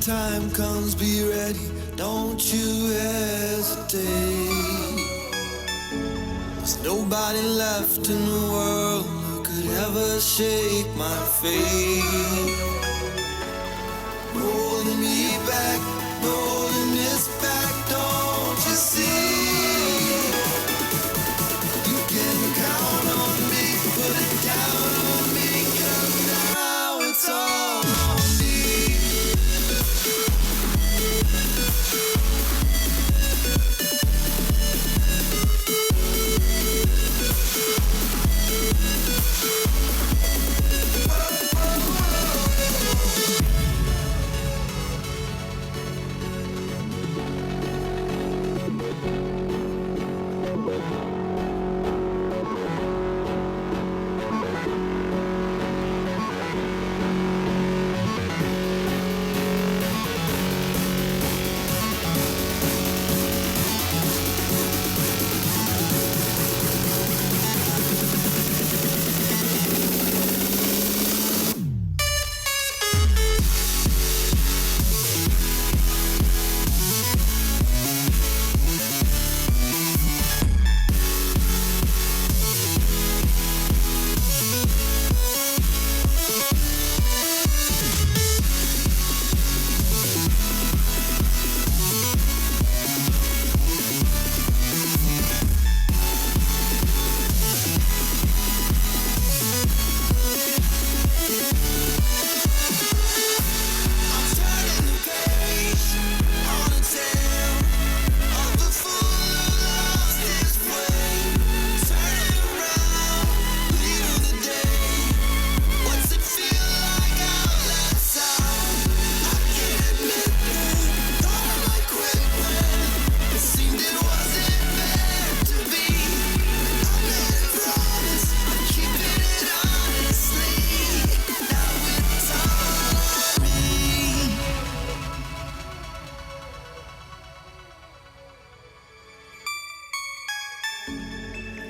time comes, be ready, don't you hesitate. There's nobody left in the world who could ever shake my faith. Holding me back, holding this back, don't you see? You can count on me, put it down on me, 'cause now it's all on me.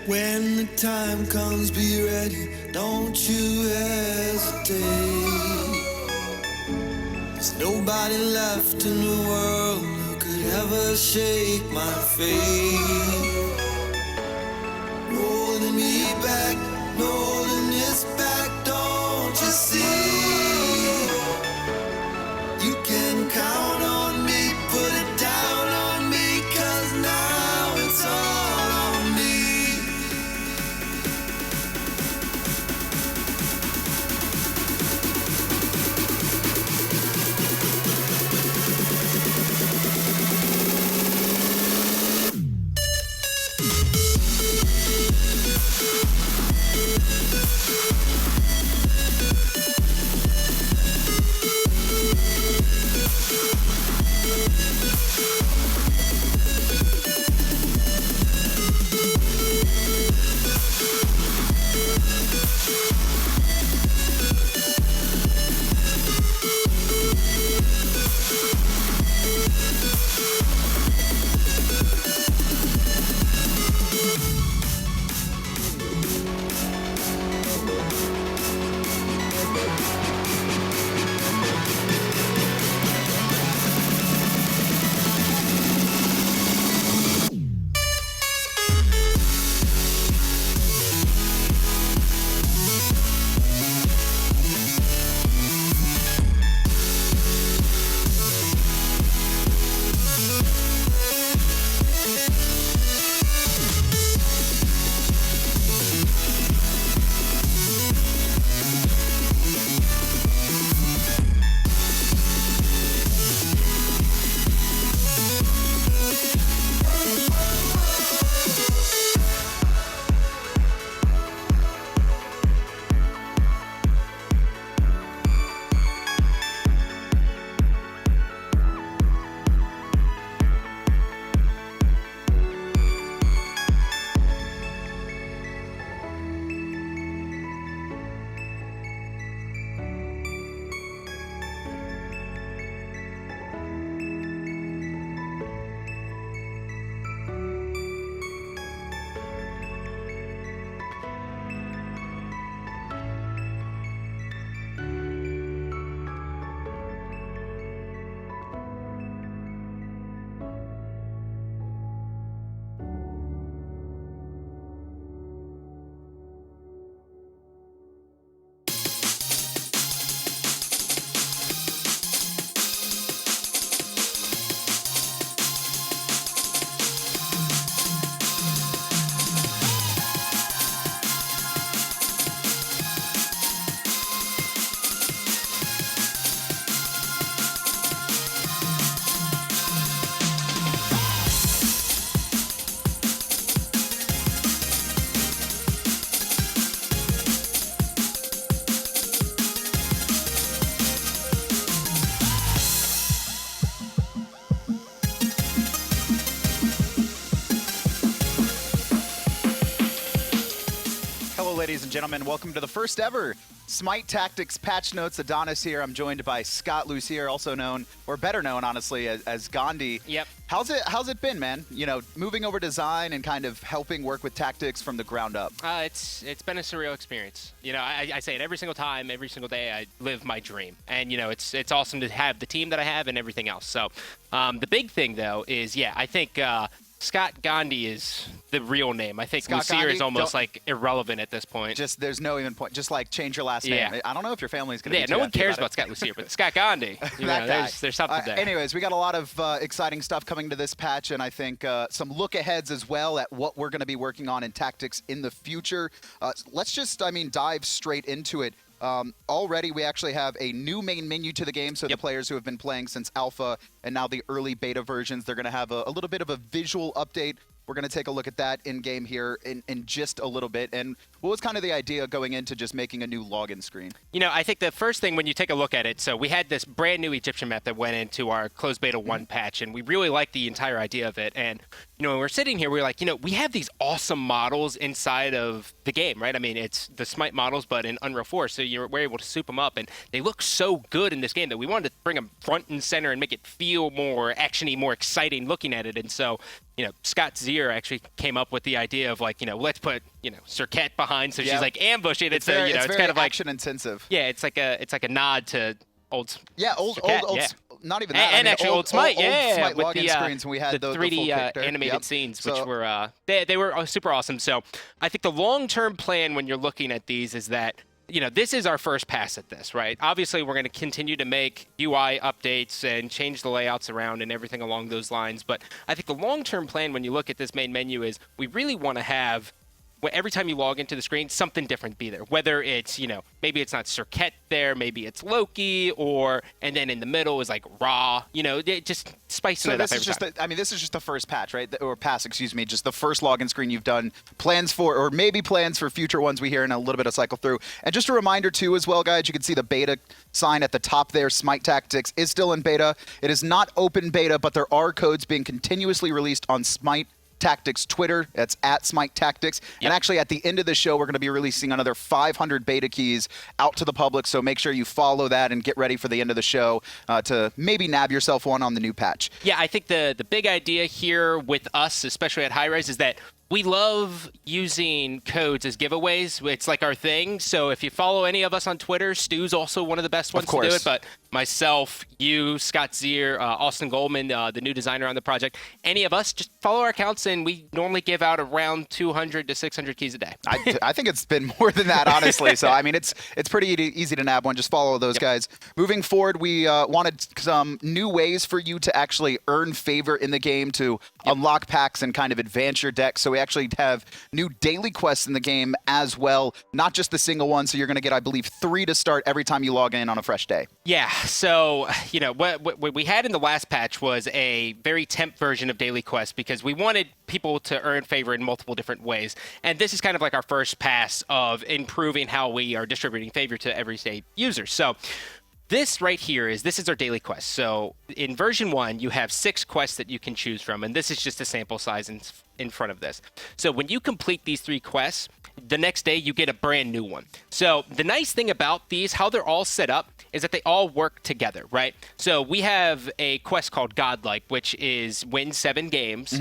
When the time comes, be ready, don't you hesitate. There's nobody left in the world who could ever shake my faith. Holding me back, holding this back, don't you see? You can count on me, put it down on me, 'cause now it's all on me. ladies and gentlemen. Welcome to the first ever SMITE Tactics Patch Notes. Adonis here. I'm joined by Scott Lucier, also known, or better known, honestly, as Gandhi. Yep. How's it been, man? You know, moving over design and kind of helping work with tactics from the ground up. It's been a surreal experience. You know, I say it every single time, every single day. I live my dream, and you know, it's awesome to have the team that I have and everything else. So, the big thing though is, yeah, I think Scott Gandhi is the real name. I think Lucier is almost like irrelevant at this point. Just there's no even point. Just like change your last name. I don't know if your family's gonna. Yeah, no one cares about Scott Lucier, but Scott Gandhi. There's something there. Anyways, we got a lot of exciting stuff coming to this patch, and I think some look aheads as well at what we're going to be working on in tactics in the future. Let's just, dive straight into it. Already we actually have a new main menu to the game, so the players who have been playing since alpha and now the early beta versions, they're going to have a little bit of a visual update. We're going to take a look at that in game here in just a little bit. And what was kind of the idea going into just making a new login screen? You know, I think the first thing when you take a look at it, so we had this brand new Egyptian map that went into our closed beta 1 patch, and we really liked the entire idea of it. And, you know, when we're sitting here, we're like, you know, we have these awesome models inside of the game, right? I mean, it's the SMITE models, but in Unreal 4, so we're able to soup them up, and they look so good in this game that we wanted to bring them front and center and make it feel more actiony, more exciting looking at it. And so, you know, Scott Zier actually came up with the idea of like, you know, let's put, you know, Cirquette behind, so she's like ambushing. It's very, it's very kind of like action intensive. Yeah, it's like a nod to old. Yeah, old. Not even that. And actually old SMITE, SMITE with login screens when we had the 3D animated scenes, which were they were super awesome. So I think the long-term plan when you're looking at these is that, you know, this is our first pass at this, right? Obviously, we're going to continue to make UI updates and change the layouts around and everything along those lines. But I think the long-term plan when you look at this main menu is we really want to have, every time you log into the screen, something different be there. Whether it's, you know, maybe it's not Cirquette there, maybe it's Loki, and then in the middle is like Ra. You know, just spicing it up every time. This is just the first patch, right? Or pass, excuse me, just the first login screen you've done. Plans for, or maybe plans for future ones we hear in a little bit of cycle through. And just a reminder too as well, guys, you can see the beta sign at the top there. SMITE Tactics is still in beta. It is not open beta, but there are codes being continuously released on SMITE Tactics Twitter. That's at SMITE Tactics. And actually at the end of the show, we're going to be releasing another 500 beta keys out to the public. So make sure you follow that and get ready for the end of the show to maybe nab yourself one on the new patch. Yeah, I think the big idea here with us, especially at High Res, is that we love using codes as giveaways. It's like our thing. So if you follow any of us on Twitter, Stu's also one of the best ones to do it. But myself, you, Scott Zier, Austin Goldman, the new designer on the project, any of us, just follow our accounts, and we normally give out around 200 to 600 keys a day. I think it's been more than that, honestly. So, I mean, it's pretty easy to nab one. Just follow those guys. Moving forward, we wanted some new ways for you to actually earn favor in the game, to unlock packs and kind of advance your deck. So we actually have new daily quests in the game as well, not just the single one. So you're going to get, I believe, 3 to start every time you log in on a fresh day. Yeah, so, you know, what we had in the last patch was a very temp version of daily quests because we wanted people to earn favor in multiple different ways. And this is kind of like our first pass of improving how we are distributing favor to everyday users. So this right here is our daily quest. So in version 1, you have 6 quests that you can choose from, and this is just a sample size in front of this. So when you complete these 3 quests, the next day you get a brand new one. So the nice thing about these, how they're all set up, is that they all work together, right? So we have a quest called Godlike, which is win 7 games.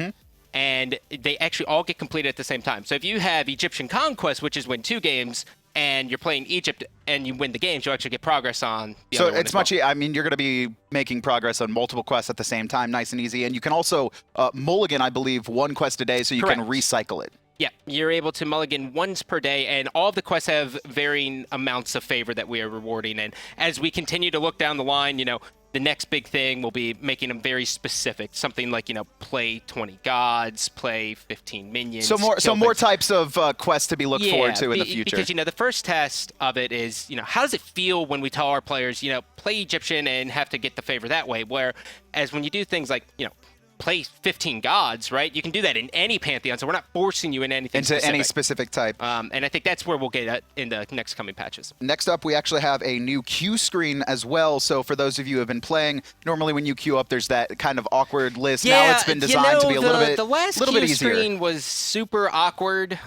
And they actually all get completed at the same time. So if you have Egyptian Conquest, which is win 2 games, and you're playing Egypt and you win the games, you'll actually get progress on the other one. So it's much, I mean, you're going to be making progress on multiple quests at the same time, nice and easy. And you can also mulligan, I believe, 1 quest a day, so you can recycle it. Yeah, you're able to mulligan once per day, and all of the quests have varying amounts of favor that we are rewarding. And as we continue to look down the line, you know, the next big thing will be making them very specific. Something like, you know, play 20 gods, play 15 minions. So more types of quests to be looked forward to in the future. Because, you know, the first test of it is, you know, how does it feel when we tell our players, you know, play Egyptian and have to get the favor that way? Whereas when you do things like, you know, play 15 gods, right? You can do that in any pantheon, so we're not forcing you in anything into any specific type. And I think that's where we'll get at in the next coming patches. Next up, we actually have a new queue screen as well. So for those of you who have been playing, normally when you queue up, there's that kind of awkward list. Yeah, now it's been designed to be a little bit, the last little bit queue easier. screen was super awkward.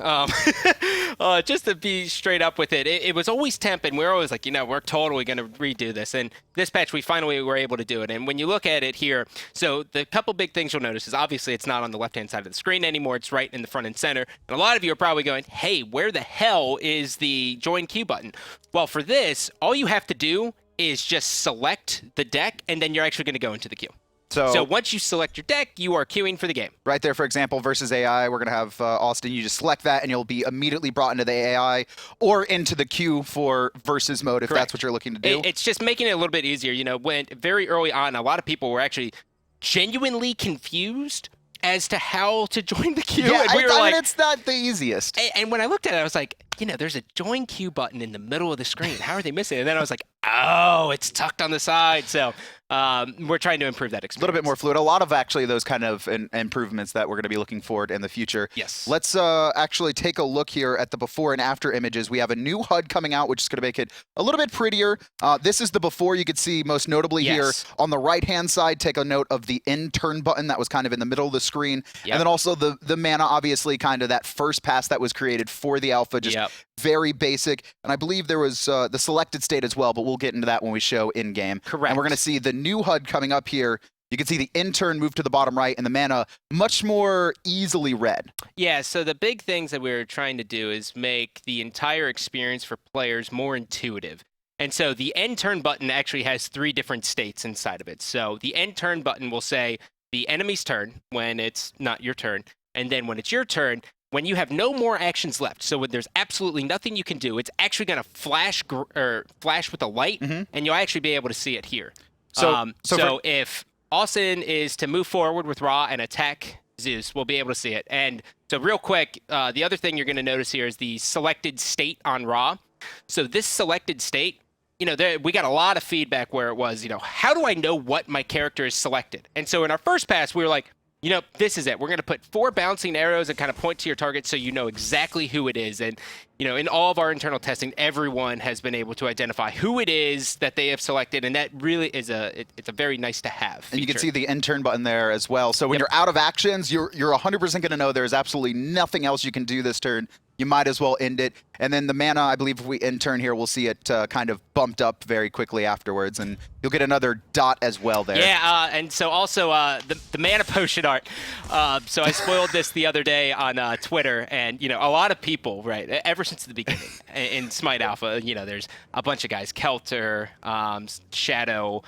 Just to be straight up with it, it was always temp, and we're always like, we're totally going to redo this. And this patch, we finally were able to do it. And when you look at it here, so the couple big things you'll notice is obviously it's not on the left-hand side of the screen anymore. It's right in the front and center. And a lot of you are probably going, hey, where the hell is the join queue button? Well, for this, all you have to do is just select the deck, and then you're actually going to go into the queue. So once you select your deck, you are queuing for the game. Right there, for example, versus AI, we're going to have Austin. You just select that, and you'll be immediately brought into the AI or into the queue for versus mode if that's what you're looking to do. It's just making it a little bit easier. When very early on, a lot of people were actually genuinely confused as to how to join the queue. Yeah, and we were like, it's not the easiest. And when I looked at it, I was like, there's a join queue button in the middle of the screen. How are they missing it? And then I was like, oh, it's tucked on the side. So we're trying to improve that experience. A little bit more fluid. A lot of actually those kind of improvements that we're going to be looking forward in the future. Yes. Let's actually take a look here at the before and after images. We have a new HUD coming out, which is going to make it a little bit prettier. This is the before. You could see most notably here on the right-hand side, take a note of the end turn button that was kind of in the middle of the screen. Yep. And then also the mana, obviously kind of that first pass that was created for the alpha, just very basic. And I believe there was the selected state as well, but we'll get into that when we show in-game. Correct. And we're going to see the new HUD coming up here. You can see the intern move to the bottom right and the mana much more easily read. Yeah, so the big things that we're trying to do is make the entire experience for players more intuitive. And so the end turn button actually has 3 different states inside of it. So the end turn button will say the enemy's turn when it's not your turn. And then when it's your turn, when you have no more actions left, so when there's absolutely nothing you can do, it's actually going to flash with a light, and you'll actually be able to see it here. So if Austin is to move forward with Ra and attack Zeus, we'll be able to see it. And so real quick, the other thing you're going to notice here is the selected state on Ra. So this selected state, we got a lot of feedback where it was, how do I know what my character is selected? And so in our first pass, we were like, this is it. We're going to put 4 bouncing arrows and kind of point to your target so you know exactly who it is. And, in all of our internal testing, everyone has been able to identify who it is that they have selected. And that really is it's a very nice to have feature. And you can see the end turn button there as well. So when you're out of actions, you're 100% going to know there's absolutely nothing else you can do this turn. You might as well end it. And then the mana, I believe if we end turn here, we'll see it kind of bumped up very quickly afterwards. And you'll get another dot as well there. Yeah, and so also the mana potion art. So I spoiled this the other day on Twitter. And, a lot of people, right, ever since the beginning in SMITE Alpha, there's a bunch of guys, Kelter, Shadow.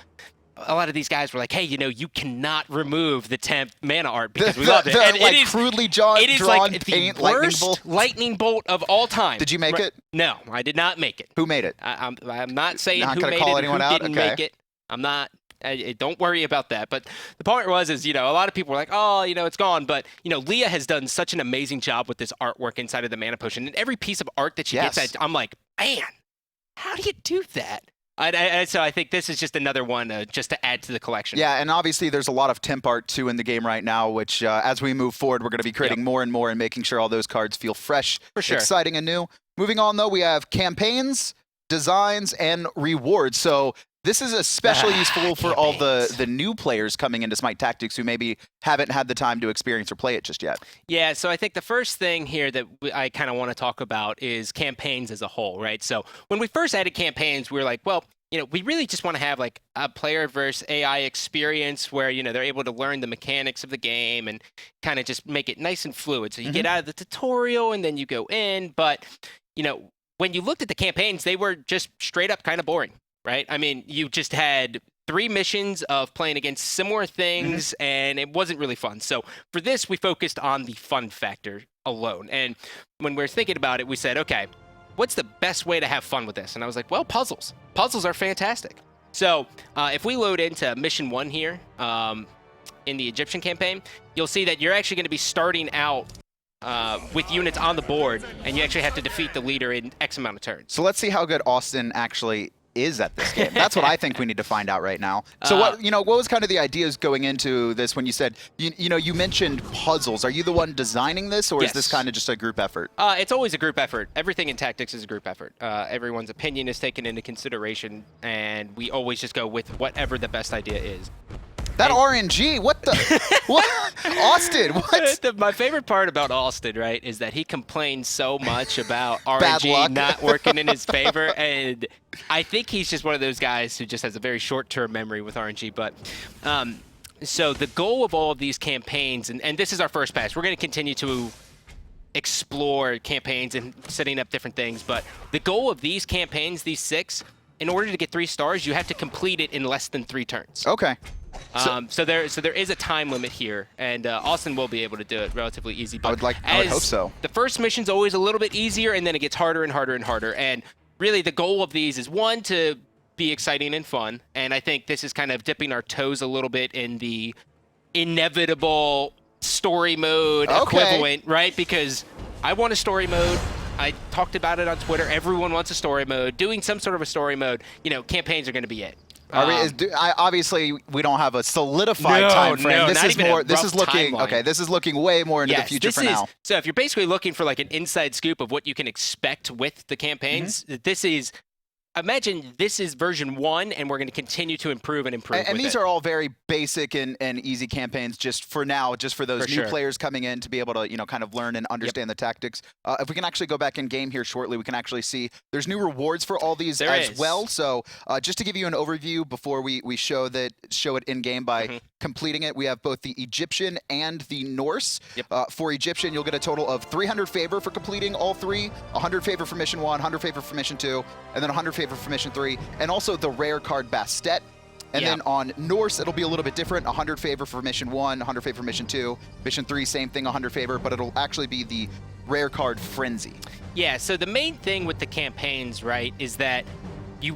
A lot of these guys were like, hey, you cannot remove the temp mana art because we love it. And like it is crudely drawn like paint the lightning worst bolt. lightning bolt of all time. Did you make it? No, I did not make it. Who made it? I'm not saying Not who gonna made call it anyone and who out? didn't Okay. make it. I'm not. Don't worry about that. But the point was, a lot of people were like, oh, it's gone. But, Leah has done such an amazing job with this artwork inside of the mana potion. And every piece of art that she gets, I'm like, man, how do you do that? So I think this is just another one just to add to the collection. Yeah, and obviously there's a lot of temp art too in the game right now, which as we move forward, we're going to be creating more and more and making sure all those cards feel fresh, exciting, and new. Moving on, though, we have campaigns, designs, and rewards. So this is especially useful for all the new players coming into SMITE Tactics who maybe haven't had the time to experience or play it just yet. Yeah, so I think the first thing here that I kind of want to talk about is campaigns as a whole, right? So when we first added campaigns, we were like, well, we really just want to have like a player versus AI experience where, they're able to learn the mechanics of the game and kind of just make it nice and fluid. So you get out of the tutorial and then you go in. But, when you looked at the campaigns, they were just straight up kind of boring. Right? I mean, you just had 3 missions of playing against similar things, and it wasn't really fun. So for this, we focused on the fun factor alone. And when we were thinking about it, we said, okay, what's the best way to have fun with this? And I was like, well, puzzles. Puzzles are fantastic. So if we load into Mission 1 here in the Egyptian campaign, you'll see that you're actually going to be starting out with units on the board, and you actually have to defeat the leader in X amount of turns. So let's see how good Austin actually is at this game? That's what I think we need to find out right now. So what was kind of the ideas going into this when you said, you mentioned puzzles? Are you the one designing this, or is this kind of just a group effort? It's always a group effort. Everything in tactics is a group effort. Everyone's opinion is taken into consideration, and we always just go with whatever the best idea is. That RNG, what the? What? Austin, what? My favorite part about Austin, right, is that he complains so much about RNG not working in his favor, and I think he's just one of those guys who just has a very short-term memory with RNG. But so the goal of all of these campaigns, and this is our first pass, we're going to continue to explore campaigns and setting up different things, but the goal of these campaigns, these 6, in order to get 3 stars, you have to complete it in less than 3 turns. Okay. So there is a time limit here, and Austin will be able to do it relatively easy. But I would hope so. The first mission's always a little bit easier, and then it gets harder and harder and harder. And really, the goal of these is, one, to be exciting and fun. And I think this is kind of dipping our toes a little bit in the inevitable story mode equivalent, right? Because I want a story mode. I talked about it on Twitter. Everyone wants a story mode. Doing some sort of a story mode, campaigns are going to be it. Obviously, we don't have a solidified time frame. No, this is more. This is looking timeline. okay. This is looking way more into the future for now. So if you're basically looking for like an inside scoop of what you can expect with the campaigns, this is. Imagine this is version 1, and we're going to continue to improve and improve. And these are all very basic and easy campaigns, just for now, just for those new players coming in to be able to, kind of learn and understand the tactics. If we can actually go back in game here shortly, we can actually see there's new rewards for all these as well. So just to give you an overview before we show it in game by completing it, we have both the Egyptian and the Norse. For Egyptian, you'll get a total of 300 favor for completing all 3, 100 favor for mission 1, 100 favor for mission 2, and then 100 favor for mission 3, and also the rare card Bastet. And then on Norse, it'll be a little bit different. 100 favor for mission 1, 100 favor for mission 2. Mission 3, same thing, 100 favor, but it'll actually be the rare card Frenzy. Yeah, so the main thing with the campaigns, right, is that you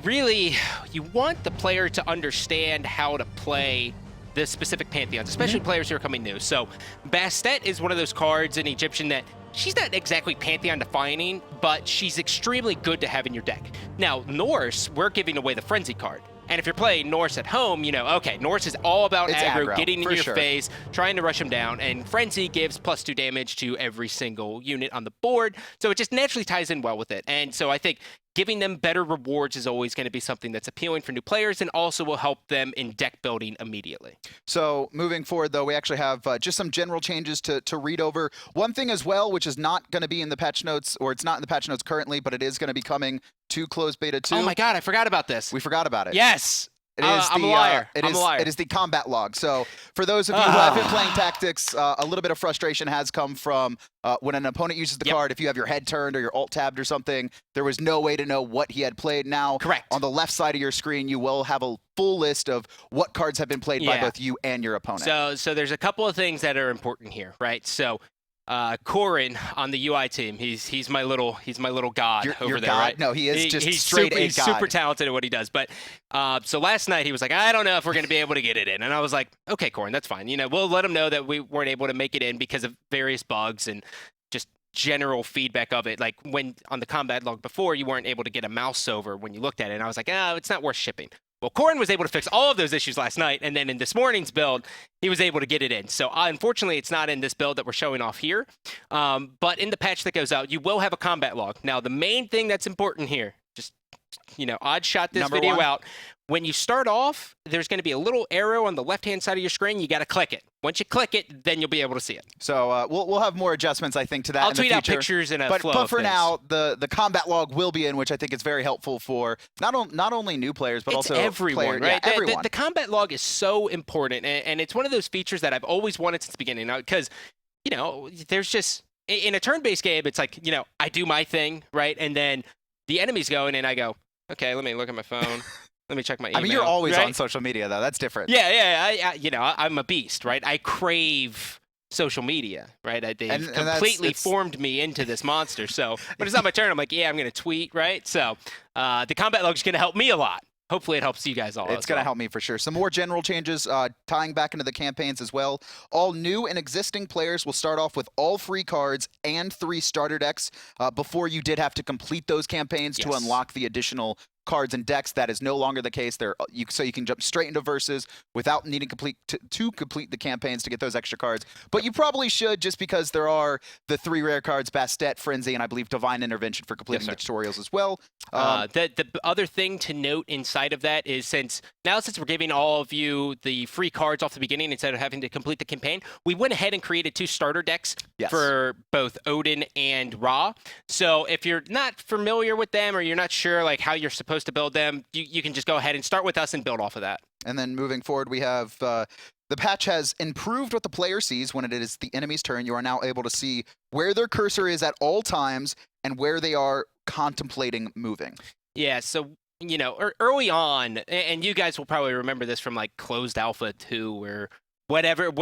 want the player to understand how to play the specific pantheons, especially players who are coming new. So Bastet is one of those cards in Egyptian that she's not exactly pantheon defining, but she's extremely good to have in your deck. Now, Norse, we're giving away the Frenzy card. And if you're playing Norse at home, okay, Norse is all about aggro, getting in your face, trying to rush them down, and Frenzy gives +2 damage to every single unit on the board, so it just naturally ties in well with it. And so I think giving them better rewards is always going to be something that's appealing for new players and also will help them in deck building immediately. So moving forward, though, we actually have just some general changes to read over. One thing as well, which is not going to be in the patch notes, or it's not in the patch notes currently, but it is going to be coming to closed beta 2. Oh my God, I forgot about this. We forgot about it. Yes. I'm a liar. I'm a liar. It is the combat log. So for those of you who have been playing tactics, a little bit of frustration has come from when an opponent uses the card, if you have your head turned or your alt tabbed or something, there was no way to know what he had played. Now, on the left side of your screen, you will have a full list of what cards have been played by both you and your opponent. So there's a couple of things that are important here, right? So Corin on the UI team, he's my little god over there, god? Right? No, he is he's super talented at what he does. But so last night he was like, I don't know if we're going to be able to get it in, and I was like, okay, Corin, that's fine. We'll let him know that we weren't able to make it in because of various bugs and just general feedback of it. Like when on the combat log before, you weren't able to get a mouse over when you looked at it, and I was like, it's not worth shipping. Well, Corin was able to fix all of those issues last night, and then in this morning's build, he was able to get it in. So unfortunately, it's not in this build that we're showing off here, but in the patch that goes out, you will have a combat log. Now, the main thing that's important here, just, odd shot this video out. When you start off, there's going to be a little arrow on the left-hand side of your screen. You got to click it. Once you click it, then you'll be able to see it. So we'll have more adjustments, I think, to that I'll in the tweet future. out pictures and a but, flow But of for things. now, the combat log will be in, which I think is very helpful for not only new players, but also everyone, right? Yeah, everyone. The combat log is so important, and it's one of those features that I've always wanted since the beginning. Because, there's just, in a turn-based game, it's like, I do my thing, right? And then the enemy's going, and I go, okay, let me look at my phone. Let me check my email. I mean, you're always on social media, though. That's different. Yeah. I'm a beast, right? I crave social media, right? They've completely formed me into this monster. So, but it's not my turn. I'm like, I'm going to tweet, right? So the combat log is going to help me a lot. Hopefully it helps you guys all. It's going to help me for sure. Some more general changes tying back into the campaigns as well. All new and existing players will start off with all free cards and 3 starter decks. Before you did have to complete those campaigns to unlock the additional cards and decks, that is no longer the case. So you can jump straight into versus without needing to complete the campaigns to get those extra cards. But you probably should, just because there are the 3 rare cards, Bastet, Frenzy, and I believe Divine Intervention for completing the tutorials as well. The other thing to note inside of that is since we're giving all of you the free cards off the beginning instead of having to complete the campaign, we went ahead and created 2 starter decks for both Odin and Ra. So if you're not familiar with them or you're not sure like how you're supposed to build them, you can just go ahead and start with us and build off of that. And then moving forward, we have the patch has improved what the player sees when it is the enemy's turn. You are now able to see where their cursor is at all times and where they are contemplating moving. Yeah, so early on, and you guys will probably remember this from like closed alpha 2 or whatever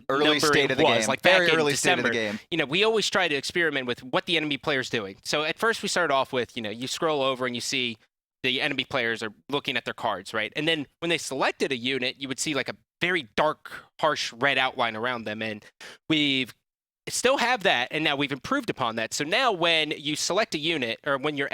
early state of the game, like very back in early December, state of the game. We always try to experiment with what the enemy player's doing. So at first we started off with, you scroll over and you see the enemy players are looking at their cards, right? And then when they selected a unit, you would see like a very dark, harsh red outline around them. And we've still have that, and now we've improved upon that. So now when you select a unit, or when your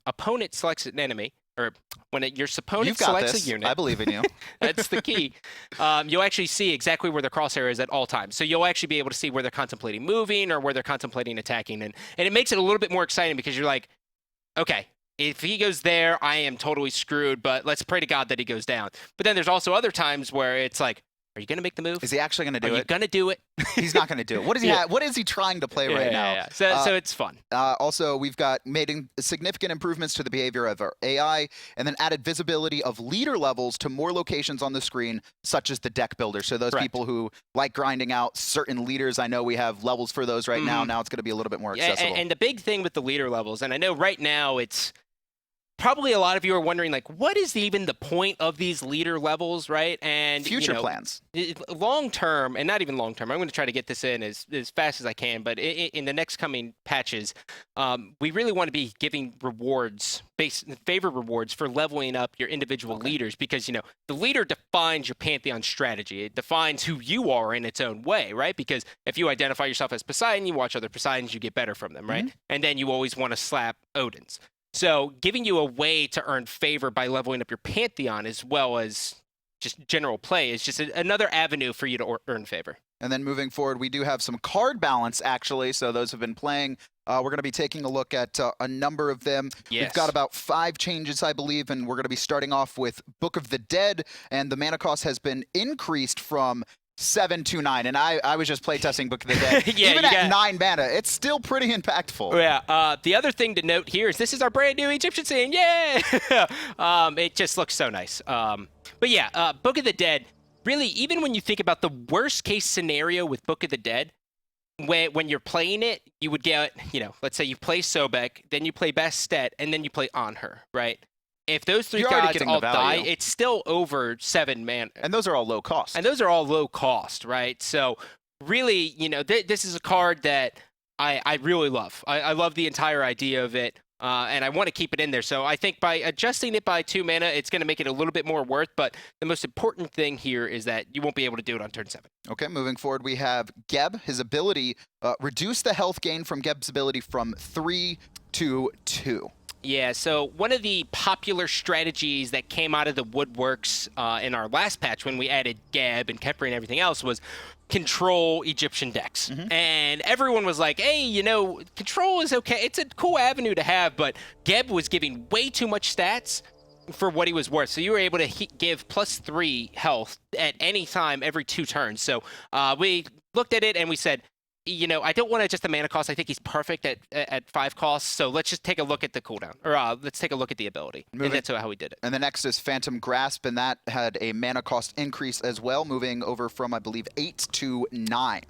opponent selects an enemy, or when your opponent selects a unit, I believe in you. That's the key. You'll actually see exactly where the crosshair is at all times. So you'll actually be able to see where they're contemplating moving or where they're contemplating attacking. And it makes it a little bit more exciting because you're like, okay, if he goes there, I am totally screwed, but let's pray to God that he goes down. But then there's also other times where it's like, are you going to make the move? Is he actually going to do it? Are you going to do it? He's not going to do it. What is he? What is he trying to play right now? Yeah. So it's fun. Also, we've made significant improvements to the behavior of our AI, and then added visibility of leader levels to more locations on the screen, such as the deck builder. So those people who like grinding out certain leaders, I know we have levels for those right now. Now it's going to be a little bit more accessible. And the big thing with the leader levels, and I know right now it's probably a lot of you are wondering, like, what is even the point of these leader levels, right? And future plans, long term, and not even long term. I'm going to try to get this in as fast as I can. But in the next coming patches, we really want to be giving favor rewards for leveling up your individual leaders, because the leader defines your Pantheon strategy. It defines who you are in its own way, right? Because if you identify yourself as Poseidon, you watch other Poseidons, you get better from them, right? And then you always want to slap Odins. So giving you a way to earn favor by leveling up your Pantheon as well as just general play is just another avenue for you to earn favor. And then moving forward, we do have some card balance, actually. So those who have been playing, we're going to be taking a look at a number of them. Yes. We've got about 5 changes, I believe, and we're going to be starting off with Book of the Dead. And the mana cost has been increased from 7 to 9, and I was just playtesting Book of the Dead. Even at 9 mana, it's still pretty impactful. Yeah. The other thing to note here is this is our brand new Egyptian scene. Yay! It just looks so nice. But yeah, Book of the Dead. Really, even when you think about the worst case scenario with Book of the Dead, when you're playing it, you would get, let's say you play Sobek, then you play Bastet, and then you play Anhur, right? If those 3 gods all die, it's still over 7 mana. And those are all low cost. Right? So really, this is a card that I really love. I love the entire idea of it, and I want to keep it in there. So I think by adjusting it by 2 mana, it's going to make it a little bit more worth. But the most important thing here is that you won't be able to do it on turn 7. Okay, moving forward, we have Geb. His ability, reduce the health gain from Geb's ability from 3 to 2. Yeah, so one of the popular strategies that came out of the woodworks in our last patch when we added Geb and Kepri and everything else was control Egyptian decks. And everyone was like, hey, control is okay. It's a cool avenue to have, but Geb was giving way too much stats for what he was worth. So you were able to give +3 health at any time every 2 turns. So we looked at it and we said, I don't want to adjust the mana cost. I think he's perfect at 5 costs. So let's just take a look at the cooldown, or let's take a look at the ability. And that's how we did it. And the next is Phantom Grasp, and that had a mana cost increase as well, moving over from, I believe, 8 to 9.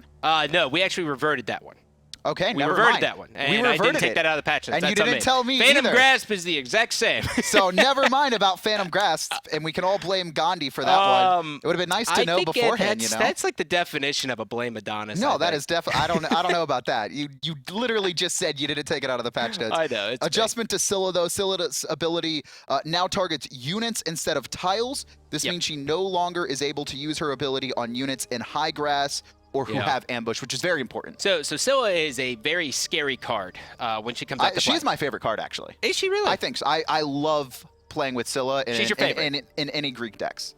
No, we actually reverted that one. Okay, we reverted that one. And I didn't take that out of the patch. And you didn't tell me Phantom either. Grasp is the exact same. So never mind about Phantom Grasp, and we can all blame Gandhi for that one. It would have been nice to know beforehand, That's like the definition of a blame Adonis. No, that is definitely. I don't know about that. You literally just said you didn't take it out of the patch notes. I know. Adjustment to Scylla, though. Scylla's ability now targets units instead of tiles. This means she no longer is able to use her ability on units in high grass or who have ambush, which is very important. So Scylla is a very scary card when she comes out to play. She's my favorite card, actually. Is she really? I think so. I love playing with Scylla She's your favorite. in any Greek decks.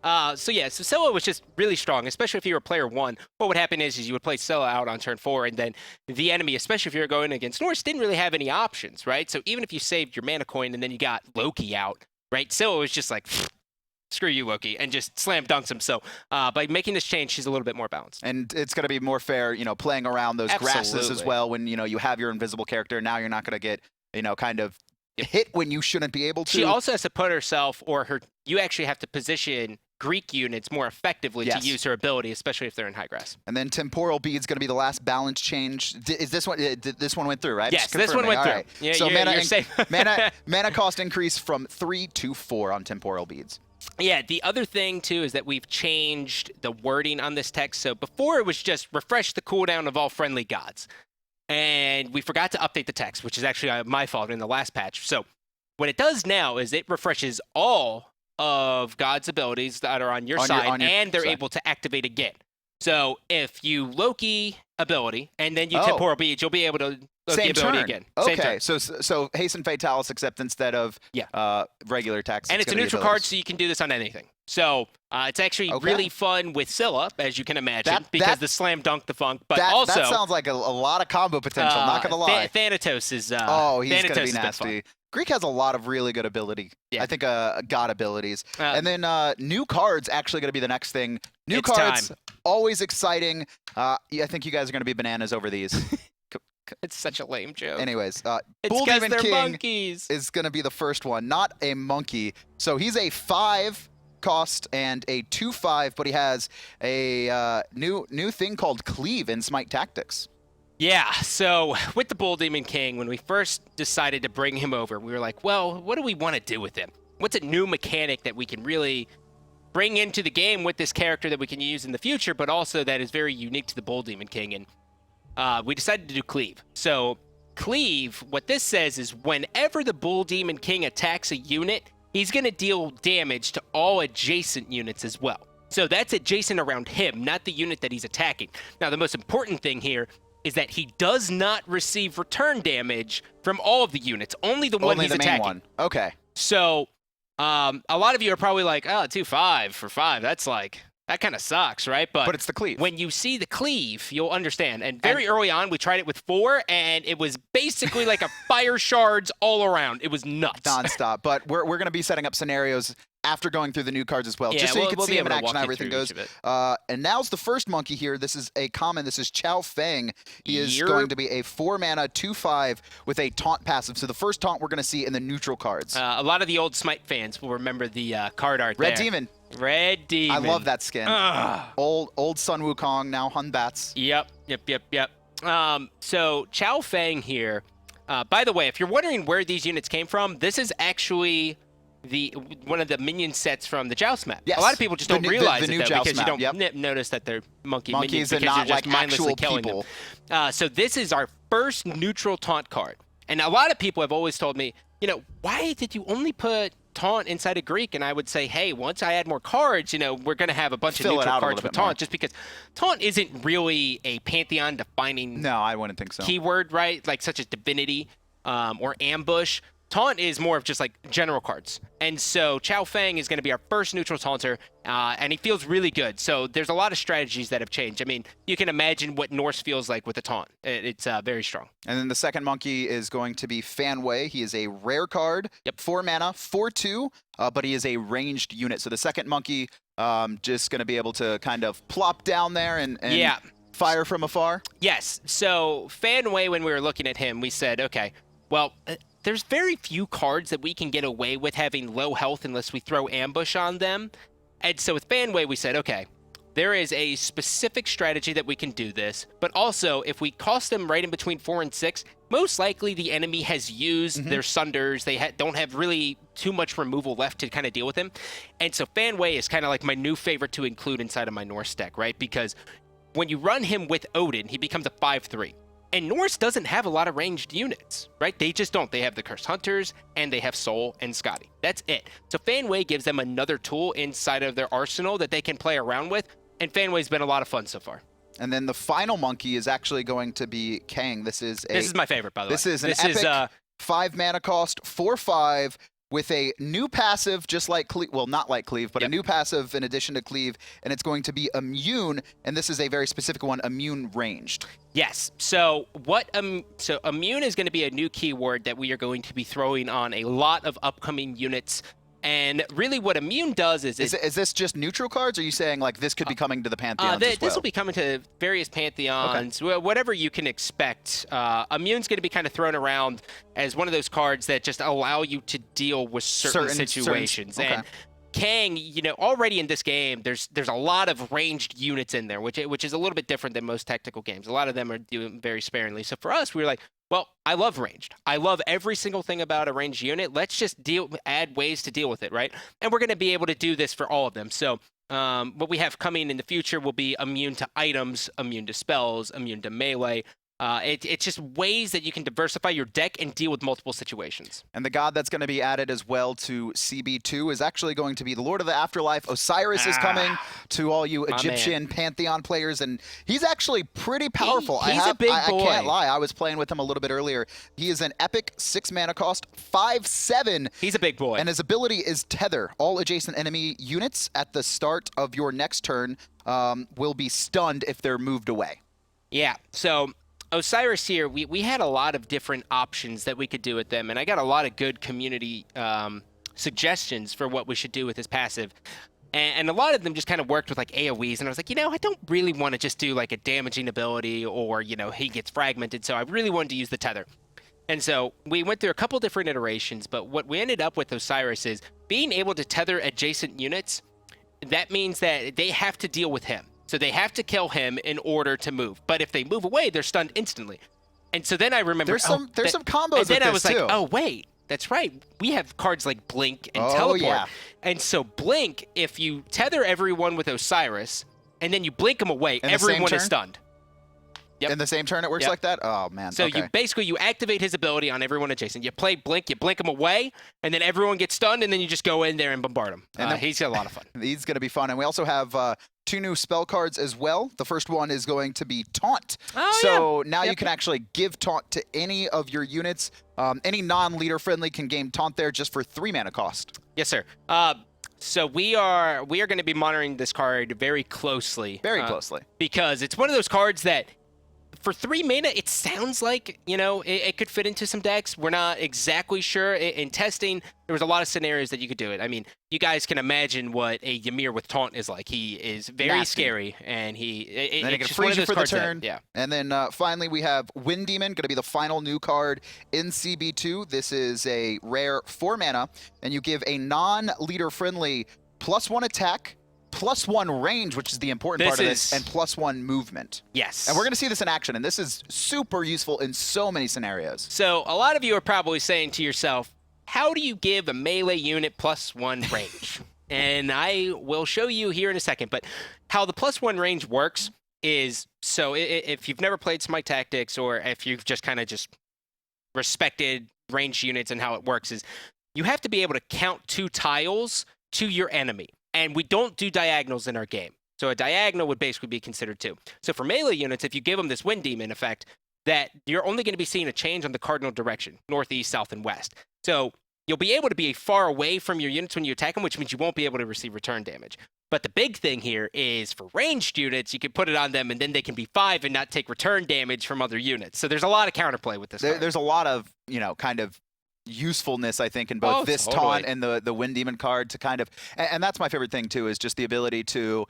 So Scylla was just really strong, especially if you were player 1. What would happen is you would play Scylla out on turn 4, and then the enemy, especially if you were going against Norse, didn't really have any options, right? So even if you saved your mana coin and then you got Loki out, right? Scylla was just like, screw you, Loki, and just slam dunks him. So by making this change, she's a little bit more balanced. And it's going to be more fair, playing around those grasses as well when, you have your invisible character. Now you're not going to get, kind of hit when you shouldn't be able to. She also has to put herself you actually have to position Greek units more effectively to use her ability, especially if they're in high grass. And then Temporal Bead's going to be the last balance change. Is this one? This one went through, right? Yes, this one went through. Right. Yeah, so you're safe. mana cost increase from 3 to 4 on Temporal Beads. Yeah, the other thing, too, is that we've changed the wording on this text. So before it was just refresh the cooldown of all friendly gods. And we forgot to update the text, which is actually my fault in the last patch. So what it does now is it refreshes all of God's abilities that are on your side, and they're able to activate again. So if you Loki ability, and then you Temporal Bead, you'll be able to Loki ability again. Okay, so Hasten Fatalis, except instead of regular text. And it's a neutral card, so you can do this on anything. So it's actually really fun with Scylla, as you can imagine, because the slam dunk the funk. But also, that sounds like a lot of combo potential. Not gonna lie. Thanatos is. He's Thanatos gonna be nasty. Greek has a lot of really good ability. Yeah. I think god abilities. And then new cards actually going to be the next thing. New cards, always exciting. I think you guys are going to be bananas over these. It's such a lame joke. Anyways, it's Bull Demon King monkeys. is going to be the first one, not a monkey. So he's a 5 cost and a 2/5, but he has a new thing called Cleave in Smite Tactics. Yeah, so with the Bull Demon King, when we first decided to bring him over, we were like, well, what do we want to do with him? What's a new mechanic that we can really bring into the game with this character that we can use in the future, but also that is very unique to the Bull Demon King? And we decided to do Cleave. So Cleave, what this says is whenever the Bull Demon King attacks a unit, he's going to deal damage to all adjacent units as well. So that's adjacent around him, not the unit that he's attacking. Now, the most important thing here is that he does not receive return damage from all of the units, only the one he's attacking. Main one. Okay. So a lot of you are probably like, oh, 2/5 for 5. That's like, that kind of sucks, right? But it's the Cleave. When you see the Cleave, you'll understand. And very early on, we tried it with 4, and it was basically like a fire shards all around. It was nuts. Nonstop. But we're going to be setting up scenarios after going through the new cards as well, just so you can see them in action how everything goes. And now's the first monkey here. This is a common. This is Chow Fang. He is going to be a 4-mana 2/5 with a taunt passive. So the first taunt we're going to see in the neutral cards. A lot of the old Smite fans will remember the card art Red Demon. Red Demon. I love that skin. Old Sun Wukong, now Hun Bats. Yep. So Chow Fang here. By the way, if you're wondering where these units came from, this is actually one of the minion sets from the Joust map. Yes. A lot of people just don't realize it, though, because map. you don't notice that they're monkeys minions because not you're just like mindlessly killing people. them. So this is our first neutral taunt card. And a lot of people have always told me, why did you only put taunt inside of Greek? And I would say, hey, once I add more cards, we're going to have a bunch of neutral cards with taunt, just because taunt isn't really a pantheon defining No, I wouldn't think so. keyword, right? Like such as divinity or ambush. Taunt is more of just like general cards. And so Chow Fang is going to be our first neutral taunter, and he feels really good. So there's a lot of strategies that have changed. I mean, you can imagine what Norse feels like with a taunt. It's very strong. And then the second monkey is going to be Fanwei. He is a rare card, 4 mana, 4/2, but he is a ranged unit. So the second monkey just going to be able to kind of plop down there and fire from afar. Yes. So Fanwei, when we were looking at him, we said, okay, well, there's very few cards that we can get away with having low health unless we throw ambush on them. And so with Fanwei, we said, okay, there is a specific strategy that we can do this, but also if we cost them right in between 4 and 6, most likely the enemy has used their Sunders. They don't have really too much removal left to kind of deal with him. And so Fanwei is kind of like my new favorite to include inside of my Norse deck, right? Because when you run him with Odin, he becomes a 5/3. And Norse doesn't have a lot of ranged units, right? They just don't. They have the Cursed Hunters, and they have Soul and Scotty. That's it. So Fanwei gives them another tool inside of their arsenal that they can play around with, and Fanwei's been a lot of fun so far. And then the final monkey is actually going to be Kang. This is my favorite, by the way. This is an epic 5 mana cost, 4/5 with a new passive, just like Cleave, well, not like Cleave, but a Yep. new passive in addition to Cleave, and it's going to be immune, and this is a very specific one, immune ranged. Yes. So so immune is going to be a new keyword that we are going to be throwing on a lot of upcoming units. And really what immune does is Is this just neutral cards, or are you saying like this could be coming to the Pantheons as well? this will be coming to various Pantheons, whatever you can expect. Immune's going to be kind of thrown around as one of those cards that just allow you to deal with certain situations. Okay. And Kang, already in this game, there's a lot of ranged units in there, which is a little bit different than most tactical games. A lot of them are doing very sparingly. So for us, we were like, well, I love ranged. I love every single thing about a ranged unit. Let's just add ways to deal with it, right? And we're going to be able to do this for all of them. So what we have coming in the future will be immune to items, immune to spells, immune to melee. It's just ways that you can diversify your deck and deal with multiple situations. And the god that's going to be added as well to CB2 is actually going to be the Lord of the Afterlife. Osiris is coming to all you Egyptian Pantheon players, and he's actually pretty powerful. He's a big boy. I can't lie. I was playing with him a little bit earlier. He is an epic 6 mana cost, 5/7. He's a big boy. And his ability is Tether. All adjacent enemy units at the start of your next turn will be stunned if they're moved away. Yeah, so Osiris here, we had a lot of different options that we could do with them, and I got a lot of good community suggestions for what we should do with his passive. And a lot of them just kind of worked with like AoEs, and I was like, I don't really want to just do like a damaging ability or, he gets fragmented, so I really wanted to use the tether. And so we went through a couple different iterations, but what we ended up with Osiris is being able to tether adjacent units. That means that they have to deal with him. So they have to kill him in order to move. But if they move away, they're stunned instantly. And so then I remember there's some combos. And then with I was this like, too. oh wait, that's right. We have cards like Blink and Oh, Teleport. yeah. And so Blink, if you tether everyone with Osiris and then you blink them away, In the same everyone turn? is stunned. Yep. In the same turn it works Yep. like that? Oh, man. So okay. you activate his ability on everyone adjacent. You play Blink, you blink him away, and then everyone gets stunned, and then you just go in there and bombard him. And then- He's got a lot of fun. He's going to be fun. And we also have 2 new spell cards as well. The first one is going to be Taunt. Oh, so now you Yep. can actually give Taunt to any of your units. Any non-leader friendly can gain Taunt there just for 3 mana cost. Yes, sir. So we are going to be monitoring this card very closely. Very closely. Because it's one of those cards that, for 3 mana, it sounds like, it could fit into some decks. We're not exactly sure. In testing, there was a lot of scenarios that you could do it. I mean, you guys can imagine what a Ymir with Taunt is like. He is very Nasty. scary, and Then he it's can just one freeze of you those for the cards that- turn. yeah. And then finally we have Wind Demon, going to be the final new card in CB2. This is a rare 4 mana, and you give a non-leader friendly +1 attack, +1 range, which is the important part of this, and +1 movement. Yes. And we're going to see this in action, and this is super useful in so many scenarios. So a lot of you are probably saying to yourself, how do you give a melee unit +1 range? And I will show you here in a second. But how the +1 range works is, so if you've never played SMITE Tactics, or if you've just kind of just respected ranged units and how it works, is you have to be able to count 2 tiles to your enemy. And we don't do diagonals in our game. So a diagonal would basically be considered 2. So for melee units, if you give them this Wind Demon effect, that you're only going to be seeing a change on the cardinal direction, northeast, south, and west. So you'll be able to be far away from your units when you attack them, which means you won't be able to receive return damage. But the big thing here is for ranged units, you can put it on them, and then they can be 5 and not take return damage from other units. So there's a lot of counterplay with this card. There's a lot of, kind of usefulness, I think, in both this Taunt and the Wind Demon card to kind of, and that's my favorite thing too, is just the ability to,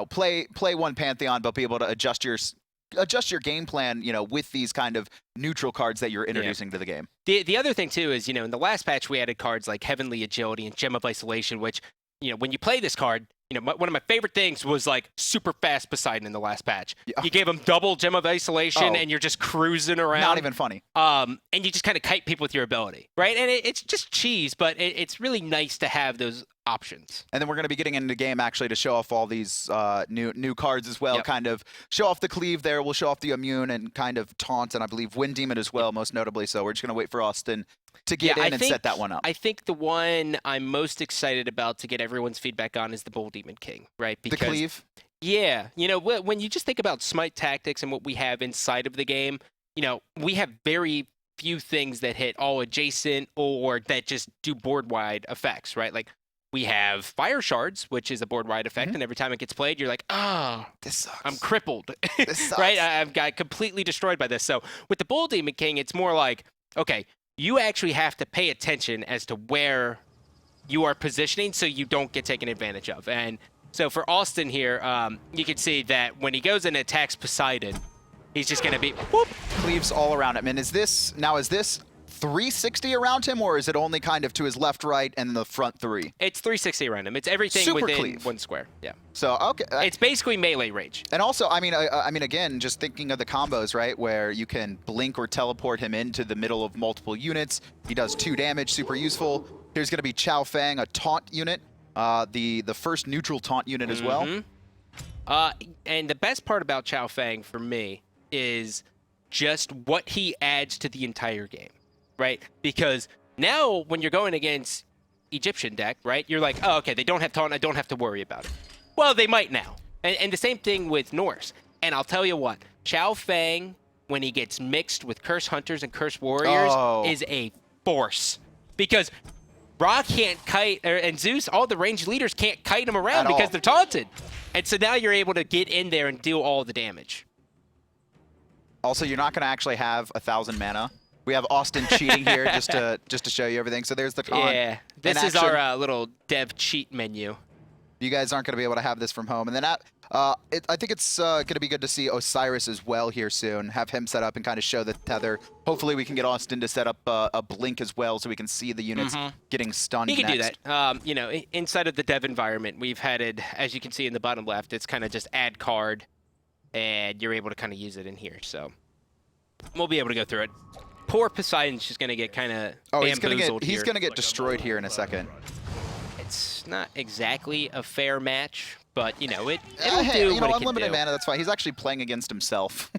play one Pantheon, but be able to adjust your game plan, with these kind of neutral cards that you're introducing to the game. The other thing too is, in the last patch we added cards like Heavenly Agility and Gem of Isolation, which, when you play this card, one of my favorite things was like super fast Poseidon in the last patch. Yeah. You gave him double Gem of Isolation, Oh. and you're just cruising around. Not even funny. And you just kind of kite people with your ability, right? And it's just cheese, but it's really nice to have those options. And then we're going to be getting into the game actually to show off all these new cards as well. Yep. Kind of show off the Cleave there. We'll show off the Immune and kind of Taunt, and I believe Wind Demon as well, most notably. So we're just going to wait for Austin to get in and set that one up. I think the one I'm most excited about to get everyone's feedback on is the Bull Demon King, right? The Cleave. Yeah. When you just think about SMITE Tactics and what we have inside of the game, we have very few things that hit all adjacent or that just do board-wide effects, right? Like, we have Fire Shards, which is a board-wide effect, and every time it gets played, you're like, oh, This sucks. I'm crippled, This sucks. right? I've got completely destroyed by this. So with the Bull Demon King, it's more like, okay, you actually have to pay attention as to where you are positioning so you don't get taken advantage of. And so for Austin here, you can see that when he goes and attacks Poseidon, he's just going to be whoop. Cleaves all around him. And is this 360 around him, or is it only kind of to his left, right, and the front three? It's 360 around him. It's everything Super within cleave. 1 square. Yeah. So, okay. It's basically melee range. And also, I mean, again, just thinking of the combos, right, where you can blink or teleport him into the middle of multiple units. He does 2 damage, super useful. Here's going to be Chao Fang, a taunt unit, the first neutral taunt unit as well. And the best part about Chao Fang for me is just what he adds to the entire game, right? Because now when you're going against Egyptian deck, right, you're like, oh, okay, they don't have taunt, I don't have to worry about it. Well, they might now. And the same thing with Norse. And I'll tell you what, Chao Fang, when he gets mixed with Curse Hunters and Curse Warriors, is a force. Because Ra can't kite, and Zeus, all the ranged leaders can't kite him around because they're taunted. And so now you're able to get in there and deal all the damage. Also, you're not going to actually have 1,000 mana. We have Austin cheating here just to show you everything. So there's the taunt. Yeah, this is our little dev cheat menu. You guys aren't going to be able to have this from home. And then I think it's going to be good to see Osiris as well here soon. Have him set up and kind of show the tether. Hopefully we can get Austin to set up a blink as well so we can see the units getting stunned. He can next. do that. You know, inside of the dev environment, we've had it, as you can see in the bottom left, it's kind of just add card, and you're able to kind of use it in here. So we'll be able to go through it. Poor Poseidon's just going to get kind of bamboozled he's here. going to get destroyed here in a second. It's not exactly a fair match, but, you know, it'll Hey, do you know, what it can unlimited do. mana, that's fine. He's actually playing against himself.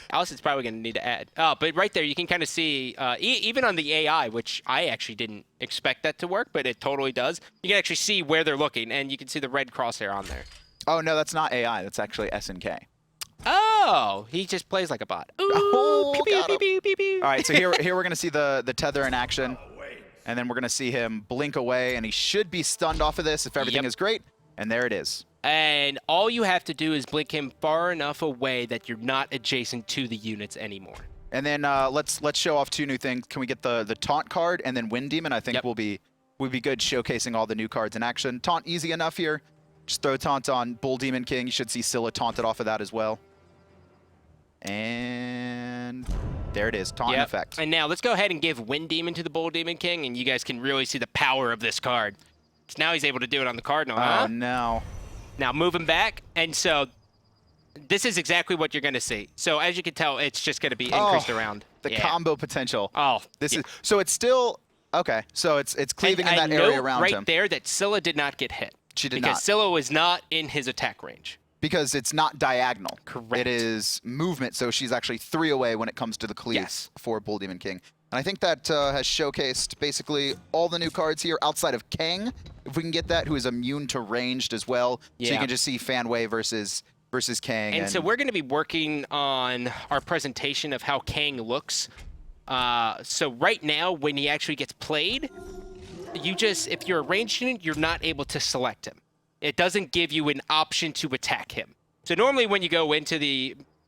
Allison's probably going to need to add. But right there, you can kind of see, even on the AI, which I actually didn't expect that to work, but it totally does. You can actually see where they're looking, and you can see the red crosshair on there. Oh, no, that's not AI. That's actually SNK. Oh, he just plays like a bot. Ooh, Oh, pew, pew, got pew, him. pew, pew, pew. All right, so here we're going to see the tether in action. And then we're going to see him blink away, and he should be stunned off of this if everything is great. And there it is. And all you have to do is blink him far enough away that you're not adjacent to the units anymore. And then let's show off 2 new things. Can we get the taunt card and then Wind Demon? I think we'll be good showcasing all the new cards in action. Taunt easy enough here. Just throw taunt on Bull Demon King. You should see Scylla taunted off of that as well. And there it is, taunt effect. And now let's go ahead and give Wind Demon to the Bull Demon King, and you guys can really see the power of this card. So now he's able to do it on the Cardinal, huh? Oh, no. Now move him back, and so this is exactly what you're going to see. So as you can tell, it's just going to be increased around. The combo potential. Oh. This is so it's still okay. So it's cleaving in that area around right him. there that Scylla did not get hit. She did because not. Scylla was not in his attack range. Because it's not diagonal. Correct. It is movement, so she's actually 3 away when it comes to the cleave for Bull Demon King. And I think that has showcased basically all the new cards here outside of Kang, if we can get that, who is immune to ranged as well. So you can just see Fanway versus Kang. And so we're going to be working on our presentation of how Kang looks. So right now, when he actually gets played, if you're a ranged unit, you're not able to select him. It doesn't give you an option to attack him. So normally when you go into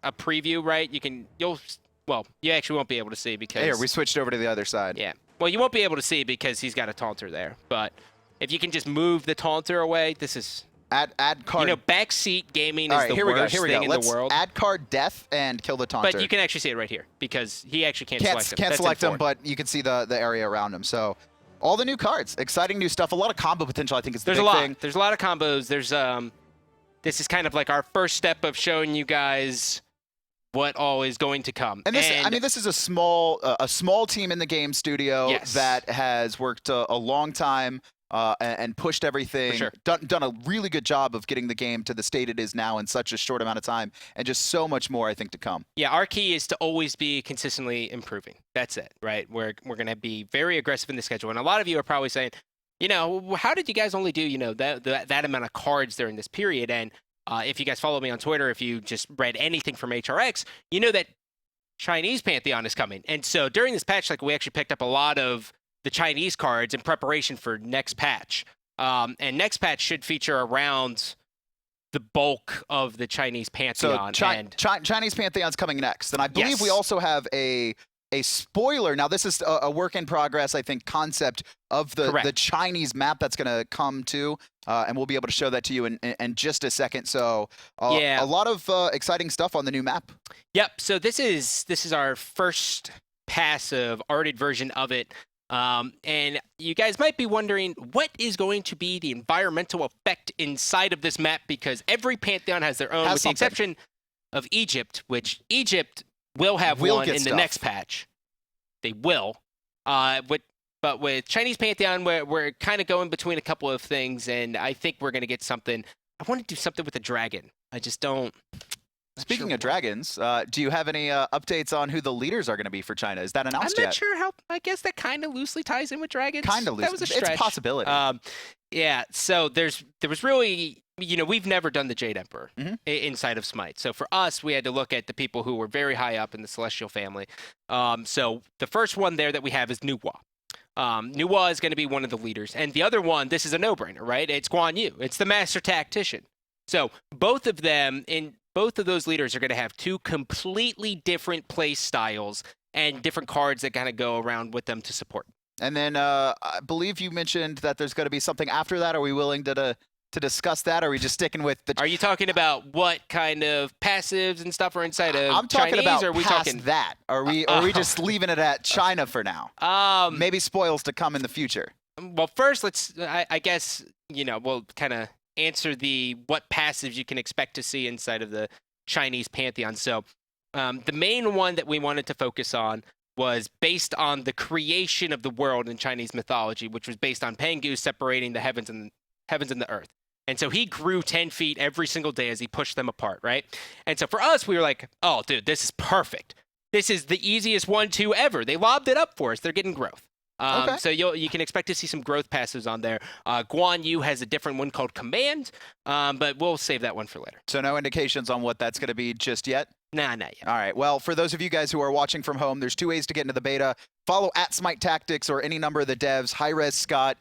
a preview, right, you actually won't be able to see because... Here, we switched over to the other side. Yeah. Well, you won't be able to see because he's got a taunter there. But if you can just move the taunter away, this is... Add card... You know, backseat gaming is the Here worst we thing go. in Let's the world. add card death and kill the taunter. But you can actually see it right here because he actually can't select him. Can't That's select in him, four. but you can see the area around him. So all the new cards, exciting new stuff, a lot of combo potential. I think is the big thing. There's a lot of combos. There's this is kind of like our first step of showing you guys what all is going to come. And this, I mean, this is a small team in the game studio that has worked a long time and pushed everything. For sure. Done a really good job of getting the game to the state it is now in such a short amount of time, and just so much more I think to come. Yeah, our key is to always be consistently improving. That's it, right? We're going to be very aggressive in the schedule, and a lot of you are probably saying, you know, how did you guys only do, you know, that amount of cards during this period? And if you guys follow me on Twitter, if you just read anything from HRX, you know that Chinese Pantheon is coming. And so during this patch, like we actually picked up a lot of the Chinese cards in preparation for next patch. And next patch should feature around the bulk of the Chinese Pantheon. So Chinese Pantheon's coming next. And I believe we also have a spoiler. Now, this is a work in progress, I think, concept of the Chinese map that's going to come to. And we'll be able to show that to you in just a second. So a lot of exciting stuff on the new map. Yep. So this is our first passive arted version of it. And you guys might be wondering, what is going to be the environmental effect inside of this map? Because every Pantheon has their own, with the exception of Egypt, which Egypt will have one in the next patch. They will. But with Chinese Pantheon, we're kind of going between a couple of things, and I think we're going to get something. I want to do something with the dragon. I just don't. Speaking of dragons, do you have any updates on who the leaders are going to be for China? Is that announced yet? I'm not sure how. I guess that kind of lousely ties in with dragons. Kind of loosely. That was a stretch. It's a possibility. Yeah. So there was really, we've never done the Jade Emperor inside of Smite. So for us, we had to look at the people who were very high up in the Celestial family. So the first one there that we have is Nuwa. Nuwa is going to be one of the leaders. And the other one, this is a no-brainer, right? It's Guan Yu. It's the Master Tactician. So both of those leaders are going to have two completely different play styles and different cards that kind of go around with them to support. And then I believe you mentioned that there's going to be something after that. Are we willing to discuss that? Or are we just sticking with the... Are you talking about what kind of passives and stuff are inside of I'm talking Chinese, about or are we past talking... that. Are we just leaving it at China for now? Maybe spoils to come in the future. Well, first, I guess, we'll kind of answer what passives you can expect to see inside of the Chinese Pantheon. So the main one that we wanted to focus on was based on the creation of the world in Chinese mythology, which was based on Pangu separating the heavens and the earth. And so he grew 10 feet every single day as he pushed them apart, right? And so for us, we were like, oh, dude, this is perfect. This is the easiest 1-2 ever. They lobbed it up for us. They're getting growth. So you can expect to see some growth passives on there. Guan Yu has a different one called Command, but we'll save that one for later. So no indications on what that's going to be just yet? Nah, not yet. All right. Well, for those of you guys who are watching from home, there's two ways to get into the beta. Follow @SMITE Tactics or any number of the devs. Hi-Res Scott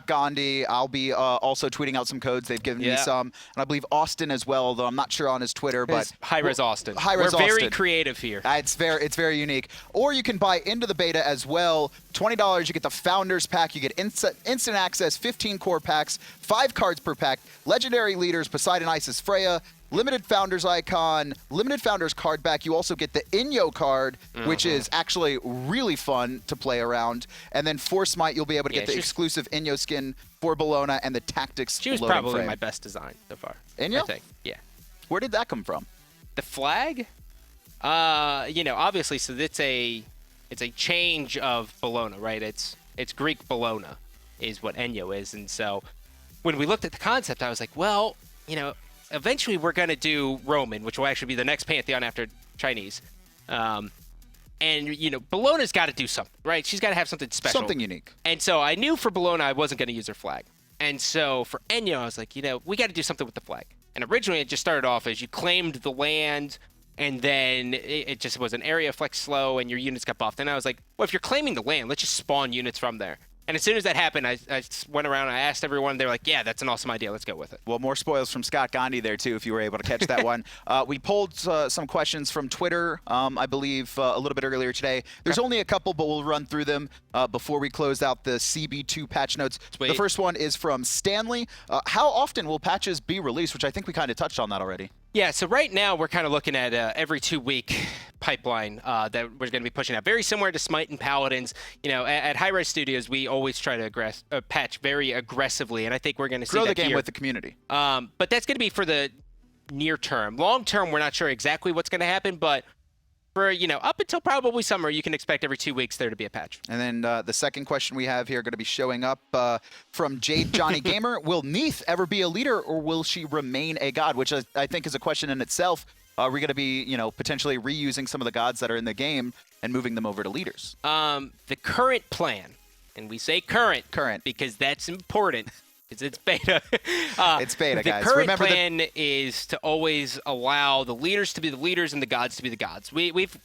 Gandhi. I'll be also tweeting out some codes. They've given me some. And I believe Austin as well, though I'm not sure on his Twitter. But Hi-Res Austin. Hi-Res We're Austin. very creative here. It's very unique. Or you can buy into the beta as well. $20, you get the Founders Pack. You get instant access, 15 core packs, 5 cards per pack, legendary leaders, Poseidon, Isis, Freya, limited Founders icon, limited Founders card back. You also get the Inyo card, which is actually really fun to play around. And then for Smite, you'll be able to get the exclusive Inyo skin for Bologna and the Tactics. She was probably my best design so far. Inyo? I think. Yeah. Where did that come from? The flag? Obviously, so it's a change of Bologna, right? It's Greek Bologna is what Enyo is. And so when we looked at the concept, I was like, well, eventually we're going to do Roman, which will actually be the next Pantheon after Chinese. Bologna's got to do something, right? She's got to have something special. Something unique. And so I knew for Bologna I wasn't going to use her flag. And so for Enyo, I was like, we got to do something with the flag. And originally it just started off as you claimed the land, and then it just was an area flex slow, and your units got buffed. And I was like, well, if you're claiming the land, let's just spawn units from there. And as soon as that happened, I went around and I asked everyone. They were like, yeah, that's an awesome idea. Let's go with it. Well, more spoils from Scott Gandhi there, too, if you were able to catch that one. We pulled some questions from Twitter, I believe, a little bit earlier today. There's only a couple, but we'll run through them before we close out the CB2 patch notes. Sweet. The first one is from Stanley. How often will patches be released? Which I think we kind of touched on that already. Yeah, so right now we're kind of looking at every 2-week pipeline that we're going to be pushing out. Very similar to Smite and Paladins. At Hi-Res Studios, we always try to patch very aggressively, and I think we're going to see grow that the game here. with the community. But that's going to be for the near term. Long term, we're not sure exactly what's going to happen, but for up until probably summer, you can expect every 2 weeks there to be a patch. And then the second question we have here going to be showing up from Jade Johnny Gamer. Will Neith ever be a leader, or will she remain a god? Which I think is a question in itself. Are we going to be, potentially reusing some of the gods that are in the game and moving them over to leaders? The current plan, and we say current because that's important. It's beta. It's beta, guys. The current plan is to always allow the leaders to be the leaders and the gods to be the gods. We've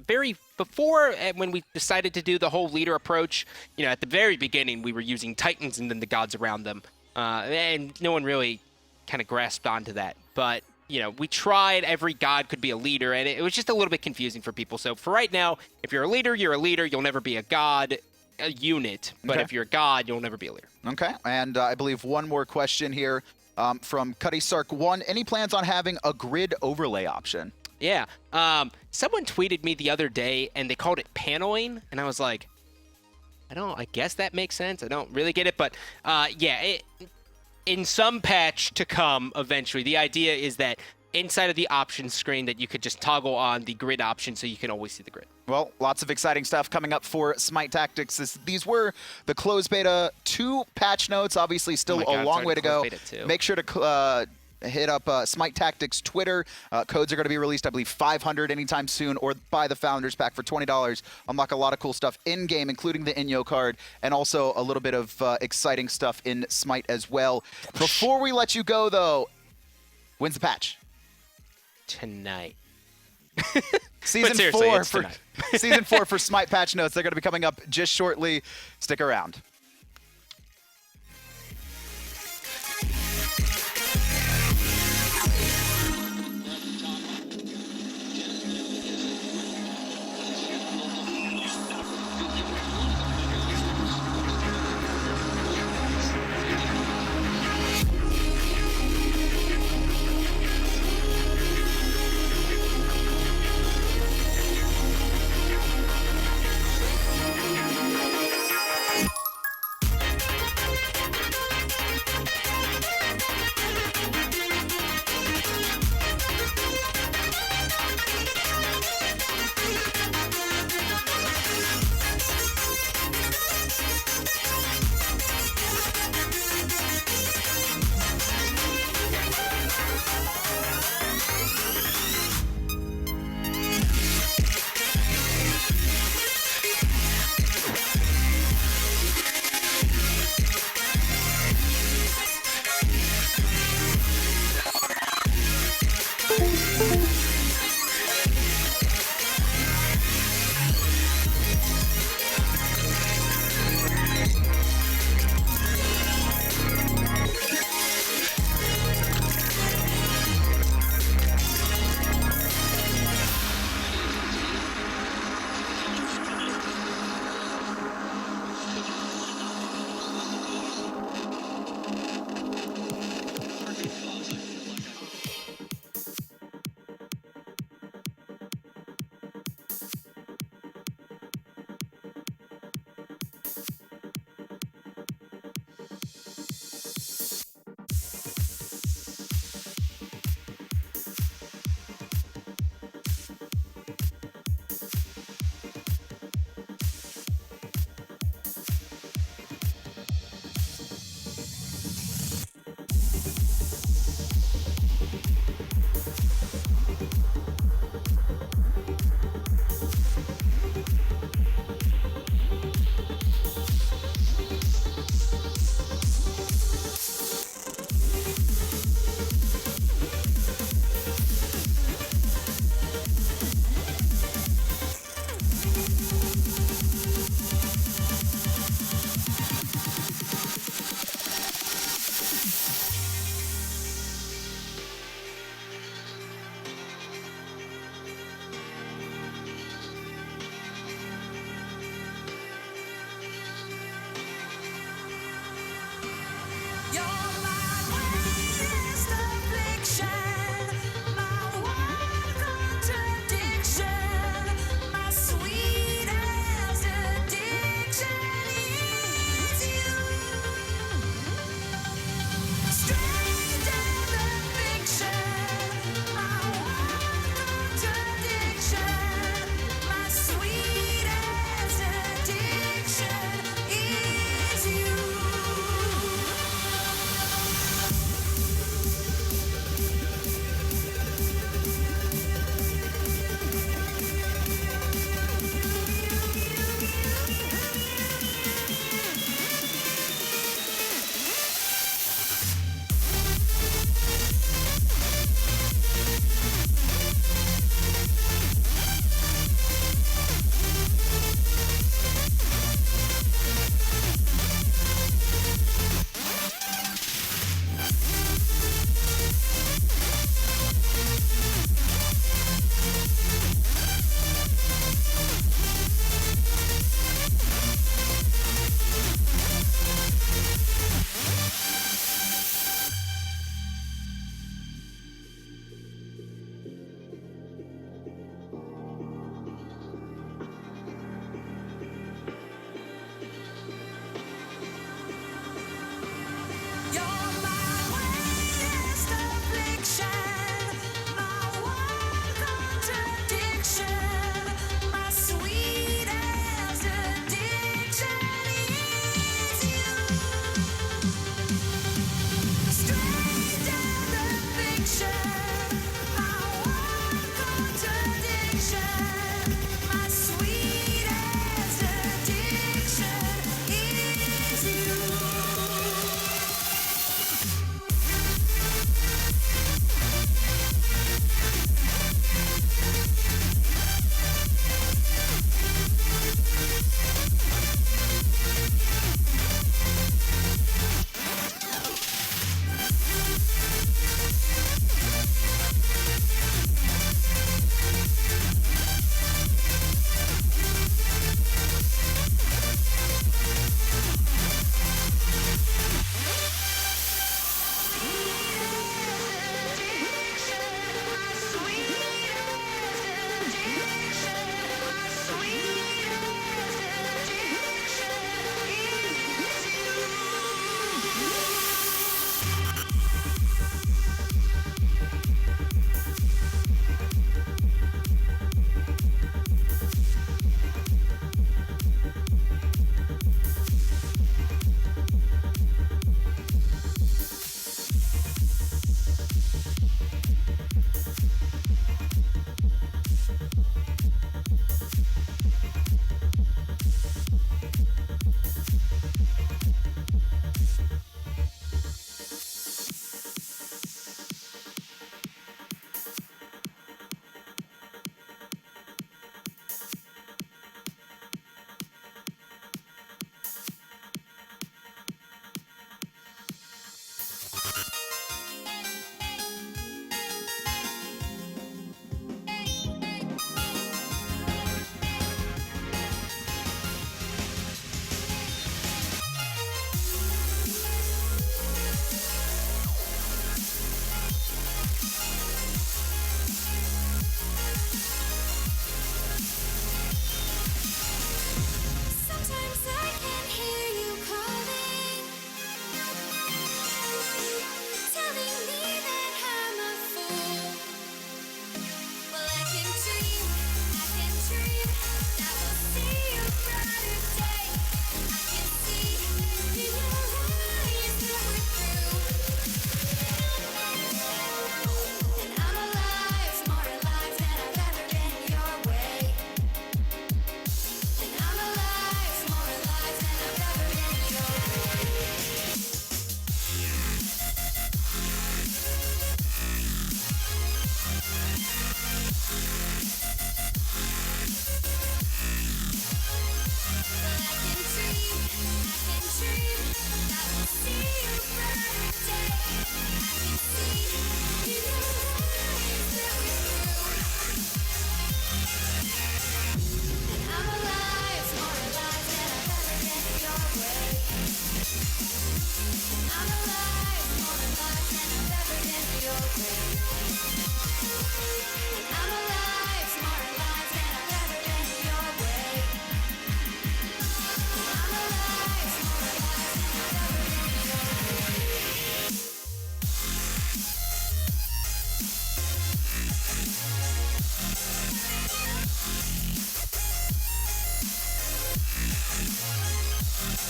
when we decided to do the whole leader approach, at the very beginning, we were using Titans and then the gods around them. And no one really kind of grasped onto that. But, we tried every god could be a leader, and it was just a little bit confusing for people. So for right now, if you're a leader, you're a leader. You'll never be a god unit. But if you're a god, you'll never be a leader. Okay, and I believe one more question here from Cuddy Sark 1. Any plans on having a grid overlay option? Yeah. Someone tweeted me the other day, and they called it paneling, and I was like, I guess that makes sense. I don't really get it, but in some patch to come eventually, the idea is that inside of the options screen that you could just toggle on the grid option so you can always see the grid. Well, lots of exciting stuff coming up for SMITE Tactics. These were the closed beta 2 patch notes. Obviously, still a long way to go. Make sure to hit up SMITE Tactics Twitter. Codes are going to be released, I believe, 500 anytime soon, or buy the Founders Pack for $20. Unlock a lot of cool stuff in-game, including the Inyo card, and also a little bit of exciting stuff in SMITE as well. Before we let you go, though, when's the patch? Tonight. Season 4 for SMITE patch notes. They're going to be coming up just shortly. Stick around. your way. And I'm alive, smarter lives than I've ever been your way. And I'm alive, smarter lives than I've ever been your way.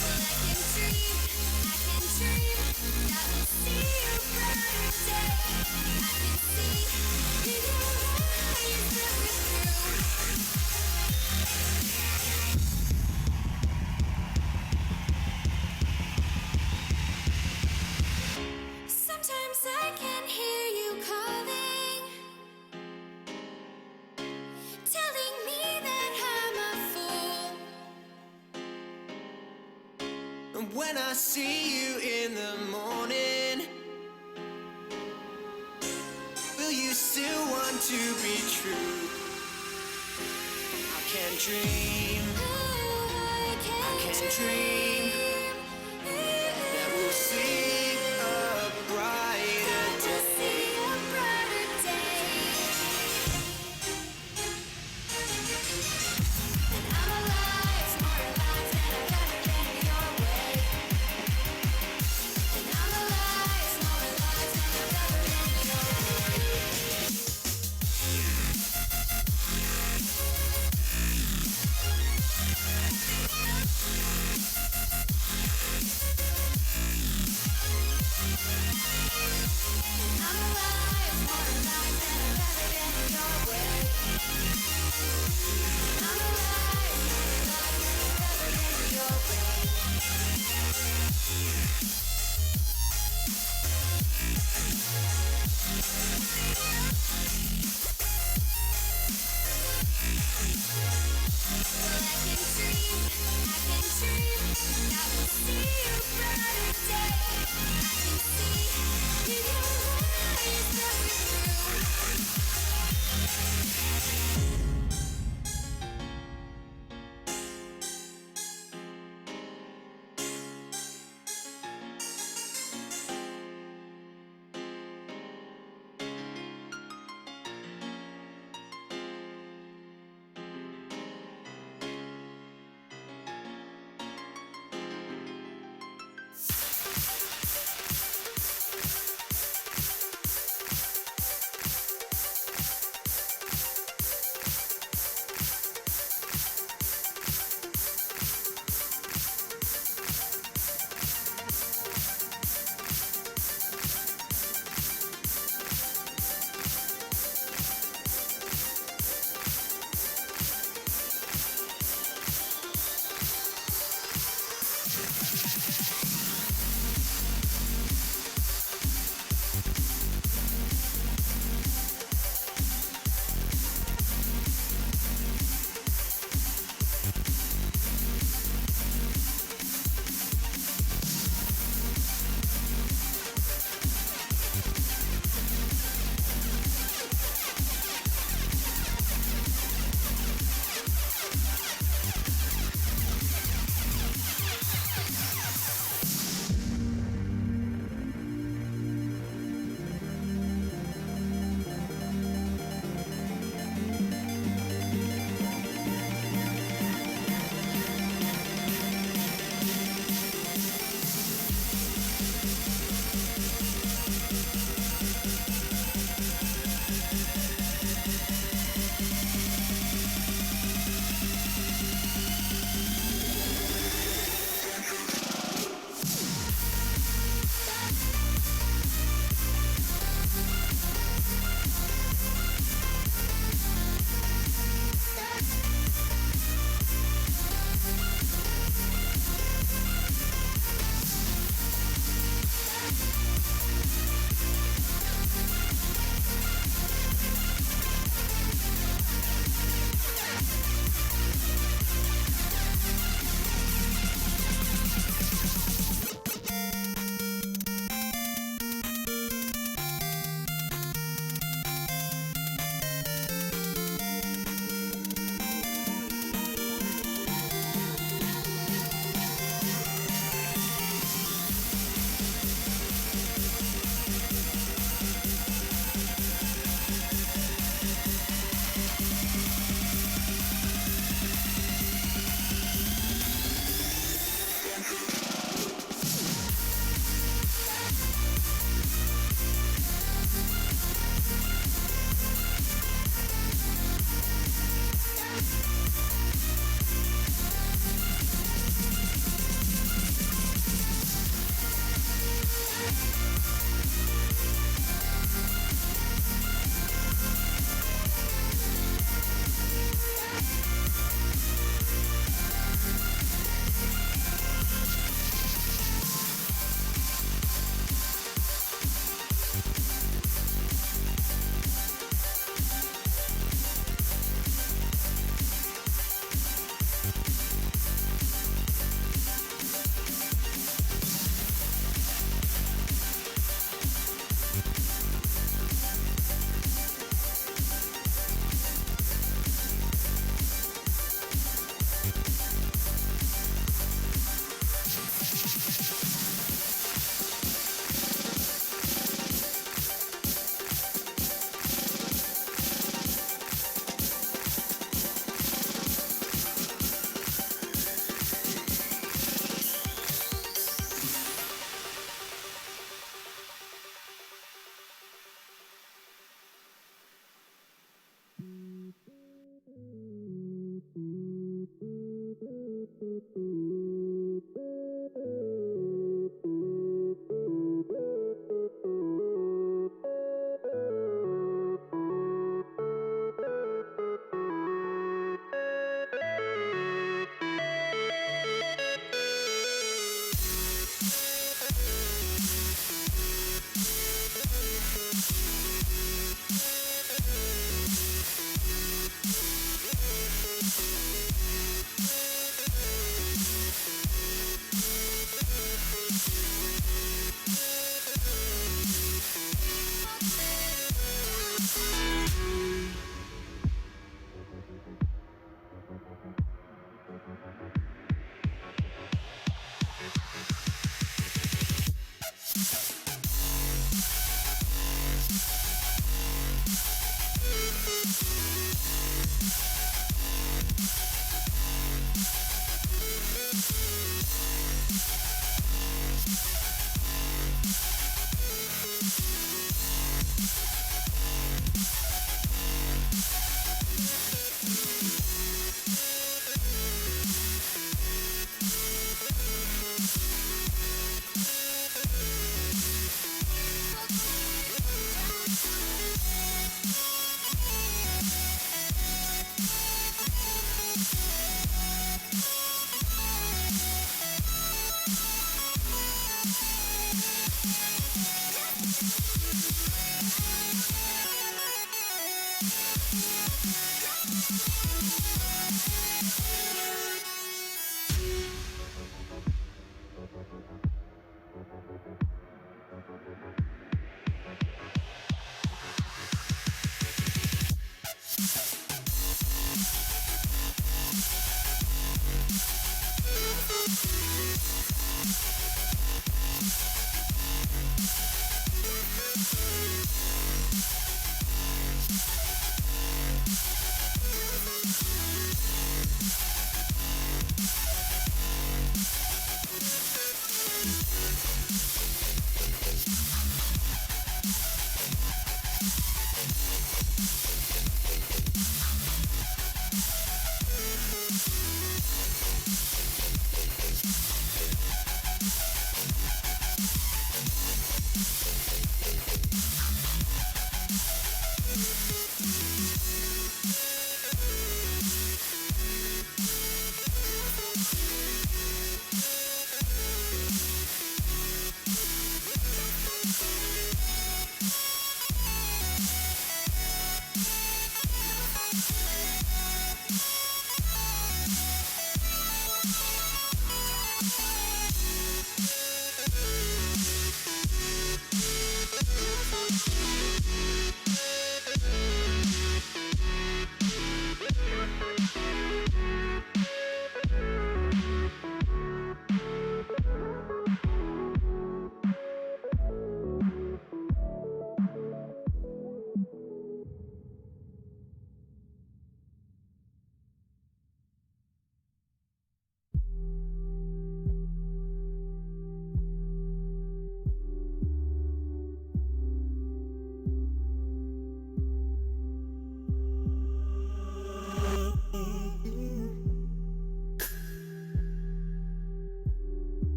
Well, I can dream that we'll see a brighter day. I can see in your eyes that we're through. Sometimes I can hear you calling, telling me that I'm a fool. And when I see you in the morning, will you still want to be true? I can dream, I can dream that we'll see a brighter day. And I'm alive, smarter lives than I've ever been your way. And I'm alive, smarter lives than I've ever been your way.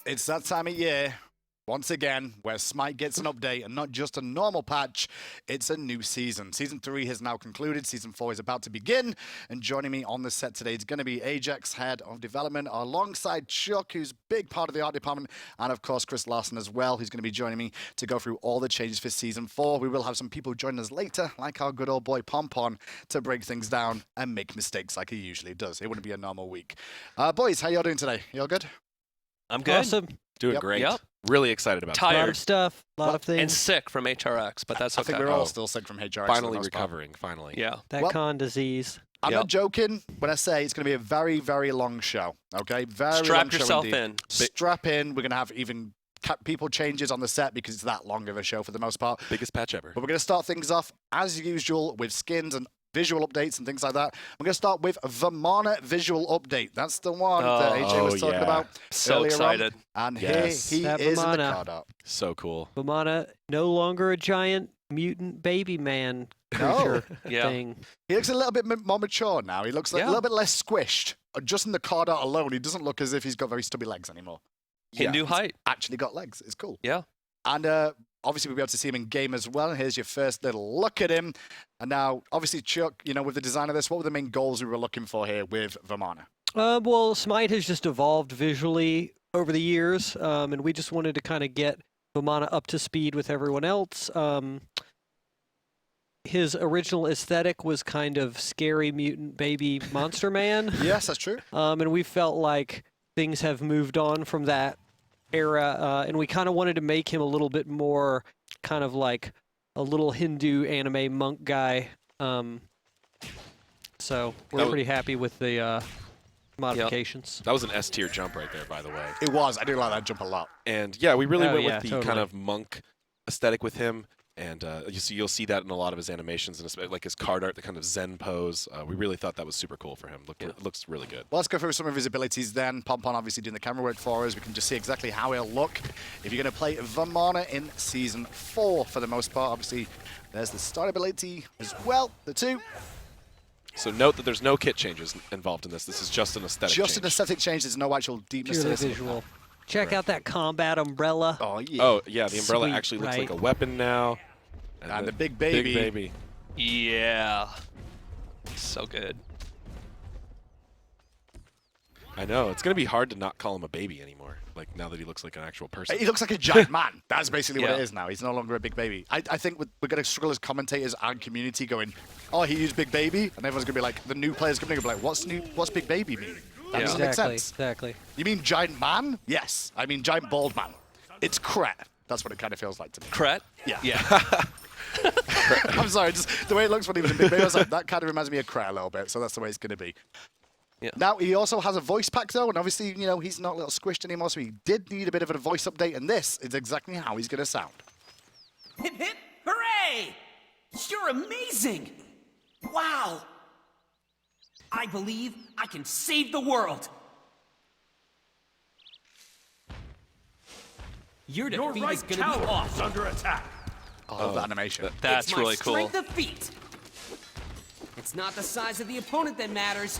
It's that time of year, once again, where SMITE gets an update, and not just a normal patch, it's a new season. Season 3 has now concluded, Season 4 is about to begin, and joining me on the set today is going to be Ajax, Head of Development, alongside Chuck, who's a big part of the art department, and of course Chris Larson as well, who's going to be joining me to go through all the changes for Season 4. We will have some people join us later, like our good old boy Pompon, to break things down and make mistakes like he usually does. It wouldn't be a normal week. Boys, how y'all doing today? Y'all good? I'm good. Awesome. Doing Yep. great. Yep. Really excited about A lot Tired of stuff, a lot of and things. sick from HRX, but that's I okay. think we're all Oh. still sick from HRX. it. for the Finally most part. recovering, finally. Yeah. That Well- con disease. I'm Yep. not joking when I say it's going to be a very, very long show. Okay, very long Strap show yourself indeed. in. Strap in. We're going to have even people changes on the set because it's that long of a show for the most part. Biggest patch ever. But we're going to start things off as usual with skins and visual updates and things like that. We're going to start with the Mana visual update. That's the one that AJ was talking yeah. about So earlier excited. on. And Yes. here he That is in the Vamana. card art. So cool. Vamana, no longer a giant mutant baby man No. creature Yeah. thing. He looks a little bit more mature now. He looks like a Yeah. little bit less squished. Just in the card art alone, he doesn't look as if he's got very stubby legs anymore. Hindu height. Actually got legs. It's cool. Yeah. And obviously, we'll be able to see him in game as well. Here's your first little look at him. And now, obviously, Chuck, with the design of this, what were the main goals we were looking for here with Vamana? Well, SMITE has just evolved visually over the years, and we just wanted to kind of get Vamana up to speed with everyone else. His original aesthetic was kind of scary mutant baby monster man. Yes, that's true. And we felt like things have moved on from that era, and we kind of wanted to make him a little bit more kind of like a little Hindu anime monk guy. So we're was- pretty happy with the modifications. That was an S tier jump right there, by the way. It was. I do like that jump a lot. And yeah, we really Oh, went yeah, with the totally. kind of monk aesthetic with him. And you'll see that in a lot of his animations, and like his card art, the kind of Zen pose. We really thought that was super cool for him. Looks really good. Well, let's go through some of his abilities then. Pompon obviously doing the camera work for us. We can just see exactly how he'll look if you're going to play Vamana in Season 4 for the most part. Obviously, there's the start ability as well, the two. So note that there's no kit changes involved in this. This is just an aesthetic Just change. an aesthetic change. There's no actual deepness to Purely this. visual. Check out that combat umbrella. Oh, yeah. Oh, yeah, the umbrella Sweet, actually looks like right? a weapon now. And the big baby. Big baby. Yeah. So good. I know. It's going to be hard to not call him a baby anymore, like now that he looks like an actual person. He looks like a giant man. That's basically what Yeah. it is now. He's no longer a big baby. I think we're going to struggle as commentators and community going, oh, he used big baby, and everyone's going to be like, the new players coming in going to be like, what's big baby mean? That Yeah. doesn't make Exactly, sense. exactly. You mean giant man? Yes. I mean giant bald man. It's Kret. That's what it kind of feels like to me. Kret? Yeah. Yeah. I'm sorry, just the way it looks when he was in Big Baby, I was like, that kind of reminds me of Kret a little bit, so that's the way it's going to be. Yeah. Now, he also has a voice pack, though, and obviously, he's not a little squished anymore, so he did need a bit of a voice update, and this is exactly how he's going to sound. Hip hip hooray! You're amazing! Wow! I believe I can save the world! Your defeat is gonna be awesome. under attack. I love that animation. That's It's my really cool. strength of feet. It's not the size of the opponent that matters.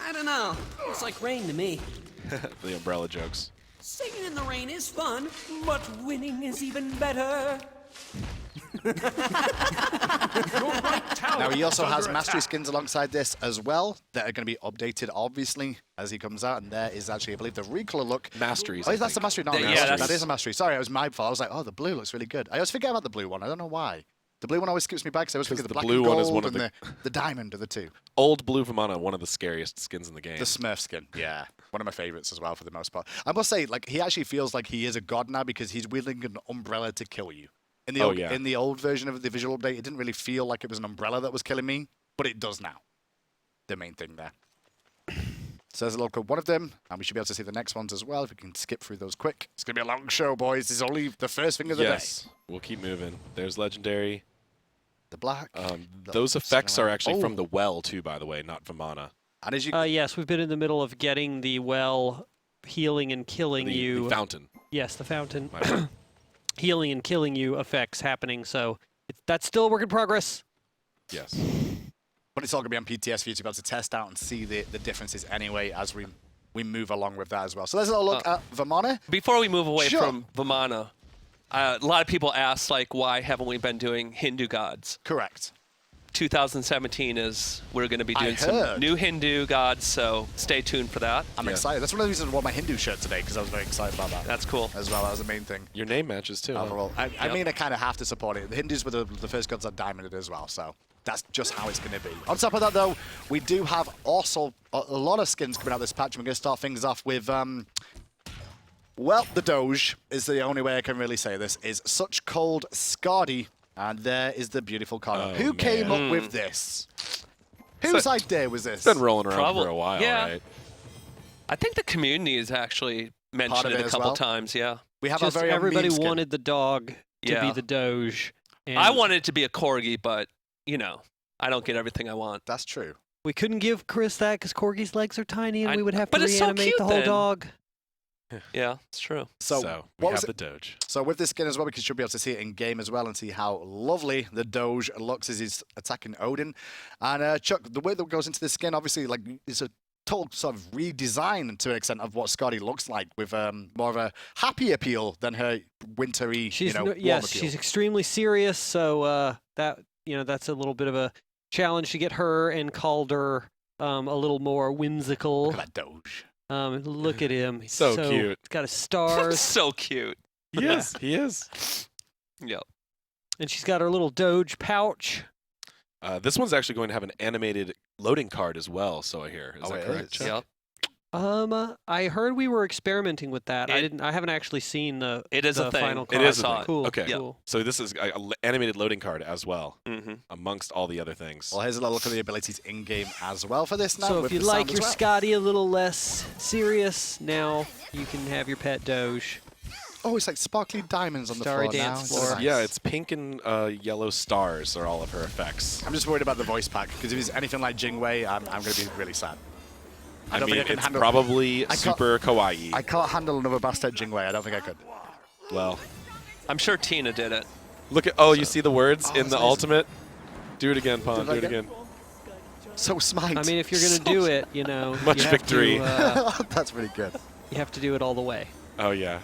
I don't know. Looks like rain to me. The umbrella jokes. Singing in the rain is fun, but winning is even better. Now, he also has mastery skins alongside this as well that are going to be updated, obviously, as he comes out, and there is actually, I believe, the recolor look. Masteries. Oh, I that's the think. mastery, not Yeah, mastery. that's- That is a mastery. Sorry, it was my fault. I was like, oh, the blue looks really good. I always forget about the blue one. I don't know why. The blue one always skips me back, because I always think of the the black blue and one gold is one of and the diamond are the two. Old Blue Vamana, one of the scariest skins in the game. The Smurf skin, yeah. One of my favorites as well, for the most part. I must say, like, he actually feels like he is a god now because he's wielding an umbrella to kill you. In the, Oh, old, yeah. in the old version of the visual update, it didn't really feel like it was an umbrella that was killing me, but it does now. The main thing there. So there's a look at one of them, and we should be able to see the next ones as well if we can skip through those quick. It's going to be a long show, boys. This is only the first thing of the yes. day. We'll keep moving. There's Legendary. The black. Those effects are actually from Oh. the well, too, by the way, not Vamana. And as you... Yes, we've been in the middle of getting the well healing and killing you. The fountain. Yes, the fountain. My bad. Healing and killing you effects happening, so that's still a work in progress. Yes. But it's all going to be on PTS for you to be able to test out and see the differences anyway as we we move along with that as well. So let's have a look at Vamana. Before we move away Sure. from Vamana, a lot of people ask, like, why haven't we been doing Hindu gods? Correct. 2017 is we're going to be I doing heard. some new Hindu gods, so stay tuned for that. I'm excited. That's one of the reasons I wore my Hindu shirt today, because I was very excited about that. That's cool. As well, that was the main thing. Your name matches too. Overall. I Yep. mean, I kind of have to support it. The Hindus were the first gods that diamonded as well, so that's just how it's going to be. On top of that, though, we do have also a lot of skins coming out this patch. We're going to start things off with, well, the Doge is the only way I can really say this, is Such Cold Scardy, and there is the beautiful card. Oh, Who came man. up with this? Whose idea was this? It's been rolling around Probably- for a while, yeah. right? I think the community has actually mentioned of it it a as couple well? times, yeah. We have Just a very own everybody meme skin. wanted the dog to be Yeah. the Doge. And I wanted it to be a corgi, but, you know, I don't get everything I want. That's true. We couldn't give Chris that because Corgi's legs are tiny, and I- we would have but to it's so reanimate cute the whole we dog. Yeah, it's true. So, we what have was the it? Doge. So with this skin as well, we should be able to see it in game as well and see how lovely the Doge looks as he's attacking Odin. And Chuck, the way that goes into this skin, obviously, like, it's a total sort of redesign to an extent of what Scotty looks like, with more of a happy appeal than her wintry, She's warm yes, appeal. she's extremely serious. So that's a little bit of a challenge to get her and Calder a little more whimsical. Look at that Doge. Look at him. He's So cute. He's got his stars, So cute. He is. He is. Yep. and she's got her little Doge pouch. This one's actually going to have an animated loading card as well, so I hear. Is Oh, that it correct? is? Chuck? Yep. I heard we were experimenting with that. It- I haven't actually seen the. It is the a thing. Final It card. is a saw thing. it. Cool. Okay. Cool. So this is an animated loading card as well, Mm-hmm. amongst all the other things. Well, here's a little look at the abilities in-game as well for this now. So with if you'd the like sound as your well. Scotty a little less serious, now you can have your pet Doge. Oh, it's like sparkly diamonds on the Starry floor now. dance It's floor. nice. Yeah, it's pink and yellow stars are all of her effects. I'm just worried about the voice pack, because if it's anything like Jingwei, I'm going to be really sad. I don't mean, think I can it's handle- probably can't- super kawaii. I can't handle another Bastet Jingwei. I don't think I could. Well, I'm sure Tina did it. look at you see the words in that's the amazing. ultimate. Do it again, Pon. Do Do it it again? again. So smite. I mean, if you're gonna So do it, Much you have victory. To, That's really good. you have to do it all the way. Oh yeah.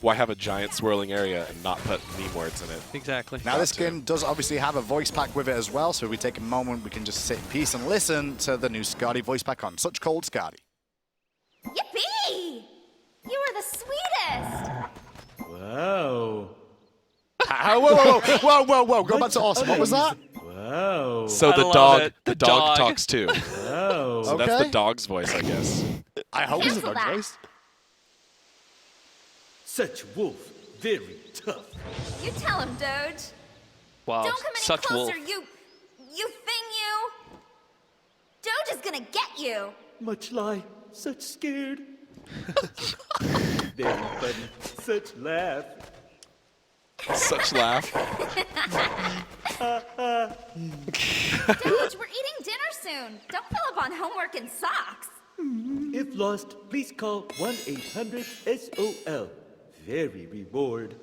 Why have a giant swirling area and not put meme words in it? Exactly. Now, this skin does obviously have a voice pack with it as well, so if we take a moment, we can just sit in peace and listen to the new Scotty voice pack on Such Cold Scotty. Yippee! You are the sweetest! Whoa. Whoa. Go back to awesome. What was that? Whoa. So I the love dog, it. the The dog dog. talks too. Whoa. So that's Okay. the dog's voice, I guess. I hope it's a Cancel dog's that. voice. Such wolf. Very tough. You tell him, Doge. Wow. Don't come any Such closer, wolf. you thing you! Doge is gonna get you! Much lie. Such scared. Very funny. Such laugh. Such laugh. Doge, we're eating dinner soon. Don't fill up on homework and socks. If lost, please call 1-800-SOL. Very reward.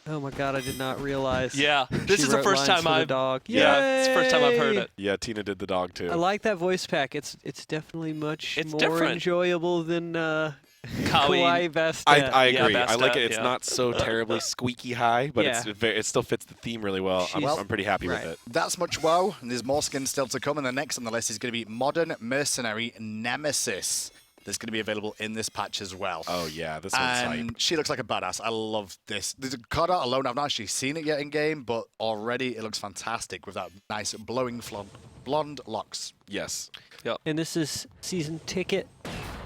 Oh my God, I did not realize. Yeah. This she is the wrote first lines time for the I've. dog. Yeah. It's the first time I've heard Yay! it. Yeah, Tina did the dog too. I like that voice pack. It's definitely much It's more different. enjoyable than Kawaii. Kawaii Bastet. I Yeah, agree. I like Bastet, it. It's yeah. not so terribly squeaky high, but Yeah. it still fits the theme really well. She's- I'm pretty happy right. with it. That's much woe, and there's more skins still to come, and the next on the list is going to be Modern Mercenary Nemesis. That's going to be available in this patch as well. Oh yeah, this one's hype. And she looks like a badass. I love this. The card art alone, I've not actually seen it yet in game, but already it looks fantastic with that nice blowing blonde locks, Yes. And this is season ticket.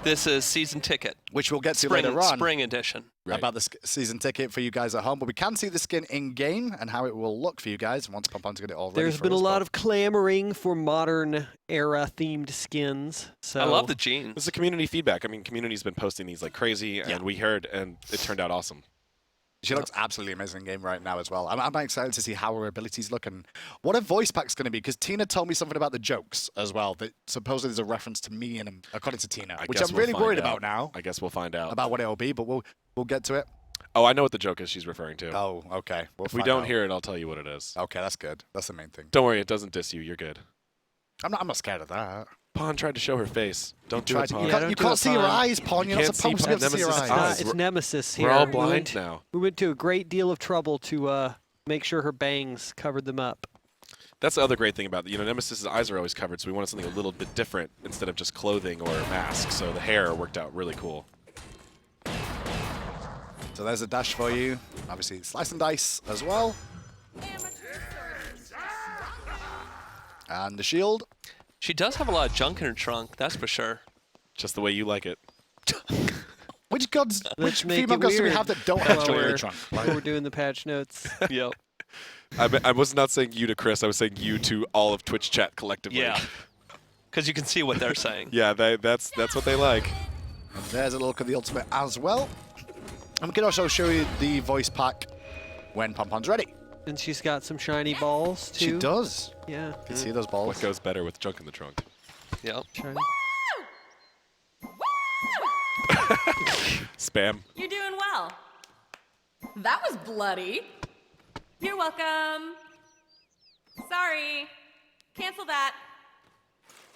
This is season ticket. which we'll get to Spring, later on. spring edition. Right. About the season ticket for you guys at home, but we can see the skin in game and how it will look for you guys once Pompon's got it all ready. There's for been a us, lot but- of clamoring for modern era themed skins. So I love the jeans. This is community feedback. I mean, community's been posting these like crazy, and we heard, and it turned out awesome. She looks absolutely amazing in game right now as well. I'm excited to see how her abilities look and what her voice pack's going to be, because Tina told me something about the jokes as well that supposedly is a reference to me and him, according to Tina, I which guess I'm we'll really find worried out. about now, I guess we'll find out. about what it'll be, but we'll get to it. Oh, I know what the joke is she's referring to. Oh, okay. If we don't hear it, I'll tell you what it is. Okay, that's good. That's the main thing. Don't worry, it doesn't diss you. You're good. I'm not scared of that. Pawn tried to show her face. Don't do it, Pawn. Yeah, You can't see her eyes, Pawn. You're not can't see supposed to be able to see her Nemesis's eyes. It's Nemesis here. We're all We blind went- now. We went to a great deal of trouble to make sure her bangs covered them up. That's the other great thing about it. Nemesis's eyes are always covered, so we wanted something a little bit different instead of just clothing or a mask. So the hair worked out really cool. So there's a dash for you. Obviously, slice and dice as well. And the shield. She does have a lot of junk in her trunk, that's for sure. Just the way you like it. Which gods, Let's which make female it gods do we weird have that don't have while junk in we're- their trunk? while we're doing the patch notes. Yep. I was not saying you to Chris. I was saying you to all of Twitch chat collectively. Yeah. Because you can see what they're saying. Yeah, that's what they like. And there's a look at the ultimate as well. And we can also show you the voice pack when Pompon's ready. And she's got some shiny balls too. She does. Yeah. You can see those balls. What goes better with junk in the trunk? Yep. Shiny. Spam. You're doing well. That was bloody. You're welcome. Sorry. Cancel that.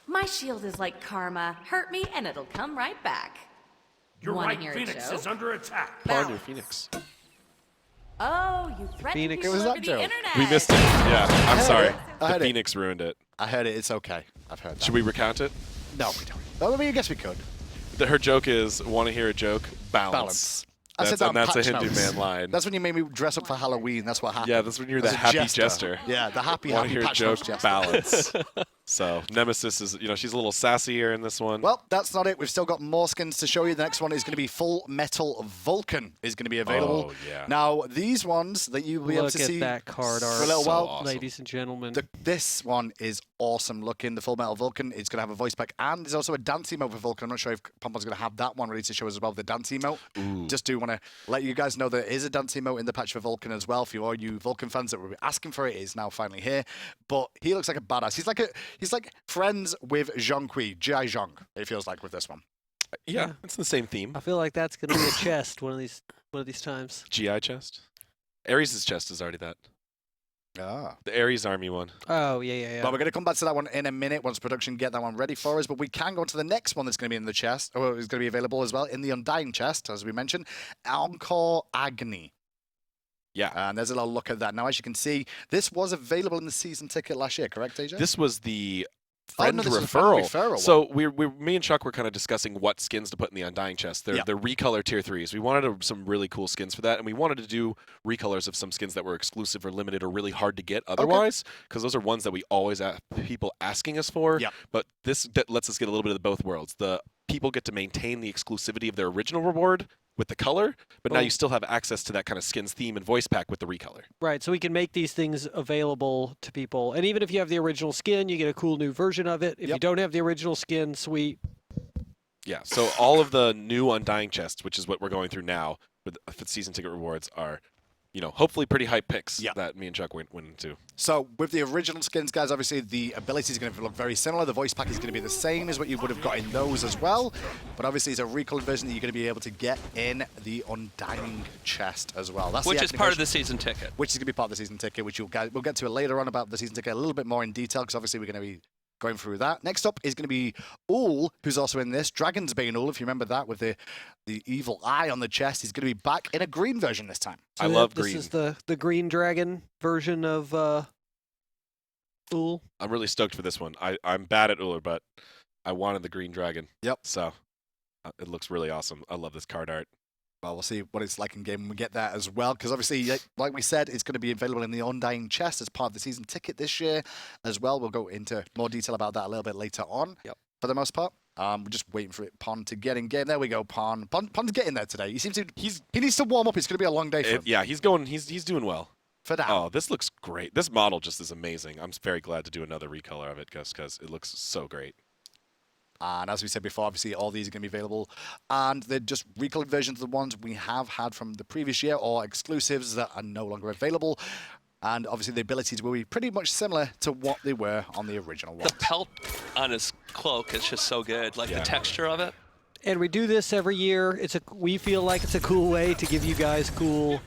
My shield is like karma. Hurt me and it'll come right back. Your Wanna right hear a Phoenix joke? is under attack. Pawn your Balance. Phoenix. Oh, you threatened Phoenix. people It was that over the joke. internet. We missed it. Yeah, I'm heard sorry. it. I The heard it. Phoenix ruined it. I heard it. It's okay. I've heard that. Should we recount it? No, we don't. Well, I mean, I guess we could. Her joke is, want to hear a joke? Balance. Balance. I That's, said that and on that's a patch Hindu notes. man line. That's when you made me dress up for Halloween. That's what happened. Yeah, that's when you're the As a happy jester. Yeah, the happy, Want to happy hear a patch joke? notes jester. Balance. So Nemesis is, she's a little sassier in this one. Well, that's not it. We've still got more skins to show you. The next one is going to be Full Metal Vulcan is going to be available. Oh, yeah. Now, these ones that you'll be able Look to at see that card art, for a little So while. awesome. ladies and gentlemen. This one is awesome looking. The Full Metal Vulcan. It's going to have a voice pack, and there's also a dance emote for Vulcan. I'm not sure if Pompon's going to have that one ready to show us as well. The dance emote. Just do want to let you guys know there is a dance emote in the patch for Vulcan as well. For all you Vulcan fans that were asking for it, is now finally here. But he looks like a badass. He's like friends with Zhonghui, G.I. Zhong. It feels like with this one. yeah, it's the same theme. I feel like that's gonna be a chest one of these times. GI chest. Ares' chest is already that. Ah. The Ares army one. Oh yeah. But we're going to come back to that one in a minute once production get that one ready for us. But we can go on to the next one that's going to be in the chest, or is going to be available as well in the Undying chest, as we mentioned, Encore Agony. Yeah. And there's a little look at that. Now, as you can see, this was available in the season ticket last year, correct, AJ? This was the Oh, friend no, this is a friend referral. referral So me and Chuck were kind of discussing what skins to put in the Undying chest. They're Yeah. the recolor tier 3s. We wanted some really cool skins for that, and we wanted to do recolors of some skins that were exclusive or limited or really hard to get otherwise, because those are ones that we always have people asking us for. Yeah. But that lets us get a little bit of both worlds. The people get to maintain the exclusivity of their original reward with the color, but now Oh. you still have access to that kind of skins theme and voice pack with the recolor. Right, so we can make these things available to people. And even if you have the original skin, you get a cool new version of it. If you Yep. don't have the original skin, sweet. Yeah, so all of the new Undying chests, which is what we're going through now with season ticket rewards, are, hopefully pretty hype picks Yeah. that me and Chuck went into. So with the original skins, guys, obviously the ability is going to look very similar. The voice pack is going to be the same as what you would have got in those as well. But obviously it's a recolored version that you're going to be able to get in the Undying chest as well. That's Which the is Agony part of version, the season ticket. which is going to be part of the season ticket, which we'll get to later on about the season ticket a little bit more in detail, because obviously we're going to be going through that. Next up is going to be Ool, who's also in this. Dragon's Bane Ool, if you remember that, with the evil eye on the chest. He's going to be back in a green version this time. So I love this green. is the green dragon version of Fool. I'm really stoked for this one. I'm bad at Uller, but I wanted the green dragon. Yep. So it looks really awesome. I love this card art. Well, we'll see what it's like in game when we get that as well, because obviously, like we said, it's going to be available in the Undying chest as part of the season ticket this year as well. We'll go into more detail about that a little bit later on. Yep. For the most part, we're just waiting for Pon to get in game. There we go, Pon. Pon's getting there today. He seems to. He needs to warm up. It's going to be a long day for him. Yeah, he's doing well. For now. Oh, this looks great. This model just is amazing. I'm very glad to do another recolor of it because it looks so great. And as we said before, obviously all these are going to be available. And they're just recolored versions of the ones we have had from the previous year, or exclusives that are no longer available. And obviously the abilities will be pretty much similar to what they were on the original one. The pelt on his cloak is just so good. Like the texture of it. And we do this every year. We feel like it's a cool way to give you guys cool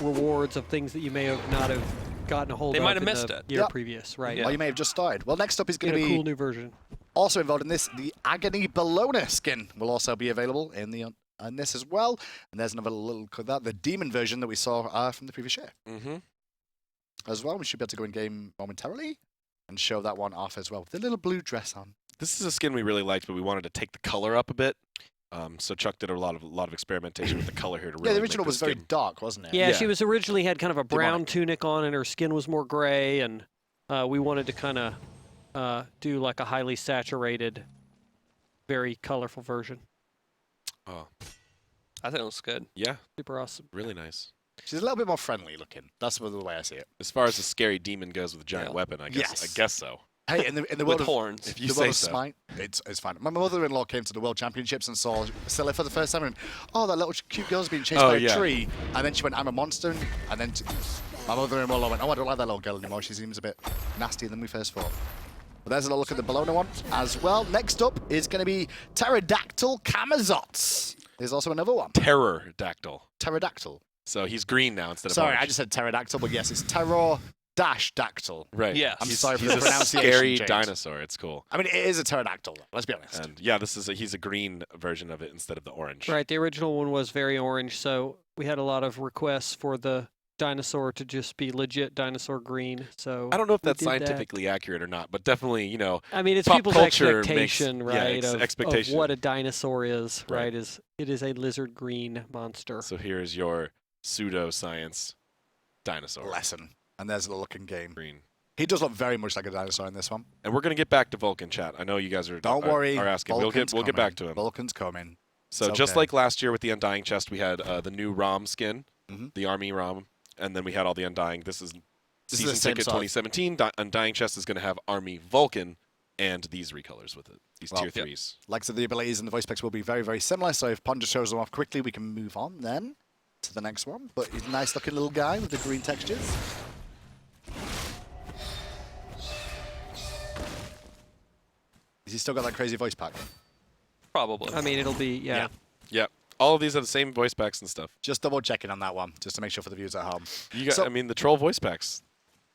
rewards of things that you may not have gotten a hold They of might have in missed the it. year Yep. previous, right? Or you may have just started. Well, next up is Get going a to be cool new version. Also involved in this, the Agony Bologna skin will also be available in this as well. And there's another little the demon version that we saw from the previous year. As well, we should be able to go in game momentarily and show that one off as well with the little blue dress on. This is a skin we really liked, but we wanted to take the color up a bit. So Chuck did a lot of experimentation with the color here to really. Yeah, the original make was the very skin. dark, wasn't it? Yeah, she was originally had kind of a brown Demonic. tunic on, and her skin was more gray, and we wanted to kind of do like a highly saturated, very colorful version. Oh, I think it looks good. yeah, Super awesome. really nice. She's a little bit more friendly looking. That's the way I see it. As far as a scary demon goes with a giant Yeah. weapon, I guess. Yes. I guess so. Hey, in the With world of horns. If you the say world of so. Smite, it's fine. My mother-in-law came to the World Championships and saw Scylla for the first time and, oh, that little cute girl's being chased Oh, by a yeah. tree. And then she went, I'm a monster. And then my mother-in-law went, oh, I don't like that little girl anymore. She seems a bit nastier than we first thought. But there's a little look at the Bologna one as well. Next up is going to be Pterodactyl Camazots. There's also another one. Pterodactyl. Pterodactyl. So he's green now instead of Sorry, orange. I just said pterodactyl, but yes, it's Terror-Dactyl. Right. Yes. I'm He's, sorry for he's the a pronunciation, scary James. dinosaur. It's cool. I mean, it is a pterodactyl, let's be honest. And yeah, he's a green version of it instead of the orange. Right, the original one was very orange, so we had a lot of requests for the dinosaur to just be legit dinosaur green. So I don't know if we that's did that. scientifically accurate or not, but definitely, I mean, it's pop people's culture expectation, makes- yeah, right, of expectation. what a dinosaur is, Right. right? It is a lizard green monster. So here's your pseudoscience dinosaur. Lesson. And there's a look in game. Green. He does look very much like a dinosaur in this one. And we're gonna get back to Vulcan chat. I know you guys are Don't worry. are asking. Vulcan's We'll get back to coming. him. Vulcan's coming. So It's just okay. like last year with the Undying chest, we had the new ROM skin, Mhm. the Army ROM, and then we had all the Undying. This is This is season the same ticket sort of- 2017. Undying chest is going to have Army Vulcan and these recolors with it. These Well, tier yep. 3s. Like I said, the abilities and the voice specs will be very, very similar. So if Pond just shows them off quickly, we can move on then to the next one. But he's a nice looking little guy with the green textures. Has he still got that crazy voice pack? Probably. I mean, it'll be, yeah. Yeah. All of these have the same voice packs and stuff. Just double checking on that one, just to make sure for the viewers at home. You got, So- I mean, the troll voice packs.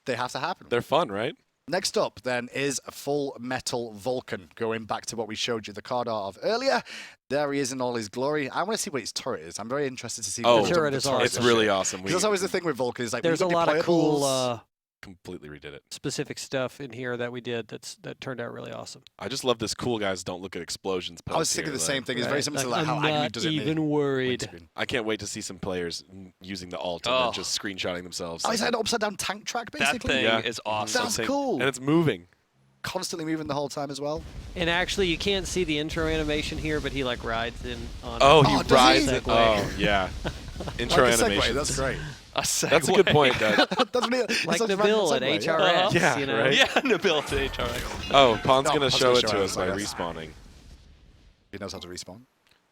They have to happen. They're fun, right? Next up, then, is Full Metal Vulcan. Going back to what we showed you the card art of earlier. There he is in all his glory. I want to see what his turret is. I'm very interested to see what Oh, they've done turret with is the awesome. It's really awesome. Because that's always the thing with Vulcan is like There's a we look lot at of cool deployables. completely redid it. specific stuff in here that we did that turned out really awesome. I just love this cool guys don't look at explosions I was post thinking here, the same like, thing. It's very Right, similar to like, like how I'm Agony not does it. in the even wing worried. screen. I can't wait to see some players using the alt and Oh. then just screenshotting themselves. Oh, he's like an upside down tank track, that basically. thing Yeah. is awesome. That's cool. And it's moving. Constantly moving the whole time as well. And actually, you can't see the intro animation here, but he like rides in on. Oh, it. he Oh, does rides he? it. Segway. Oh, yeah. Intro Like a segue, animation. that's great. A segue. That's a good point. That, Doesn't it? It's Like such a Nabil at random segue, HRS, Yeah, you know. right? Yeah, Nabil to HRX. oh, Pon's No, going to Pon's show gonna it show to us, us by I guess. respawning. He knows how to respawn.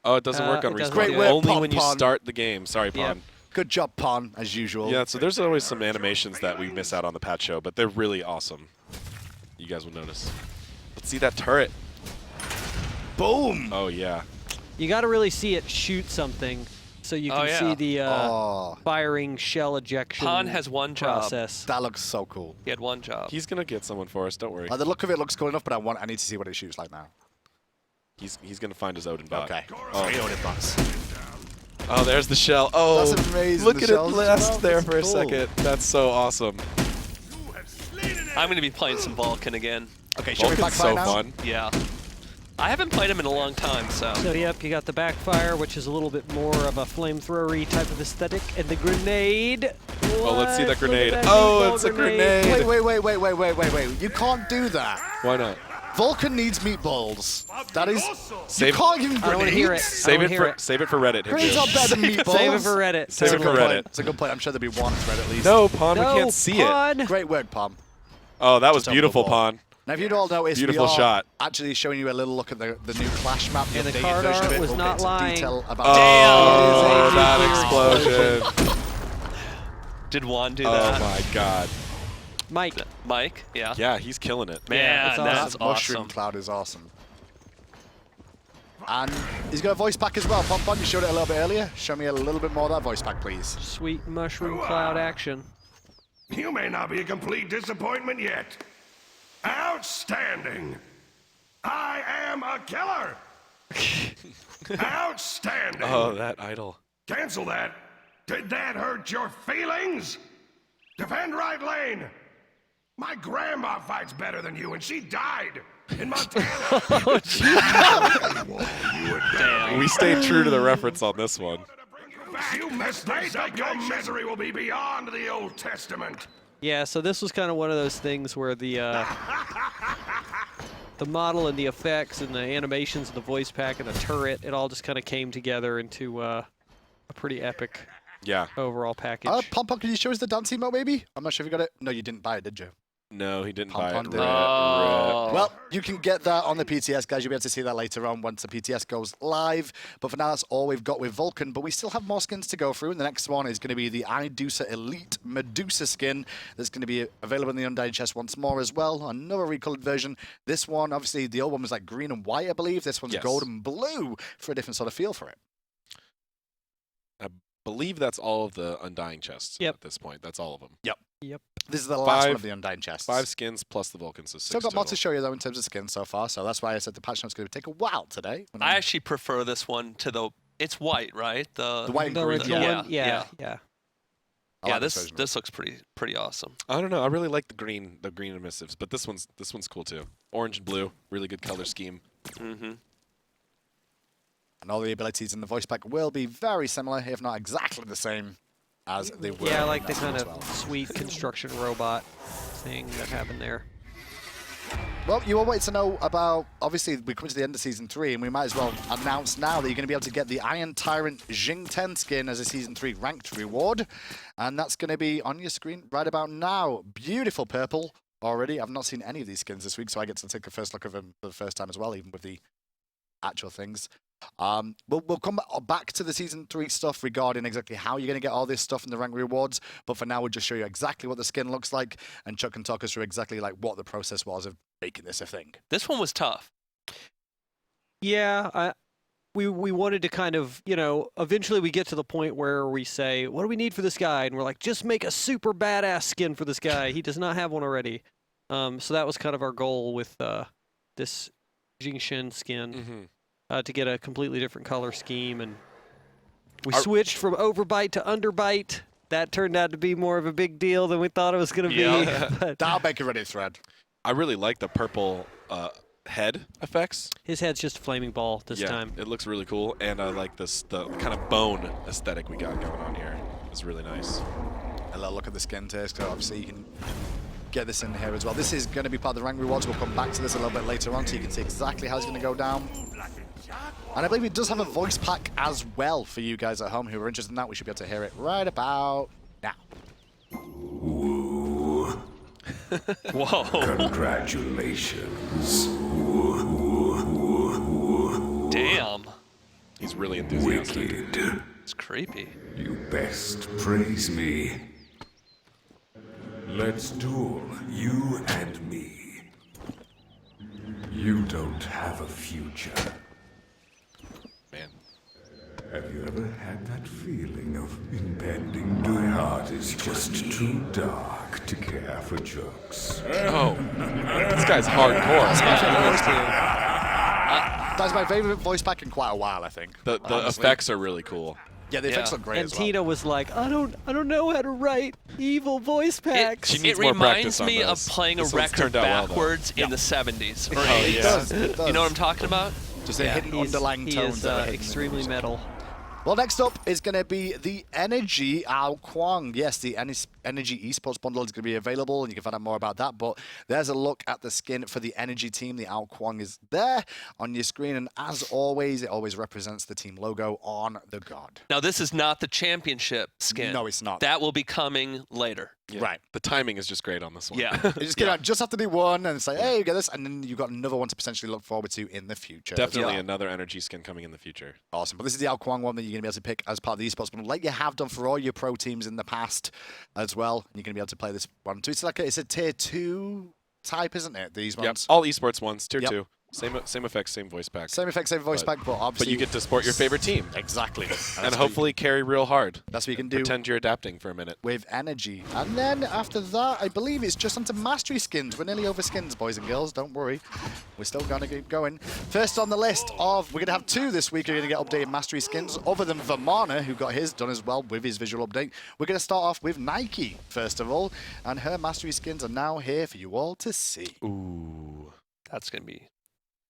Oh, it doesn't work on it doesn't respawn. do Great work, Only Pon when you Pon. start the game. Sorry, Yep. Pon. Good job, Pon, as usual. Yeah, so there's always some animations that we miss out on the patch show, but they're really awesome. You guys will notice. Let's see that turret. Boom! Oh, yeah. You got to really see it shoot something, so you Oh, can yeah. see the Oh, firing shell ejection Pon has one job. process. that looks so cool. He had one job. He's going to get someone for us. Don't worry. The look of it looks cool enough, but I need to see what it shoots like now. He's going to find his Odin bot. Okay. Oh. Odin bots. Oh, there's the shell. Oh, That's amazing. look The at it shells as blast well. there That's for a cool. second. That's so awesome. I'm going to be playing some Vulcan again. Okay, show me Vulcan's backfire so now. fun. Yeah. I haven't played him in a long time, so. So yep, you got the backfire, which is a little bit more of a flamethrower-y type of aesthetic, and the grenade. Oh, let's see that What? Look at grenade. that Oh, meatball it's a grenade. Wait. You can't do that. Why not? Vulcan needs meatballs. That is... Save- you can't give him I don't want grenades. to hear it. Save it for Reddit. Grenades Hideo. are better than meatballs. Save it for Reddit. Save it for Reddit. It's a good point. I'm sure there'll be one thread at least. No, Pon, we No, can't see it. Pon. Great work, Pom. Oh, that was Just a beautiful, little ball. Pon. Now, if you'd all noticed, Beautiful we are shot. actually showing you a little look at the new Clash map. And the updated card version of art it. was We'll not get into lying. detail about Oh, It is a that nuclear explosion. Did Juan do Oh, that? my God. Mike. Mike? Yeah. Yeah, he's killing it. Man, Yeah, it's that's That mushroom awesome. cloud is awesome. And he's got a voice pack as well. Pom, you showed it a little bit earlier. Show me a little bit more of that voice pack, please. Sweet mushroom cloud action. You may not be a complete disappointment yet. Outstanding. I am a killer. Outstanding. Oh, that idol. Cancel that. Did that hurt your feelings? Defend right lane. My grandma fights better than you, and she died in Montana. We stayed true to the reference on this one. You mistakes like your misery will be beyond the Old Testament. Yeah, so this was kind of one of those things where the model and the effects and the animations and the voice pack and the turret, it all just kind of came together into a pretty epic overall package. Pom-Pom, can you show us the dance emote, maybe? I'm not sure if you got it. No, you didn't buy it, did you? No, he didn't buy it. Well, you can get that on the PTS, guys. You'll be able to see that later on once the PTS goes live. But for now, that's all we've got with Vulcan. But we still have more skins to go through. And the next one is going to be the Idusa Elite Medusa skin. That's going to be available in the Undying chest once more as well. Another recolored version. This one, obviously, the old one was like green and white, I believe. This one's gold and blue for a different sort of feel for it. I believe that's all of the Undying chests at this point. That's all of them. Yep. Yep. This is the last one of the Undying chests. 5 skins plus the Vulcan, so 6 Still got more total. to show you, though, in terms of skins so far. So that's why I said the patch note's going to take a while today. I actually prefer this one to the. It's white, right? The white and green. Yeah. like this looks pretty awesome. I don't know. I really like the green emissives, but this one's cool too. Orange and blue, really good color scheme. Mm-hmm. And all the abilities in the voice pack will be very similar, if not exactly the same as they were. Yeah, I like the in kind as of well. sweet construction robot thing that happened there. Well, you all wait to know about, obviously, we're coming to the end of Season 3, and we might as well announce now that you're going to be able to get the Iron Tyrant Jing 10 skin as a Season 3 ranked reward. And that's going to be on your screen right about now. Beautiful purple already. I've not seen any of these skins this week, so I get to take a first look at them for the first time as well, even with the actual things. We'll come back to the Season 3 stuff regarding exactly how you're going to get all this stuff in the rank rewards, but for now we'll just show you exactly what the skin looks like, and Chuck can talk us through exactly like what the process was of making this a thing. This one was tough. Yeah, we wanted to kind of, eventually we get to the point where we say, what do we need for this guy? And we're like, just make a super badass skin for this guy. He does not have one already. So that was kind of our goal with this Jingshin skin. Mm-hmm. To get a completely different color scheme, and we switched from overbite to underbite. That turned out to be more of a big deal than we thought it was going to be. But That'll make a Reddit thread. I really like the purple head effects. his head's just a flaming ball this time. It looks really cool, and I like the kind of bone aesthetic we got going on here. It's really nice. A little look at the skin taste, so obviously you can get this in here as well. This is going to be part of the rank rewards. We'll come back to this a little bit later on so you can see exactly how it's going to go down. And I believe it does have a voice pack as well for you guys at home who are interested in that. We should be able to hear it right about now. Whoa. Congratulations. Damn. He's really enthusiastic. Wicked. It's creepy. You best praise me. Let's duel, you and me. You don't have a future. Man. Have you ever had that feeling of impending doom? My heart is just too dark to care for jokes. Oh, this guy's hardcore. That's my favorite voice pack in quite a while, I think. The effects are really cool. Yeah, the effects look great and as well. Tina was like, I don't know how to write evil voice packs. It reminds me of playing a record backwards in the 70s or 80s. It does. You know what I'm talking about? Just a hidden underlying tones. He is extremely metal. Well, next up is going to be the Energy Ao Kwang. Yes, the Energy Esports bundle is going to be available, and you can find out more about that. But there's a look at the skin for the Energy team. The Ao Kwang is there on your screen, and as always, it always represents the team logo on the god. Now, this is not the championship skin. No, it's not. That will be coming later. Yeah. Right. The timing is just great on this one. Yeah. You just get out just after the one, and it's like, hey, you get this, and then you've got another one to potentially look forward to in the future. Definitely another Energy skin coming in the future. Awesome. But this is the Ao Kwang one that you're going to be able to pick as part of the esports bundle, like you have done for all your pro teams in the past as well. And you're going to be able to play this one too. It's like it's a tier 2 type, isn't it? These ones. Yep. All esports ones, tier 2. Same effects, same voice pack. Same effect, same voice pack, but obviously... But you get to support your favorite team. Exactly. And hopefully carry real hard. That's what you can do. Pretend you're adapting for a minute. With energy. And then after that, I believe it's just onto mastery skins. We're nearly over skins, boys and girls. Don't worry. We're still going to keep going. First on the list of... We're going to have 2 this week. We're going to get updated mastery skins. Other than Vermana, who got his done as well with his visual update. We're going to start off with Nike, first of all. And her mastery skins are now here for you all to see. Ooh. That's going to be...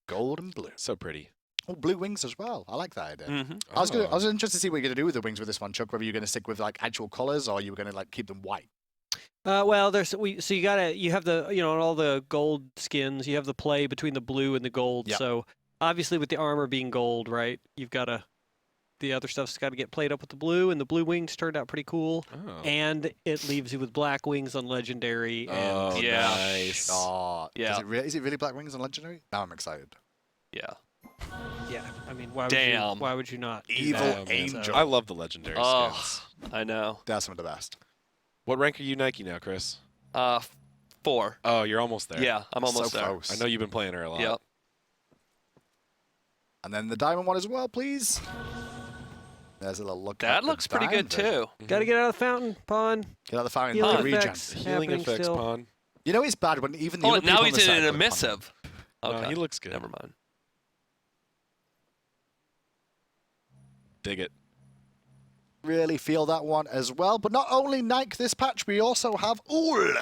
Gold and blue. So pretty. Oh, blue wings as well. I like that idea. Mm-hmm. I was interested to see what you're going to do with the wings with this one, Chuck. Whether you're going to stick with like actual colors or you were going to like keep them white. Well, so you have the on all the gold skins, you have the play between the blue and the gold. Yep. So obviously with the armor being gold, right? The other stuff's got to get played up with the blue, and the blue wings turned out pretty cool. Oh. And it leaves you with black wings on legendary. Oh, And Yeah. nice. Oh, Yeah. Is it really black wings on legendary? Now I'm excited. Yeah. yeah, I mean, why Damn. would you not? do Evil that? Oh, man. angel. I love the legendary Oh, skins. I know. That's some of the best. What rank are you Nike now, Chris? 4. Oh, you're almost there. Yeah, I'm almost So there. close. I know you've been playing her a lot. Yep. And then the diamond one as well, please. There's a little look. at That the looks pretty good diamond. too. Got to get out of the fountain, Pawn. Get out the fountain. Healing The regen. effects Healing happening effects, still. Pawn. You know it's bad when even the Oh, other people now on he's the in side an look emissive. No, Okay. he looks good. Never mind. Dig it. really feel that one as well. But not only Nike this patch, we also have Ul.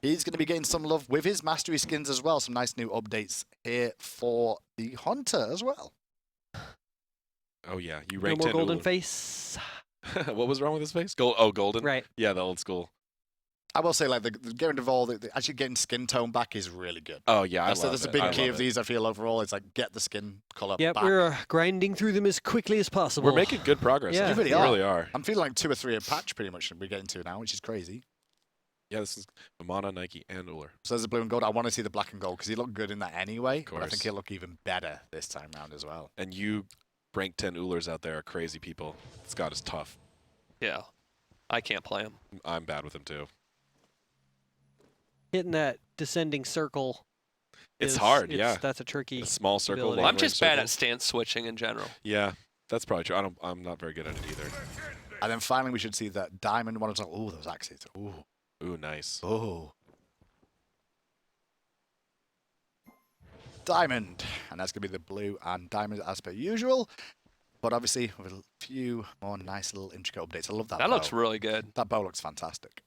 He's going to be getting some love with his mastery skins as well. Some nice new updates here for the Hunter as well. Oh, yeah. You No ranked more 10 golden Ulu. face. What was wrong with his face? Golden? Right. Yeah, the old school. I will say, like, the getting involved, actually getting skin tone back is really good. Oh, yeah, I That's love that's it. a big I key love of it. these, I feel, overall. It's like, get the skin color Yep, back. we're grinding through them as quickly as possible. We're making good progress. Yeah. though. You really We are. really are. I'm feeling like 2 or 3 a patch, pretty much, we're getting to now, which is crazy. Yeah, this is Amana, Nike, and Uller. So there's the blue and gold. I want to see the black and gold because he looked good in that anyway. But I course. think he'll look even better this time round as well. And you rank 10 Ullers out there are crazy people. Scott is tough. Yeah. I can't play him. I'm bad with him, too. Hitting that descending circle. It's hard, yeah. That's a tricky. A small circle. ability. I'm long-range just bad circle. at stance switching in general. Yeah, that's probably true. I'm not very good at it either. And then finally, we should see that diamond one. Oh, those axes. Ooh. Ooh, nice. Oh. Diamond. And that's going to be the blue and diamond as per usual. But obviously, with a few more nice little intricate updates. I love that That bow. looks really good. That bow looks fantastic.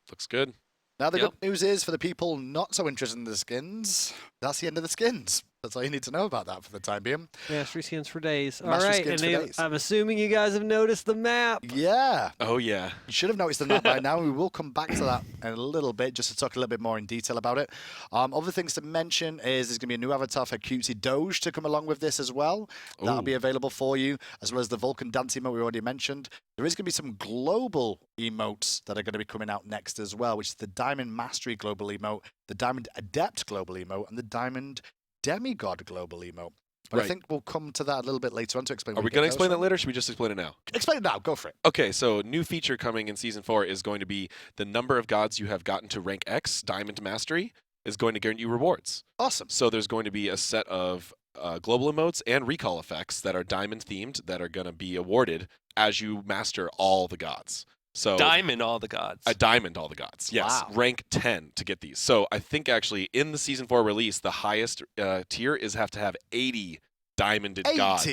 Looks good. Now, the Yep. good news is for the people not so interested in the skins, that's the end of the skins. That's all you need to know about that for the time being. Mastery skins for days. All Mastery right, skins and for then days. I'm assuming you guys have noticed the map. Yeah. Oh, yeah. You should have noticed the map by now. We will come back to that in a little bit just to talk a little bit more in detail about it. Other things to mention is there's going to be a new avatar for Cutesy Doge to come along with this as well. That'll Ooh. be available for you, as well as the Vulcan dance emote we already mentioned. There is going to be some global emotes that are going to be coming out next as well, which is the Diamond Mastery global emote, the Diamond Adept global emote, and the Diamond Demigod global emote. But I Right. think we'll come to that a little bit later on to explain. Are where we get going to those explain that from. later? Or should we just explain it now? Explain it now. Go for it. Okay, so new feature coming in Season 4 is going to be the number of gods you have gotten to rank X, Diamond Mastery, is going to guarantee you rewards. Awesome. So there's going to be a set of global emotes and recall effects that are diamond themed that are going to be awarded as you master all the gods. So Diamond all the gods. a diamond all the gods. Yes, Wow. rank 10 to get these. So I think actually in the Season 4 release, the highest tier is have to have 80 diamonded 80? gods.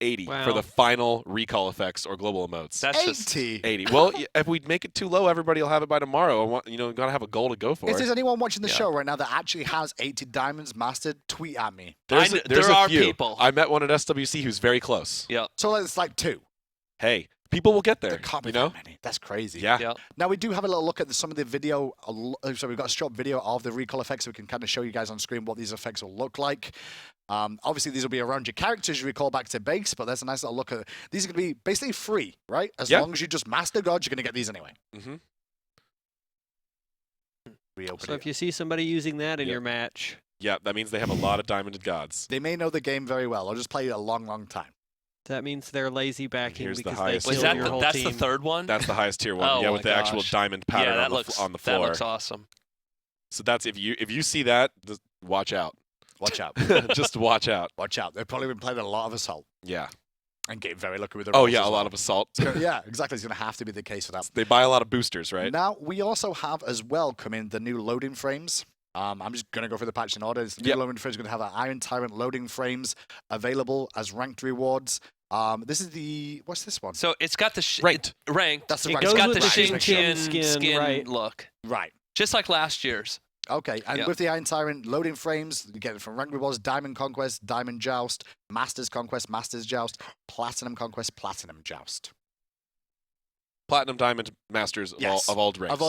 80 for Wow. the final recall effects or global emotes. That's just 80. 80. Well, if we make it too low, everybody will have it by tomorrow. Got to have a goal to go for. If there's anyone watching the Yeah. show right now that actually has 80 diamonds mastered, tweet at me. There's there a are few. people. I met one at SWC who's very close. Yep. So it's like 2. Hey, people will get there. There can't be you know? that many. That's crazy. Yeah. Yep. Now we do have a little look at some of the video. So we've got a short video of the recall effects, so we can kind of show you guys on screen what these effects will look like. Obviously, these will be around your characters you recall back to base, but that's a nice little look at. These are going to be basically free, right? As Yeah. long as you just master gods, you're going to get these anyway. Mm-hmm. Reopen So it. if you see somebody using that in Yep. your match, Yeah, that means they have a lot of diamonded gods. They may know the game very well, or just play it a long, long time. that means they're lazy backing Here's the because highest they Was killed that your the, whole that's team. the third one? That's the highest tier one. Oh yeah, my with the actual gosh. diamond pattern yeah, that on, looks on the That floor. looks awesome. So that's if you see that, just watch out. Watch out. Just watch out. Watch out. They've probably been playing a lot of Assault Yeah. and getting very lucky with the Oh rolls yeah, as a well. lot of assault. Yeah, exactly. It's going to have to be the case for that. They buy a lot of boosters, right? Now, we also have as well come in the new loading frames. I'm just going to go through the patch in order. The new loading frames are going to have our Iron Tyrant loading frames available as ranked rewards. This is the... What's this one? So it's got the... Ranked. Ranked. That's the It's ranked. got Goes the with the Shin-Chin skin, right. look. Right. Just like last year's. Okay, and Yeah. with the Iron Tyrant loading frames, you get it from Rank Rewards, Diamond Conquest, Diamond Joust, Masters Conquest, Masters Joust, Platinum Conquest, Platinum Joust. Platinum, Diamond, Masters Yes. of all ranks. Of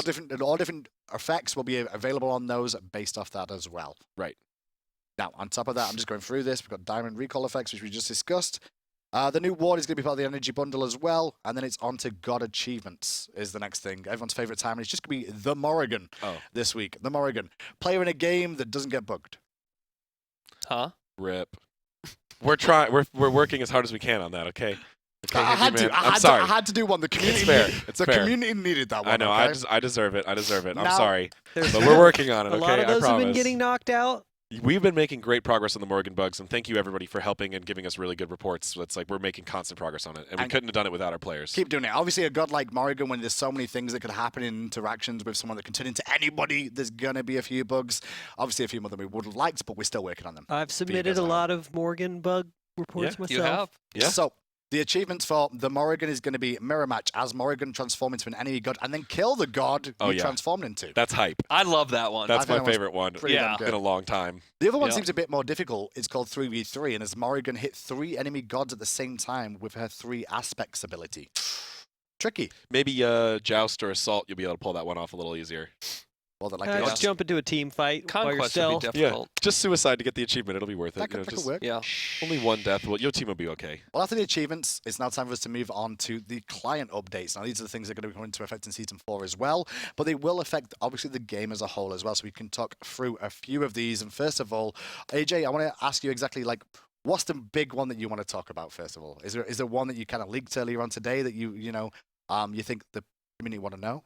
all different effects will be available on those based off that as well. Right. Now, on top of that, I'm just going through this. We've got Diamond Recall effects, which we just discussed. The new ward is going to be part of the energy bundle as well, and then it's on to God achievements is the next thing. Everyone's favorite time, and it's just going to be the Morrigan this week. The Morrigan. Player in a game that doesn't get bugged. Huh? Rip. We're trying. We're working as hard as we can on that. Okay. Okay, I had Handyman, to. I I'm had sorry. To. I had to do one. The community. It's fair. Needed, It's the fair. community needed that one. I know. Okay? I deserve it. I deserve it. I'm Now- sorry, There's- but we're working on it. A Okay, lot of those I have promise. been getting knocked out. We've been making great progress on the Morrigan bugs, and thank you everybody for helping and giving us really good reports. It's like we're making constant progress on it, and we And couldn't have done it without our players. Keep doing it. Obviously, a god like Morrigan, when there's so many things that could happen in interactions with someone that can turn into anybody, there's going to be a few bugs. Obviously, a few more than we would have liked, but we're still working on them. I've submitted guys a out. lot of Morgan bug reports myself. You have? Yeah. So, the achievements for the Morrigan is going to be mirror match as Morrigan transform into an enemy god and then kill the god Oh, you yeah. transformed into. That's hype. I love that one. That's I think my that one's favorite one. pretty damn Yeah. It's good. been a long time. The other one Yeah. seems a bit more difficult. It's called 3v3, and as Morrigan hit 3 enemy gods at the same time with her 3 aspects ability. Tricky. Maybe Joust or Assault, you'll be able to pull that one off a little easier. Well, they're like Just jump into a team fight by Conquest would yourself. be difficult. Yeah, just suicide to get the achievement. It'll be worth it. that You know, could just work. Yeah. only one death. Well, your team will be okay. Well, after the achievements, it's now time for us to move on to the client updates. Now, these are the things that are going to come into effect in Season 4 as well, but they will affect, obviously, the game as a whole as well, so we can talk through a few of these. And first of all, AJ, I want to ask you exactly, like, what's the big one that you want to talk about, first of all? Is there one that you kind of leaked earlier on today that you think the community want to know?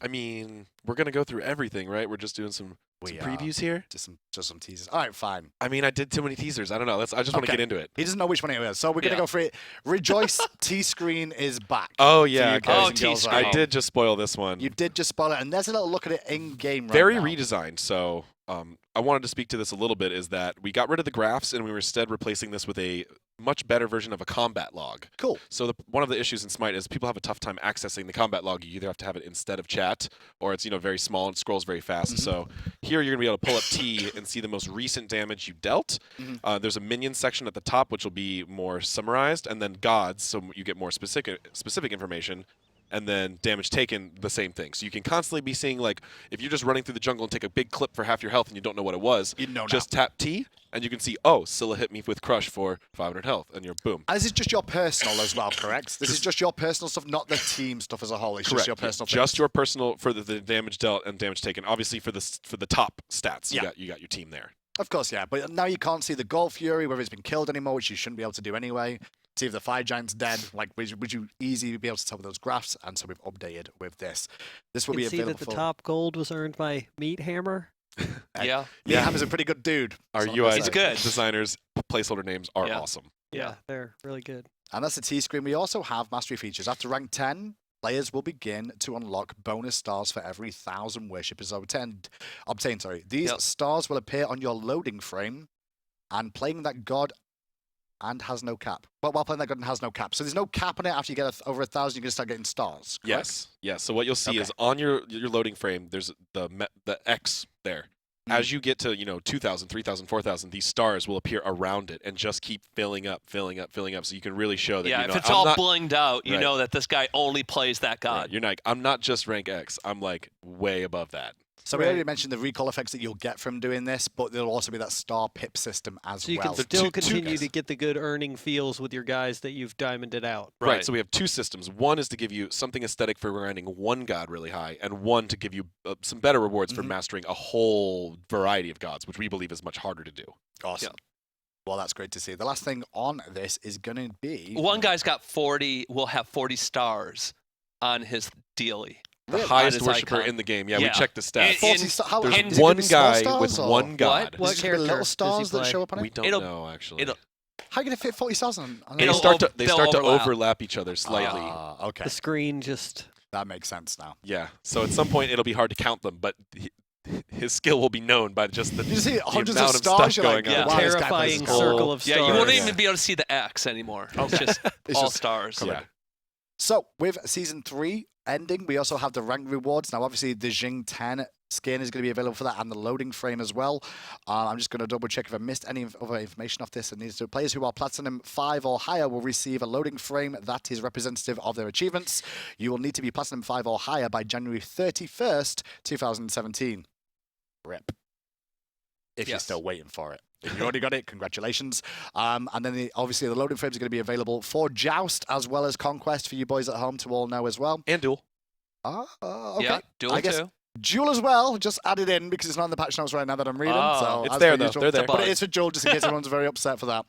I mean, we're gonna go through everything, right? We're just doing some previews here. Just some teasers. All right, fine. I mean, I did too many teasers. I don't know. I just want to Okay. get into it. He doesn't know which one it is, so we're going to Yeah. go for it. Rejoice T-Screen is back. Oh for yeah, you okay. guys Oh, and girls T-Screen. out I there. did just spoil this one. You did just spoil it, and there's a little look at it in game right Very now. redesigned. So I wanted to speak to this a little bit. Is that we got rid of the graphs and we were instead replacing this with a much better version of a combat log. Cool. So one of the issues in Smite is people have a tough time accessing the combat log. You either have to have it instead of chat, or it's very small and scrolls very fast. So here you're gonna be able to pull up T and see the most recent damage you dealt. There's a minion section at the top which will be more summarized, and then gods, so you get more specific information. And then damage taken, the same thing. So you can constantly be seeing, like, if you're just running through the jungle and take a big clip for half your health and you don't know what it was, You know just tap T and you can see, oh, Scylla hit me with Crush for 500 health, and you're boom. And this is just your personal as well, correct? This is just your personal stuff, not the team stuff as a whole. It's just your personal thing. Just your personal for the damage dealt and damage taken. Obviously for the top stats, Yeah. you got your team there. Of course, yeah. But now you can't see the Gold Fury, whether it's been killed anymore, which you shouldn't be able to do anyway. See if the Fire Giant's dead. Like, would you easily be able to tell with those graphs? And so we've updated with this. This will You be can see available that the for... top gold was earned by Meat Hammer. Yeah. Yeah, Hammer's a pretty good dude. Our That's all I'm UI gonna say. good. designers placeholder names are Yeah. awesome. Yeah. They're really good. And that's the T-Screen. We also have mastery features. After rank 10, players will begin to unlock bonus stars for every 1,000 worshippers obtained. These Yep. stars will appear on your loading frame, and playing that god and has no cap. But while playing that god and has no cap. So there's no cap on it. After you get over 1,000, you can start getting stars. Correct? Yes. So what you'll see Okay. is on your loading frame, there's the X there. As you get to 2,000, 3,000, 4,000, these stars will appear around it and just keep filling up. So you can really show that. Yeah, you know, if it's I'm all not, blinged out, you Right. know that this guy only plays that right, god. you're like, I'm not just rank X. I'm like way above that. So we already mentioned the recall effects that you'll get from doing this, but there'll also be that star pip system as So you well. can still two continue guys. to get the good earning feels with your guys that you've diamonded out. Right. So we have two systems. One is to give you something aesthetic for grinding one god really high, and one to give you some better rewards for mastering a whole variety of gods, which we believe is much harder to do. Awesome. Well, that's great to see. The last thing on this is going to be... One guy's got 40, will have 40 stars on his daily. The Really? highest his worshiper icon. in the game. Yeah, Yeah. we checked the stats. 40 stars. How, There's is it one gonna be small guy stars, with or- one god. What Is it gonna be little character does he stars that play? show up on We it? don't It'll- know actually. it'll- How are you going to fit 40 stars on They It'll start to they'll overlap. overlap each other slightly. Okay. The screen just. That makes sense now. Yeah. So at some point it'll be hard to count them, but his skill will be known by just the, You see the hundreds amount of of stars, stuff you're going like, on. yeah. wow, this guy plays Terrifying his whole- circle of Yeah, stars. you won't Yeah. even be able to see the X anymore. It's just It's all just stars. Yeah. So, with Season 3 ending, we also have the rank rewards. Now, obviously, the Jing 10 skin is going to be available for that and the loading frame as well. I'm just going to double check if I missed any other information off this. And these two players who are Platinum 5 or higher will receive a loading frame that is representative of their achievements. You will need to be Platinum 5 or higher by January 31st, 2017. RIP. If you're Yes. still waiting for it. If you already got it, congratulations. And then obviously the loading frames are going to be available for Joust as well as Conquest for you boys at home to all know as well. And duel. Okay. Yeah, dual I guess too. Duel as well, just added in because it's not in the patch notes right now that I'm reading. Oh. So It's as there, per though. usual. They're there. But it is for Duel, just in case everyone's very upset for that.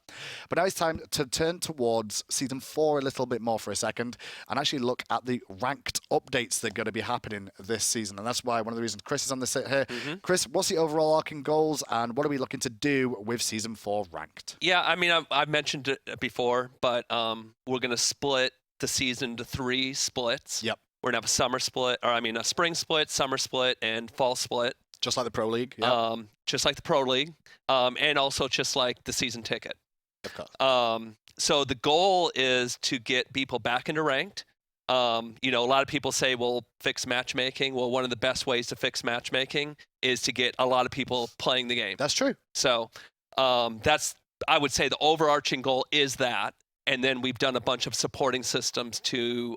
But now it's time to turn towards Season 4 a little bit more for a second and actually look at the ranked updates that are going to be happening this season. And that's why one of the reasons Chris is on the sit here. Chris, what's the overall arcing goals and what are we looking to do with Season 4 ranked? Yeah, I mean, I've mentioned it before, but we're going to split the season to 3 splits. Yep. We're going to have a summer split, or I mean, a spring split, summer split, and fall split. Just like the Pro League. Yeah. Just like the Pro League, and also just like the season ticket. Of course. So the goal is to get people back into ranked. You know, a lot of people say, well, fix matchmaking. Well, one of the best ways to fix matchmaking is to get a lot of people playing the game. That's true. So that's, I would say the overarching goal is that. And then we've done a bunch of supporting systems to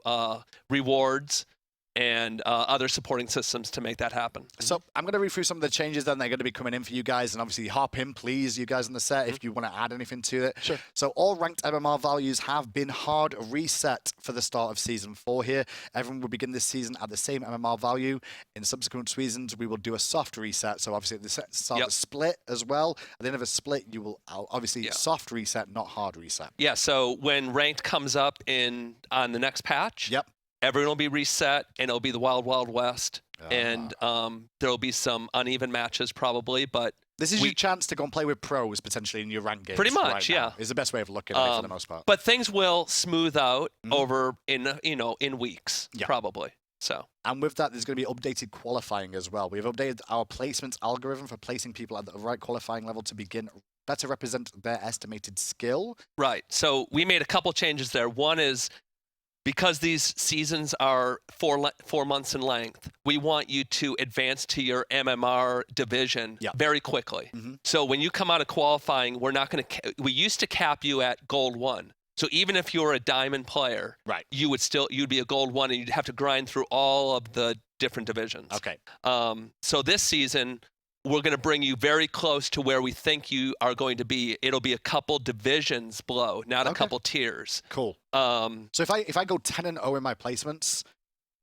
rewards and other supporting systems to make that happen. So I'm going to read through some of the changes then they're going to be coming in for you guys. And obviously hop in, please, you guys on the set, if you want to add anything to it. Sure. So all ranked MMR values have been hard reset for the start of Season 4 here. Everyone will begin this season at the same MMR value. In subsequent seasons, we will do a soft reset. So obviously at the start of a split as well. At the end of a split, you will obviously soft reset, not hard reset. Yeah, so when ranked comes up on the next patch, everyone will be reset, and it'll be the Wild Wild West, and there'll be some uneven matches probably, but this is your chance to go and play with pros potentially in your ranked games. Pretty much, right yeah. now, is the best way of looking at it for the most part. But things will smooth out over in weeks, probably. So. And with that, there's going to be updated qualifying as well. We've updated our placement algorithm for placing people at the right qualifying level to begin better represent their estimated skill. Right. So we made a couple changes there. One is because these seasons are 4 months in length, we want you to advance to your MMR division very quickly. So when you come out of qualifying, we're not going to. We used to cap you at Gold 1. So even if you're a diamond player, you'd be a Gold 1, and you'd have to grind through all of the different divisions. Okay. So this season, we're going to bring you very close to where we think you are going to be. It'll be a couple divisions below, not a couple tiers. Cool. So if I go 10-0 in my placements,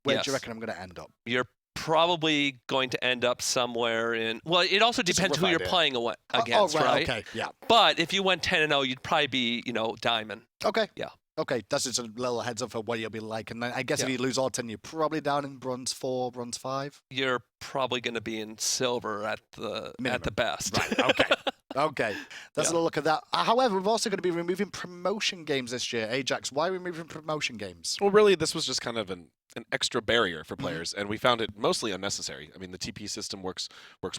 where do you reckon I'm going to end up? You're probably going to end up somewhere in. Well, it also depends who you're playing against, right? Okay. Yeah. But if you went 10-0, you'd probably be, diamond. Okay. Yeah. Okay, that's just a little heads up for what you'll be like. And then I guess if you lose all 10, you're probably down in bronze 4, bronze 5. You're probably going to be in silver at the best. Right. Okay. Okay. That's a little look at that. However, we're also going to be removing promotion games this year. Ajax, why are we removing promotion games? Well, really, this was just kind of an extra barrier for players, and we found it mostly unnecessary. I mean, the TP system works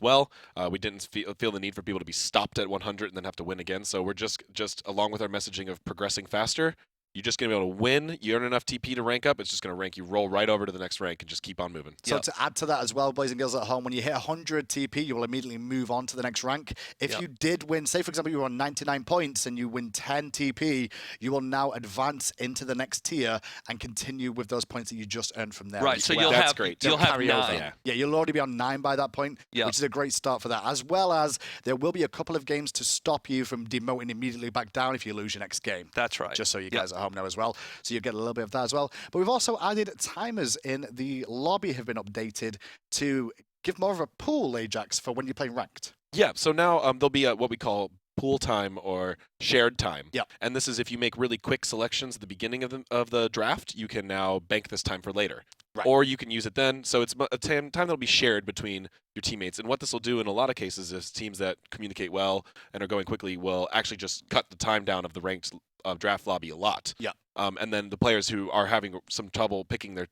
well. We didn't feel the need for people to be stopped at 100 and then have to win again. So we're just along with our messaging of progressing faster, you're just going to be able to win. You earn enough TP to rank up. It's just going to rank you, roll right over to the next rank, and just keep on moving. So to add to that as well, boys and girls at home, when you hit 100 TP, you will immediately move on to the next rank. If you did win, say for example, you were on 99 points and you win 10 TP, you will now advance into the next tier and continue with those points that you just earned from there. Right, so well. you'll have 9. Yeah, you'll already be on 9 by that point, which is a great start for that. As well as there will be a couple of games to stop you from demoting immediately back down if you lose your next game. That's right. Just so you guys at home know as well. So you get a little bit of that as well. But we've also added timers in the lobby have been updated to give more of a pool, Ajax, for when you're playing ranked. Yeah, so now there'll be what we call pool time or shared time. Yeah. And this is if you make really quick selections at the beginning of the draft, you can now bank this time for later. Right. or you can use it then. So it's a time that'll be shared between your teammates. And what this will do in a lot of cases is teams that communicate well and are going quickly will actually just cut the time down of the ranked draft lobby a lot. Yeah. And then the players who are having some trouble picking their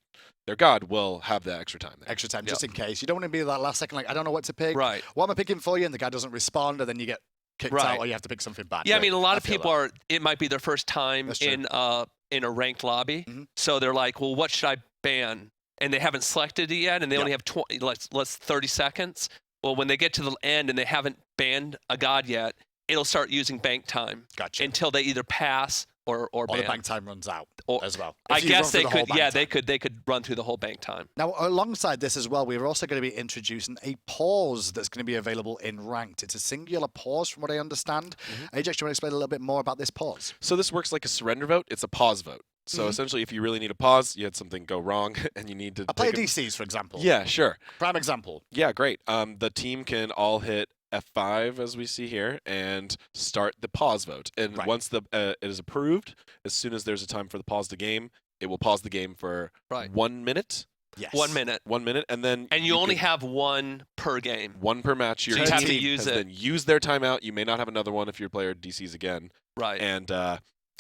god will have that extra time there. Extra time, just in case. You don't want to be that last second, like, I don't know what to pick. Right. What am I picking for you? And the guy doesn't respond, and then you get kicked Right. out, or you have to pick something back. Yeah, I Right. mean, a lot of feel people that. it might be their first time That's true. in a ranked lobby. Mhm. So they're like, well, what should I ban? And they haven't selected it yet, and they only have 30 seconds. Well, when they get to the end and they haven't banned a god yet, it'll start using bank time Gotcha. until they either pass or Or ban. the bank time runs out Or- as well. I If you run guess through they the whole could. bank Yeah, time. they could run through the whole bank time. Now, alongside this as well, we're also going to be introducing a pause that's going to be available in ranked. It's a singular pause, from what I understand. Ajax, do you want to explain a little bit more about this pause? So this works like a surrender vote. It's a pause vote. So essentially, if you really need a pause, you had something go wrong, and you need to I play take a- DCs, for example. Yeah, sure. Prime example. Yeah, great. The team can all hit F5 as we see here and start the pause vote. And Right. once it is approved, as soon as there's a time for the pause the game, it will pause the game for Right. 1 minute. Yes. 1 minute. 1 minute, and then And you only can- have one per game. one per match. Your So you team have to use has it. then used their timeout. You may not have another one if your player DCs again. Right. And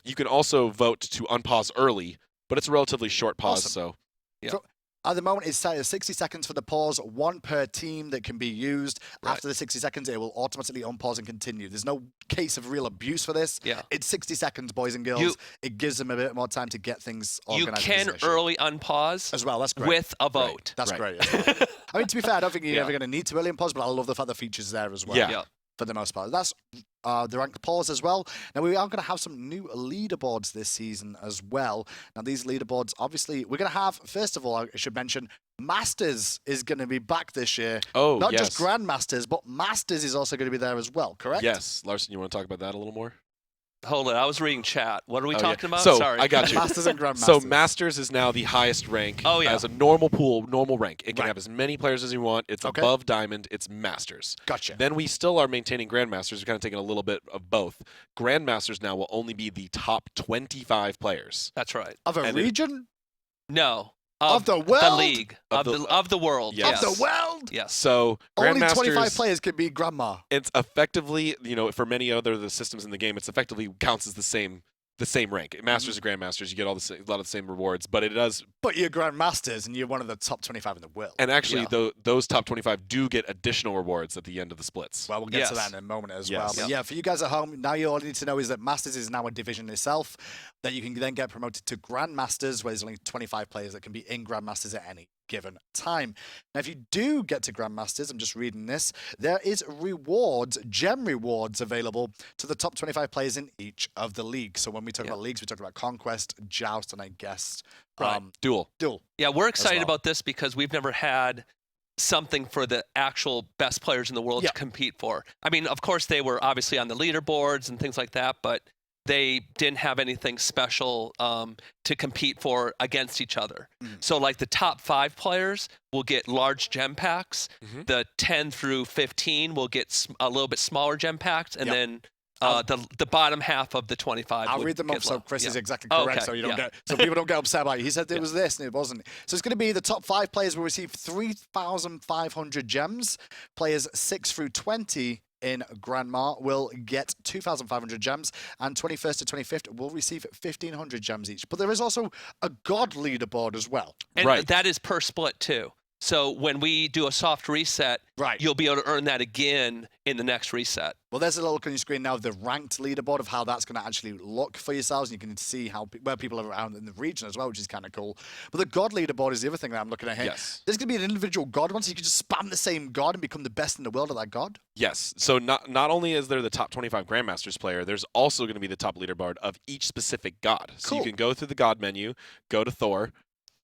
you can also vote to unpause early, but it's a relatively short pause. Awesome. So Yeah. So, at the moment, it's set at 60 seconds for the pause, one per team that can be used. Right. After the 60 seconds, it will automatically unpause and continue. There's no case of real abuse for this. Yeah. It's 60 seconds, boys and girls. It gives them a bit more time to get things You organized. can early unpause as well. That's great. with a vote. That's Right. great. as well. I mean, to be fair, I don't think you're Yeah. ever going to need to early unpause, but I love the fact the feature's there as well. Yeah. Yeah. For the most part. That's the ranked pause as well. Now, we are going to have some new leaderboards this season as well. Now, these leaderboards, obviously, we're going to have, first of all, I should mention, Masters is going to be back this year. Oh, Not yes. just Grandmasters, but Masters is also going to be there as well, correct? yes, Larson, you want to talk about that a little more? Hold it. I was reading chat. What are we Oh, yeah. talking about? So Sorry. I got you. Masters and Grandmasters. So Masters is now the highest rank Oh, yeah. as a normal pool, normal rank. It can Right. have as many players as you want. It's Okay. above Diamond. It's Masters. Gotcha. Then we still are maintaining Grandmasters. We're kind of taking a little bit of both. Grandmasters now will only be the top 25 players. That's right. Of a and it- region? No. Of the The world? league. Of Of the world. Yes. Of the world? Yes. So Only Grandmasters, 25 players can be Grandma. it's effectively, for many other the systems in the game, it's effectively counts as the same rank. Masters and Grandmasters, you get a lot of the same rewards, but it does. But you're Grandmasters, and you're one of the top 25 in the world. And actually, Yeah. those top 25 do get additional rewards at the end of the splits. Well, we'll get to Yes. that in a moment as Yes. well. But Yep. yeah, for you guys at home, now you all need to know is that Masters is now a division itself, that you can then get promoted to Grandmasters, where there's only 25 players that can be in Grandmasters at any given time. Now, if you do get to Grandmasters, I'm just reading this, there is rewards, gem rewards available to the top 25 players in each of the leagues. So when we talk about leagues, we talk about Conquest, Joust, and I guess Right. Duel. Duel. Yeah, we're excited well. about this because we've never had something for the actual best players in the world Yeah. to compete for. I mean, of course, they were obviously on the leaderboards and things like that, but they didn't have anything special to compete for against each other. So, like the top 5 players will get large gem packs. The 10 through 15 will get a little bit smaller gem packs, and Yep. then the bottom half of the 25. I'll would read them get up so low. Chris is Yeah. exactly Oh, correct, okay, so you don't yeah. get so people don't get upset about it. He said it was this and it wasn't. So it's going to be the top 5 players will receive 3,500 gems. Players 6 through 20 in Grandma will get 2,500 gems, and 21st to 25th will receive 1,500 gems each. But there is also a God leaderboard as well. And Right. that is per split too. So when we do a soft reset, Right. you'll be able to earn that again in the next reset. Well, there's a little look on your screen now of the ranked leaderboard of how that's going to actually look for yourselves. And you can see where people are around in the region as well, which is kind of cool. But the God leaderboard is the other thing that I'm looking at here. Yes. There's going to be an individual God one, so you can just spam the same God and become the best in the world at that God. Yes. So not only is there the top 25 Grandmasters player, there's also going to be the top leaderboard of each specific god. So you Cool. can go through the god menu, go to Thor,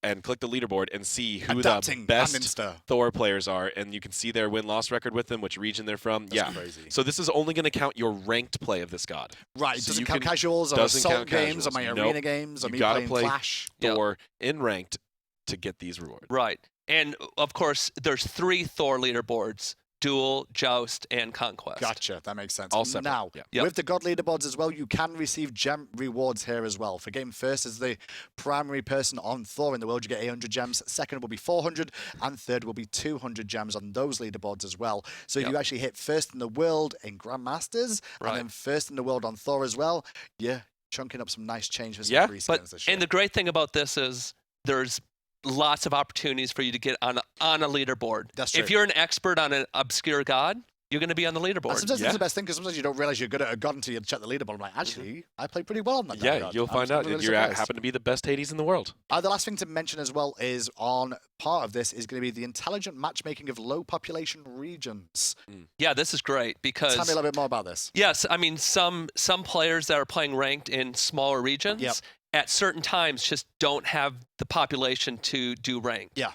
and click the leaderboard and see who Adapting the best and Insta. Thor players are, and you can see their win-loss record with them, which region they're from. That's yeah. crazy. So this is only going to count your ranked play of this god. Right, So doesn't you count can- casuals or doesn't assault count games or my casuals. arena Nope. games or You me gotta playing play Clash. Yep. Thor in ranked to get these rewards. Right. And of course, there's 3 Thor leaderboards Duel, Joust, and Conquest. Gotcha. That makes sense. All separate. Now, Yeah. with the God leaderboards as well, you can receive gem rewards here as well. For game first, as the primary person on Thor in the world, you get 800 gems. Second will be 400, and third will be 200 gems on those leaderboards as well. So if you actually hit first in the world in Grandmasters, and then first in the world on Thor as well, you're chunking up some nice change for some free skins this year. And the great thing about this is there's lots of opportunities for you to get on a leaderboard. That's true. If you're an expert on an obscure god, you're going to be on the leaderboard. And sometimes that's the best thing, because sometimes you don't realize you're good at a god until you check the leaderboard. I'm like, actually, I played pretty well on that god. You'll find out really if you surprised. happen to be the best Hades in the world. The last thing to mention as well is on part of this is going to be the intelligent matchmaking of low population regions. Yeah, this is great because... Tell me a little bit more about this. Yes, I mean, some players that are playing ranked in smaller regions at certain times just don't have the population to do ranked. Yeah.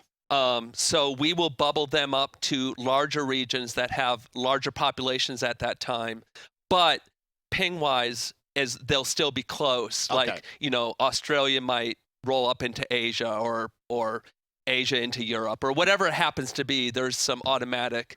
So we will bubble them up to larger regions that have larger populations at that time, but ping-wise, as they'll still be close. Okay. Like, you know, Australia might roll up into Asia or Asia into Europe or whatever it happens to be. There's some automatic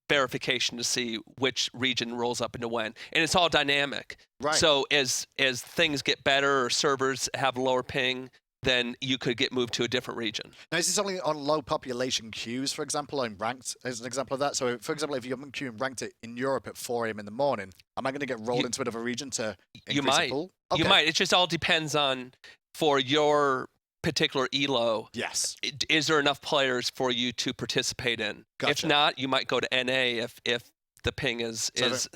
verification to see which region rolls up into when, and it's all dynamic. Right. So as things get better or servers have lower ping, then you could get moved to a different region. Now, is this only on low population queues, for example, or in ranked, as an example of that? So, for example, if you're queuing ranked in Europe at 4 a.m. in the morning, am I going to get rolled into another region to increase the pool? You might. It just all depends on, for your particular ELO, yes, is there enough players for you to participate in? Gotcha. If not, you might go to NA if the ping is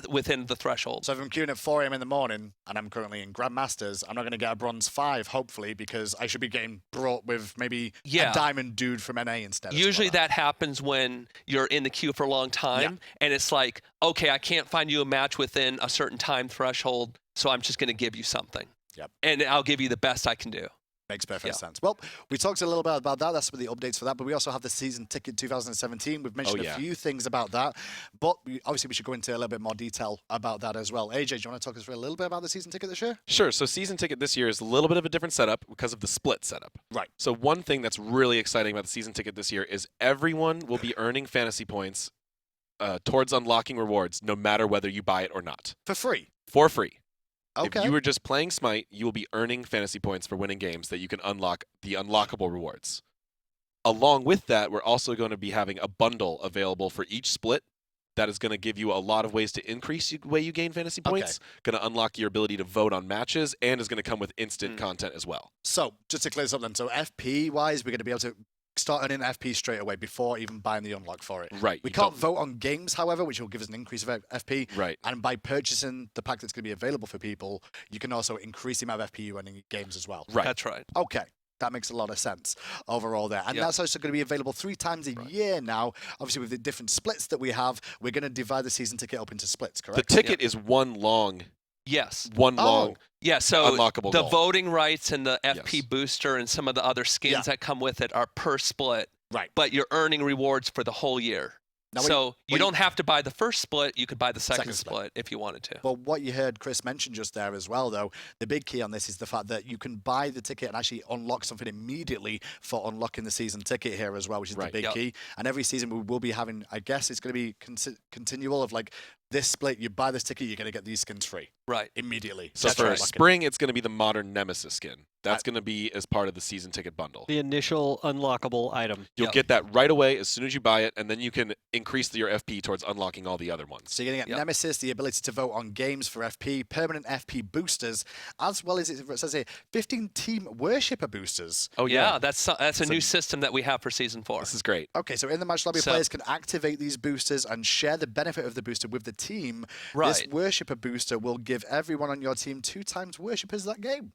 within the threshold. So if I'm queuing at 4 a.m. in the morning and I'm currently in Grandmasters, I'm not going to get a Bronze 5, hopefully, because I should be getting brought with maybe a Diamond dude from NA instead. Usually that happens when you're in the queue for a long time, and it's like, okay, I can't find you a match within a certain time threshold, so I'm just going to give you something. Yep. And I'll give you the best I can do. Makes perfect sense. Well, we talked a little bit about that. That's some of the updates for that. But we also have the season ticket 2017. We've mentioned a few things about that. But obviously, we should go into a little bit more detail about that as well. AJ, do you want to talk us through a little bit about the season ticket this year? Sure. So season ticket this year is a little bit of a different setup because of the split setup. Right. So one thing that's really exciting about the season ticket this year is everyone will be earning fantasy points towards unlocking rewards, no matter whether you buy it or not. For free? For free. Okay. If you were just playing Smite, you will be earning fantasy points for winning games that you can unlock the unlockable rewards. Along with that, we're also going to be having a bundle available for each split that is going to give you a lot of ways to increase the way you gain fantasy points, going to unlock your ability to vote on matches, and is going to come with instant content as well. So, just to clear something, so FP-wise, we're going to be able to start earning FP straight away before even buying the unlock for it. Right. We can't vote on games, however, which will give us an increase of FP. Right. And by purchasing the pack that's going to be available for people, you can also increase the amount of FP you earn in games as well. Right. That's right. Okay. That makes a lot of sense overall there. And that's also going to be available 3 times a year now. Obviously, with the different splits that we have, we're going to divide the season ticket up into splits, correct? The ticket is one long. Yes. One long. Yeah, so unlockable the goal. voting rights and the FP booster and some of the other skins that come with it are per split. Right. But you're earning rewards for the whole year. Now, so you don't have to buy the first split. You could buy the second split if you wanted to. Well, what you heard Chris mention just there as well, though, the big key on this is the fact that you can buy the ticket and actually unlock something immediately for unlocking the season ticket here as well, which is the big key. And every season we will be having, I guess it's going to be continual of like, this split, you buy this ticket, you're going to get these skins free. Right. Immediately. So for spring, it's going to be the modern Nemesis skin. That's going to be as part of the season ticket bundle. The initial unlockable item. You'll get that right away as soon as you buy it, and then you can increase your FP towards unlocking all the other ones. So you're going to get Nemesis, the ability to vote on games for FP, permanent FP boosters, as well as it says here, 15 team worshipper boosters. Oh yeah, that's a new system that we have for season 4. This is great. Okay, so in the match lobby, players can activate these boosters and share the benefit of the booster with the team. Right. This worshipper booster will give everyone on your team 2 times worshippers that game.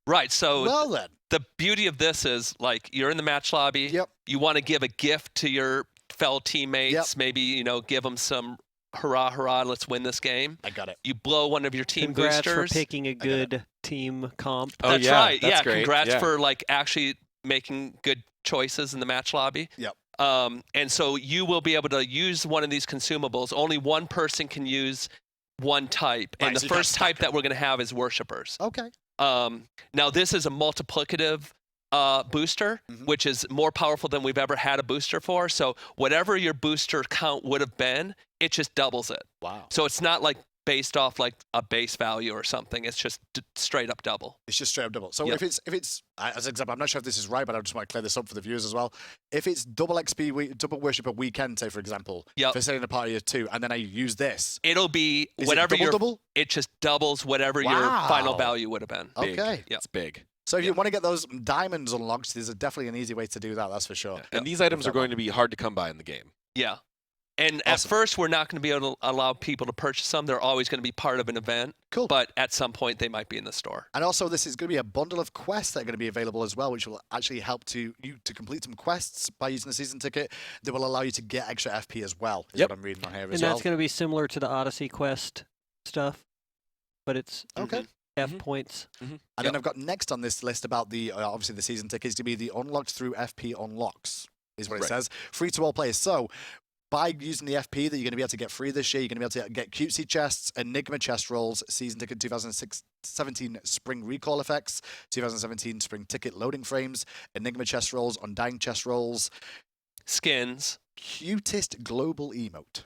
Right, so well then, the beauty of this is like you're in the match lobby. Yep. You want to give a gift to your fellow teammates. Yep. Maybe give them some hurrah, hurrah, let's win this game. I got it. You blow one of your team Congrats boosters. for picking a good team comp. Oh, That's yeah, right. that's great. Congrats Yeah. for like actually making good choices in the match lobby. Yep. And so you will be able to use one of these consumables. Only one person can use one type, and Right, the so you first type that we're going to have is worshippers. Okay. Now this is a multiplicative booster, which is more powerful than we've ever had a booster for. So whatever your booster count would have been, it just doubles it. Wow. So it's not like based off like a base value or something. It's just straight up double. It's just straight up double. So Yep. if it's as an example, I'm not sure if this is right, but I just want to clear this up for the viewers as well. If it's double XP, double worship a weekend, say for example, Yep. for setting a party of 2, and then I use this, It'll be is whatever it double? It just doubles whatever your final value would have been. Big. Okay. Yep. It's big. So if you want to get those diamonds unlocked, there's definitely an easy way to do that. That's for sure. And these items are going to be hard to come by in the game. Yeah. And at first, we're not going to be able to allow people to purchase them. They're always going to be part of an event. Cool. But at some point, they might be in the store. And also, this is going to be a bundle of quests that are going to be available as well, which will actually help you to complete some quests by using the season ticket. That will allow you to get extra FP as well, is what I'm reading on here as And well. that's going to be similar to the Odyssey quest stuff, but it's Okay. F points. And then I've got next on this list about the, obviously the season tickets to be the unlocked through FP unlocks, is what it says. Free to all players. So by using the FP that you're going to be able to get free this year, you're going to be able to get cutesy chests, Enigma chest rolls, season ticket 2017 spring recall effects, 2017 spring ticket loading frames, Enigma chest rolls, Undying chest rolls, skins, cutest global emote.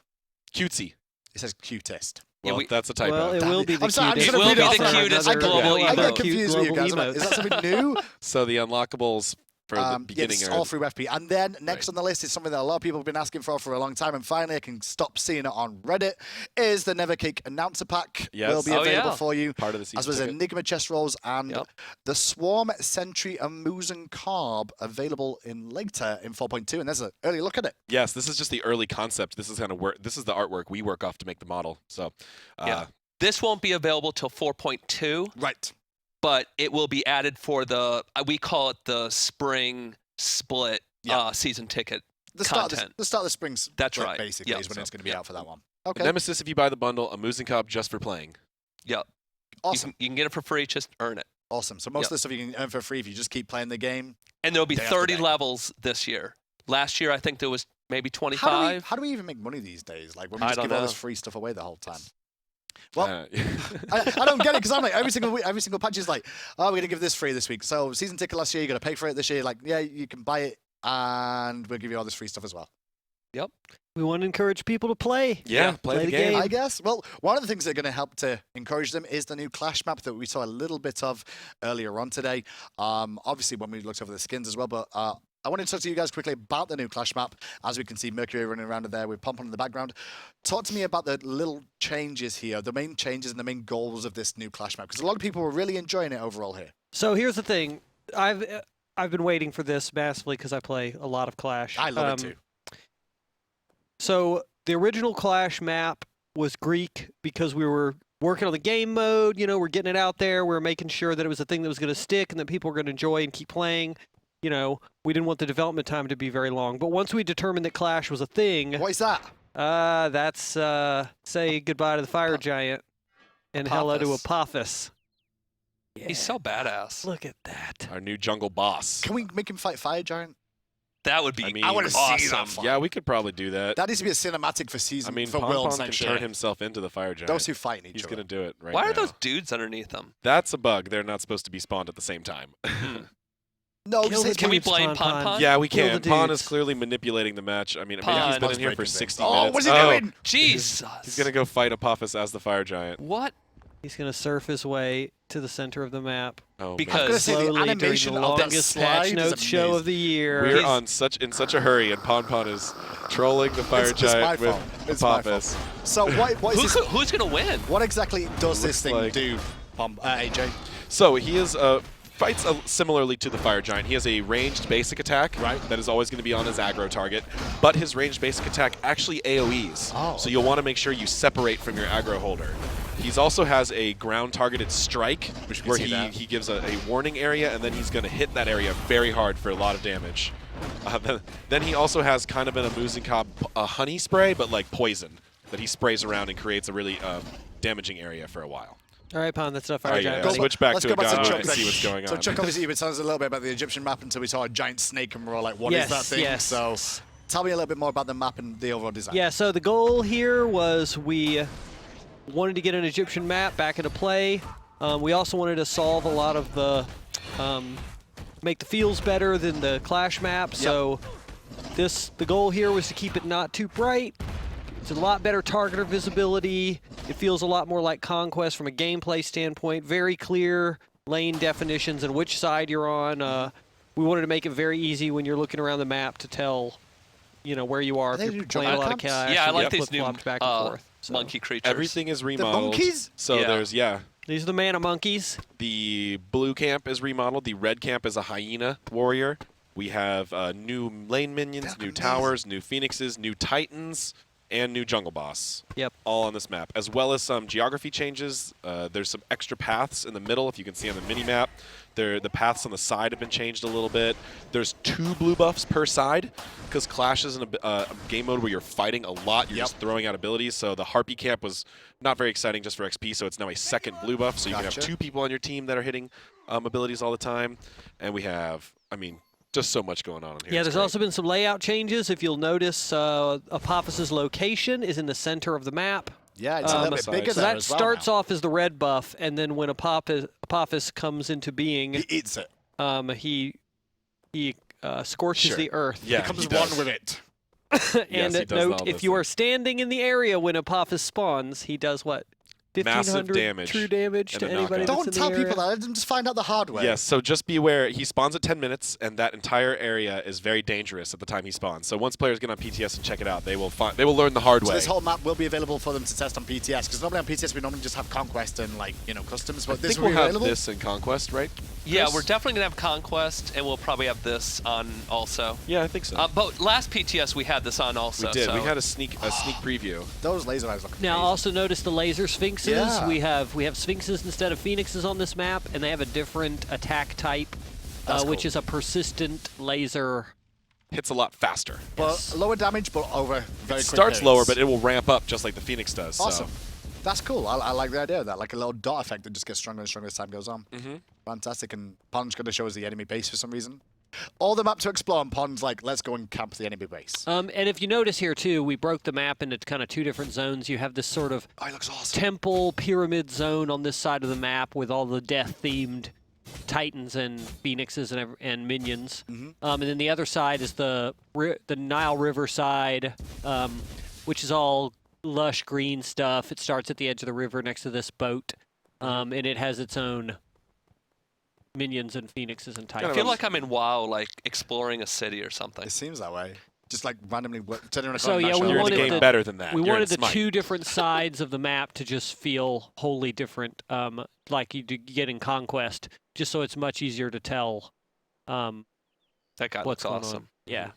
Cutesy. It says cutest. Well, that's a typo. Well, it will be the I'm sorry, cutest. I'm It will gonna be read the off cutest another- global I get emote. confused with you guys. Global Is that something new? So the unlockables for the beginning it's are all through FP. And then next on the list is something that a lot of people have been asking for a long time, and finally I can stop seeing it on Reddit, is the Never Cake Announcer Pack. Yes. Will be available for you. Part of the season as well as ticket. Enigma chest rolls and the Swarm Sentry Amusen Carb available later in 4.2, and there's an early look at it. Yes, this is just the early concept. This is kind of this is the artwork we work off to make the model. So This won't be available till 4.2. Right. But it will be added for the, we call it the spring split season ticket The start content. of the spring That's split, right. basically, is when it's going to be out for that one. Okay. Nemesis, if you buy the bundle, a Musen Cob just for playing. Yep. Awesome. You can get it for free, just earn it. Awesome. So most of the stuff you can earn for free if you just keep playing the game. And there'll be day after 30 day. levels this year. Last year, I think there was maybe 25. How do we even make money these days? Like when we I just don't give all know. this free stuff away the whole time. Well, I don't get it because I'm like every single patch is like, oh, we're gonna give this free this week. So season ticket last year, you got to pay for it this year. Like, yeah, you can buy it, and we'll give you all this free stuff as well. Yep. We want to encourage people to play. Yeah, play the game. I guess. Well, one of the things that are going to help to encourage them is the new Clash map that we saw a little bit of earlier on today. Obviously, when we looked over the skins as well, but I wanted to talk to you guys quickly about the new Clash map. As we can see, Mercury running around there with Pompon in the background. Talk to me about the little changes here, the main changes and the main goals of this new Clash map, because a lot of people were really enjoying it overall here. So here's the thing. I've been waiting for this massively because I play a lot of Clash. I love it too. So the original Clash map was Greek because we were working on the game mode. You know, we're getting it out there. We're making sure that it was a thing that was going to stick and that people were going to enjoy and keep playing. You know, we didn't want the development time to be very long. But once we determined that Clash was a thing... What is that? That's say goodbye to the fire giant and hello to Apophis. Yeah. He's so badass. Look at that. Our new jungle boss. Can we make him fight Fire Giant? That would be I want to see that awesome. fight. Yeah, we could probably do that. That needs to be a cinematic for season. I mean, for Worlds Pompon can next turn year. himself into the fire giant. Those who fight each He's other. going to do it right Why now. are those dudes underneath them? That's a bug. They're not supposed to be spawned at the same time. No, Kill the Can we dudes, blame Pon. Pon? Yeah, we Kill can. the Pon dudes. is clearly manipulating the match. I mean, maybe Pon. he's been in here for Breaking 60 things. minutes. Oh, what's he doing? Jesus. He's going to go fight Apophis as the fire giant. What? He's going to surf his way to the center of the map. Oh, Because- I'm gonna say the Slowly during animation the of that longest slide patch is notes show amazing. of the year. man. We're on in such a hurry, and Pon is trolling the fire It's my giant with fault. It's my Apophis. So what is this? Who's going to win? What exactly does this thing like- do, AJ? So he is fights similarly to the fire giant. He has a ranged basic attack that is always going to be on his aggro target, but his ranged basic attack actually AoEs. Oh. So you'll want to make sure you separate from your aggro holder. He also has a ground targeted strike where he gives a warning area, and then he's going to hit that area very hard for a lot of damage. Then he also has kind of an Amusen Cob honey spray, but like poison that he sprays around and creates a really damaging area for a while. All right, Pon, that's enough All fire right, giant. yeah, buddy. switch back Let's to go a back to guy Chuck and then. see what's going So on. Chuck, obviously, you were telling us a little bit about the Egyptian map until we saw a giant snake and we're all like, what is Yes, that thing? yes. So tell me a little bit more about the map and the overall design. Yeah, so the goal here was we wanted to get an Egyptian map back into play. We also wanted to solve a lot of the make the feels better than the Clash map. So the goal here was to keep it not too bright. It's a lot better targeter visibility. It feels a lot more like Conquest from a gameplay standpoint. Very clear lane definitions and which side you're on. We wanted to make it very easy when you're looking around the map to tell, you know, where you are. If you're playing a lot of cash. Yeah, I like these these new back and forth. monkey creatures. Everything is remodeled. monkeys? So there's These are the mana monkeys. The blue camp is remodeled. The red camp is a hyena warrior. We have new lane minions, new towers, new phoenixes, new titans, and new jungle boss. Yep. All on this map, as well as some geography changes. There's some extra paths in the middle, if you can see on the mini map. The paths on the side have been changed a little bit. There's 2 blue buffs per side, because Clash is in a game mode where you're fighting a lot. You're just throwing out abilities. So the Harpy camp was not very exciting just for XP, so it's now a 2nd blue buff. So you can have 2 people on your team that are hitting abilities all the time. And we have, I mean, just so much going on in here. Yeah, there's also been some layout changes. If you'll notice, Apophis's location is in the center of the map. Yeah, it's a little bit bigger so there that as well starts now. off as the red buff, and then when Apophis comes into being, he eats it. He scorches the earth. Yeah, he becomes one with it. And note, if you are standing in the area when Apophis spawns, he does what? Massive 1,500 damage true damage and to a anybody knockout. that's Don't in tell the people area. that. Let them just find out the hard way. Yes, so just be aware, he spawns at 10 minutes, and that entire area is very dangerous at the time he spawns. So once players get on PTS and check it out, they will learn the hard So way. this whole map will be available for them to test on PTS, because normally on PTS we normally just have Conquest and, like, you know, customs, but I this think will we'll be have available? this in Conquest, right? Yeah, Chris? we're definitely going to have Conquest, and we'll probably have this on also. Yeah, I think so. But last PTS we had this on also. We did. So. We had a sneak preview. Those laser eyes look Now, amazing. also notice the laser sphinxes. Yeah. We have sphinxes instead of phoenixes on this map, and they have a different attack type, which cool. is a persistent laser. Hits a lot faster. But lower damage, but over very It quick starts periods. lower, but it will ramp up just like the Phoenix does. Awesome. So. That's cool. I like the idea of that, like a little dot effect that just gets stronger and stronger as time goes on. Fantastic. And Pond's going to show us the enemy base for some reason. All the map to explore, and Pond's like, let's go and camp the enemy base. And if you notice here too, we broke the map into kind of 2 different zones. You have this sort of Oh, it looks awesome. temple pyramid zone on this side of the map with all the death-themed titans and phoenixes and minions. And then the other side is the Nile River side, which is all lush green stuff. It starts at the edge of the river next to this boat, and it has its own minions and phoenixes and titans. I feel like I'm in WoW, like exploring a city or something. It seems that way. Just like randomly turning around a So corner. yeah, we You're in the wanted game better than that. We You're in wanted the Smite. 2 different sides of the map to just feel wholly different, like you get in Conquest, just so it's much easier to tell That guy what's looks going awesome. on. Yeah.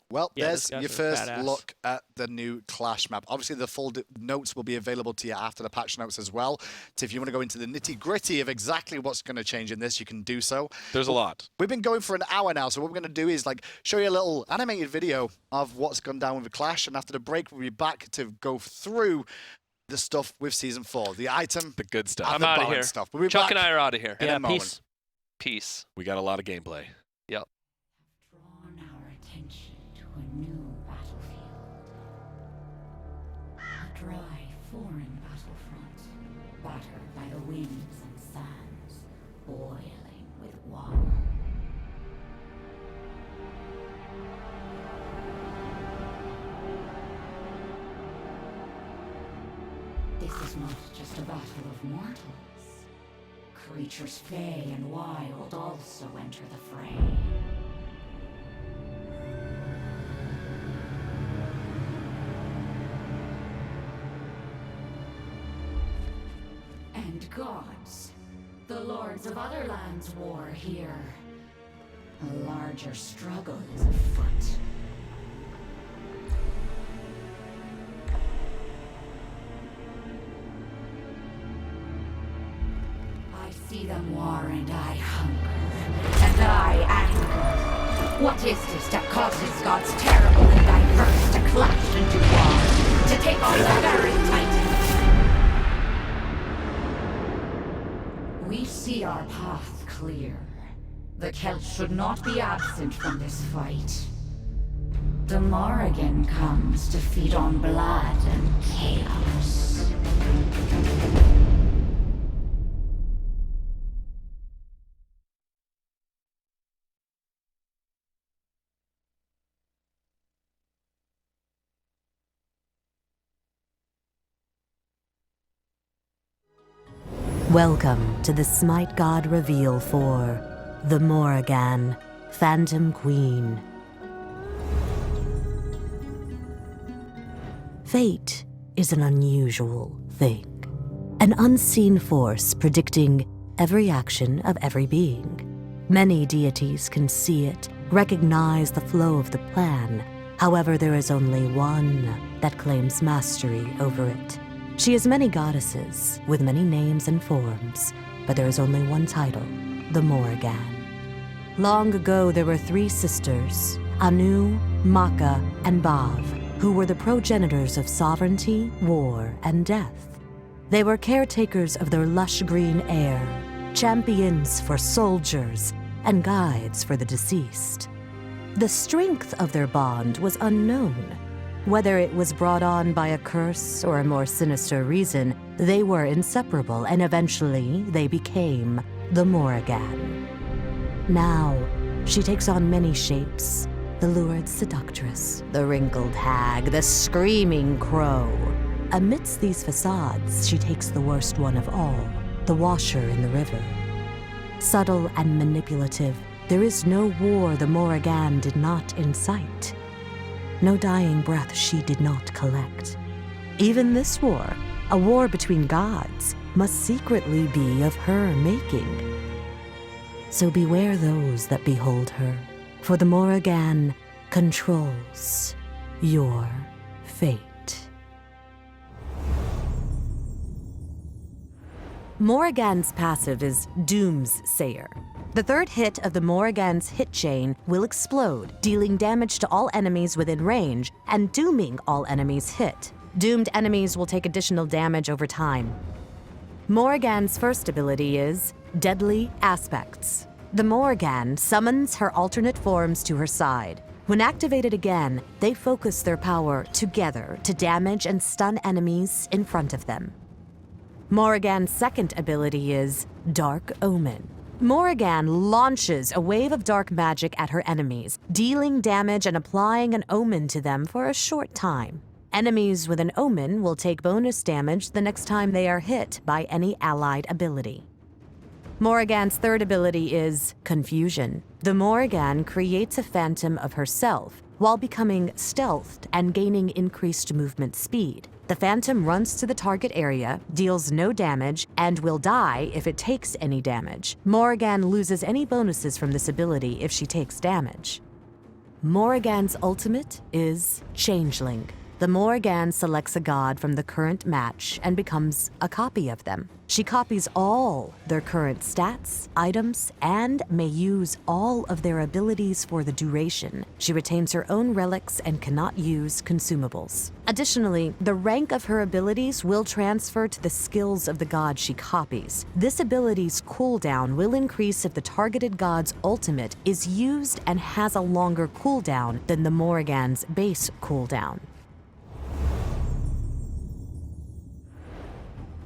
Well, Yeah, there's those guys your are first badass. look at the new Clash map. Obviously, the full notes will be available to you after the patch notes as well. So if you want to go into the nitty-gritty of exactly what's going to change in this, you can do so. There's a lot. We've been going for an hour now, so what we're going to do is like show you a little animated video of what's gone down with the Clash, and after the break, we'll be back to go through the stuff with Season 4, the item, The good stuff. and I'm the out of balance here. stuff. We'll be Chuck back and I are out of here. in Yeah, a moment. peace. Peace. We got a lot of gameplay. Yep. Drawn our attention to a new battlefield. A dry, foreign battlefront, battered by the winds and sands, boiling with water. This is not just a battle of mortals. Creatures fey and wild also enter the fray. And gods, the lords of other lands war here. A larger struggle is afoot. I see them war and I hunger, and I anger. What is this that causes gods terrible and diverse to clash and do war, to take on the very titans? We see our path clear. The Celts should not be absent from this fight. The Morrigan comes to feed on blood and chaos. Welcome to the SMITE God reveal for the Morrigan, Phantom Queen. Fate is an unusual thing, an unseen force predicting every action of every being. Many deities can see it, recognize the flow of the plan. However, there is only one that claims mastery over it. She has many goddesses, with many names and forms, but there is only one title, the Morrigan. Long ago, there were 3 sisters, Anu, Maka, and Bav, who were the progenitors of sovereignty, war, and death. They were caretakers of their lush green air, champions for soldiers, and guides for the deceased. The strength of their bond was unknown. Whether it was brought on by a curse or a more sinister reason, they were inseparable, and eventually they became the Morrigan. Now, she takes on many shapes: the lurid seductress, the wrinkled hag, the screaming crow. Amidst these facades, she takes the worst one of all, the washer in the river. Subtle and manipulative, there is no war the Morrigan did not incite. No dying breath she did not collect. Even this war, a war between gods, must secretly be of her making. So beware those that behold her, for the Morrigan controls your fate. Morrigan's passive is Doomsayer. The 3rd hit of the Morrigan's hit chain will explode, dealing damage to all enemies within range and dooming all enemies hit. Doomed enemies will take additional damage over time. Morrigan's first ability is Deadly Aspects. The Morrigan summons her alternate forms to her side. When activated again, they focus their power together to damage and stun enemies in front of them. Morrigan's second ability is Dark Omen. Morrigan launches a wave of dark magic at her enemies, dealing damage and applying an omen to them for a short time. Enemies with an omen will take bonus damage the next time they are hit by any allied ability. Morrigan's third ability is Confusion. The Morrigan creates a phantom of herself while becoming stealthed and gaining increased movement speed. The phantom runs to the target area, deals no damage, and will die if it takes any damage. Morrigan loses any bonuses from this ability if she takes damage. Morrigan's ultimate is Changeling. The Morrigan selects a god from the current match and becomes a copy of them. She copies all their current stats, items, and may use all of their abilities for the duration. She retains her own relics and cannot use consumables. Additionally, the rank of her abilities will transfer to the skills of the god she copies. This ability's cooldown will increase if the targeted god's ultimate is used and has a longer cooldown than the Morrigan's base cooldown.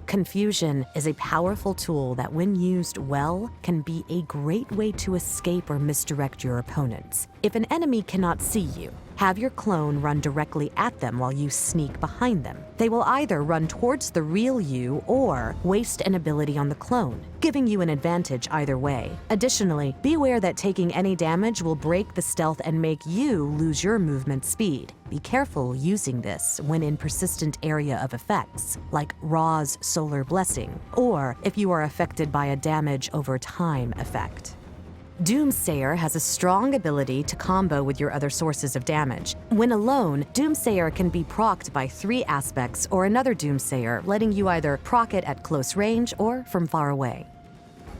Confusion is a powerful tool that, when used well, can be a great way to escape or misdirect your opponents. If an enemy cannot see you, have your clone run directly at them while you sneak behind them. They will either run towards the real you or waste an ability on the clone, giving you an advantage either way. Additionally, be aware that taking any damage will break the stealth and make you lose your movement speed. Be careful using this when in persistent area of effects, like Ra's Solar Blessing, or if you are affected by a damage over time effect. Doomsayer has a strong ability to combo with your other sources of damage. When alone, Doomsayer can be procced by 3 aspects or another Doomsayer, letting you either proc it at close range or from far away.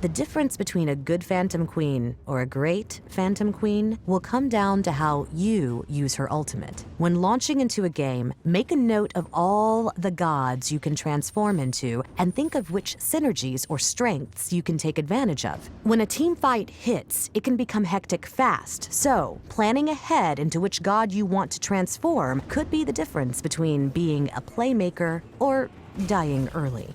The difference between a good Phantom Queen or a great Phantom Queen will come down to how you use her ultimate. When launching into a game, make a note of all the gods you can transform into and think of which synergies or strengths you can take advantage of. When a team fight hits, it can become hectic fast, so planning ahead into which god you want to transform could be the difference between being a playmaker or dying early.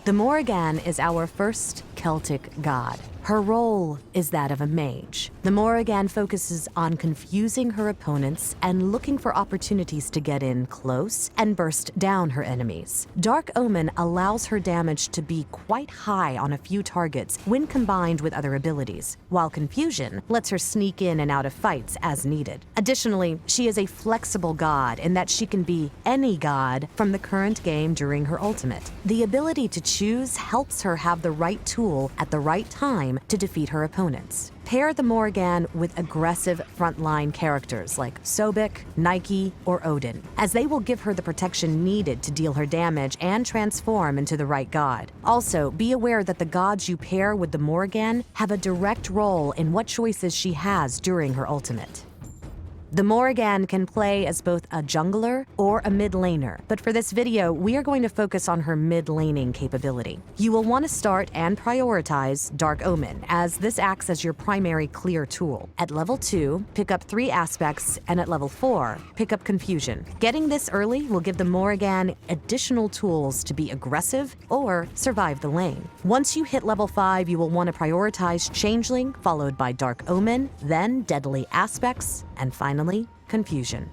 The Morrigan is our first Celtic god. Her role is that of a mage. The Morrigan focuses on confusing her opponents and looking for opportunities to get in close and burst down her enemies. Dark Omen allows her damage to be quite high on a few targets when combined with other abilities, while Confusion lets her sneak in and out of fights as needed. Additionally, she is a flexible god in that she can be any god from the current game during her ultimate. The ability to choose helps her have the right tool at the right time to defeat her opponents. Pair the Morrigan with aggressive frontline characters like Sobek, Nike, or Odin, as they will give her the protection needed to deal her damage and transform into the right god. Also, be aware that the gods you pair with the Morrigan have a direct role in what choices she has during her ultimate. The Morrigan can play as both a jungler or a mid laner, but for this video, we are going to focus on her mid laning capability. You will want to start and prioritize Dark Omen, as this acts as your primary clear tool. At level 2, pick up 3 aspects, and at level 4, pick up Confusion. Getting this early will give the Morrigan additional tools to be aggressive or survive the lane. Once you hit level 5, you will want to prioritize Changeling, followed by Dark Omen, then Deadly Aspects, and finally, Confusion.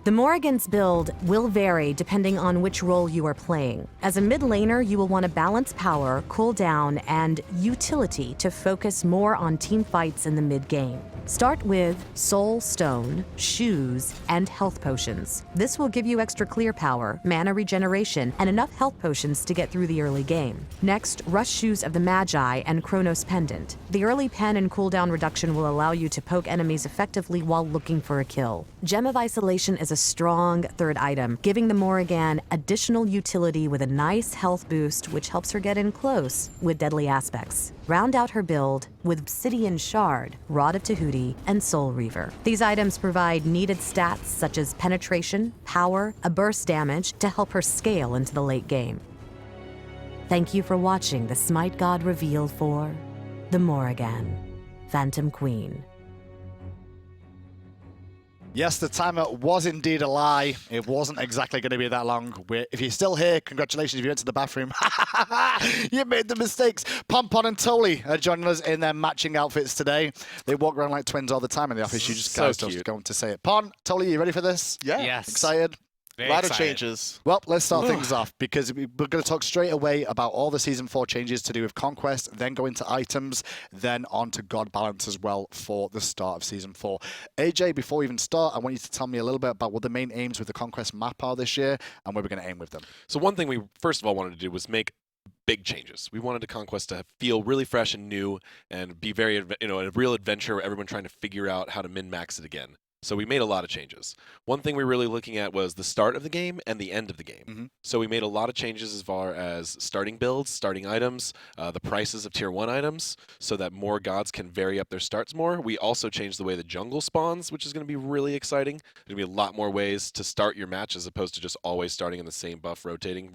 The Morrigan's build will vary depending on which role you are playing. As a mid laner, you will want to balance power, cooldown, and utility to focus more on team fights in the mid game. Start with Soul Stone, Shoes, and Health Potions. This will give you extra clear power, mana regeneration, and enough health potions to get through the early game. Next, Rush Shoes of the Magi and Chronos Pendant. The early pen and cooldown reduction will allow you to poke enemies effectively while looking for a kill. Gem of Isolation is a strong third item, giving the Morrigan additional utility with a nice health boost, which helps her get in close with Deadly Aspects. Round out her build with Obsidian Shard, Rod of Tahuti, and Soul Reaver. These items provide needed stats such as penetration, power, a burst damage to help her scale into the late game. Thank you for watching the Smite God reveal for the Morrigan, Phantom Queen. Yes, the timer was indeed a lie. It wasn't exactly going to be that long. If you're still here, congratulations. If you went to the bathroom, you made the mistakes. Pompon and Toli are joining us in their matching outfits today. They walk around like twins all the time in the office. You just guys don't going to say it. Pon, Toli, you ready for this? Yeah. Yes. Excited? A lot of changes. Well, let's start things off because we're going to talk straight away about all the Season 4 changes to do with Conquest, then go into items, then on to God Balance as well for the start of Season 4. AJ, before we even start, I want you to tell me a little bit about what the main aims with the Conquest map are this year and where we're going to aim with them. So one thing we first of all wanted to do was make big changes. We wanted the Conquest to feel really fresh and new and be very, a real adventure where everyone trying to figure out how to min-max it again. So we made a lot of changes. One thing we were really looking at was the start of the game and the end of the game. Mm-hmm. So we made a lot of changes as far as starting builds, starting items, the prices of Tier 1 items, so that more gods can vary up their starts more. We also changed the way the jungle spawns, which is going to be really exciting. There's going to be a lot more ways to start your match as opposed to just always starting in the same buff, rotating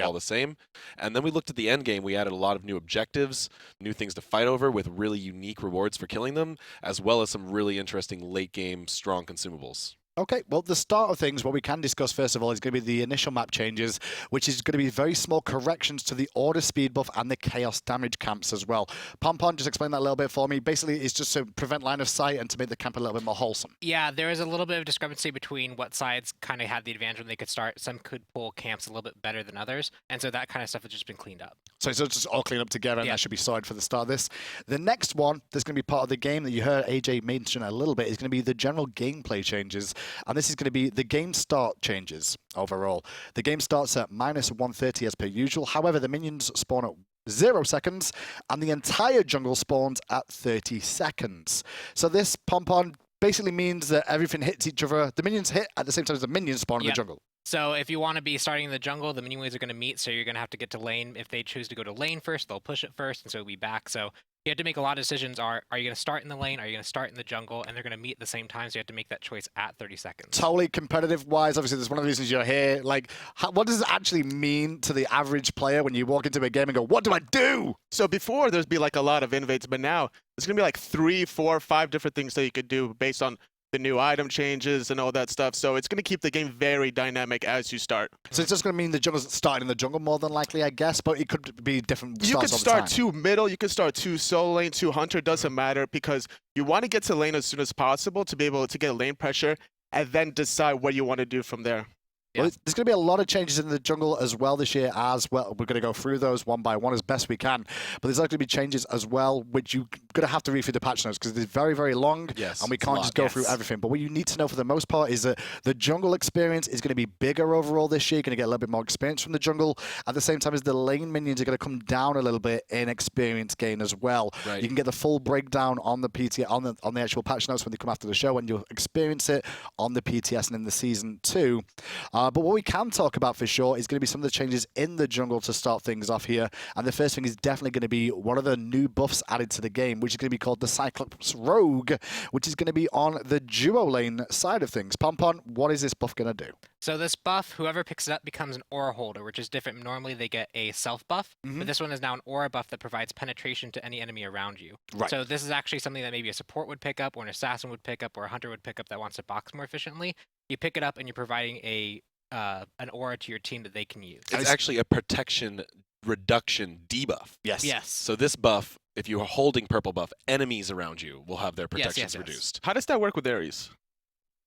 all the same. And then we looked at the end game. We added a lot of new objectives, new things to fight over with really unique rewards for killing them, as well as some really interesting late game strong consumables. Okay, well, the start of things, what we can discuss first of all is going to be the initial map changes, which is going to be very small corrections to the order speed buff and the chaos damage camps as well. Pompon, just explain that a little bit for me. Basically, it's just to prevent line of sight and to make the camp a little bit more wholesome. Yeah, there is a little bit of discrepancy between what sides kind of had the advantage when they could start. Some could pull camps a little bit better than others, and so that kind of stuff has just been cleaned up. So it's just all cleaned up together, and that should be sorted for the start of this. The next one that's going to be part of the game that you heard AJ mention a little bit is going to be the general gameplay changes. And this is going to be the game start changes overall. The game starts at -130 as per usual. However, the minions spawn at 0 seconds, and the entire jungle spawns at 30 seconds. So this Pompon basically means that everything hits each other. The minions hit at the same time as the minions spawn in the jungle. So if you want to be starting in the jungle, the minion waves are going to meet, so you're going to have to get to lane. If they choose to go to lane first, they'll push it first, and so it'll be back. So you have to make a lot of decisions. Are you going to start in the lane? Are you going to start in the jungle? And they're going to meet at the same time, so you have to make that choice at 30 seconds. Totally competitive-wise, obviously, there's one of the reasons you're here. Like, what does it actually mean to the average player when you walk into a game and go, what do I do? So before, there'd be like a lot of innovates, but now there's going to be like 3, 4, 5 different things that you could do based on the new item changes and all that stuff. So it's going to keep the game very dynamic as you start. So it's just going to mean the jungle's starting in the jungle more than likely, I guess, but it could be different You could starts start over time. 2 middle, you could start 2 solo lane, 2 hunter, doesn't matter, because you want to get to lane as soon as possible to be able to get lane pressure and then decide what you want to do from there. Well, there's going to be a lot of changes in the jungle as well this year as well. We're going to go through those one by one as best we can. But there's likely to be changes as well, which you're going to have to read through the patch notes because it's very, very long. Yes, and we it's a can't lot. just go through everything. But what you need to know for the most part is that the jungle experience is going to be bigger overall this year. You're going to get a little bit more experience from the jungle. At the same time as the lane minions are going to come down a little bit in experience gain as well. Right. You can get the full breakdown on the PT on the actual patch notes when they come after the show, and you'll experience it on the PTS and in the season 2. But what we can talk about for sure is going to be some of the changes in the jungle to start things off here. And the first thing is definitely going to be one of the new buffs added to the game, which is going to be called the Cyclops Rogue, which is going to be on the duo lane side of things. Pompon, what is this buff going to do? So this buff, whoever picks it up becomes an aura holder, which is different. Normally they get a self buff, but this one is now an aura buff that provides penetration to any enemy around you. Right. So this is actually something that maybe a support would pick up, or an assassin would pick up, or a hunter would pick up that wants to box more efficiently. You pick it up and you're providing an aura to your team that they can use. It's actually a protection reduction debuff. Yes. Yes. So this buff, if you are holding purple buff, enemies around you will have their protections yes. reduced. How does that work with Ares?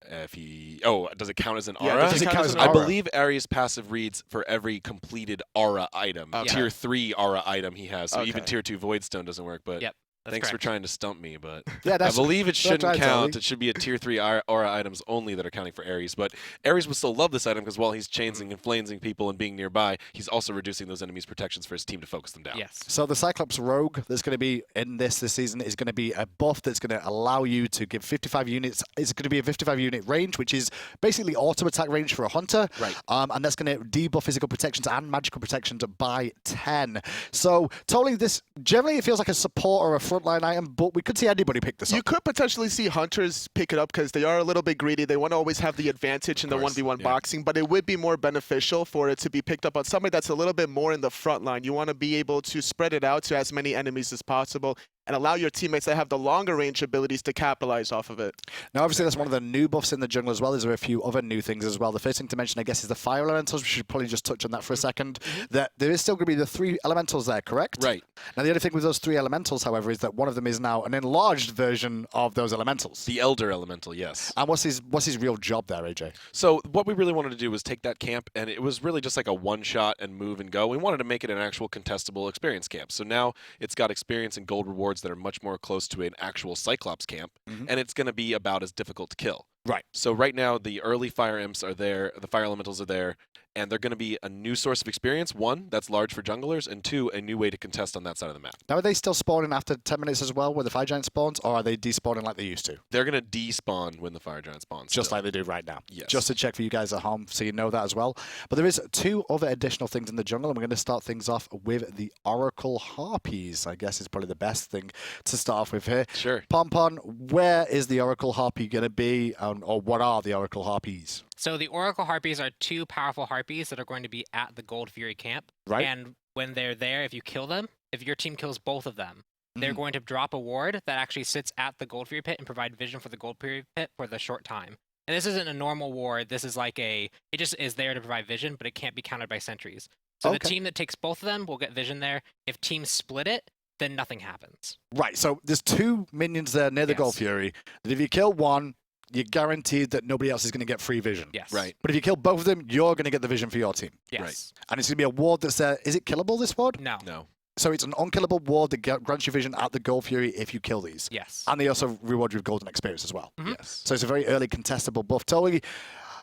If he, does it count as an Yeah, aura? does it count as an I aura? believe Ares passive reads for every completed aura item. Okay. Tier 3 aura item he has. So even Okay. Tier 2 Voidstone doesn't work. But Yep. That's thanks correct. for trying to stump me, but Yeah, I believe it that's shouldn't right, count. Tony. It should be a Tier 3 aura items only that are counting for Ares. But Ares would still love this item because while he's chainsing and flansing people and being nearby, he's also reducing those enemies' protections for his team to focus them down. Yes. So the Cyclops Rogue that's going to be in this season is going to be a buff that's going to allow you to give 55 units. It's going to be a 55 unit range, which is basically auto attack range for a hunter. Right. And that's going to debuff physical protections and magical protections by 10. So totally this, generally it feels like a support or a frontline item, but we could see anybody pick this You up. could potentially see hunters pick it up because they are a little bit greedy. They want to always have the advantage in the course, 1v1 yeah. boxing, but it would be more beneficial for it to be picked up on somebody that's a little bit more in the front line. You want to be able to spread it out to as many enemies as possible and allow your teammates that have the longer range abilities to capitalize off of it. Now, obviously, that's one of the new buffs in the jungle as well. There's a few other new things as well. The first thing to mention, I guess, is the fire elementals. We should probably just touch on that for a second. That there is still going to be the 3 elementals there, correct? Right. Now, the only thing with those 3 elementals, however, is that one of them is now an enlarged version of those elementals. The Elder Elemental, yes. And what's his real job there, AJ? So what we really wanted to do was take that camp, and it was really just like a one-shot and move and go. We wanted to make it an actual contestable experience camp. So now it's got experience and gold rewards that are much more close to an actual Cyclops camp, and it's going to be about as difficult to kill. Right. So right now, the early fire imps are there, the fire elementals are there, and they're going to be a new source of experience. 1, that's large for junglers, and 2, a new way to contest on that side of the map. Now, are they still spawning after 10 minutes as well, where the fire giant spawns, or are they despawning like they used to? They're going to despawn when the fire giant spawns. Just still. like they do right now. Yes. Just to check for you guys at home, so you know that as well. But there is 2 other additional things in the jungle, and we're going to start things off with the Oracle Harpies. I guess is probably the best thing to start off with here. Sure. Pompon, where is the Oracle Harpy going to be, or what are the Oracle Harpies? So the Oracle Harpies are 2 powerful Harpies that are going to be at the Gold Fury camp. Right. And when they're there, if you kill them, if your team kills both of them, they're Mhm. going to drop a ward that actually sits at the Gold Fury pit and provide vision for the Gold Fury pit for the short time. And this isn't a normal ward. This is like it just is there to provide vision, but it can't be countered by sentries. So the Okay. team that takes both of them will get vision there. If teams split it, then nothing happens. Right, so there's 2 minions there near the Gold Yes. Fury, that if you kill one, you're guaranteed that nobody else is going to get free vision. Yes. Right. But if you kill both of them, you're going to get the vision for your team. Yes. Right. And it's going to be a ward that's there. Is it killable, this ward? No. No. So it's an unkillable ward that grants you vision at the Gold Fury if you kill these. Yes. And they also reward you with golden experience as well. Yes. So it's a very early contestable buff. Totally,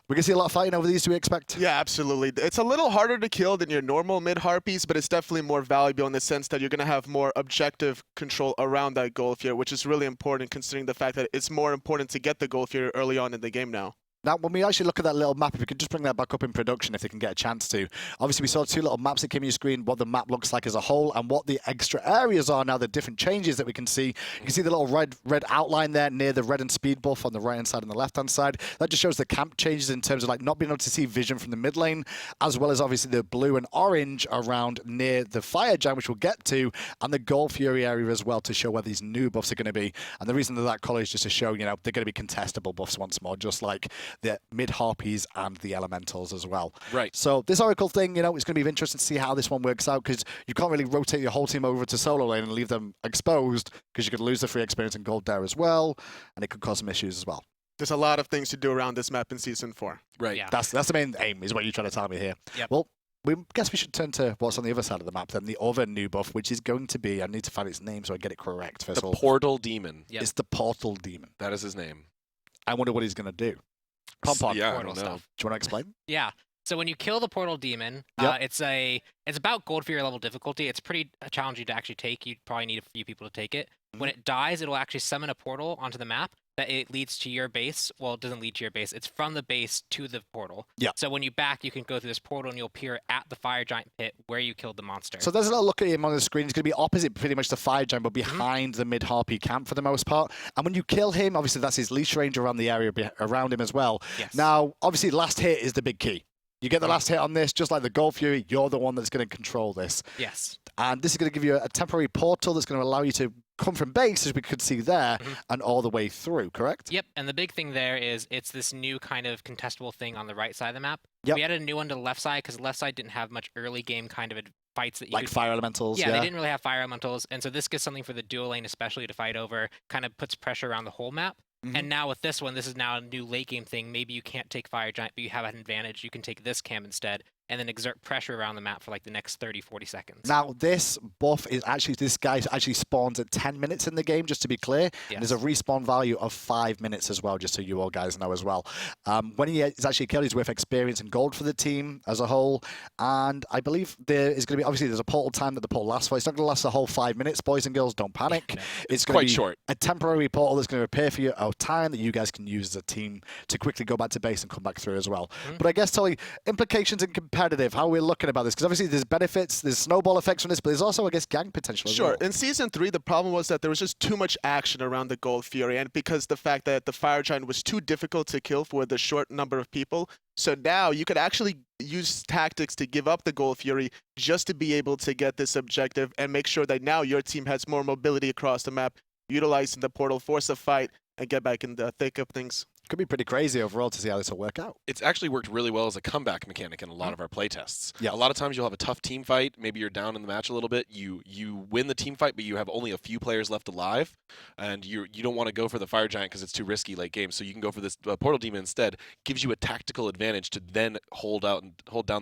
we can see a lot of fighting over these, do we expect? Yeah, absolutely. It's a little harder to kill than your normal mid-harpies, but it's definitely more valuable in the sense that you're going to have more objective control around that Gold Fury, which is really important considering the fact that it's more important to get the Gold Fury early on in the game now. Now, when we actually look at that little map, if we could just bring that back up in production if they can get a chance to. Obviously, we saw two little maps that came on your screen, what the map looks like as a whole and what the extra areas are now, the different changes that we can see. You can see the little red outline there near the red and speed buff on the right-hand side and the left-hand side. That just shows the camp changes in terms of like not being able to see vision from the mid lane, as well as obviously the blue and orange around near the fire giant, which we'll get to, and the Gold Fury area as well to show where these new buffs are going to be. And the reason that color is just to show, you know, they're going to be contestable buffs once more, just like the mid-harpies and the elementals as well. Right. So this Oracle thing, you know, it's going to be interesting to see how this one works out, because you can't really rotate your whole team over to solo lane and leave them exposed, because you could lose the free experience in gold there as well, and it could cause some issues as well. There's a lot of things to do around this map in Season 4. Right. Yeah. That's the main aim, is what you're trying to tell me here. Yep. Well, we guess we should turn to what's on the other side of the map then, the other new buff, which is going to be, I need to find its name so I get it correct first The of all. Portal Demon. Yep. It's the Portal Demon. That is his name. I wonder what he's going to do. Pom-pom. Yeah, I Portal don't know. stuff. Do you want to explain? Yeah. So when you kill the portal demon, Yep. it's about Gold Fury level difficulty. It's pretty challenging to actually take. You probably need a few people to take it. When it dies, it'll actually summon a portal onto the map that it leads to your base. Well, it doesn't lead to your base. It's from the base to the portal. Yeah. So when you back, you can go through this portal and you'll appear at the fire giant pit where you killed the monster. So there's a little look at him on the screen. He's going to be opposite pretty much the fire giant, but behind the mid-harpy camp for the most part. And when you kill him, obviously that's his leash range around the area around him as well. Yes. Now, obviously, last hit is the big key. You get the last hit on this, just like the Gold Fury, you're the one that's going to control this. Yes. And this is going to give you a temporary portal that's going to allow you to come from base, as we could see there, and all the way through, correct? Yep, and the big thing there is it's this new kind of contestable thing on the right side of the map. Yep. We added a new one to the left side because the left side didn't have much early game kind of fights that you Like could... fire elementals, Yeah, they didn't really have fire elementals, and so this gives something for the dual lane especially to fight over, kind of puts pressure around the whole map. And now with this one, this is now a new late game thing. Maybe you can't take Fire Giant, but you have an advantage. You can take this cam instead, and then exert pressure around the map for like the next 30, 40 seconds. Now, this buff is actually, this guy actually spawns at 10 minutes in the game, just to be clear. Yes. And there's a respawn value of 5 minutes as well, just so you all guys know as well. When he is actually killed, he's worth experience and gold for the team as a whole. And I believe there is going to be, obviously, there's a portal time that the portal lasts for. It's not going to last the whole 5 minutes, boys and girls. Don't panic. No. It's going quite to be short. a temporary portal that's going to appear for you a time that you guys can use as a team to quickly go back to base and come back through as well. But I guess, Tully, implications in competitive, how we're looking about this, because obviously there's benefits, there's snowball effects from this, but there's also, I guess, gang potential as Sure. well. In Season 3, the problem was that there was just too much action around the Gold Fury, and because the fact that the Fire Giant was too difficult to kill for the short number of people. So now you could actually use tactics to give up the Gold Fury just to be able to get this objective and make sure that now your team has more mobility across the map, utilizing the portal, force a fight, and get back in the thick of things. Could be pretty crazy overall to see how this will work out. It's actually worked really well as a comeback mechanic in a lot of our playtests. Yeah. A lot of times you'll have a tough team fight. Maybe you're down in the match a little bit. You win the team fight, but you have only a few players left alive, and you don't want to go for the Fire Giant because it's too risky late game. So you can go for this Portal Demon instead. Gives you a tactical advantage to then hold down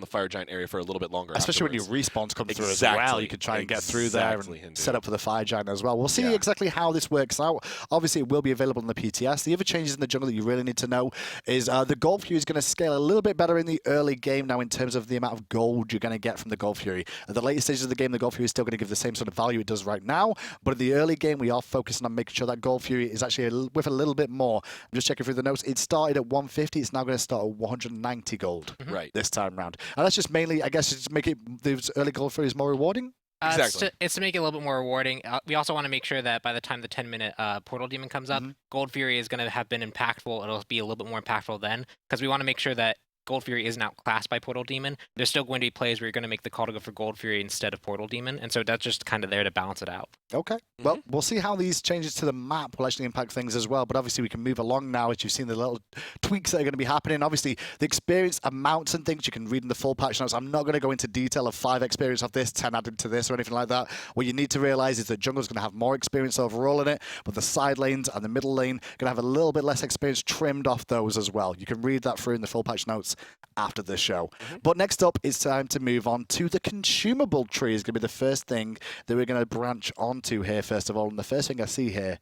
the Fire Giant area for a little bit longer. Especially afterwards. when your respawns come through as well. You can try and get through there and set up for the Fire Giant as well. We'll see exactly how this works out. Obviously, it will be available in the PTS. The other changes in the jungle that you really need to know is the Gold Fury is going to scale a little bit better in the early game now in terms of the amount of gold you're going to get from the Gold Fury. At the later stages of the game, the Gold Fury is still going to give the same sort of value it does right now, but in the early game, we are focusing on making sure that Gold Fury is actually with a little bit more. I'm just checking through the notes. It started at 150. It's now going to start at 190 gold this time round. And that's just mainly, I guess, just make it those early Gold Furies more rewarding. Exactly. It's to make it a little bit more rewarding. We also want to make sure that by the time the 10-minute Portal Demon comes up, Gold Fury is going to have been impactful. It'll be a little bit more impactful then, because we want to make sure that Gold Fury isn't outclassed by Portal Demon. There's still going to be plays where you're going to make the call to go for Gold Fury instead of Portal Demon, and so that's just kind of there to balance it out. Okay. Well, we'll see how these changes to the map will actually impact things as well. But obviously, we can move along now as you've seen the little tweaks that are going to be happening. Obviously, the experience amounts and things you can read in the full patch notes. I'm not going to go into detail of 5 experience of this, 10 added to this, or anything like that. What you need to realize is that jungle's going to have more experience overall in it, but the side lanes and the middle lane are going to have a little bit less experience trimmed off those as well. You can read that through in the full patch notes after the show. But next up, it's time to move on to the consumable tree. Is going to be the first thing that we're going to branch onto here, first of all. And the first thing I see here,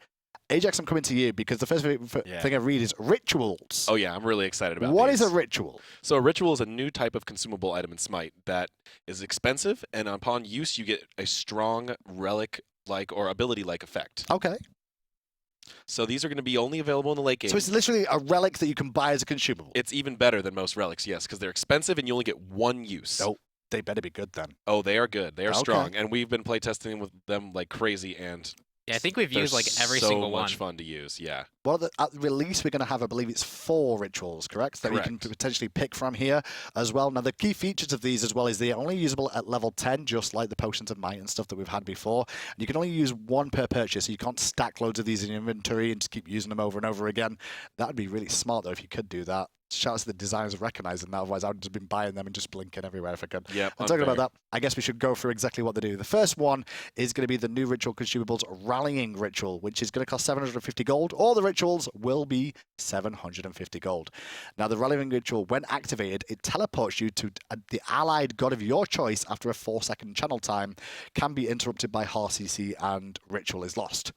Ajax, I'm coming to you because the first thing I read is rituals. Oh yeah, I'm really excited about What these. is a ritual? So a ritual is a new type of consumable item in Smite that is expensive, and upon use you get a strong relic-like or ability-like effect. Okay. So these are going to be only available in the late game. So it's literally a relic that you can buy as a consumable. It's even better than most relics, yes, because they're expensive and you only get one use. Oh, they better be good then. Oh, they are good. They are Okay. strong, and we've been playtesting with them like crazy, and Yeah, I think we've used like every single one. So much fun to use, yeah. Well, at the release, we're going to have, I believe it's 4 rituals, correct? That we can potentially pick from here as well. Now, the key features of these as well is they're only usable at level 10, just like the Potions of Might and stuff that we've had before. And you can only use 1 per purchase, so you can't stack loads of these in your inventory and just keep using them over and over again. That would be really smart, though, if you could do that. Shout out to the designers recognizing that, otherwise I would have just been buying them and just blinking everywhere if I could. Yep, and talking about that, I guess we should go through exactly what they do. The first one is going to be the new ritual consumables Rallying Ritual, which is going to cost 750 gold. All the rituals will be 750 gold. Now, the Rallying Ritual, when activated, it teleports you to the allied god of your choice after a 4-second channel time, can be interrupted by hard CC, and ritual is lost.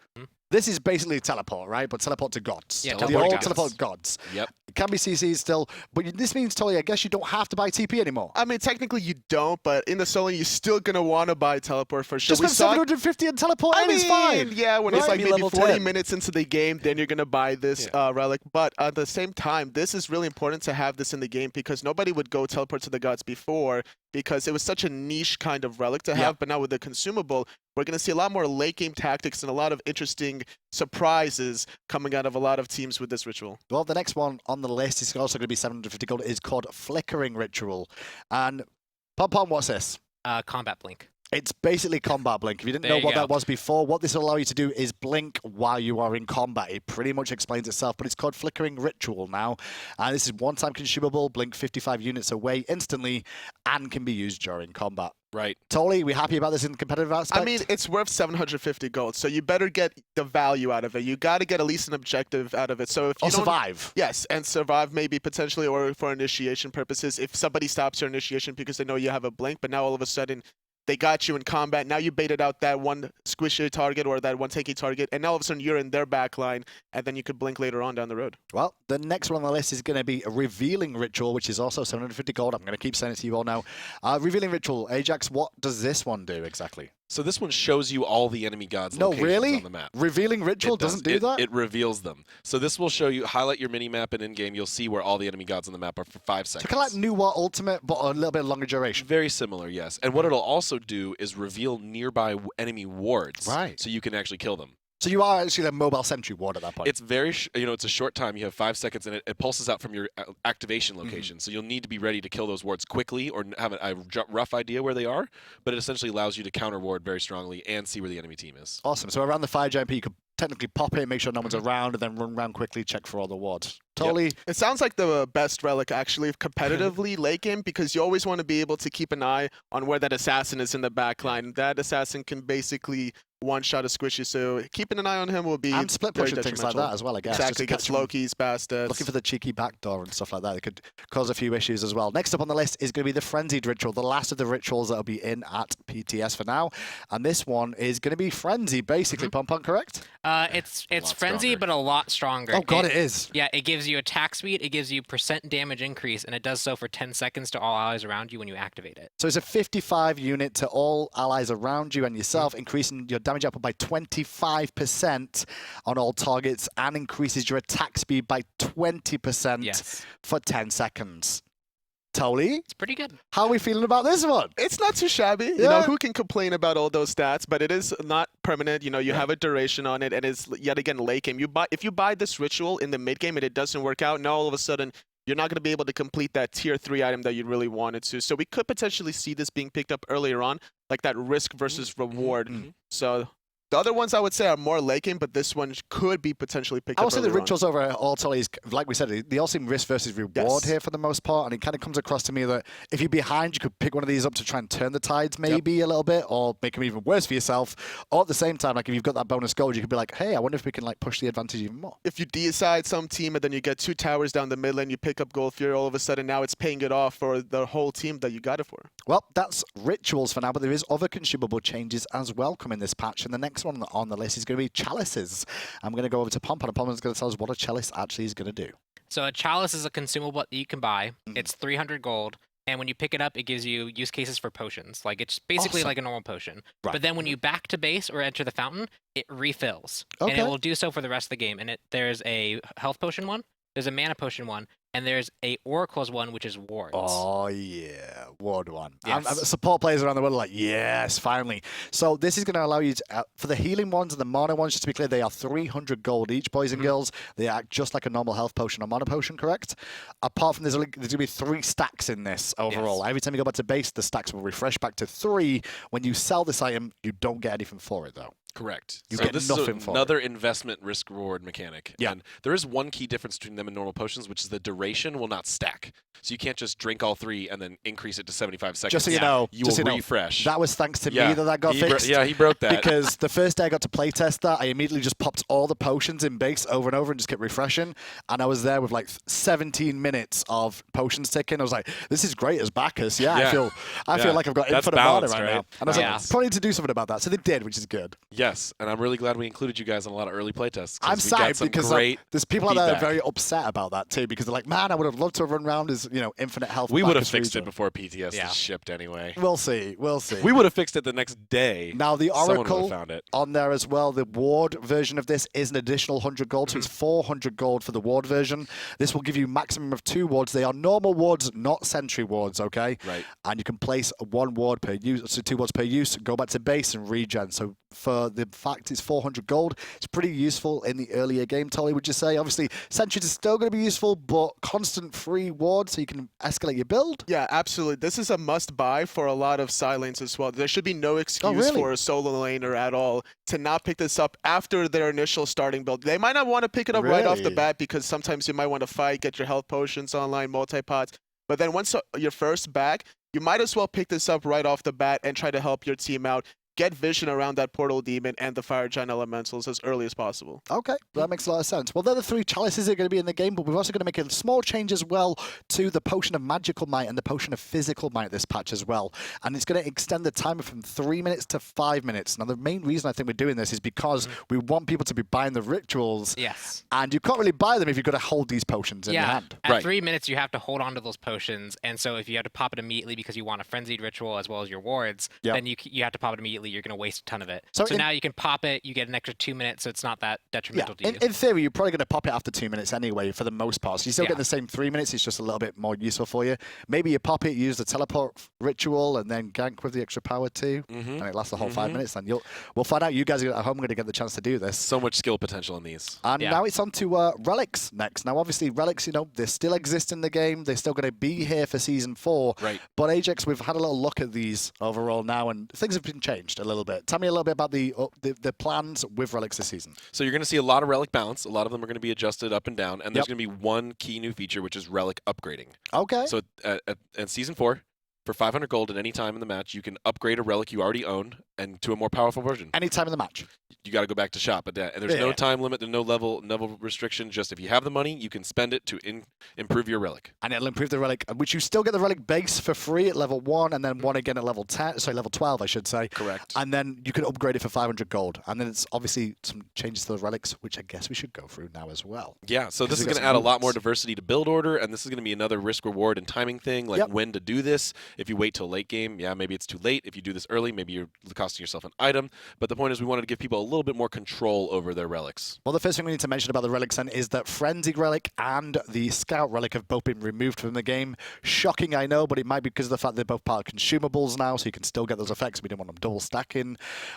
This is basically teleport, right? But teleport to gods. Yeah, the old teleport gods. Yep. It can be CC'd still, but this means, Tolly, I guess you don't have to buy TP anymore. I mean, technically you don't, but in the solo, you're still going to want to buy teleport for sure. Just spend 750 and teleport in is fine. Yeah, when it's Right? like maybe level 40 10. minutes into the game, then you're going to buy this relic. But at the same time, this is really important to have this in the game because nobody would go teleport to the gods before because it was such a niche kind of relic to have. But now with the consumable, we're going to see a lot more late game tactics and a lot of interesting surprises coming out of a lot of teams with this ritual. Well, the next one on the list is also going to be 750 gold. Is called Flickering Ritual. And Pom, what's this? Combat blink. It's basically combat blink. If you didn't There know you what go. that was before, what this will allow you to do is blink while you are in combat. It pretty much explains itself, but it's called Flickering Ritual now. And this is one-time consumable, blink 55 units away instantly, and can be used during combat. Right. Tolly, we happy about this in the competitive aspect? I mean, it's worth 750 gold, so you better get the value out of it. You got to get at least an objective out of it. So if you or don't, survive. Yes, and survive maybe potentially, or for initiation purposes. If somebody stops your initiation because they know you have a blink, but now all of a sudden they got you in combat. Now you baited out that one squishy target or that one tanky target, and now all of a sudden you're in their back line, and then you could blink later on down the road. Well, the next one on the list is going to be a Revealing Ritual, which is also 750 gold. I'm going to keep saying it to you all now. Revealing Ritual, Ajax, what does this one do exactly? So this one shows you all the enemy gods' No, locations really? on the map. Revealing Ritual doesn't do that? It reveals them. So this will show you, highlight your mini-map, and in-game you'll see where all the enemy gods on the map are for 5 seconds. So kind of like New War Ultimate, but a little bit longer duration. Very similar, yes. And what it'll also do is reveal nearby enemy wards. Right. So you can actually kill them. So you are actually a mobile sentry ward at that point. It's very, it's a short time. You have 5 seconds, and it pulses out from your activation location. So you'll need to be ready to kill those wards quickly or have a rough idea where they are. But it essentially allows you to counter ward very strongly and see where the enemy team is. Awesome. So around the fire giant you could technically pop it, make sure no one's around, and then run around quickly, check for all the wards. Totally. It sounds like the best relic actually competitively late game because you always want to be able to keep an eye on where that assassin is in the back line. That assassin can basically one-shot a squishy, so keeping an eye on him will be And split very push and things like detrimental. that as well, I guess. Exactly, Just get slow keys past us. Looking for the cheeky backdoor and stuff like that. It could cause a few issues as well. Next up on the list is going to be the Frenzied Ritual, the last of the rituals that will be in at PTS for now. And this one is going to be Frenzy, basically. Pom-Pom, correct? It's frenzy, but a lot stronger. Oh, God, it is. Yeah, it gives you attack speed, it gives you % damage increase, and it does so for 10 seconds to all allies around you when you activate it. So it's a 55 unit to all allies around you and yourself, increasing your damage output by 25% on all targets and increases your attack speed by 20% for 10 seconds. Tolly? It's pretty good. How are we feeling about this one? It's not too shabby. You know, who can complain about all those stats? But it is not permanent. You know, you have a duration on it, and it's yet again late game. If you buy this ritual in the mid game and it doesn't work out, now all of a sudden you're not going to be able to complete that tier 3 item that you really wanted to. So we could potentially see this being picked up earlier on, like that risk versus reward. So the other ones I would say are more late game, but this one could be potentially picked up. I would say the earlier on. rituals over all Tolly is, like we said, they all seem risk versus reward here for the most part, and it kind of comes across to me that if you're behind, you could pick one of these up to try and turn the tides maybe a little bit, or make them even worse for yourself. Or at the same time, like if you've got that bonus gold, you could be like, hey, I wonder if we can like push the advantage even more. If you decide some team and then you get 2 towers down the mid lane, you pick up Gold Fury, all of a sudden now it's paying it off for the whole team that you got it for. Well, that's rituals for now, but there is other consumable changes as well coming this patch, and the next one on the list is going to be chalices. I'm going to go over to Pompon, and Pompon's going to tell us what a chalice actually is going to do. So a chalice is a consumable that you can buy. It's 300 gold. And when you pick it up, it gives you use cases for potions. Like it's basically like a normal potion. Right. But then when you back to base or enter the fountain, it refills. And Okay. it will do so for the rest of the game. And there's a health potion one, there's a mana potion one, and there's a Oracle's one, which is wards. Oh, yeah. Ward one. Yes. Support players around the world are like, yes, finally. So this is going to allow you to, for the healing ones and the mana ones, just to be clear, they are 300 gold each, boys and girls. They act just like a normal health potion or mana potion, correct? Apart from there's going to be 3 stacks in this overall. Yes. Every time you go back to base, the stacks will refresh back to 3. When you sell this item, you don't get anything for it, though. Correct. You So get this nothing is for another investment risk reward mechanic. Yeah. And there is one key difference between them and normal potions, which is the duration will not stack. So you can't just drink all 3 and then increase it to 75 seconds. Just so you know, you just will so you know, refresh. that was thanks to Yeah. me that got He fixed. he broke that. Because the first day I got to playtest that, I immediately just popped all the potions in base over and over and just kept refreshing. And I was there with like 17 minutes of potions ticking. I was like, this is great as backers. Yeah, I feel like I've got That's infinite mana balanced, right right? now. And I was Yeah. like, probably need to do something about that. So they did, which is good. Yes, and I'm really glad we included you guys on a lot of early playtests. I'm we got sad some because great there's people out there that are feedback. very upset about that too, because they're like, man, I would have loved to have run around as, infinite health. We would have backers fixed it region." before PTS Yeah. is shipped anyway. We'll see. We'll see. We would have fixed it the next day. Now, the Someone would have Oracle found it. on there as well, the Ward version of this is an additional 100 gold, so it's 400 gold for the Ward version. This will give you maximum of 2 wards. They are normal wards, not sentry wards, okay? Right. And you can place 1 ward per use, so 2 wards per use, go back to base and regen. So for the fact it's 400 gold, it's pretty useful in the earlier game, Tolly, would you say? Obviously, sentries is still going to be useful, but constant free ward so you can escalate your build. Yeah, absolutely. This is a must-buy for a lot of side lanes as well. There should be no excuse really? for a solo laner at all to not pick this up after their initial starting build. They might not want to pick it up right off the Really? bat because sometimes you might want to fight, get your health potions online, multi-pots. But then once your first back, you might as well pick this up right off the bat and try to help your team out. Get vision around that portal demon and the fire giant elementals as early as possible. Okay, that makes a lot of sense. Well, they're the 3 chalices that are going to be in the game, but we're also going to make a small change as well to the potion of magical might and the potion of physical might this patch as well. And it's going to extend the timer from 3 minutes to 5 minutes. Now, the main reason I think we're doing this is because we want people to be buying the rituals. Yes. And you can't really buy them if you've got to hold these potions in your hand. At 3 minutes, you have to hold on to those potions, and so if you have to pop it immediately because you want a frenzied ritual as well as your wards, Yep. then you have to pop it immediately. You're going to waste a ton of it. So So in- now you can pop it. You get an extra 2 minutes, so it's not that Yeah, detrimental to you. in theory, you're probably going to pop it after 2 minutes anyway, for the most part. So you're still Yeah. getting the same 3 minutes. It's just a little bit more useful for you. Maybe you pop it, use the teleport ritual, and then gank with the extra power too, and it lasts the whole 5 minutes. Then we'll find out. You guys at home are going to get the chance to do this. So much skill potential in these. And Yeah. now it's on to relics next. Now, obviously, relics, they still exist in the game. They're still going to be here for season 4. Right. But Ajax, we've had a little look at these overall now, and things have been changed a little bit. Tell me a little bit about the plans with relics this season. So you're going to see a lot of relic balance. A lot of them are going to be adjusted up and down, and there's Yep. going to be one key new feature, which is relic upgrading. Okay. So at season 4, for 500 gold at any time in the match, you can upgrade a relic you already own and to a more powerful version. Anytime in the match. You got to go back to shop, but and there's no Yeah. time limit, there's no level restriction. Just if you have the money, you can spend it to improve your relic. And it'll improve the relic, which you still get the relic base for free at level 1, and then one again at level 12, I should say. Correct. And then you can upgrade it for 500 gold. And then it's obviously some changes to the relics, which I guess we should go through now as well. Yeah, so this is we got going to some add a lot rules. more diversity to build order, and this is going to be another risk reward and timing thing, like Yep. when to do this. If you wait till late game, yeah, maybe it's too late. If you do this early, maybe you're costing yourself an item. But the point is we wanted to give people a little bit more control over their relics. Well, the first thing we need to mention about the relics then is that Frenzied Relic and the Scout Relic have both been removed from the game. Shocking, I know, but it might be because of the fact they're both part of consumables now, so you can still get those effects. We didn't want them double stacking.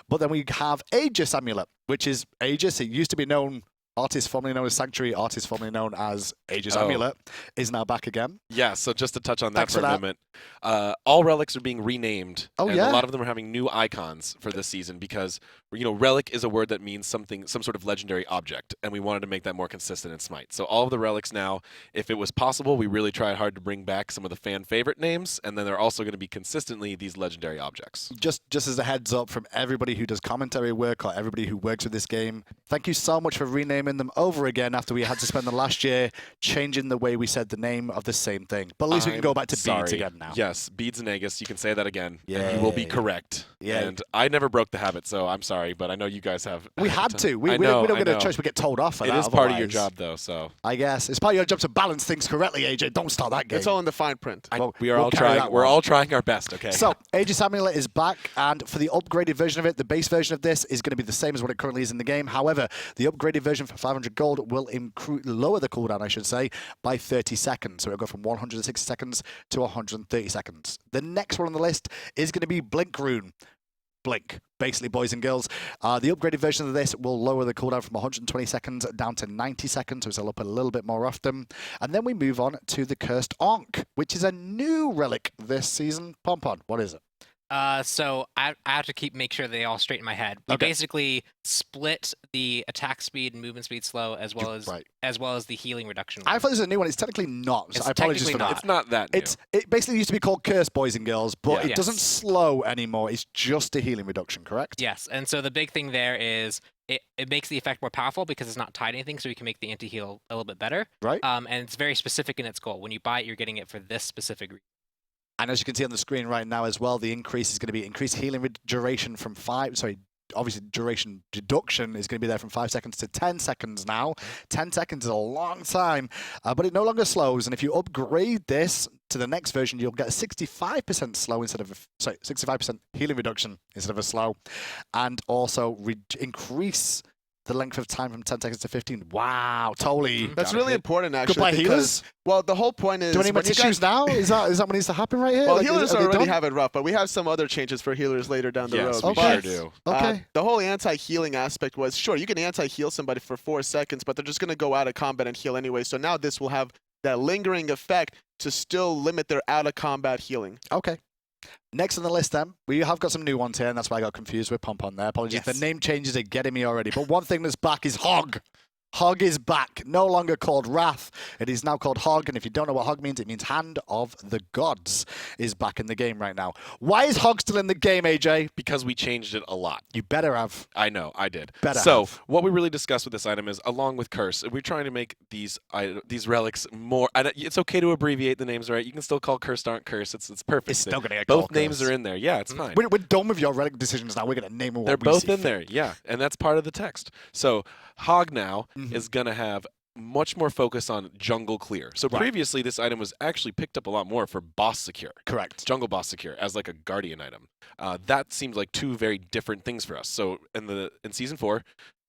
But then we have Aegis Amulet, which is Aegis. It used to be known, artist formerly known as Sanctuary, artist formerly known as Aegis Amulet, is now back again. Yeah, so just to touch on that Thanks for for a that. moment, all relics are being renamed. Oh, and yeah? a lot of them are having new icons for this season because, relic is a word that means some sort of legendary object, and we wanted to make that more consistent in Smite. So all of the relics now, if it was possible, we really tried hard to bring back some of the fan favorite names, and then they're also going to be consistently these legendary objects. Just as a heads up from everybody who does commentary work or everybody who works with this game, thank you so much for renaming them over again after we had to spend the last year changing the way we said the name of the same thing. But at least we can go back to beads again now. Yes, beads and Aegis. You can say that again. Yeah. And you will be correct. Yeah. And I never broke the habit, so I'm sorry, but I know you guys have. We had to. We I know, don't I get a know. choice. We get told off for It that. is part of your otherwise. job, though, so. I guess. It's part of your job to balance things correctly, AJ. Don't start that game. It's all in the fine print. We are we'll all carry trying. that We're one. all trying our best, okay? So, AJ Samuel is back, and for the upgraded version of it, the base version of this is going to be the same as what it currently is in the game. However, the upgraded version for 500 gold will lower the cooldown, I should say, by 30 seconds. So it'll go from 160 seconds to 130 seconds. The next one on the list is going to be Blink Rune. Blink, basically, boys and girls. The upgraded version of this will lower the cooldown from 120 seconds down to 90 seconds, so it'll up a little bit more often. And then we move on to the Cursed Ankh, which is a new relic this season. Pompon, what is it? So I have to make sure they all straight in my head. We basically split the attack speed and movement speed slow as well as the healing reduction. I thought this was a new one. It's technically not. So It's I apologize for technically that. not. It's not that new. It basically used to be called Curse, boys and girls, but Yeah. it doesn't slow anymore. It's just a healing reduction, correct? Yes, and so the big thing there is it makes the effect more powerful because it's not tied to anything, so you can make the anti-heal a little bit better. Right. And it's very specific in its goal. When you buy it, you're getting it for this specific reason. And as you can see on the screen right now as well, the increase is going to be increased healing duration from obviously duration deduction is going to be there from 5 seconds to 10 seconds now. 10 seconds is a long time, but it no longer slows. And if you upgrade this to the next version, you'll get a 65% slow instead of 65% healing reduction instead of a slow, and also increase the length of time from 10 seconds to 15. Wow, totally. That's really important, actually. Goodbye, because, healers. well, the whole point is... Do we need more tissues now? Is that what needs to happen right here? Well, Like, healers are they already done? have it rough, but we have some other changes for healers later down the Yes, road. we sure do. Okay. The whole anti-healing aspect was, sure, you can anti-heal somebody for 4 seconds, but they're just going to go out of combat and heal anyway. So now this will have that lingering effect to still limit their out-of-combat healing. Okay. Next on the list, then, we have got some new ones here, and that's why I got confused with Pompon there. Apologies. Yes. The name changes are getting me already. But one thing that's back is Hog. Hog is back. No longer called Wrath. It is now called Hog. And if you don't know what Hog means, it means Hand of the Gods is back in the game right now. Why is Hog still in the game, AJ? Because we changed it a lot. You better have. I know, I did. Better so have. what we really discussed with this item is, along with Curse, we're trying to make these relics more. It's okay to abbreviate the names, right? You can still call Cursed Aren't Curse. It's perfect. It's still going to get Both called names Curse. are in there. Yeah, it's fine. We're done with your relic decisions now. We're going to name them what They're we both see in fit. there, yeah, and that's part of the text. So Hog now is going to have much more focus on jungle clear. So previously, this item was actually picked up a lot more for boss secure. Correct. Jungle boss secure as like a guardian item. That seems like two very different things for us. So in season 4,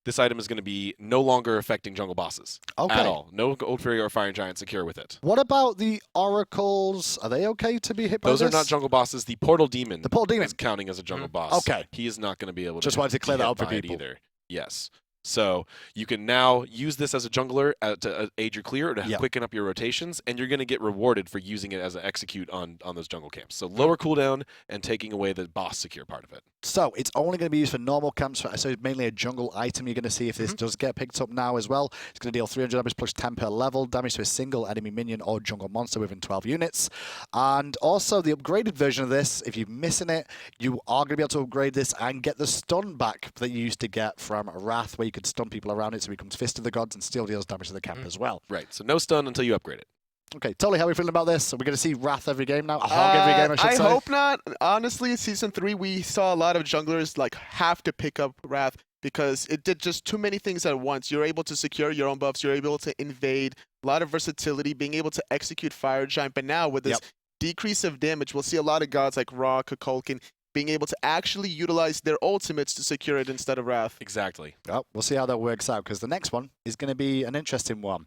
this item is going to be no longer affecting jungle bosses at all. No Gold Fury or Fire Giant secure with it. What about the oracles? Are they okay to be hit by Those this? are not jungle bosses. The Portal Demon. The Portal Demon is counting as a jungle boss. Okay. He is not going to be able to. Just wanted to clear be that hit up for by it people. either. Yes. So you can now use this as a jungler to aid your clear or to quicken up your rotations, and you're going to get rewarded for using it as an execute on those jungle camps. So lower cooldown and taking away the boss secure part of it. So it's only going to be used for normal camps, so it's mainly a jungle item you're going to see if this does get picked up now as well. It's going to deal 300 damage plus 10 per level, damage to a single enemy minion or jungle monster within 12 units. And also the upgraded version of this, if you're missing it, you are going to be able to upgrade this and get the stun back that you used to get from Wrath, where you could stun people around it, so it becomes Fist of the Gods and still deals damage to the camp as well. Right, so no stun until you upgrade it. Okay, Tolly, how are we feeling about this? Are we going to see Wrath every game now? A Hog every game, I should say? I hope not. Honestly, in Season 3, we saw a lot of junglers have to pick up Wrath because it did just too many things at once. You're able to secure your own buffs. You're able to invade. A lot of versatility, being able to execute Fire Giant. But now with this decrease of damage, we'll see a lot of gods like Ra, Kukulkan, being able to actually utilize their ultimates to secure it instead of Wrath. Exactly. Well, we'll see how that works out, because the next one is going to be an interesting one.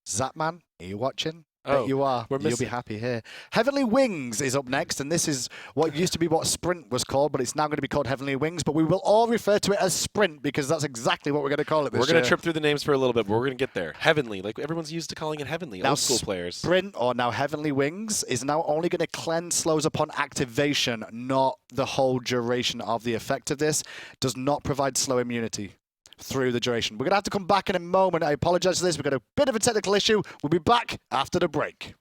Zapman, are you watching? Bet you are. You'll be happy here. Heavenly Wings is up next, and this is what used to be what Sprint was called, but it's now going to be called Heavenly Wings, but we will all refer to it as Sprint, because that's exactly what we're going to call it this We're going year. to trip through the names for a little bit, but we're going to get there. Heavenly, like everyone's used to calling it Heavenly, Now, old school players. Sprint, or now Heavenly Wings, is now only going to cleanse slows upon activation, not the whole duration of the effect of this. Does not provide slow immunity through the duration. We're going to have to come back in a moment. I apologize for this. We've got a bit of a technical issue. We'll be back after the break.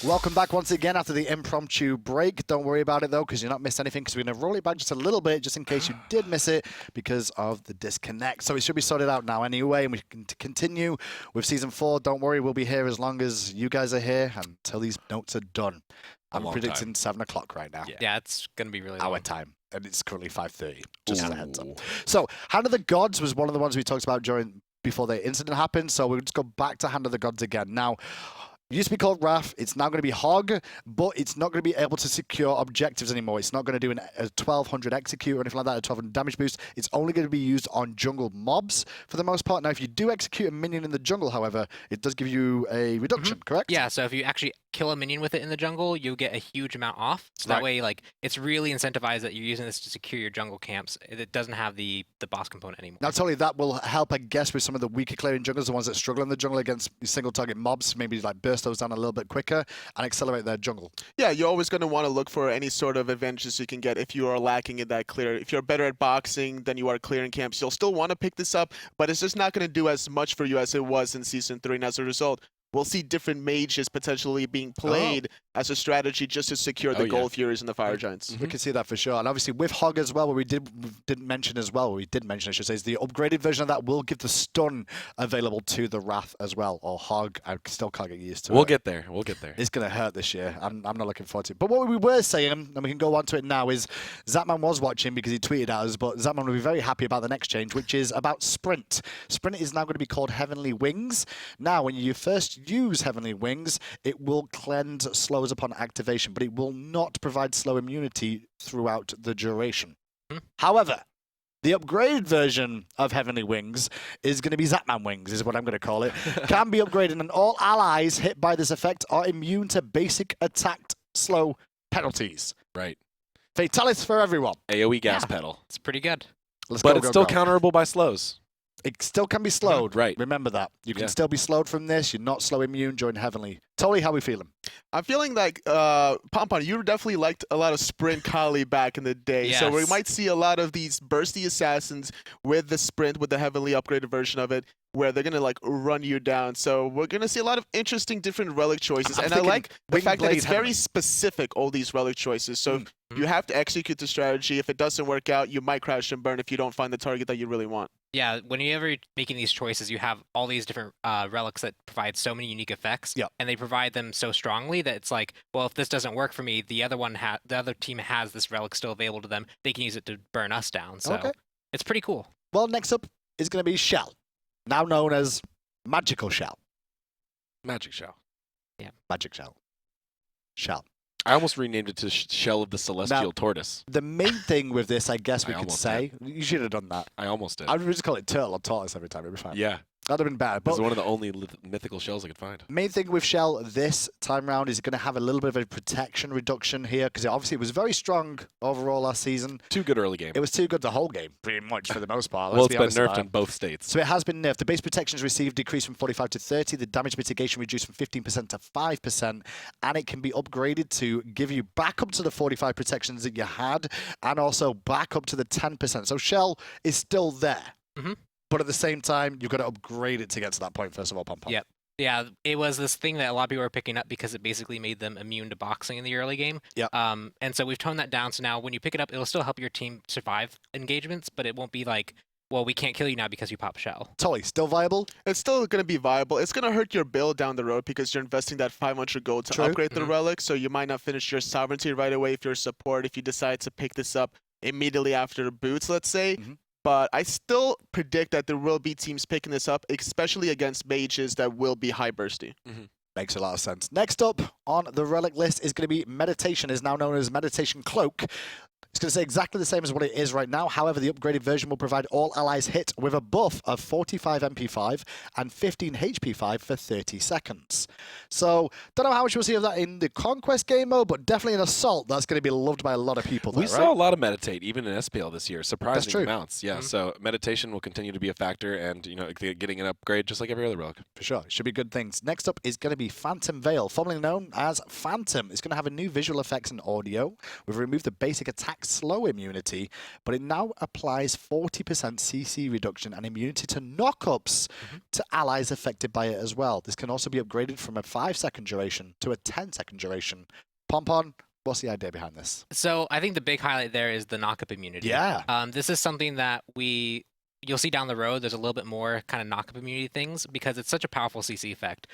Welcome back once again after the impromptu break. Don't worry about it, though, because you're not missed anything, because we're going to roll it back just a little bit, just in case you did miss it because of the disconnect. So it should be sorted out now anyway, and we can continue with Season 4. Don't worry, we'll be here as long as you guys are here until these notes are done. I'm predicting 7 o'clock right now. Yeah, it's going to be really Our long. time, and it's currently 5:30, just as a heads up. So Hand of the Gods was one of the ones we talked about before the incident happened, so we'll just go back to Hand of the Gods again. Now, it used to be called Wrath. It's now going to be Hog, but it's not going to be able to secure objectives anymore. It's not going to do a 1200 execute or anything like that, a 1200 damage boost. It's only going to be used on jungle mobs for the most part. Now, if you do execute a minion in the jungle, however, it does give you a reduction, correct? Yeah, so if you actually kill a minion with it in the jungle, you get a huge amount off. So that way, like, it's really incentivized that you're using this to secure your jungle camps. It doesn't have the boss component anymore. Now, totally, that will help, I guess, with some of the weaker clearing junglers, the ones that struggle in the jungle against single target mobs, maybe like burst those down a little bit quicker and accelerate their jungle. Yeah, you're always going to want to look for any sort of advantages you can get if you are lacking in that clear. If you're better at boxing than you are clearing camps, you'll still want to pick this up, but it's just not going to do as much for you as it was in Season 3. And as a result, we'll see different mages potentially being played as a strategy just to secure the Gold Furies and the Fire Giants. We can see that for sure. And obviously with Hog as well, what we didn't mention as well, I should say, is the upgraded version of that will give the stun available to the Wrath as well, or Hog. I still can't get used to it. We'll get there. We'll get there. It's going to hurt this year. I'm not looking forward to it. But what we were saying, and we can go on to it now, is Zapman was watching because he tweeted at us, but Zapman will be very happy about the next change, which is about Sprint. Sprint is now going to be called Heavenly Wings. Now, when you first use Heavenly Wings, it will cleanse slows upon activation, but it will not provide slow immunity throughout the duration. However, the upgraded version of Heavenly Wings is going to be Zapman Wings, is what I'm going to call it. Can be upgraded, and all allies hit by this effect are immune to basic attack slow penalties. Right. Fatalis for everyone. AoE gas pedal. It's pretty good. But it's still counterable by slows. It still can be slowed. Right. Remember that. You can still be slowed from this. You're not slow immune during Heavenly. Totally, how we feeling? I'm feeling like, Pompon, you definitely liked a lot of Sprint Kali back in the day. Yes. So we might see a lot of these bursty assassins with the Sprint, with the heavily upgraded version of it, where they're going to like run you down. So we're going to see a lot of interesting different relic choices. And I like the fact that it's very specific, all these relic choices. So you have to execute the strategy. If it doesn't work out, you might crash and burn if you don't find the target that you really want. Yeah, whenever making these choices, you have all these different relics that provide so many unique effects, and they provide them so strongly that it's like, well, if this doesn't work for me, the other team has this relic still available to them. They can use it to burn us down. So it's pretty cool. Well, next up is going to be Shell, now known as Magical Shell. Magic Shell. Yeah. Magic Shell. Shell. I almost renamed it to Shell of the Celestial Tortoise. The main thing with this, I guess we could say, you should have done that. I almost did. I would just call it Turtle or Tortoise every time. It'd be fine. Yeah. That'd have been bad. It was one of the only mythical shells I could find. Main thing with Shell this time round is going to have a little bit of a protection reduction here, because obviously it was very strong overall last season. Too good early game. It was too good the whole game, pretty much, for the most part. Well, it's been nerfed in both states. So it has been nerfed. The base protections received decreased from 45 to 30. The damage mitigation reduced from 15% to 5%. And it can be upgraded to give you back up to the 45 protections that you had, and also back up to the 10%. So Shell is still there. But at the same time, you've got to upgrade it to get to that point, first of all, Pom-Pom. Yep. Yeah, it was this thing that a lot of people were picking up because it basically made them immune to boxing in the early game. Yep. And so we've toned that down. So now when you pick it up, it'll still help your team survive engagements, but it won't be like, well, we can't kill you now because you pop Shell. Totally. Still viable? It's still going to be viable. It's going to hurt your build down the road because you're investing that 500 gold to upgrade the relic, so you might not finish your sovereignty right away if you're support, if you decide to pick this up immediately after boots, let's say. But I still predict that there will be teams picking this up, especially against mages that will be high bursty. Makes a lot of sense. Next up on the relic list is going to be Meditation, is now known as Meditation Cloak. It's going to say exactly the same as what it is right now. However, the upgraded version will provide all allies hit with a buff of 45 MP5 and 15 HP5 for 30 seconds. So, don't know how much we'll see of that in the Conquest game mode, but definitely in Assault, that's going to be loved by a lot of people there, We saw a lot of Meditate, even in SPL this year. Surprising amounts. Yeah, so Meditation will continue to be a factor, and getting an upgrade just like every other relic. For sure. Should be good things. Next up is going to be Phantom Veil, formerly known as Phantom. It's going to have a new visual effects and audio. We've removed the basic attack quick slow immunity, but it now applies 40% CC reduction and immunity to knockups to allies affected by it as well. This can also be upgraded from a 5-second duration to a 10-second duration. Pompon, what's the idea behind this? So I think the big highlight there is the knockup immunity. Yeah. This is something that you'll see down the road. There's a little bit more kind of knockup immunity things because it's such a powerful CC effect.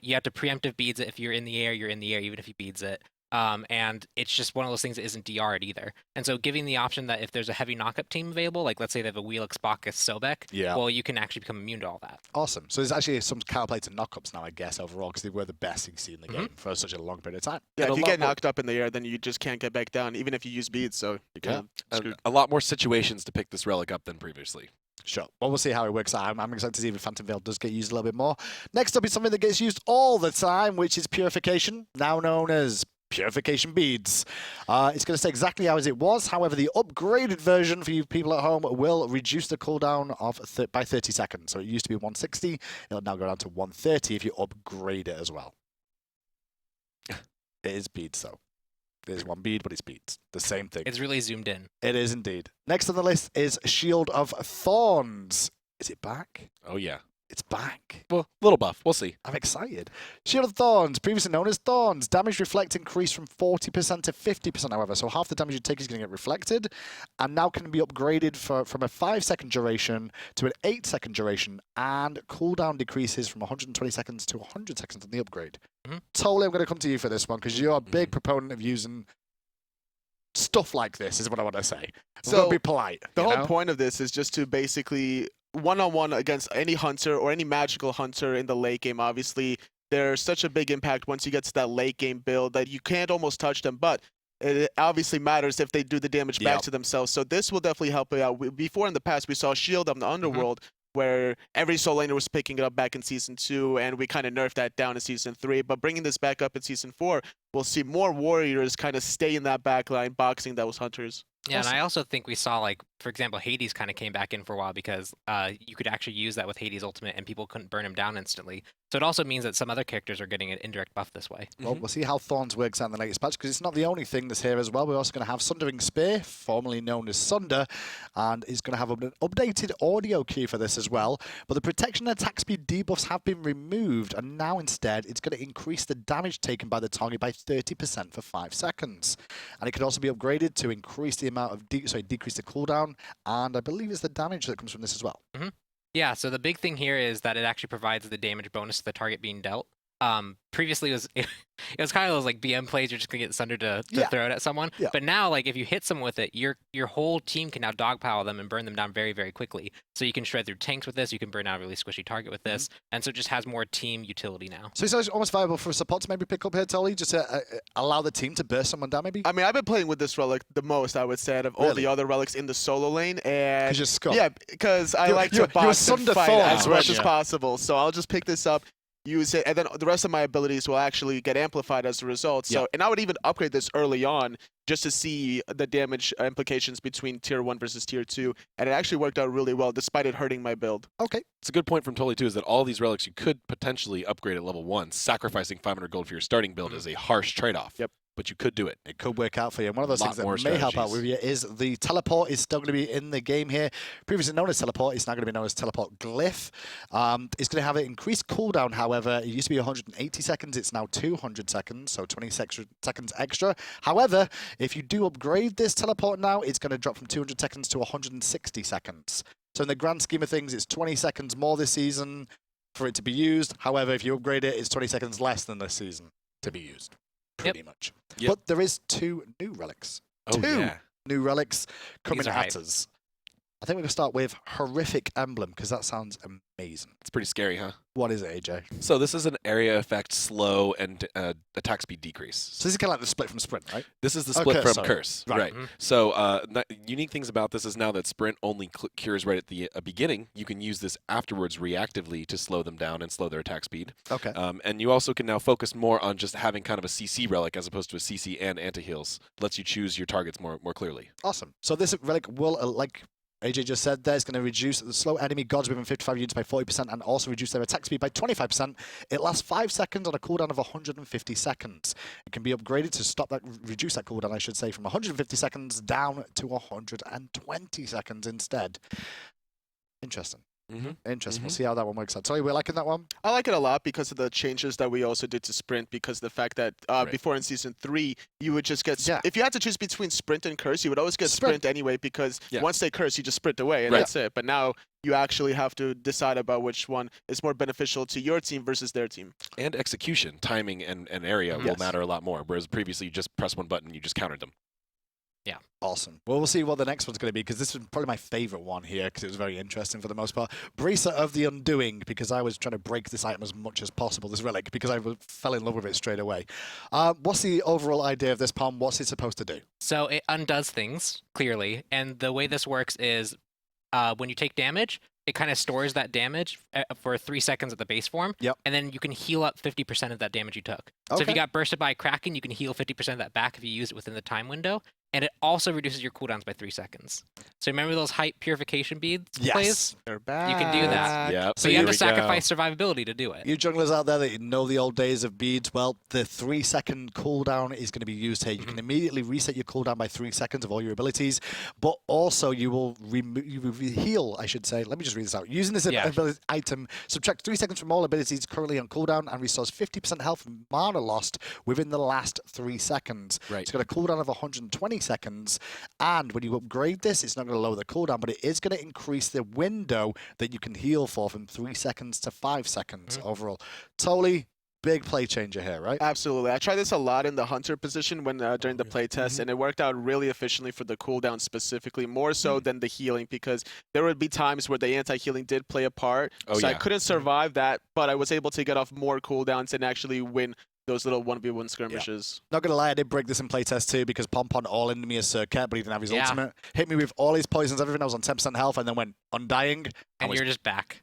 You have to preemptive beads it. If you're in the air, you're in the air, even if you beads it. And it's just one of those things that isn't DR'd either. And so giving the option that if there's a heavy knockup team available, like let's say they have a Wheelix, Bacchus, Sobek, well, you can actually become immune to all that. Awesome. So there's actually some counterplay to knockups now, I guess, overall, because they were the best CC in the game for such a long period of time. Yeah, if you get knocked up in the air, then you just can't get back down, even if you use beads. So you kind of a lot more situations to pick this relic up than previously. Sure. Well, we'll see how it works out. I'm excited to see if Phantom Veil does get used a little bit more. Next up is something that gets used all the time, which is Purification, now known as Purification Beads. It's going to stay exactly as it was. However, the upgraded version for you people at home will reduce the cooldown by 30 seconds. So it used to be 160. It'll now go down to 130 if you upgrade it as well. It is beads, though. There's one bead, but it's beads. The same thing. It's really zoomed in. It is indeed. Next on the list is Shield of Thorns. Is it back? Oh, yeah. It's back. Well, little buff. We'll see. I'm excited. Shield of Thorns, previously known as Thorns. Damage reflect increased from 40% to 50%, however. So half the damage you take is going to get reflected, and now can be upgraded from a 5-second duration to an 8-second duration, and cooldown decreases from 120 seconds to 100 seconds on the upgrade. Totally, I'm going to come to you for this one, because you're a big proponent of using stuff like this, is what I want to say. So be polite. The whole point of this is just to basically one-on-one against any hunter or any magical hunter in the late game. Obviously, there's such a big impact once you get to that late game build that you can't almost touch them, but it obviously matters if they do the damage back to themselves. So this will definitely help you out. Before in the past, we saw Shield of the Underworld, where every soul laner was picking it up back in Season 2, and we kind of nerfed that down in Season 3. But bringing this back up in Season 4, we'll see more warriors kind of stay in that back line, boxing those hunters. Yeah, and I also think we saw, like, for example, Hades kind of came back in for a while because you could actually use that with Hades' ultimate and people couldn't burn him down instantly. So it also means that some other characters are getting an indirect buff this way. Well, we'll see how Thorns works out in the latest patch, because it's not the only thing that's here as well. We're also going to have Sundering Spear, formerly known as Sunder, and is going to have an updated audio key for this as well. But the protection and attack speed debuffs have been removed, and now instead it's going to increase the damage taken by the target by 30% for 5 seconds. And it can also be upgraded to increase the amount of decrease the cooldown, and I believe it's the damage that comes from this as well. Yeah, so the big thing here is that it actually provides the damage bonus to the target being dealt. Previously, it was kind of those like BM plays you're just gonna get Sunder to throw it at someone. But now, like if you hit someone with it, your whole team can now dogpile them and burn them down very, very quickly. So you can shred through tanks with this. You can burn out a really squishy target with this, and so it just has more team utility now. So it's almost viable for support to maybe pick up here, Tolly, just to allow the team to burst someone down, maybe. I mean, I've been playing with this relic the most, I would say, out of all the other relics in the solo lane, and because you're Scott. Yeah, because I like to box and fight as much as possible. So I'll just pick this up, use it, and then the rest of my abilities will actually get amplified as a result. So, and I would even upgrade this early on just to see the damage implications between Tier 1 versus Tier 2, and it actually worked out really well despite it hurting my build. Okay. It's a good point from Tolly, too, is that all these relics you could potentially upgrade at level 1. Sacrificing 500 gold for your starting build is a harsh trade-off. Yep. But you could do it. It could work out for you. And one of those things that may help out with you is the teleport is still going to be in the game here. Previously known as teleport, it's now going to be known as teleport glyph. It's going to have an increased cooldown, however. It used to be 180 seconds. It's now 200 seconds, so 20 seconds extra. However, if you do upgrade this teleport now, it's going to drop from 200 seconds to 160 seconds. So in the grand scheme of things, it's 20 seconds more this season for it to be used. However, if you upgrade it, it's 20 seconds less than this season to be used. Pretty much. But there is 2 new relics. Two new relics coming at us. I think we're going to start with Horrific Emblem, because that sounds amazing. It's pretty scary, huh? What is it, AJ? So this is an area effect slow and attack speed decrease. So this is kind of like the split from Sprint, right? This is the split from Curse. Right. So unique things about this is now that Sprint only cures right at the beginning, you can use this afterwards reactively to slow them down and slow their attack speed. Okay. And you also can now focus more on just having kind of a CC relic as opposed to a CC and anti-heals. Lets you choose your targets more clearly. Awesome. So this relic will, AJ just said there, it's going to reduce the slow enemy gods within 55 units by 40% and also reduce their attack speed by 25%. It lasts 5 seconds on a cooldown of 150 seconds. It can be upgraded to stop that, reduce that cooldown, I should say, from 150 seconds down to 120 seconds instead. Interesting. Interesting. We'll see how that one works out. Tony, we're liking that one? I like it a lot because of the changes that we also did to sprint, because the fact that before in Season 3, you would just get... If you had to choose between sprint and curse, you would always get sprint anyway, because once they curse, you just sprint away, and that's it. But now you actually have to decide about which one is more beneficial to your team versus their team. And execution, timing, and area will matter a lot more, whereas previously you just press one button, you just countered them. Yeah. Awesome. Well, we'll see what the next one's going to be, because this is probably my favorite one here, because it was very interesting for the most part. Bracer of the Undoing, because I was trying to break this item as much as possible, this relic, because I fell in love with it straight away. What's the overall idea of this, Palm? What's it supposed to do? So it undoes things, clearly, and the way this works is when you take damage, it kind of stores that damage for 3 seconds at the base form, and then you can heal up 50% of that damage you took. So if you got bursted by a Kraken, you can heal 50% of that back if you use it within the time window, and it also reduces your cooldowns by 3 seconds. So remember those hype purification beads plays? They're back. You can do that. Yep. So you have to sacrifice survivability to do it. You junglers out there that know the old days of beads, well, the 3-second cooldown is going to be used here. You can immediately reset your cooldown by 3 seconds of all your abilities, but also you will heal, I should say. Let me just read this out. Using this ability item, subtract 3 seconds from all abilities currently on cooldown and restores 50% health from mana lost within the last 3 seconds. It's got a cooldown of 120 seconds, and when you upgrade this, it's not going to lower the cooldown, but it is going to increase the window that you can heal for from 3 seconds to 5 seconds overall. Totally big play changer here, right? Absolutely. I tried this a lot in the hunter position when during the play test, and it worked out really efficiently for the cooldown specifically, more so than the healing, because there would be times where the anti-healing did play a part. I couldn't survive that, but I was able to get off more cooldowns and actually win those little 1v1 skirmishes. Not gonna lie, I did break this in playtest too, because Pompon all into me as Sir Cat, but he didn't have his ultimate. Hit me with all his poisons, everything. I was on 10% health, and then went undying. And you're just back.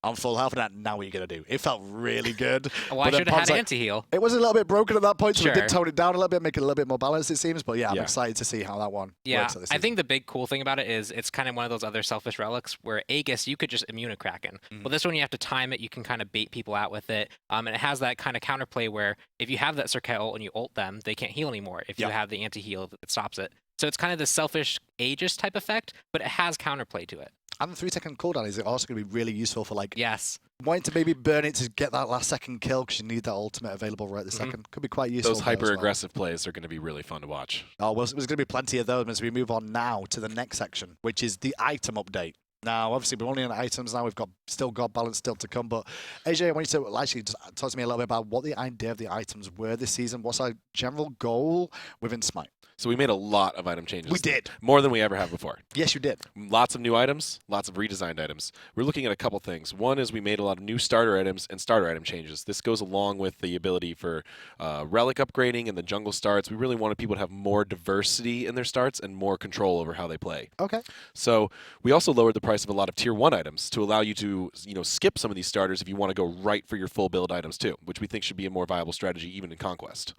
On full health, and now what are you going to do? It felt really good. Well, I should have had anti-heal. It was a little bit broken at that point, so we did tone it down a little bit, make it a little bit more balanced, it seems. But yeah, I'm excited to see how that one works at this season. I think the big cool thing about it is it's kind of one of those other selfish relics where Aegis, you could just immune a Kraken. Well, this one, you have to time it. You can kind of bait people out with it. And it has that kind of counterplay where if you have that Circuit ult and you ult them, they can't heal anymore. If you have the anti-heal, it stops it. So it's kind of the selfish Aegis type effect, but it has counterplay to it. And the 3-second cooldown is also going to be really useful for wanting to maybe burn it to get that last second kill, because you need that ultimate available right this second. Could be quite useful. Those hyper-aggressive plays are going to be really fun to watch. Oh, well, there's going to be plenty of those as we move on now to the next section, which is the item update. Now, obviously, we're only on items now. We've still got balance still to come. But AJ, I want you to actually just talk to me a little bit about what the idea of the items were this season. What's our general goal within SMITE? So we made a lot of item changes. We did. More than we ever have before. Yes, you did. Lots of new items, lots of redesigned items. We're looking at a couple things. One is we made a lot of new starter items and starter item changes. This goes along with the ability for relic upgrading and the jungle starts. We really wanted people to have more diversity in their starts and more control over how they play. Okay. So we also lowered the price of a lot of tier 1 items to allow you to skip some of these starters if you want to go right for your full build items too, which we think should be a more viable strategy even in Conquest.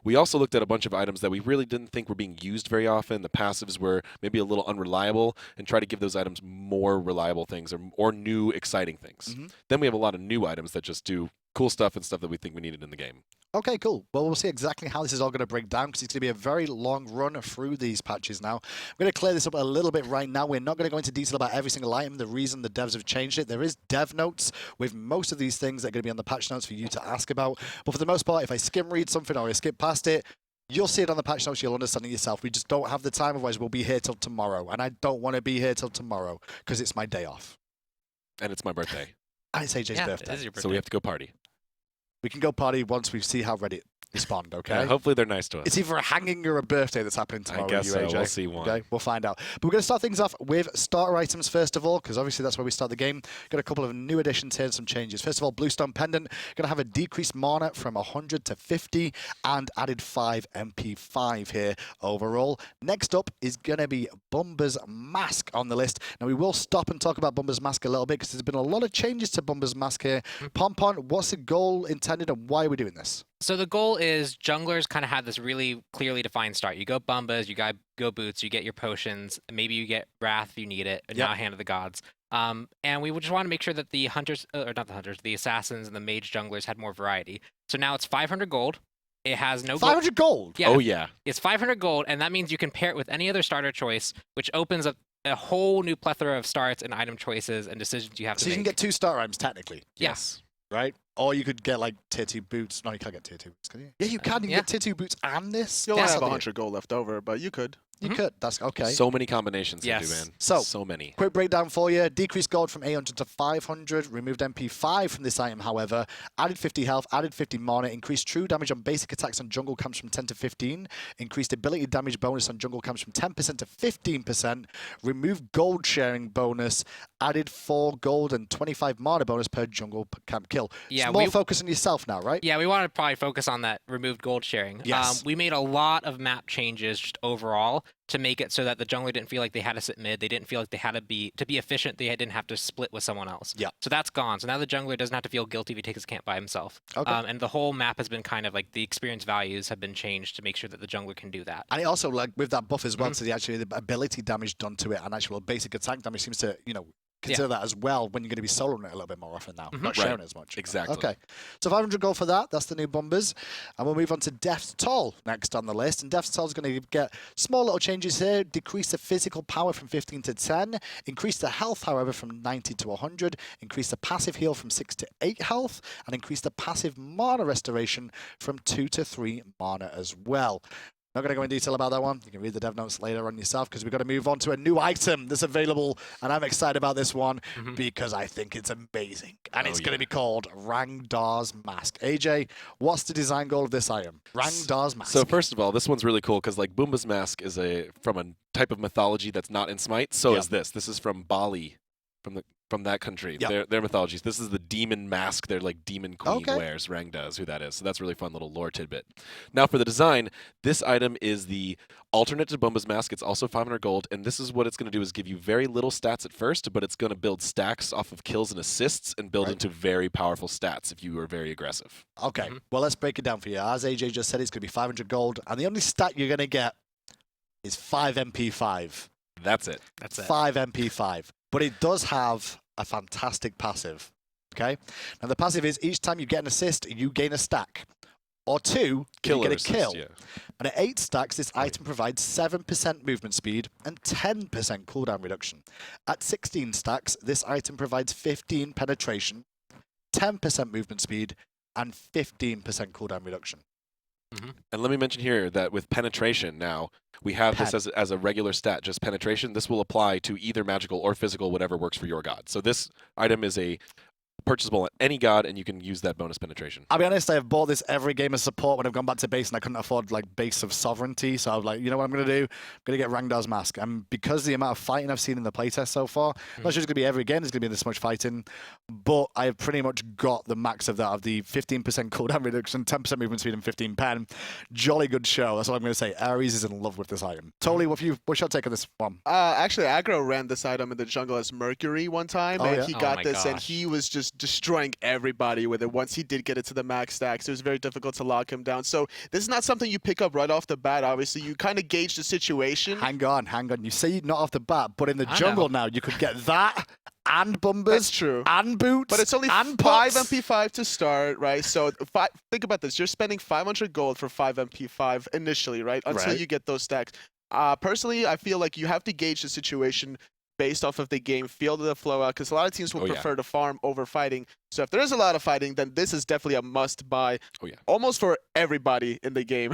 We also looked at a bunch of items that we really didn't think were being used very often. The passives were maybe a little unreliable, and try to give those items more reliable things or new exciting things. Then we have a lot of new items that just do cool stuff and stuff that we think we needed in the game. Okay, cool. Well, we'll see exactly how this is all going to break down, because it's going to be a very long run through these patches now. I'm going to clear this up a little bit right now. We're not going to go into detail about every single item, the reason the devs have changed it. There is dev notes with most of these things that are going to be on the patch notes for you to ask about. But for the most part, if I skim read something or I skip past it, you'll see it on the patch notes, you'll understand it yourself. We just don't have the time, otherwise we'll be here till tomorrow. And I don't want to be here till tomorrow, because it's my day off. And it's my birthday. And it's AJ's birthday. It is your birthday. So we have to go party. We can go party once we see how Reddit respond, okay? Yeah, hopefully they're nice to us. It's either a hanging or a birthday that's happening tomorrow. I guess with you, so. AJ. We'll see one. Okay, we'll find out. But we're going to start things off with starter items first of all, because obviously that's where we start the game. Got a couple of new additions here and some changes. First of all, Bluestone Pendant. Going to have a decreased mana from 100 to 50 and added 5 MP5 here overall. Next up is going to be Bumba's Mask on the list. Now, we will stop and talk about Bumba's Mask a little bit, because there's been a lot of changes to Bumba's Mask here. Pompon, what's the goal intended and why are we doing this? So the goal is junglers kind of have this really clearly defined start. You go Bumbas, you go Boots, you get your potions, maybe you get Wrath if you need it, and now Hand of the Gods. And we would just want to make sure that the hunters, or not the hunters, the assassins and the mage junglers had more variety. So now it's 500 gold. It has no 500 gold? Yeah. Oh, yeah. It's 500 gold, and that means you can pair it with any other starter choice, which opens up a whole new plethora of starts and item choices and decisions you have to So make. you can get 2 starter items, technically. Yes. Right? Or you could get, like, tier 2 boots. No, you can't get tier 2 boots, can you? Yeah, you can. You can get tier 2 boots and this. You'll That's have not 100 gold left over, but you could. You could. That's okay. So many combinations to do, man. So many. Quick breakdown for you. Decreased gold from 800 to 500. Removed MP5 from this item, however. Added 50 health. Added 50 mana. Increased true damage on basic attacks on jungle camps from 10 to 15. Increased ability damage bonus on jungle camps from 10% to 15%. Removed gold sharing bonus. Added 4 gold and 25 mana bonus per jungle camp kill. Yeah, so more focus on yourself now, right? Yeah, we want to probably focus on that removed gold sharing. Yes. We made a lot of map changes just overall to make it so that the jungler didn't feel like they had to sit mid. They didn't feel like they had to be efficient. They didn't have to split with someone else. Yeah. So that's gone. So now the jungler doesn't have to feel guilty if he takes his camp by himself. Okay. And the whole map has been kind of like the experience values have been changed to make sure that the jungler can do that. And it also, like, with that buff as well, to the ability damage done to it and actual basic attack damage seems to, consider that as well when you're going to be soloing it a little bit more often now. Not sharing it as much. Exactly. Okay. So 500 gold for that. That's the new Bombers. And we'll move on to Death's Toll next on the list. And Death's Toll is going to get small little changes here. Decrease the physical power from 15 to 10. Increase the health, however, from 90 to 100. Increase the passive heal from 6 to 8 health. And increase the passive mana restoration from 2 to 3 mana as well. Not going to go in detail about that one. You can read the dev notes later on yourself because we've got to move on to a new item that's available. And I'm excited about this one because I think it's amazing. And it's going to be called Rangdar's Mask. AJ, what's the design goal of this item? Rangdar's Mask. So first of all, this one's really cool because like Boomba's Mask is from a type of mythology that's not in Smite. So is this. This is from Bali, from that country. Their mythologies. This is the demon mask their like demon queen wears. Rang does, who that is. So that's a really fun little lore tidbit. Now for the design, this item is the alternate to Boomba's Mask. It's also 500 gold, and this is what it's going to do is give you very little stats at first, but it's going to build stacks off of kills and assists and build into very powerful stats if you are very aggressive. Okay, well let's break it down for you. As AJ just said, it's going to be 500 gold, and the only stat you're going to get is 5 MP5. That's it. That's it. 5 MP5. But it does have a fantastic passive. Okay? Now the passive is each time you get an assist, you gain a stack. Or 2, you get a kill. And at 8 stacks, this item provides 7% movement speed and 10% cooldown reduction. At 16 stacks, this item provides 15 penetration, 10% movement speed, and 15% cooldown reduction. And let me mention here that with penetration now, we have this as a regular stat, just penetration. This will apply to either magical or physical, whatever works for your god. So this item is a purchasable at any god, and you can use that bonus penetration. I'll be honest, I have bought this every game of support when I've gone back to base and I couldn't afford like base of sovereignty. So I was like, you know what I'm going to do? I'm going to get Rangdar's Mask. And because the amount of fighting I've seen in the playtest so far, not sure it's going to be every game, there's going to be this much fighting, but I have pretty much got the max of that, of the 15% cooldown reduction, 10% movement speed, and 15 pen. Jolly good show. That's what I'm going to say. Ares is in love with this item. Totally, what's your take on this one? Actually, Aggro ran this item in the jungle as Mercury one time, and he got this, and he was just destroying everybody with it once he did get it to the max stacks. It was very difficult to lock him down. So this is not something you pick up right off the bat. Obviously, you kind of gauge the situation. Hang on. You say not off the bat, but in the jungle now, you could get that and Bumbas. That's true. And Boots. But it's only 5 MP5 to start, right? So think about this. You're spending 500 gold for 5 MP5 initially, right? Until you get those stacks. Personally, I feel like you have to gauge the situation based off of the game, feel the flow out, because a lot of teams will prefer to farm over fighting. So if there is a lot of fighting, then this is definitely a must-buy, almost for everybody in the game.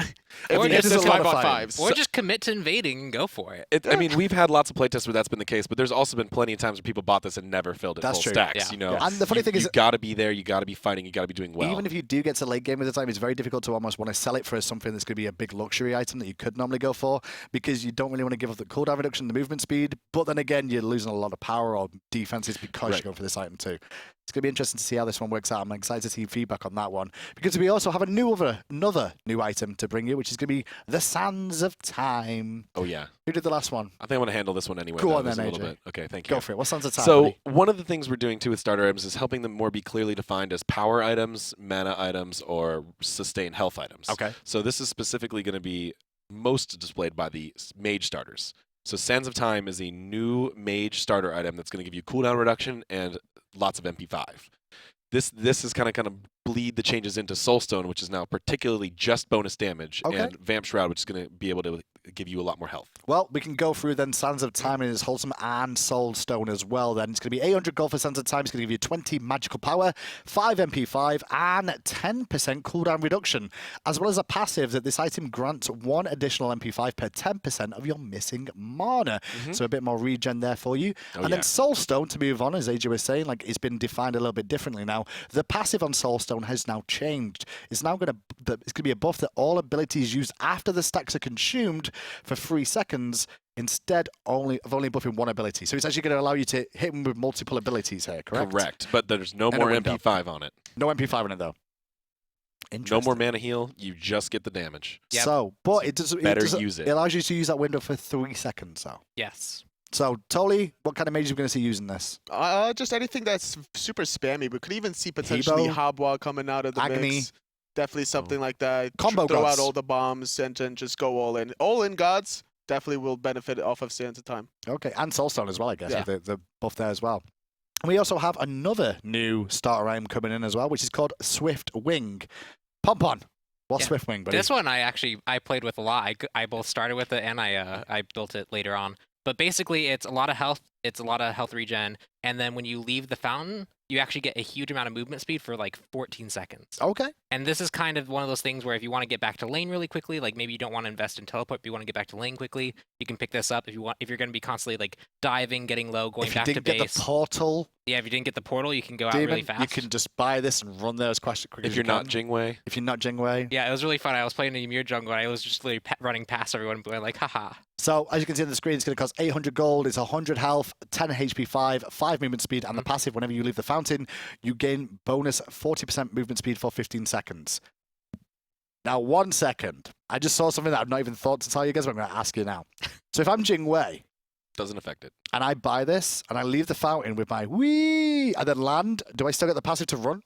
Or it's just 5-on-5s. Or just commit to invading and go for it. I mean, we've had lots of playtests where that's been the case, but there's also been plenty of times where people bought this and never filled it full stacks. You know, and the funny thing is, you got to be there, you got to be fighting, you got to be doing well. Even if you do get to late game at the time, it's very difficult to almost want to sell it for something that's going to be a big luxury item that you could normally go for, because you don't really want to give up the cooldown reduction, the movement speed. But then again, you're losing a lot of power or defenses because Right. you're going for this item too. It's going to be interesting to see how this one works out. I'm excited to see feedback on that one because we also have another new item to bring you, which is going to be the Sands of Time. Oh, yeah. Who did the last one? I think I want to handle this one anyway. Go though, on just then, a little AJ. bit. Okay, thank you. Go for it. What Sands of Time? So buddy? one of the things we're doing too with starter items is helping them more be clearly defined as power items, mana items, or sustain health items. Okay. So this is specifically going to be most displayed by the mage starters. So Sands of Time is a new mage starter item that's going to give you cooldown reduction and lots of MP5. This is kind of bleed the changes into Soulstone, which is now particularly just bonus damage, Okay. and Vamp Shroud, which is going to be able to give you a lot more health. Well, we can go through then Sands of Time and his Wholesome and Soulstone as well. Then it's going to be 800 gold for Sands of Time. It's going to give you 20 magical power, 5 MP5, and 10% cooldown reduction, as well as a passive that this item grants 1 additional MP5 per 10% of your missing mana. So a bit more regen there for you. Oh, and yeah. then Soulstone, to move on, as AJ was saying, like it's been defined a little bit differently now. The passive on Soulstone has now changed. It's now going to be a buff that all abilities used after the stacks are consumed for 3 seconds instead of only buffing one ability. So it's actually going to allow you to hit him with multiple abilities here, correct? Correct. But there's no And a more window. MP5 on it. No MP5 on it though. No more mana heal. You just get the damage. Yep. So, but it does better use it. It allows you to use that window for 3 seconds though. Yes. So, Toli, what kind of mage are we going to see using this? Just anything that's super spammy. We could even see potentially Hebo, Hobwa coming out of the Agni. mix. Definitely something like that. Combo Throw gods. out all the bombs and then just go all in. All in gods definitely will benefit off of Sands of Time. Okay, and Soulstone as well, I guess, Yeah. with the buff there as well. And we also have another new starter item coming in as well, which is called Swift Wing. Pompon, what's Yeah. Swift Wing, buddy? This one I played with a lot. I both started with it and I built it later on. But basically, it's a lot of health. It's a lot of health regen, and then when you leave the fountain, you actually get a huge amount of movement speed for like 14 seconds. Okay. And this is kind of one of those things where if you want to get back to lane really quickly, like maybe you don't want to invest in teleport, but you want to get back to lane quickly, you can pick this up. If you're going to be constantly like diving, getting low, going If you back to didn't get base. the portal, Yeah, if you didn't get the portal, you can go out Demon, really fast. you can just buy this and run there as quick If as you're you not can. Jingwei. If you're not Jingwei. Yeah, it was really fun. I was playing the Ymir jungle, and I was just literally running past everyone, and going like, haha. So, as you can see on the screen, it's going to cost 800 gold, it's 100 health, 10 HP 5 movement speed, and the passive, whenever you leave the fountain, you gain bonus 40% movement speed for 15 seconds. Now, 1 second. I just saw something that I've not even thought to tell you guys, but I'm going to ask you now. So, if I'm Jingwei, Doesn't affect it. and I buy this, and I leave the fountain with my whee, and then land, do I still get the passive to run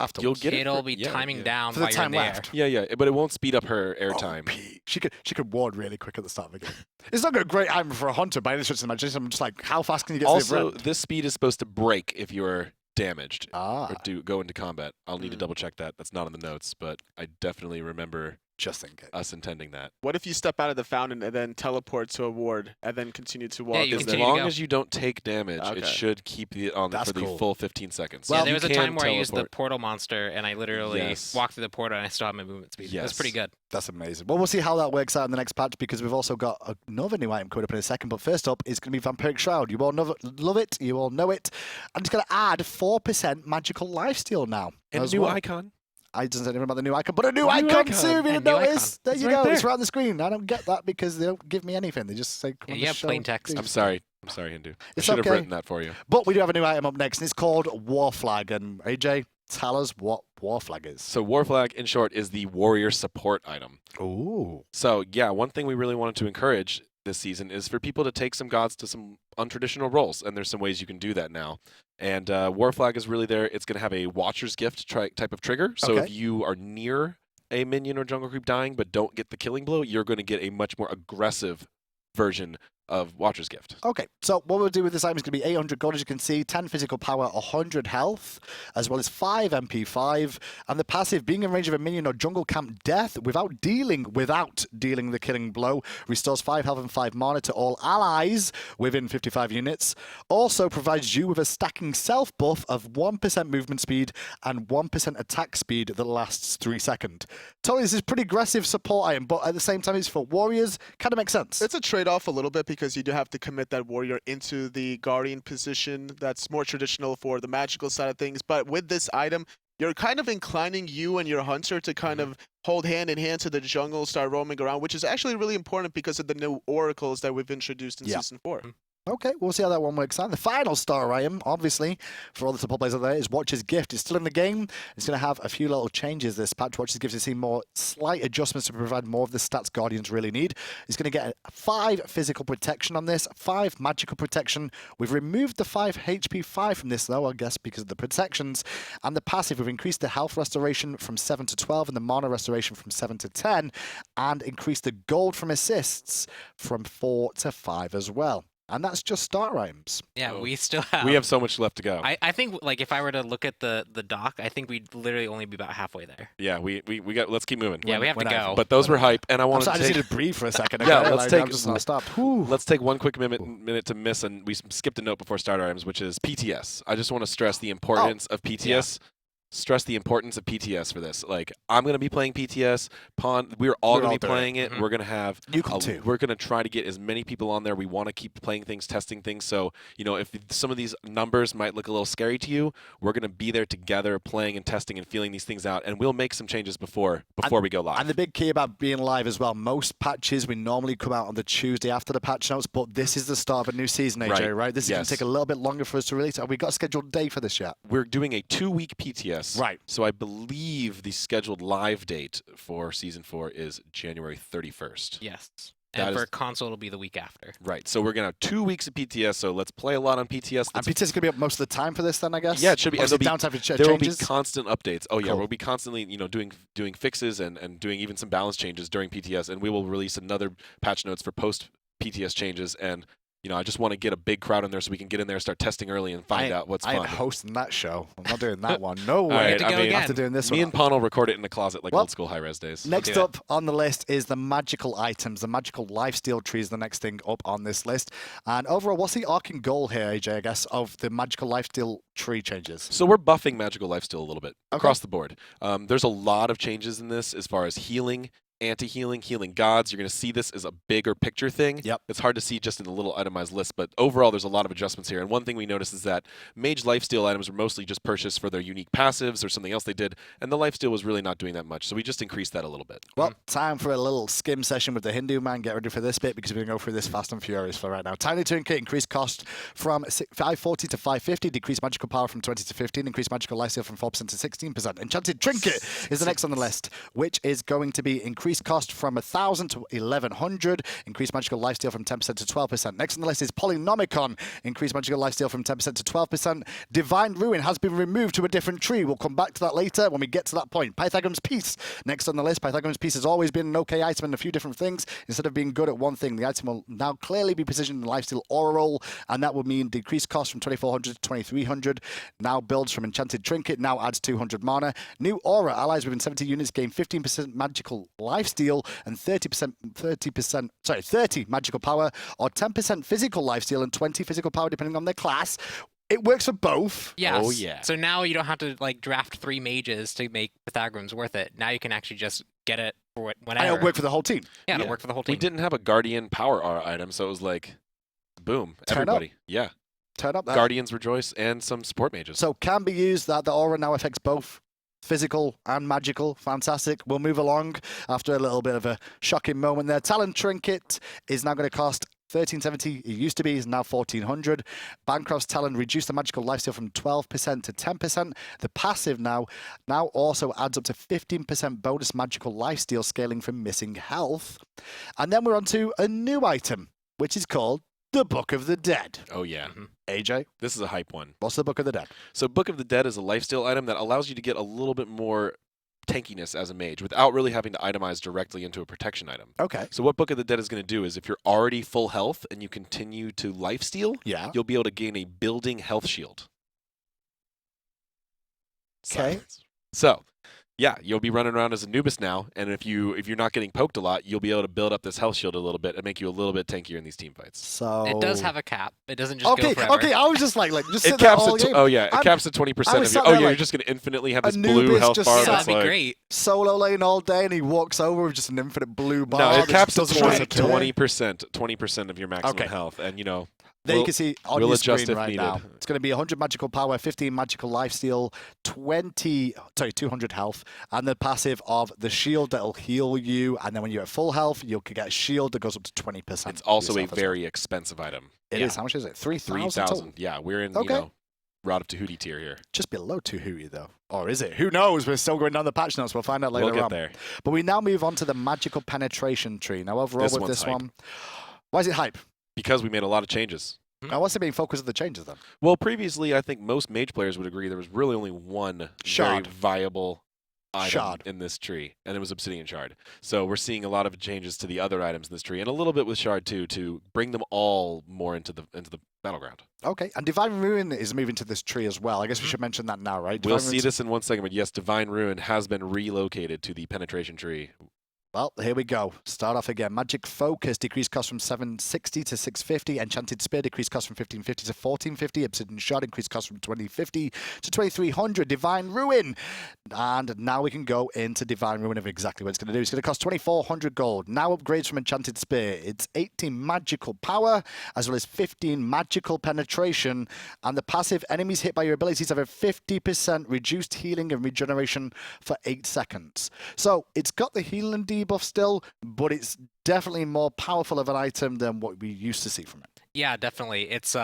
afterwards? You'll get it. It'll for- be yeah, timing yeah. down For the while time you're there. left. Yeah, but it won't speed up her airtime. She could ward really quick at the start of the game. It's not a great item for a hunter by any stretch of the imagination. I'm just like, how fast can you get to the Also, event? this speed is supposed to break if you're damaged Ah, or go into combat. I'll need to double check that. That's not in the notes, but I definitely remember just in case. us intending that. What if you step out of the fountain and then teleport to a ward and then continue to walk? you As continue long to go. as you don't take damage, Okay. it should keep it on That's for the cool. full 15 seconds. Yeah, Well, there was a You can time where I used the teleport. portal monster, and I literally Yes. walked through the portal, and I still had my movement speed. It was Yes. pretty good. That's amazing. Well, we'll see how that works out in the next patch because we've also got another new item coming up in a second. But first up is going to be Vampiric Shroud. You all love it. You all know it. I'm just going to add 4% magical lifesteal now. And a as new well. icon. I didn't say anything about the new icon, but a new new icon icon. too. If you A didn't new notice, there It's you right go. It's there. right on the screen. I don't get that because they don't give me anything. They just say, come Yeah, on you the have plain show, text. please. I'm sorry, Hindu. I It's should have okay. written that for you. But we do have a new item up next, and it's called War Flag. And AJ, tell us what War Flag is. So War Flag, in short, is the warrior support item. Ooh. So yeah, one thing we really wanted to encourage this season is for people to take some gods to some untraditional roles, and there's some ways you can do that now. And War Flag is really there. It's going to have a Watcher's Gift type of trigger. So Okay. if you are near a minion or jungle creep dying but don't get the killing blow, you're going to get a much more aggressive version of Watcher's Gift. Okay, so what we'll do with this item is going to be 800 gold, as you can see, 10 physical power, 100 health, as well as 5 MP5, and the passive, being in range of a minion or jungle camp death without dealing the killing blow, restores 5 health and 5 mana to all allies within 55 units, also provides you with a stacking self buff of 1% movement speed and 1% attack speed that lasts 3 seconds. Totally, this is pretty aggressive support item, but at the same time, it's for warriors, kind of makes sense. It's a trade-off a little bit because you do have to commit that warrior into the guardian position. That's more traditional for the magical side of things. But with this item, you're kind of inclining you and your hunter to kind of hold hand in hand to the jungle, start roaming around, which is actually really important because of the new oracles that we've introduced in Yeah. Season 4. Okay, we'll see how that one works out. The final star item, obviously, for all the support players out there, is Watcher's Gift. It's still in the game. It's going to have a few little changes this patch. Watcher's Gift has seen more slight adjustments to provide more of the stats Guardians really need. It's going to get 5 physical protection on this, 5 magical protection. We've removed the 5 HP 5 from this, though, I guess, because of the protections. And the passive, we've increased the health restoration from 7 to 12 and the mana restoration from 7 to 10, and increased the gold from assists from 4 to 5 as well. And that's just starter items. Yeah, we still have. We have so much left to go. I think like if I were to look at the doc, I think we'd literally only be about halfway there. Yeah, we got. Let's keep moving. Yeah, we have to go. But those were hype, and I want to. I just need to breathe for a second. Yeah, okay? let's like, I'm just not stopped. Let's take one quick minute to miss, and we skipped a note before starter items, which is PTS. I just want to stress the importance of PTS. Stress the importance of PTS for this. Like, I'm going to be playing PTS. We're all going to be playing it. We're going to have. You can too. We're going to try to get as many people on there. We want to keep playing things, testing things. So, you know, if some of these numbers might look a little scary to you, we're going to be there together, playing and testing and feeling these things out. And we'll make some changes before we go live. And the big key about being live as well, most patches we normally come out on the Tuesday after the patch notes, but this is the start of a new season, AJ, right? This is going to take a little bit longer for us to release. Have we got a scheduled day for this yet? We're doing a 2-week PTS. Right. So I believe the scheduled live date for Season 4 is January 31st. Yes. And for console, it'll be the week after. Right. So we're going to have 2 weeks of PTS, so let's play a lot on PTS. And PTS is going to be up most of the time for this then, I guess? Yeah, it should be. There will be constant updates. Oh, yeah. Cool. We'll be constantly, doing fixes and doing even some balance changes during PTS, and we will release another patch notes for post-PTS changes. And I just want to get a big crowd in there so we can get in there, start testing early, and find out what's fun. I ain't hosting that show. I'm not doing that one. No way. Right, After doing this one. Me and Pon will record it in the closet like old school high-res days. Next up on the list is the magical items. The magical lifesteal tree is the next thing up on this list. And overall, what's the arcing goal here, AJ, I guess, of the magical lifesteal tree changes? So we're buffing magical lifesteal a little bit across the board. There's a lot of changes in this as far as healing, anti-healing, healing gods. You're going to see this as a bigger picture thing. Yep. It's hard to see just in the little itemized list, but overall there's a lot of adjustments here. And one thing we noticed is that mage lifesteal items were mostly just purchased for their unique passives or something else they did, and the lifesteal was really not doing that much. So we just increased that a little bit. Well, time for a little skim session with the Hindu man. Get ready for this bit because we're going to go through this fast and furious for right now. Tiny Trinket increased cost from 540 to 550, decreased magical power from 20 to 15, increased magical lifesteal from 4% to 16%. Enchanted Trinket is the next on the list, which is going to be increased cost from 1,000 to 1,100, increased magical lifesteal from 10% to 12%. Next on the list is Polynomicon, increased magical lifesteal from 10% to 12%. Divine Ruin has been removed to a different tree. We'll come back to that later when we get to that point. Pythagoras Piece, next on the list. Pythagoras Piece has always been an okay item in a few different things. Instead of being good at one thing, the item will now clearly be positioned in lifesteal aura roll, and that would mean decreased cost from 2,400 to 2,300. Now builds from Enchanted Trinket, now adds 200 mana. New aura, allies within 70 units gain 15% magical lifesteal and 30 magical power, or 10% physical lifesteal and 20 physical power depending on their class. It works for both. Yes. Oh, yeah. So now you don't have to draft 3 mages to make Pythagoras worth it. Now you can actually just get it for whenever. And it'll work for the whole team. Yeah, it'll work for the whole team. We didn't have a Guardian power aura item, so it was like, boom, everybody. Yeah. Turn up that. Guardians Rejoice and some support mages. So can be used. That the aura now affects both physical and magical. Fantastic. We'll move along after a little bit of a shocking moment there. Talon Trinket is now going to cost 1,370. It used to be, is now 1,400. Bancroft's Talon reduced the magical lifesteal from 12% to 10%. The passive now also adds up to 15% bonus magical lifesteal scaling from missing health. And then we're on to a new item, which is called the Book of the Dead. Oh, yeah. AJ? This is a hype one. What's the Book of the Dead? So Book of the Dead is a lifesteal item that allows you to get a little bit more tankiness as a mage without really having to itemize directly into a protection item. Okay. So what Book of the Dead is going to do is if you're already full health and you continue to lifesteal, you'll be able to gain a building health shield. Okay. So, yeah, you'll be running around as Anubis now, and if you're not getting poked a lot, you'll be able to build up this health shield a little bit and make you a little bit tankier in these team fights. So it does have a cap. It doesn't just go forever. Okay, I was just like just it sit caps there all game. Oh yeah, it caps at 20% of your. Oh yeah, you're just gonna infinitely have this blue health bar. That'd be great. Solo lane all day, and he walks over with just an infinite blue bar. No, it caps at 20%. 20% of your maximum health, and There you can see on we'll your adjust screen if right needed. now. It's going to be 100 magical power, 15 magical lifesteal, 200 health, and the passive of the shield that'll heal you. And then when you're at full health, you can get a shield that goes up to 20%. It's also a very expensive item. It is. How much is it? 3,000. 3,000. Yeah, we're in, Rod of Tahuti tier here. Just below Tahuti, though. Or is it? Who knows? We're still going down the patch notes. We'll find out later We'll get on. there. But we now move on to the magical penetration tree. Now, overall This with one's this hype. one, why is it hype? Because we made a lot of changes. Now, what's the main focus of the changes, then? Well, previously, I think most mage players would agree there was really only one Shard. very viable item Shard. in this tree, and it was Obsidian Shard. So we're seeing a lot of changes to the other items in this tree, and a little bit with Shard too, to bring them all more into the battleground. Okay, and Divine Ruin is moving to this tree as well. I guess we should mention that now, right? We'll Divine see Ruin's- this in 1 second, but yes, Divine Ruin has been relocated to the penetration tree. Well, here we go. Start off again. Magic Focus, decreased cost from 760 to 650. Enchanted Spear, decreased cost from 1550 to 1450. Obsidian Shard, increased cost from 2050 to 2300. Divine Ruin. And now we can go into Divine Ruin of exactly what it's going to do. It's going to cost 2400 gold. Now upgrades from Enchanted Spear. It's 18 magical power, as well as 15 magical penetration. And the passive, enemies hit by your abilities have a 50% reduced healing and regeneration for 8 seconds. So it's got the healing debuff still, but it's definitely more powerful of an item than what we used to see from it. Yeah, definitely. It's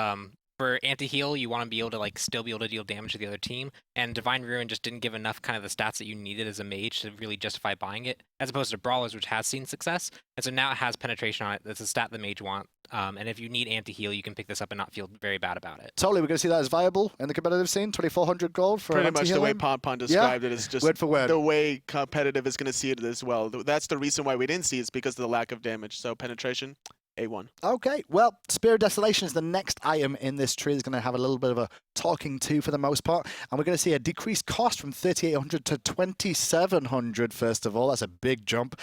for anti-heal, you want to be able to still be able to deal damage to the other team, and Divine Ruin just didn't give enough kind of the stats that you needed as a mage to really justify buying it, as opposed to Brawlers, which has seen success, and so now it has penetration on it. That's a stat the mage want, and if you need anti-heal, you can pick this up and not feel very bad about it. Totally, we're going to see that as viable in the competitive scene. 2400 gold for Pretty an much the way anti-healing. Pon described it is just word for word. the way competitive is going to see it as well. That's the reason why we didn't see it, is because of the lack of damage. So penetration, A1. Okay, well, Spirit Desolation is the next item in this tree. It's going to have a little bit of a talking to for the most part. And we're going to see a decreased cost from 3,800 to 2,700, first of all. That's a big jump.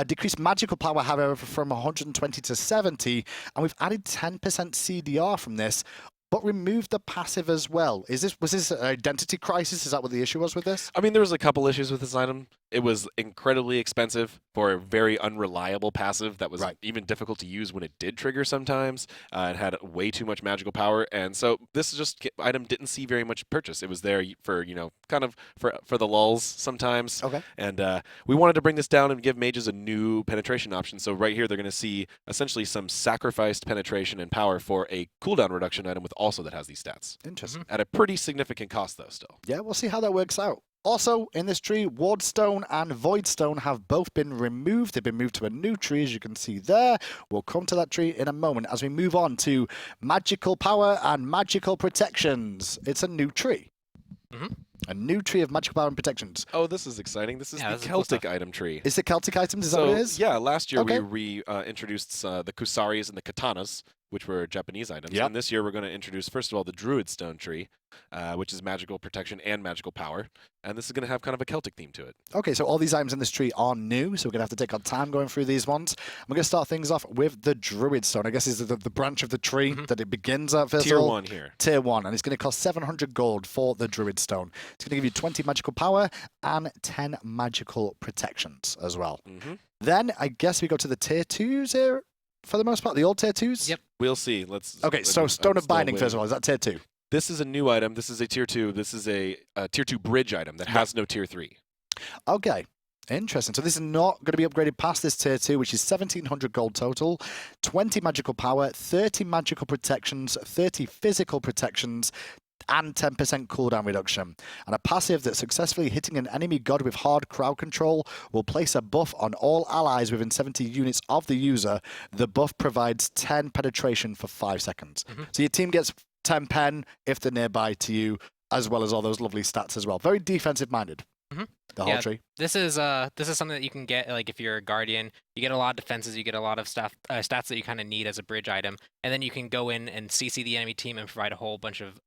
Decreased magical power, however, from 120 to 70. And we've added 10% CDR from this, but removed the passive as well. Was this an identity crisis? Is that what the issue was with this? I mean, there was a couple issues with this item. It was incredibly expensive for a very unreliable passive that was even difficult to use when it did trigger sometimes. It had way too much magical power, and so this item didn't see very much purchase. It was there for, kind of for the lulls sometimes. Okay. And we wanted to bring this down and give mages a new penetration option. So right here, they're going to see essentially some sacrificed penetration and power for a cooldown reduction item with also that has these stats. Interesting. At a pretty significant cost, though, still. Yeah, we'll see how that works out. Also, in this tree, Wardstone and Voidstone have both been removed. They've been moved to a new tree, as you can see there. We'll come to that tree in a moment as we move on to Magical Power and Magical Protections. It's a new tree. A new tree of magical power and protections. Oh, this is exciting. This is the Celtic item tree. Is it Celtic items? Is that what it is? Yeah, last year Okay. we introduced the Kusaris and the Katanas, which were Japanese items. Yep. And this year we're going to introduce, first of all, the Druid Stone tree, which is magical protection and magical power. And this is going to have kind of a Celtic theme to it. Okay, so all these items in this tree are new, so we're going to have to take our time going through these ones. We're going to start things off with the Druid Stone. I guess is the branch of the tree that it begins at, first Tier of all. 1 here. Tier 1, and it's going to cost 700 gold for the Druid Stone. It's going to give you 20 magical power and 10 magical protections as well. Then I guess we go to the Tier 2s here, for the most part, the old Tier 2s? Yep. We'll see. Okay, so Stone of Binding, first of all, is that Tier 2? This is a new item. This is a Tier 2. This is a Tier 2 bridge item that has no Tier 3. Okay. Interesting. So this is not going to be upgraded past this Tier 2, which is 1,700 gold total, 20 magical power, 30 magical protections, 30 physical protections, and 10% cooldown reduction. And a passive that successfully hitting an enemy god with hard crowd control will place a buff on all allies within 70 units of the user. The buff provides 10 penetration for 5 seconds. So your team gets 10 pen if they're nearby to you, as well as all those lovely stats as well. Very defensive-minded, the whole tree. This is something that you can get, like, if you're a guardian, you get a lot of defenses, you get a lot of stuff, stats that you kind of need as a bridge item, and then you can go in and CC the enemy team and provide a whole bunch of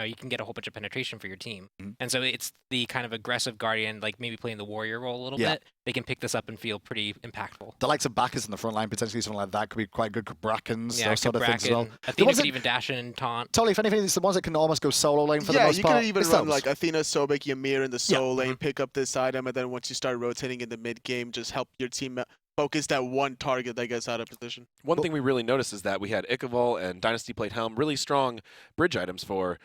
you can get a whole bunch of penetration for your team. And so it's the kind of aggressive guardian, like maybe playing the warrior role a little bit. They can pick this up and feel pretty impactful. The likes of Bacchus in the front line, potentially something like that, could be quite good. Brackens, Yeah, those sort of things as well. Athena could even dash in and taunt. Totally, if anything, it's the ones that can almost go solo lane for the Yeah, most you part. could even It's run those. like Athena, Sobek, Ymir in the solo lane, pick up this item, and then once you start rotating in the mid game, just help your team focused at one target that gets out of position. One thing we really noticed is that we had Ichaival and Dynasty Plate Helm, really strong bridge items for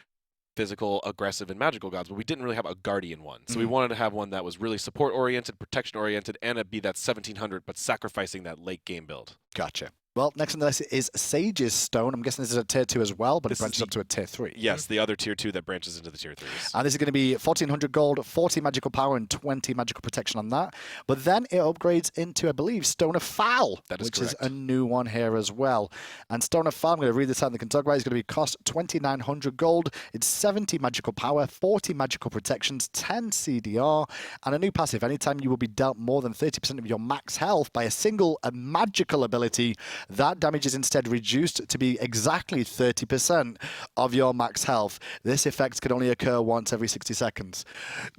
physical, aggressive, and magical gods, but we didn't really have a Guardian one. So we wanted to have one that was really support-oriented, protection-oriented, and it'd be that 1700, but sacrificing that late game build. Gotcha. Well, next on the list is Sage's Stone. I'm guessing this is a tier 2 as well, but it branches up to a tier 3. Yes, the other tier 2 that branches into the tier 3s. And this is going to be 1400 gold, 40 magical power, and 20 magical protection on that. But then it upgrades into, I believe, Stone of Foul, which is a new one here as well. And Stone of Foul, I'm going to read this out and we can talk about it. It's going to be cost 2900 gold. It's 70 magical power, 40 magical protections, 10 CDR, and a new passive. Anytime you will be dealt more than 30% of your max health by a single magical ability, that damage is instead reduced to be exactly 30% of your max health. This effect can only occur once every 60 seconds.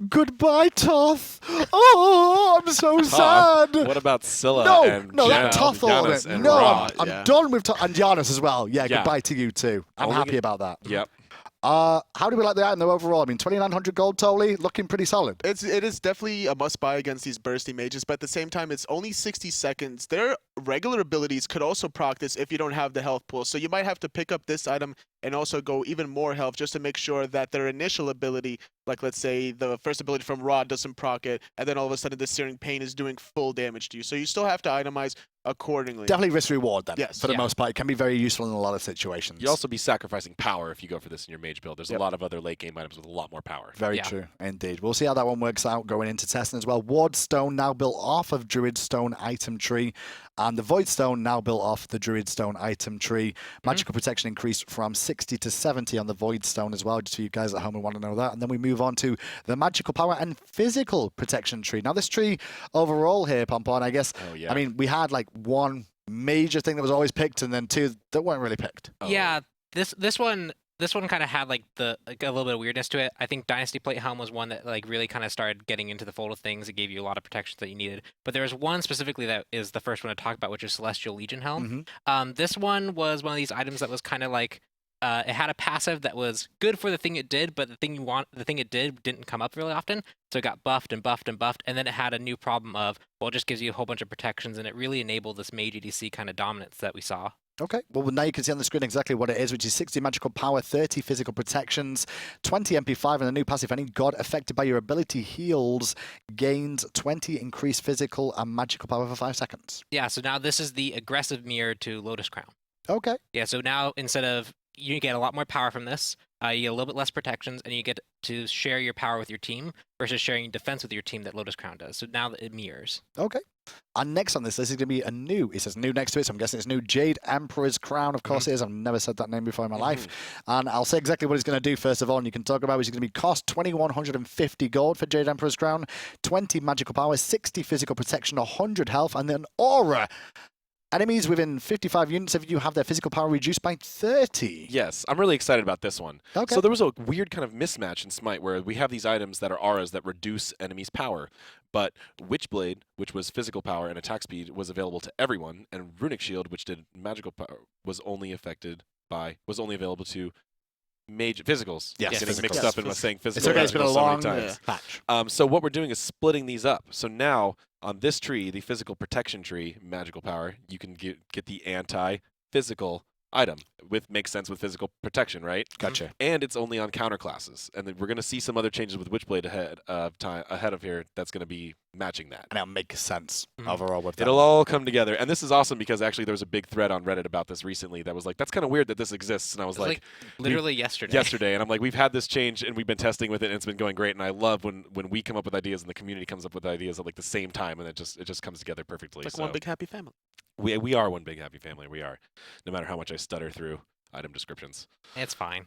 Goodbye, Toth. Oh, I'm so sad. What about Scylla and that Toth all of it. No, I'm yeah. done with Toth. And Giannis as well. Yeah, Yeah. goodbye to you too. I'm happy about that. Yep. How do we like the item though overall? I mean, 2900 gold totally, looking pretty solid. It is definitely a must-buy against these bursty mages, but at the same time, it's only 60 seconds. Their regular abilities could also proc this if you don't have the health pool, so you might have to pick up this item and also go even more health just to make sure that their initial ability, like let's say the first ability from Rod doesn't proc it, and then all of a sudden the Searing Pain is doing full damage to you. So you still have to itemize accordingly. Definitely risk reward then. Yes. For the most part, it can be very useful in a lot of situations. You'll also be sacrificing power if you go for this in your mage build. There's a lot of other late game items with a lot more power. Very true, indeed. We'll see how that one works out going into testing as well. Ward Stone now built off of Druid Stone item tree, and the Void Stone now built off the Druid Stone item tree. Magical protection increased from 60 to 70 on the Void Stone as well, just for you guys at home who want to know that. And then we move on to the magical power and physical protection tree. Now this tree overall here, Pompon, I guess, I mean, we had like one major thing that was always picked and then two that weren't really picked. Yeah, this one kind of had like a little bit of weirdness to it. I think Dynasty Plate Helm was one that like really kind of started getting into the fold of things. It gave you a lot of protections that you needed. But there was one specifically that is the first one to talk about, which is Celestial Legion Helm. This one was one of these items that was kind of like it had a passive that was good for the thing it did, but the thing it did didn't come up really often. So it got buffed and buffed and buffed, and then it had a new problem of, well, it just gives you a whole bunch of protections, and it really enabled this mage EDC kind of dominance that we saw. Okay, well now you can see on the screen exactly what it is, which is 60 magical power, 30 physical protections, 20 MP5, and a new passive. Any god affected by your ability heals gains 20 increased physical and magical power for 5 seconds. Yeah, so now this is the aggressive mirror to Lotus Crown. Okay. Yeah, so now instead of, you get a lot more power from this, you get a little bit less protections, and you get to share your power with your team versus sharing defense with your team that Lotus Crown does. So now it mirrors. Okay. And next on this list is going to be a new, it says new next to it, so I'm guessing it's new Jade Emperor's Crown. Of course it is. I've never said that name before in my life. And I'll say exactly what it's going to do first of all, and you can talk about it. It's going to be cost 2150 gold for Jade Emperor's Crown, 20 magical power, 60 physical protection, 100 health, and then aura. Enemies within 55 units of you have their physical power reduced by 30. Yes, I'm really excited about this one. Okay. So there was a weird kind of mismatch in Smite where we have these items that are auras that reduce enemies' power, but Witchblade, which was physical power and attack speed, was available to everyone, and Runic Shield, which did magical power, was only available to mage physicals. Yes, getting mixed up in saying physical. It's okay, it's been a long times. patch. So what we're doing is splitting these up. So now on this tree, the physical protection tree, magical power, you can get the anti-physical item, makes sense with physical protection, right? Gotcha. And it's only on counter classes. And then we're going to see some other changes with Witchblade ahead of here that's going to be matching that. And it'll make sense overall with that. It'll all come together. And this is awesome because actually there was a big thread on Reddit about this recently that was like, that's kind of weird that this exists. And I was like literally yesterday. Yesterday. And I'm like, we've had this change and we've been testing with it and it's been going great. And I love when we come up with ideas and the community comes up with ideas at like the same time and it just comes together perfectly. Like one big happy family. We are one big happy family. We are. No matter how much I stutter through item descriptions. It's fine.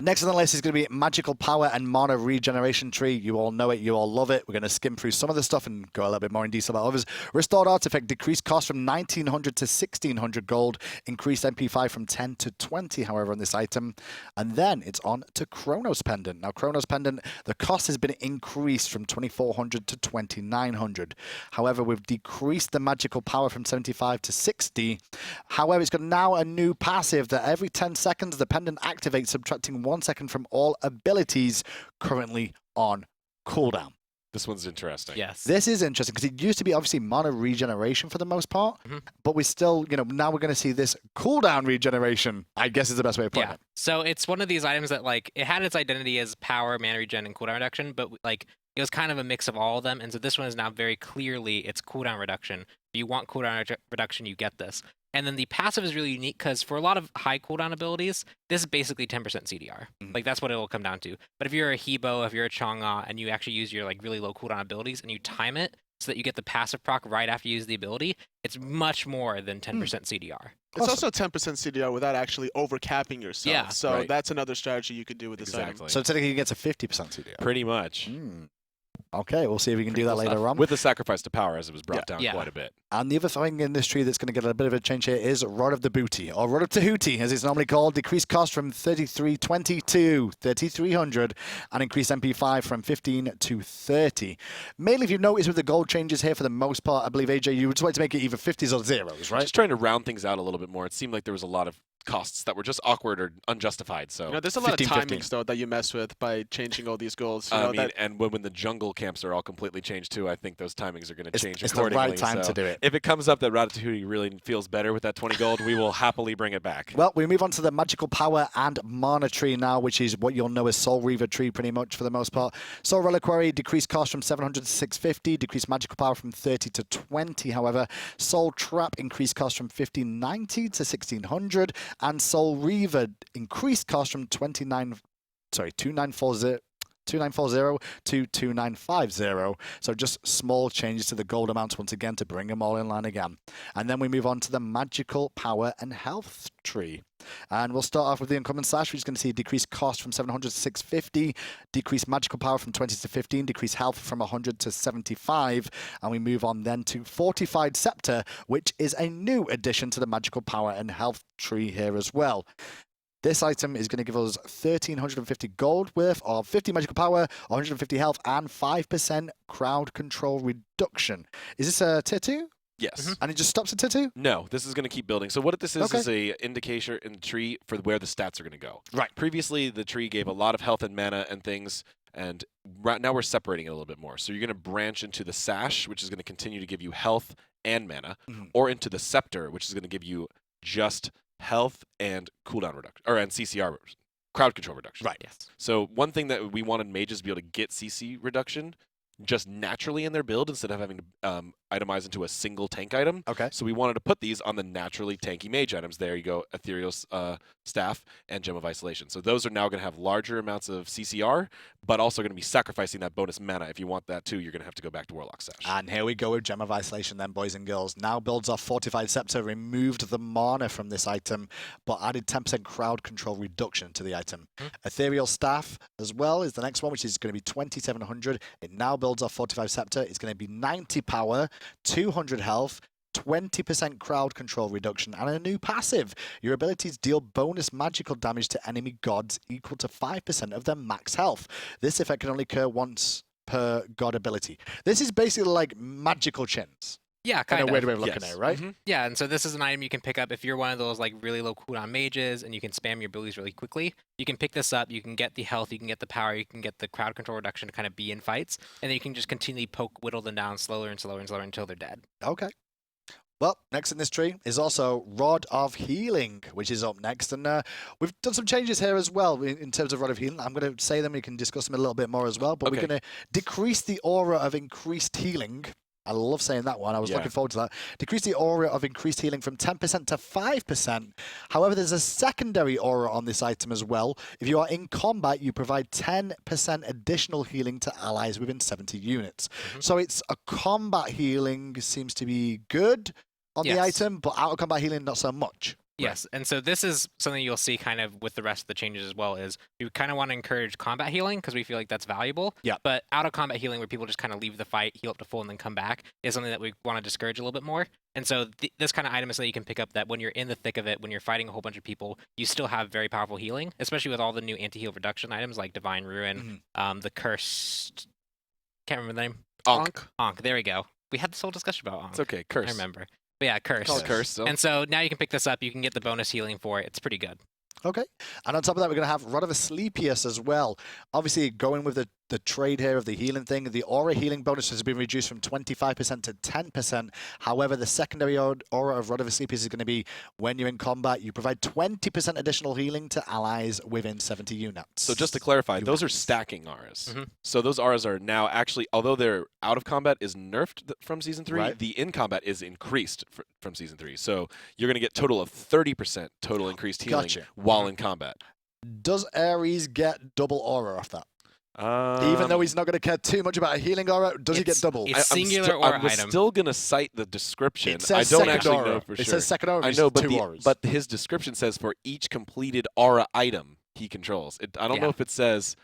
Next on the list is going to be magical power and mana regeneration tree. You all know it. You all love it. We're going to skim through some of the stuff and go a little bit more in detail about others. Restored artifact, decreased cost from 1900 to 1600 gold. Increased MP5 from 10 to 20, however, on this item. And then it's on to Chronos Pendant. Now, Chronos Pendant, the cost has been increased from 2400 to 2900. However, we've decreased the magical power from 75 to 60. However, it's got now a new passive that every 10 seconds, the pendant activates, subtracting 1 second from all abilities currently on cooldown. This one's interesting. Yes. This is interesting because it used to be obviously mana regeneration for the most part, but we still, now we're going to see this cooldown regeneration, I guess is the best way of putting it. So it's one of these items that, like, it had its identity as power, mana regen, and cooldown reduction, but, like, it was kind of a mix of all of them. And so this one is now very clearly its cooldown reduction. If you want cooldown reduction, you get this. And then the passive is really unique because for a lot of high cooldown abilities, this is basically 10% CDR. Like, that's what it will come down to. But if you're a Hebo, if you're a Chang'e, and you actually use your, like, really low cooldown abilities and you time it so that you get the passive proc right after you use the ability, it's much more than 10% CDR. It's also 10% CDR without actually overcapping yourself. Yeah. So that's another strategy you could do with this item. So technically you get to 50% CDR. Pretty much. Okay, we'll see if we can do that later on. With the sacrifice to power, as it was brought down quite a bit. And the other thing in this tree that's going to get a bit of a change here is Rod of the Booty, or Rod of Tahuti, as it's normally called. Decreased cost from 3320 to 3300, and increased MP5 from 15 to 30. Mainly, if you've noticed with the gold changes here, for the most part, I believe, AJ, you just wanted to make it either 50s or zeros, right? Just trying to round things out a little bit more. It seemed like there was a lot of costs that were just awkward or unjustified. So there's a lot of timings though that you mess with by changing all these goals. I mean, and when the jungle camps are all completely changed too, I think those timings are going to change it's accordingly. the right time to do it. If it comes up that Ratatouille really feels better with that 20 gold, we will happily bring it back. Well, we move on to the magical power and mana tree now, which is what you'll know as Soul Reaver tree pretty much for the most part. Soul Reliquary, decreased cost from 700 to 650, decreased magical power from 30 to 20. However, Soul Trap increased cost from 1590 to 1600, and Soul Reaver increased cost from 2940 to 2950. So just small changes to the gold amounts once again to bring them all in line again. And then we move on to the magical power and health tree. And we'll start off with the uncommon sash, which is going to see decreased cost from 700 to 650, decreased magical power from 20 to 15, decreased health from 100 to 75. And we move on then to Fortified Scepter, which is a new addition to the magical power and health tree here as well. This item is going to give us 1,350 gold worth of 50 magical power, 150 health, and 5% crowd control reduction. Is this a tier 2? Yes. And it just stops at tier 2? No, this is going to keep building. So what this is a indicator in the tree for where the stats are going to go. Right. Previously, the tree gave a lot of health and mana and things, and right now we're separating it a little bit more. So you're going to branch into the sash, which is going to continue to give you health and mana, or into the scepter, which is going to give you just health and cooldown reduction, and CCR, crowd control reduction. Right. Yes. So one thing that we wanted mages to be able to get CC reduction just naturally in their build instead of having to itemize into a single tank item. Okay. So we wanted to put these on the naturally tanky mage items. There you go, Ethereal Staff and Gem of Isolation. So those are now going to have larger amounts of CCR, but also going to be sacrificing that bonus mana. If you want that too, you're going to have to go back to Warlock Sash. And here we go with Gem of Isolation then, boys and girls. Now builds off Fortified Scepter, removed the mana from this item, but added 10% crowd control reduction to the item. Ethereal Staff as well is the next one, which is going to be 2,700. It now builds off Fortified Scepter. It's going to be 90 power, 200 health, 20% crowd control reduction, and a new passive. Your abilities deal bonus magical damage to enemy gods equal to 5% of their max health. This effect can only occur once per god ability. This is basically like magical chins. Yeah, kind of. In a weird way of looking at it, right? Yeah, and so this is an item you can pick up if you're one of those like really low cooldown mages and you can spam your abilities really quickly. You can pick this up, you can get the health, you can get the power, you can get the crowd control reduction to kind of be in fights, and then you can just continually whittle them down slower and slower and slower until they're dead. Okay. Well, next in this tree is also Rod of Healing, which is up next. And we've done some changes here as well in terms of Rod of Healing. I'm going to say them, we can discuss them a little bit more as well. But we're going to decrease the aura of increased healing. I love saying that one. I was looking forward to that. Decrease the aura of increased healing from 10% to 5%. However, there's a secondary aura on this item as well. If you are in combat, you provide 10% additional healing to allies within 70 units. So it's a combat healing seems to be good on the item, but out of combat healing, not so much. Yes, and so this is something you'll see kind of with the rest of the changes as well, is we kind of want to encourage combat healing because we feel like that's valuable. Yeah. But out of combat healing where people just kind of leave the fight, heal up to full, and then come back is something that we want to discourage a little bit more. And so this kind of item is something you can pick up that when you're in the thick of it, when you're fighting a whole bunch of people, you still have very powerful healing, especially with all the new anti-heal reduction items like Divine Ruin, the Cursed... Can't remember the name. Ankh, there we go. We had this whole discussion about Ankh. It's okay, Curse. I remember. But yeah, Curse. Call it Curse still. And so now you can pick this up. You can get the bonus healing for it. It's pretty good. Okay. And on top of that, we're going to have Rod of Asclepius as well. Obviously, going with the the trade here of the healing thing. The aura healing bonus has been reduced from 25% to 10%. However, the secondary aura of Rod of Asclepius is going to be when you're in combat, you provide 20% additional healing to allies within 70 units. So just to clarify, those are stacking auras. So those auras are now actually, although they're out of combat is nerfed from Season 3, the in combat is increased from Season 3. So you're going to get total of 30% total increased healing while in combat. Does Ares get double aura off that? Even though he's not going to care too much about a healing aura, does he get double? It's singular aura I'm still going to cite the description. It says I don't second actually aura. know for sure. It says second aura. I know, but, two auras. but his description says for each completed aura item he controls. I don't know if it says,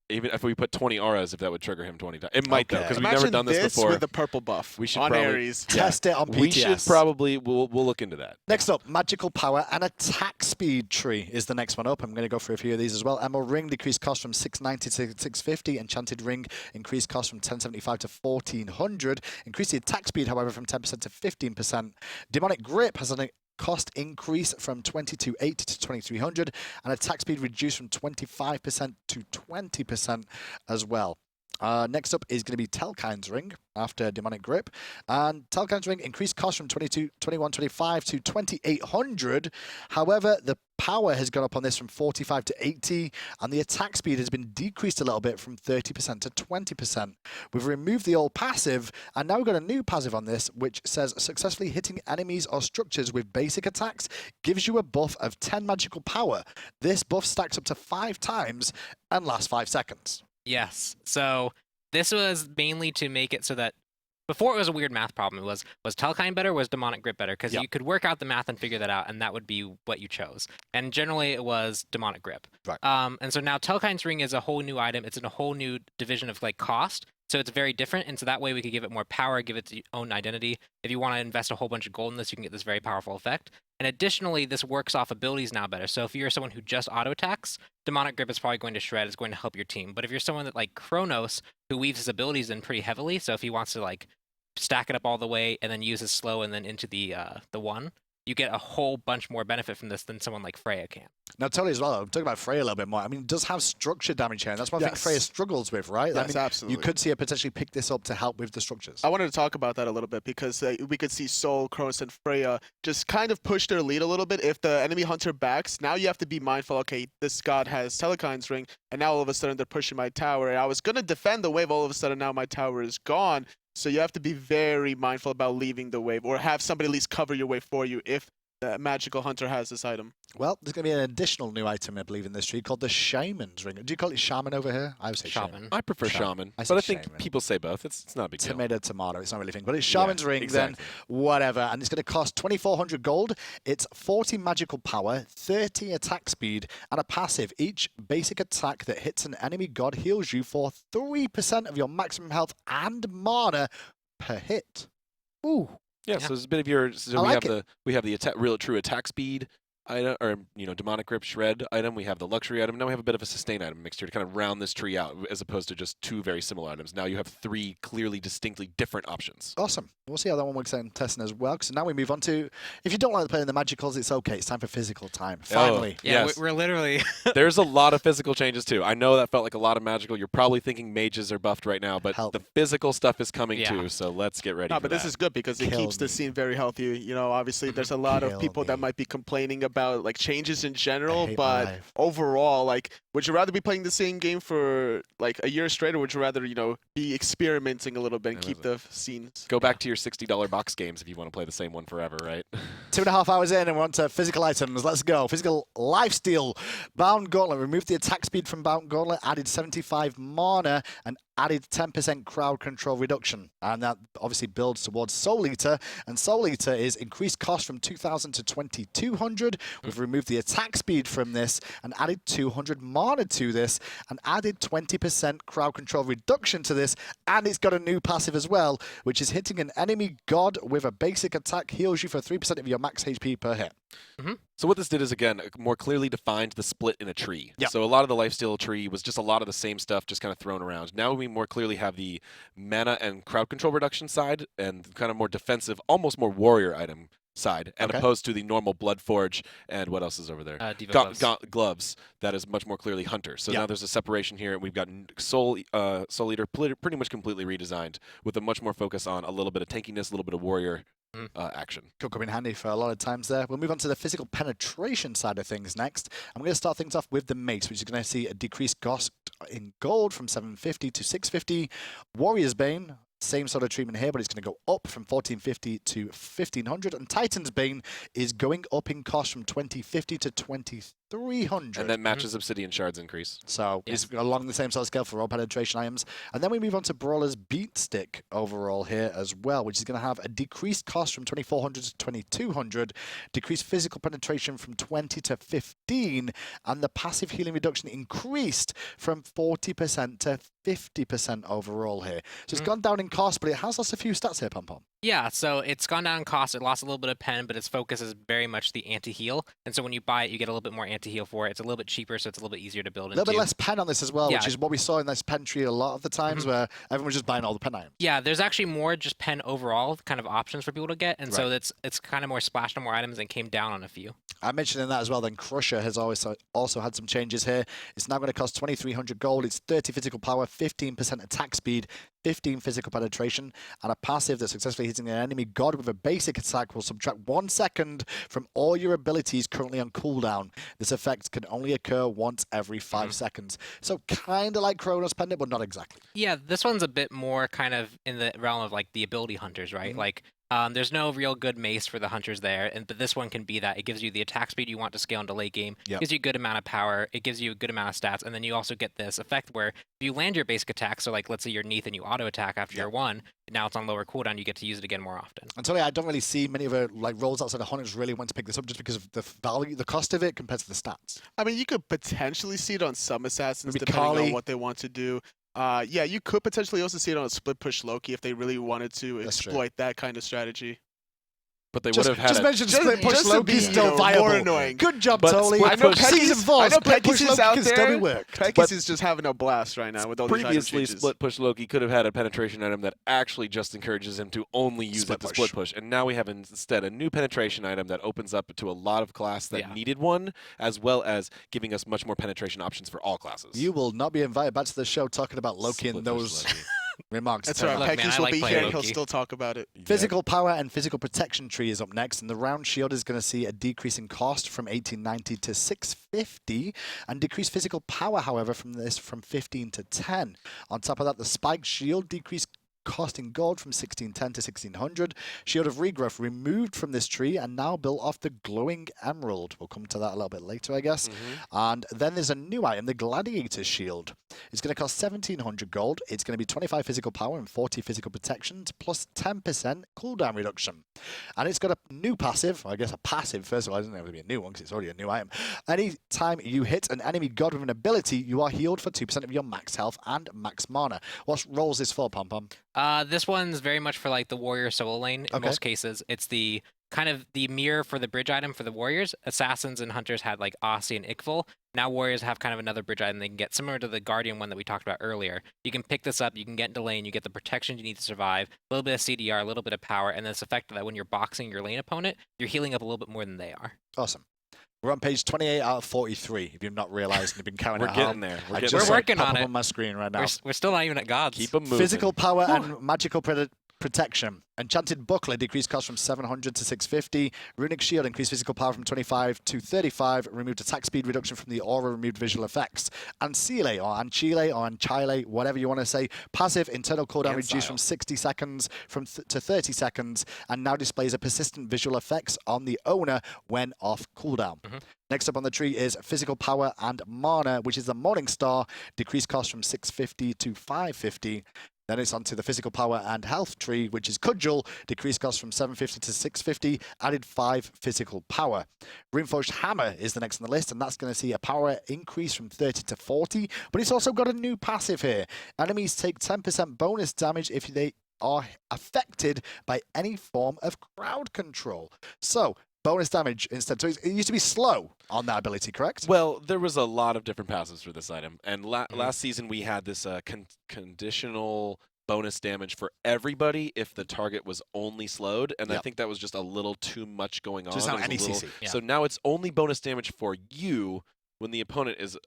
even if we put 20 auras, if that would trigger him 20 times. It might, though, because we've never done this before. with the purple buff we should on probably Ares. Test it on PTS. We should probably, we'll look into that. Next up, magical power and attack speed tree is the next one up. I'm going to go through a few of these as well. Emerald ring decreased cost from 690 to 650. Enchanted ring increased cost from 1075 to 1400. Increased the attack speed, however, from 10% to 15%. Demonic grip has an cost increase from 2280 to 2300, and attack speed reduced from 25% to 20% as well. Next up is going to be Telkine's Ring after Demonic Grip. And Telkine's Ring increased cost from 2125 to 2800. However, the power has gone up on this from 45 to 80, and the attack speed has been decreased a little bit from 30% to 20%. We've removed the old passive, and now we've got a new passive on this, which says successfully hitting enemies or structures with basic attacks gives you a buff of 10 magical power. This buff stacks up to 5 times and lasts 5 seconds. Yes. So this was mainly to make it so that before it was a weird math problem. It was Telkine better, was Demonic Grip better? Because you could work out the math and figure that out, and that would be what you chose. And generally, it was Demonic Grip. Right. And so now Telkine's Ring is a whole new item. It's in a whole new division of like cost. So it's very different, and so that way we could give it more power, give it its own identity. If you want to invest a whole bunch of gold in this, you can get this very powerful effect. And additionally, this works off abilities now better. So if you're someone who just auto-attacks, Demonic Grip is probably going to shred, it's going to help your team. But if you're someone that like Kronos, who weaves his abilities in pretty heavily, so if he wants to like stack it up all the way and then use his slow and then into the one, you get a whole bunch more benefit from this than someone like Freya can. Now, Tony as well, I'm talking about Freya a little bit more. I mean, it does have structure damage here, and that's what I think Freya struggles with, right? Yes, I mean, absolutely. You could see her potentially pick this up to help with the structures. I wanted to talk about that a little bit because we could see Sol, Kronos, and Freya just kind of push their lead a little bit. If the enemy hunter backs, now you have to be mindful, okay, this god has Telekine's Ring, and now all of a sudden they're pushing my tower. And I was going to defend the wave, all of a sudden now my tower is gone. So you have to be very mindful about leaving the wave, or have somebody at least cover your wave for you if the magical hunter has this item. Well, there's going to be an additional new item, I believe, in this tree called the Shaman's Ring. Do you call it Shaman over here? I would say Shaman. I prefer Shaman, but I think people say both. It's not a big deal. Tomato. It's not really a thing. But it's Shaman's Ring, then whatever. And it's going to cost 2,400 gold. It's 40 magical power, 30 attack speed, and a passive. Each basic attack that hits an enemy god heals you for 3% of your maximum health and mana per hit. Ooh. Yeah, so it's a bit of your. So we have the real true attack speed item, or demonic grip shred item. We have the luxury item. Now we have a bit of a sustain item mixture to kind of round this tree out, as opposed to just 2 very similar items. Now you have 3 clearly, distinctly different options. Awesome. We'll see how that one works out in testing as well. So now we move on to, if you don't like playing the magicals, it's okay. It's time for physical time. Finally. Yeah, we're literally. There's a lot of physical changes too. I know that felt like a lot of magical. You're probably thinking mages are buffed right now, but the physical stuff is coming too. So let's get ready. But this is good because it keeps the scene very healthy. You know, obviously there's a lot of people that might be complaining about like changes in general, but overall, like, would you rather be playing the same game for like a year straight, or would you rather, be experimenting a little bit and keep the scenes? Go back to your $60 box games if you want to play the same one forever, right? 2.5 hours in, and we're on to physical items. Let's go. Physical lifesteal. Bound Gauntlet. Removed the attack speed from Bound Gauntlet, added 75 mana, and added 10% crowd control reduction. And that obviously builds towards Soul Eater. And Soul Eater is increased cost from 2,000 to 2,200. We've removed the attack speed from this and added 200 mana to this and added 20% crowd control reduction to this. And it's got a new passive as well, which is hitting an enemy god with a basic attack heals you for 3% of your max HP per hit. So what this did is, again, more clearly defined the split in a tree. So a lot of the lifesteal tree was just a lot of the same stuff just kind of thrown around. Now we more clearly have the mana and crowd control reduction side and kind of more defensive, almost more warrior item side, and opposed to the normal Blood Forge and what else is over there? Diva gloves. Gloves. That is much more clearly Hunter. So now there's a separation here, and we've got Soul Eater pretty much completely redesigned with a much more focus on a little bit of tankiness, a little bit of warrior action. Could come in handy for a lot of times there. We'll move on to the physical penetration side of things next. I'm going to start things off with the Mace, which is going to see a decreased cost in gold from 750 to 650. Warrior's Bane, same sort of treatment here, but it's going to go up from 1450 to 1500. And Titan's Bane is going up in cost from 2050 to 2300. And that matches Obsidian Shards increase. So it's along the same sort of scale for all penetration items. And then we move on to Brawler's Beat Stick overall here as well, which is going to have a decreased cost from 2400 to 2200, decreased physical penetration from 20 to 15, and the passive healing reduction increased from 40% to 50% overall here. So it's gone down in cost, but it has lost a few stats here, Pom Pom. Yeah, so it's gone down in cost. It lost a little bit of pen, but its focus is very much the anti-heal. And so when you buy it, you get a little bit more anti-heal for it. It's a little bit cheaper, so it's a little bit easier to build into. A little bit less pen on this as well, Yeah. which is what we saw in this pen tree a lot of the times, where everyone was just buying all the pen items. Yeah, there's actually more just pen overall kind of options for people to get, and so Right. it's kind of more splashed on more items and came down on a few. I mentioned in that as well, then Crusher has always also had some changes here. It's now going to cost 2300 gold. It's 30 physical power, 15% attack speed, 15 physical penetration, and a passive that successfully hitting an enemy god with a basic attack will subtract 1 second from all your abilities currently on cooldown. This effect can only occur once every 5 seconds. So kind of like Chronos Pendant, but not exactly. Yeah, this one's a bit more kind of in the realm of like the ability hunters, right? Like there's no real good mace for the hunters there, but this one can be that. It gives you the attack speed you want to scale into late game. Yep. It gives you a good amount of power. It gives you a good amount of stats, and then you also get this effect where if you land your basic attack, so like let's say you're Neath and you auto attack after your one, now it's on lower cooldown. You get to use it again more often. And so I don't really see many of like roles outside of hunters really want to pick this up just because of the value, the cost of it compared to the stats. I mean, you could potentially see it on some assassins Maybe depending Kali. on what they want to do. Yeah, you could potentially also see it on a split push Loki if they really wanted to That's true. exploit that kind of strategy. But they would have had just mention split push just to Loki be, still you know, viable. more annoying. Good job, But Tolly. split I know push- Season 4, I know split push Pekis is Loki out can still be there. worked. Pekis is just having a blast right now with all these item Previously, changes. Split Push Loki could have had a penetration item that actually just encourages him to only use Split it to push. split push. And now we have instead a new penetration item that opens up to a lot of class that needed one, as well as giving us much more penetration options for all classes. You will not be invited back to the show talking about Loki Split and push those Loki. remarks. That's right. Look, man, Pekis I will like be playing here and he'll Loki. still talk about it. Physical power and physical protection tree is up next, and the round shield is going to see a decrease in cost from 1890 to 650, and decreased physical power, however, from 15 to 10. On top of that, the spiked shield decreased cost in gold from 1610 to 1600. Shield of Regrowth removed from this tree and now built off the glowing emerald. We'll come to that a little bit later, I guess. And then there's a new item, the Gladiator Shield. It's going to cost 1700 gold. It's going to be 25 physical power and 40 physical protection plus 10% cooldown reduction. And it's got a new passive, I guess a passive, first of all, it doesn't have to be a new one because it's already a new item. Anytime you hit an enemy god with an ability, you are healed for 2% of your max health and max mana. What roles is for, Pom Pom? This one's very much for like the warrior solo lane in most cases. It's the kind of the mirror for the bridge item for the warriors. Assassins and hunters had like Aussie and Ikval. Now warriors have kind of another bridge item they can get, similar to the guardian one that we talked about earlier. You can pick this up, you can get into lane, you get the protection you need to survive, a little bit of CDR, a little bit of power, and this effect that when you're boxing your lane opponent, you're healing up a little bit more than they are. Awesome. We're on page 28 out of 43, if you've not realized and you've been counting We're at getting home. there. I We're just getting saw We're working pop on up it. on my screen right now. We're still not even at gods. Keep them moving. Physical power and magical protection. Enchanted Buckler decreased cost from 700 to 650. Runic Shield increased physical power from 25 to 35. Removed attack speed reduction from the aura. Removed visual effects. Ancile or Anchile or Anchile, whatever you want to say. Passive internal cooldown reduced from 60 seconds to 30 seconds, and now displays a persistent visual effects on the owner when off cooldown. Next up on the tree is physical power and mana, which is the Morning Star. Decreased cost from 650 to 550. Then it's onto the physical power and health tree, which is Cudgel. Decreased cost from 750 to 650. Added 5 physical power. Reinforced Hammer is the next on the list, and that's going to see a power increase from 30 to 40. But it's also got a new passive here. Enemies take 10% bonus damage if they are affected by any form of crowd control. So bonus damage instead. So it used to be slow on that ability, correct? Well, there was a lot of different passives for this item, and last season we had this conditional bonus damage for everybody if the target was only slowed, and I think that was just a little too much going on. Just not It was any a little- CC. So now it's only bonus damage for you when the opponent is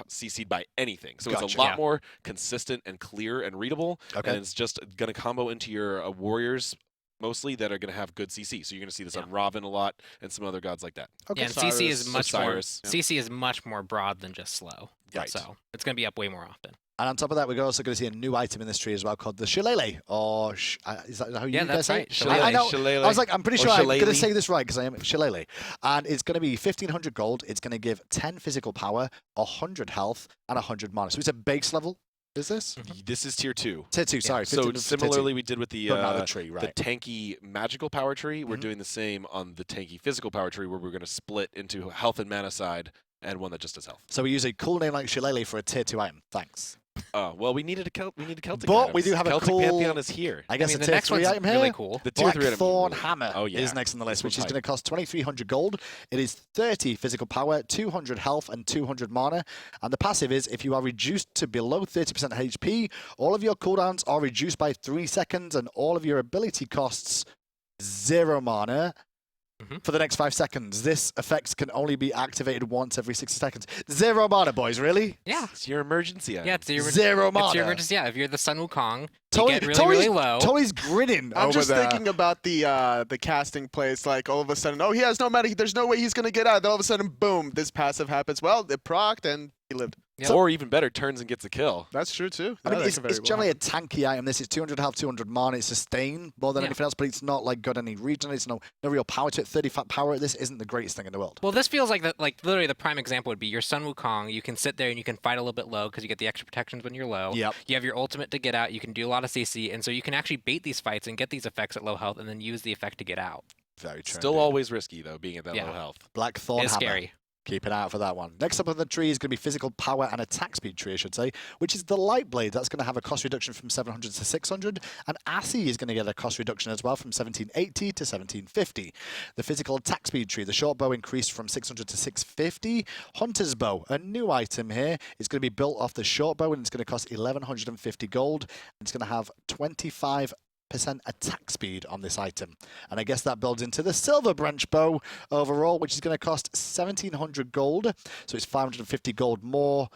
CC'd by anything. So it's a lot more consistent and clear and readable, and it's just going to combo into your warriors mostly that are going to have good CC. So you're going to see this on Robin a lot and some other gods like that. Yeah, and CC is much more Osiris. CC is much more broad than just slow. Right. So it's going to be up way more often. And on top of that, we're also going to see a new item in this tree as well called the Shillelagh, or is that how you guys say it? Shillelagh. I know. Shillelagh. I was like, I'm pretty sure I'm going to Shillelagh. say this right because I am Shillelagh. And it's going to be 1,500 gold. It's going to give 10 physical power, 100 health, and 100 mana. So it's a base level. Is this? This is tier 2. Tier 2, sorry. So 15 to similarly, 2. we did with the But not the tree, right. the tanky magical power tree. We're doing the same on the tanky physical power tree, where we're going to split into health and mana side, and one that just does health. So we use a cool name like Shillelagh for a tier 2 item. Thanks. Well, we needed Celtic. But items. we do have Celtic a cool Pantheon is here. I guess I mean, the the tier next 3 one's item here. really cool. The tier 3 item. Blackthorn Hammer Oh, yeah. is next on the list, This which is one's going to cost 2,300 gold. It is 30 physical power, 200 health, and 200 mana. And the passive is if you are reduced to below 30% HP, all of your cooldowns are reduced by 3 seconds, and all of your ability costs 0 mana. For the next 5 seconds. This effect can only be activated once every 60 seconds. 0 mana, boys, really? Yeah. It's your emergency item. Yeah, it's your 0 mana. It's your emergency. Yeah, if you're the Sun Wukong, Totally- you get really, really low. Tony's grinning I'm over just there. thinking about the casting plays. Like all of a sudden, oh, he has no mana. There's no way he's gonna get out. Then all of a sudden, boom, this passive happens. Well, it procced and he lived. Yep. Or even better, turns and gets a kill. That's true too. I mean, That it's could very well generally a happen. tanky item. This is 200 health, 200 mana. It's sustain more than Yeah. anything else, but it's not like got any regen. It's no real power to it. 30 fat power. This isn't the greatest thing in the world. Well, this feels like literally the prime example would be your Sun Wukong. You can sit there and you can fight a little bit low because you get the extra protections when you're low. Yep. You have your ultimate to get out. You can do a lot of CC, and so you can actually bait these fights and get these effects at low health, and then use the effect to get out. Very true. Still always risky, though, being at that Yeah. low health. Blackthorn It's Hammer. scary. Keep an eye out for that one. Next up on the tree is going to be physical power and attack speed tree, I should say, which is the light blade. That's going to have a cost reduction from 700 to 600, and Assy is going to get a cost reduction as well from 1780 to 1750. The physical attack speed tree, the short bow increased from 600 to 650. Hunter's bow, a new item here, is going to be built off the short bow, and it's going to cost 1150 gold. And it's going to have 25% attack speed on this item. And I guess that builds into the silver branch bow overall, which is going to cost 1700 gold. So it's 550 gold more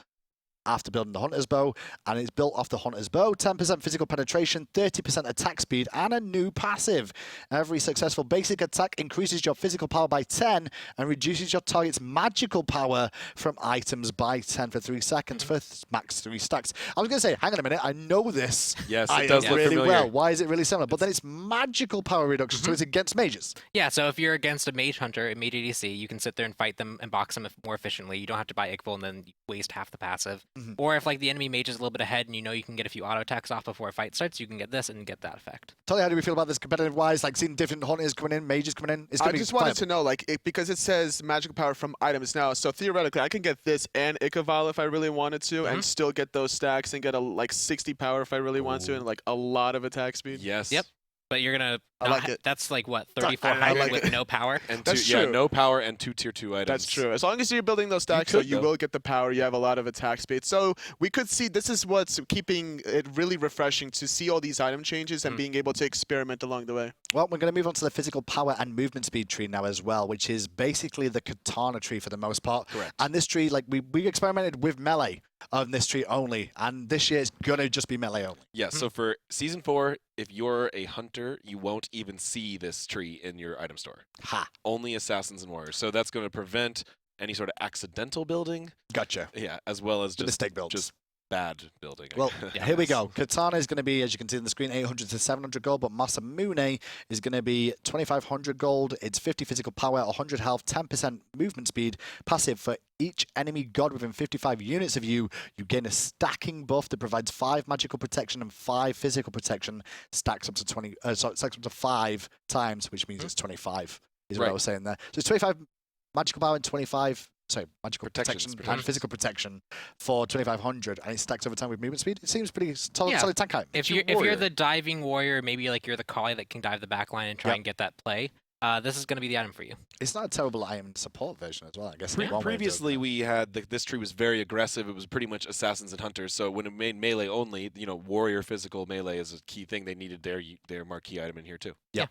after building the Hunter's Bow, and it's built off the Hunter's Bow. 10% physical penetration, 30% attack speed, and a new passive. Every successful basic attack increases your physical power by 10 and reduces your target's magical power from items by 10 for 3 seconds for max 3 stacks. I was going to say, hang on a minute, I know this Yes, it item does look really familiar. well. Why is it really similar? But then it's magical power reduction, so it's against mages. Yeah, so if you're against a mage hunter, a mage ADC, you can sit there and fight them and box them more efficiently. You don't have to buy Iqbal and then waste half the passive. Or if like the enemy mage is a little bit ahead and you know you can get a few auto attacks off before a fight starts, you can get this and get that effect. Tell you, how do we feel about this competitive wise? Like seeing different hunters coming in, mages coming in? It's I gonna be just wanted viable. to know, like, because it says magical power from items now, so theoretically, I can get this and Ikaval if I really wanted to, and still get those stacks and get a like 60 power if I really want to, and like a lot of attack speed. Yes. Yep. But you're gonna. I like it. That's like what, I 3,400 like with it. no power. And That's yeah, true. no power and 2 tier 2 items. That's true. As long as you're building those stacks, could, you though. will get the power. You have a lot of attack speed. So we could see this is what's keeping it really refreshing to see all these item changes and being able to experiment along the way. Well, we're going to move on to the physical power and movement speed tree now as well, which is basically the katana tree for the most part. Correct. And this tree, like we experimented with melee on this tree only, and this year it's going to just be melee only. Yeah, so for Season 4, if you're a hunter, you won't even see this tree in your item store. Ha. Only assassins and warriors. So that's going to prevent any sort of accidental building. Gotcha. Yeah, as well as The just mistake builds. Just bad building. I Well, guess. here we go. Katana is going to be, as you can see on the screen, 800 to 700 gold, but Masamune is going to be 2,500 gold. It's 50 physical power, 100 health, 10% movement speed. Passive for each enemy god within 55 units of you, you gain a stacking buff that provides 5 magical protection and 5 physical protection. Stacks up to stacks up to 5 times, which means it's 25. Is what I Right. was saying there. So it's 25 magical power and 25. Sorry, magical Protections, protection and physical protection for 2,500, and it stacks over time with movement speed. It seems pretty solid, Yeah. solid tank item. If you're the diving warrior, maybe like you're the collie that can dive the back line and try and get that play. this is going to be the item for you. It's not a terrible item support version as well, I guess. in one way of Previously, doing we had this tree was very aggressive. It was pretty much assassins and hunters. So when it made melee only, warrior physical melee is a key thing. They needed their marquee item in here too. Yeah.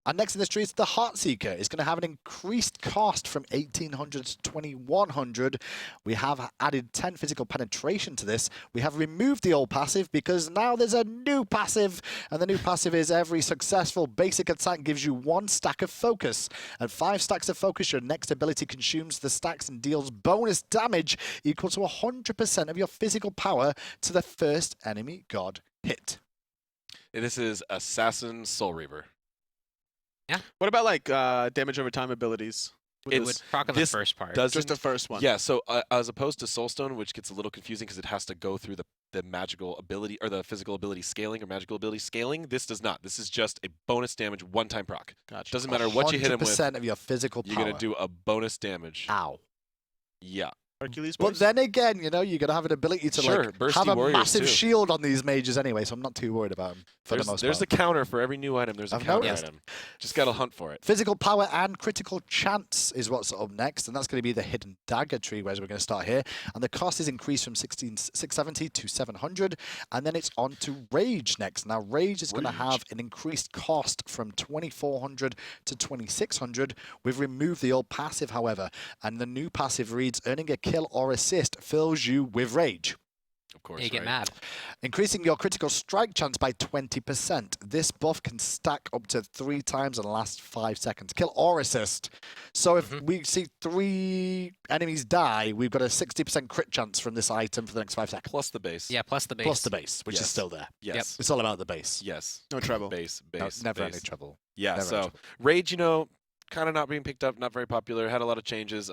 And next in this tree is the Heartseeker. It's going to have an increased cost from 1,800 to 2,100. We have added 10 physical penetration to this. We have removed the old passive because now there's a new passive. And the new passive is every successful basic attack gives you 1 stack of focus. At 5 stacks of focus, your next ability consumes the stacks and deals bonus damage equal to 100% of your physical power to the first enemy god hit. This is Assassin Soul Reaver. Yeah. What about like damage over time abilities? It would proc on the first part. Just the first one. Yeah, so as opposed to Soulstone, which gets a little confusing because it has to go through the magical ability or the physical ability scaling or magical ability scaling, this does not. This is just a bonus damage one-time proc. Gotcha. Doesn't matter what you hit him with. 100% of your physical power. You're going to do a bonus damage. Ow. Yeah. Hercules But boys? then again, you're going to have an ability to Sure, like bursty have a warriors massive too. shield on these mages anyway, so I'm not too worried about them for the most There's part. a counter for every new item. There's a I've counter noticed. item. Just got to hunt for it. Physical power and critical chance is what's up next, and that's going to be the hidden dagger tree, whereas we're going to start here. And the cost is increased from 670 to 700, and then it's on to rage next. Now rage is going to have an increased cost from 2,400 to 2,600. We've removed the old passive, however, and the new passive reads: earning a kill or assist fills you with rage. Of course, You get right? mad. Increasing your critical strike chance by 20%. This buff can stack up to 3 times in the last 5 seconds. Kill or assist. So if we see 3 enemies die, we've got a 60% crit chance from this item for the next 5 seconds. Plus the base. Yeah, plus the base. Plus the base, which is Yes. still there. Yes. It's all about the base. Yes. No trouble. Base. No, Base. never base. any trouble. Yeah, Never any so trouble. Rage, kind of not being picked up, not very popular, had a lot of changes.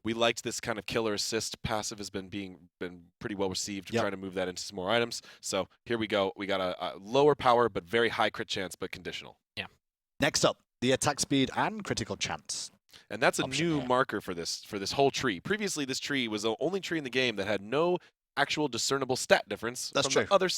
We liked this kind of killer assist passive has been pretty well received. We're trying to move that into some more items. So here we go. We got a lower power but very high crit chance, but conditional. Yeah. Next up, the attack speed and critical chance. And that's a Option new A. marker for this whole tree. Previously, this tree was the only tree in the game that had no actual discernible stat difference That's from true. the other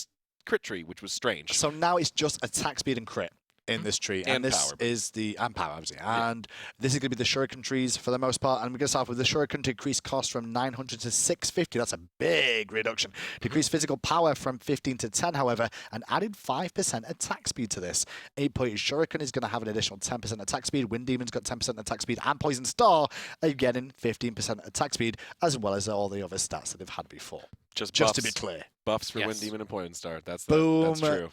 crit tree, which was strange. So now it's just attack speed and crit in this tree, And this power. is the power, obviously. And this is going to be the shuriken trees for the most part. And we're going to start with the shuriken to increase cost from 900 to 650. That's a big reduction. Decrease physical power from 15 to 10, however, and added 5% attack speed to this. 8-point shuriken is going to have an additional 10% attack speed. Wind Demon's got 10% attack speed, and Poison Star are getting 15% attack speed, as well as all the other stats that they've had before. Just to be buffs. clear. Buffs for Yes. Wind Demon and Poison Star. That's Boom. true.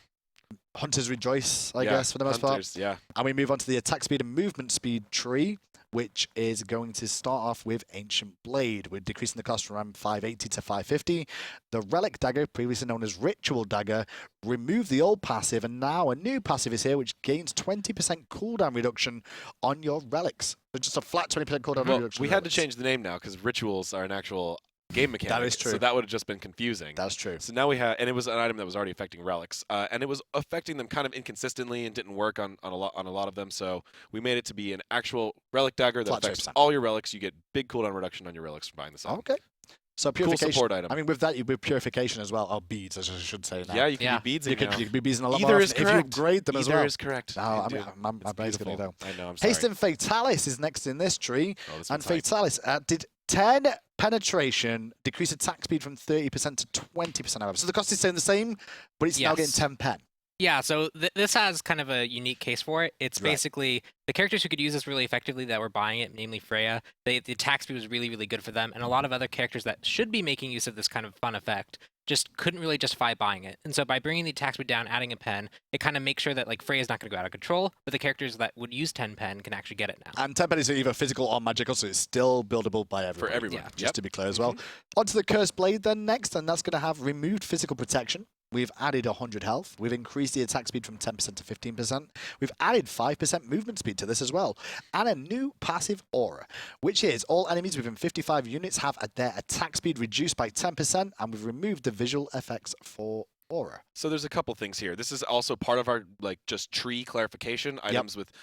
Hunters Rejoice, I Yeah, guess, for the most Hunters, part. yeah. And we move on to the attack speed and movement speed tree, which is going to start off with Ancient Blade. We're decreasing the cost from 580 to 550. The Relic Dagger, previously known as Ritual Dagger, remove the old passive, and now a new passive is here, which gains 20% cooldown reduction on your relics. So just a flat 20% cooldown Well, reduction. we on had to relics. change the name now because rituals are an actual game mechanic. That is true. So that would have just been confusing. That's true. So now we have, and it was an item that was already affecting relics, and it was affecting them kind of inconsistently and didn't work on a lot of them. So we made it to be an actual relic dagger that Flat affects 20%. all your relics. You get big cooldown reduction on your relics from buying this item. Okay. So Cool purification. support item. I mean, with that, you with purification as well. Oh, beads, as I should say now. Yeah, you can be beads You now. can be beads in a lot Either more is often if you correct. upgrade them as Either well. is correct. No, You I do. mean, my It's brain's going to beautiful. go. I know, I'm sorry. Haste and Fatalis is next in this tree. Oh, this And one's hype. Fatalis did 10 penetration, decrease attack speed from 30% to 20%, however. So the cost is staying the same, but it's now getting Yes. 10 pen. Yeah, so this has kind of a unique case for it. It's Right. basically the characters who could use this really effectively that were buying it, namely Freya, the attack speed was really, really good for them. And a lot of other characters that should be making use of this kind of fun effect just couldn't really justify buying it. And so by bringing the attack speed down, adding a pen, it kind of makes sure that like Freya's not going to go out of control, but the characters that would use 10 pen can actually get it now. And 10 pen is either physical or magical, so it's still buildable by everyone. everyone. Yeah. Just to be clear as well. Onto the Cursed Blade then next, and that's going to have removed physical protection. We've added 100 health. We've increased the attack speed from 10% to 15%. We've added 5% movement speed to this as well. And a new passive aura, which is all enemies within 55 units have their attack speed reduced by 10%, and we've removed the visual effects for aura. So there's a couple things here. This is also part of our just tree clarification items with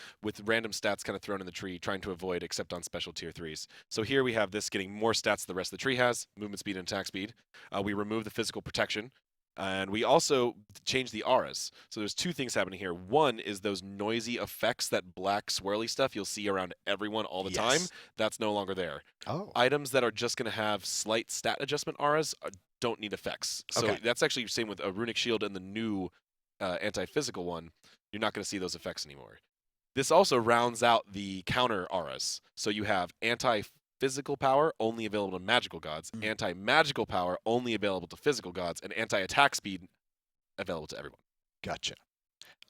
random stats kind of thrown in the tree, trying to avoid except on special tier 3s. So here we have this getting more stats than the rest of the tree has, movement speed and attack speed. We remove the physical protection. And we also changed the auras. So there's two things happening here. One is those noisy effects, that black swirly stuff you'll see around everyone all the time. That's no longer there. Oh. Items that are just going to have slight stat adjustment auras don't need effects. So that's actually the same with a runic shield and the new anti-physical one. You're not going to see those effects anymore. This also rounds out the counter auras. So you have anti-physical power only available to magical gods, anti-magical power only available to physical gods, and anti-attack speed available to everyone. Gotcha.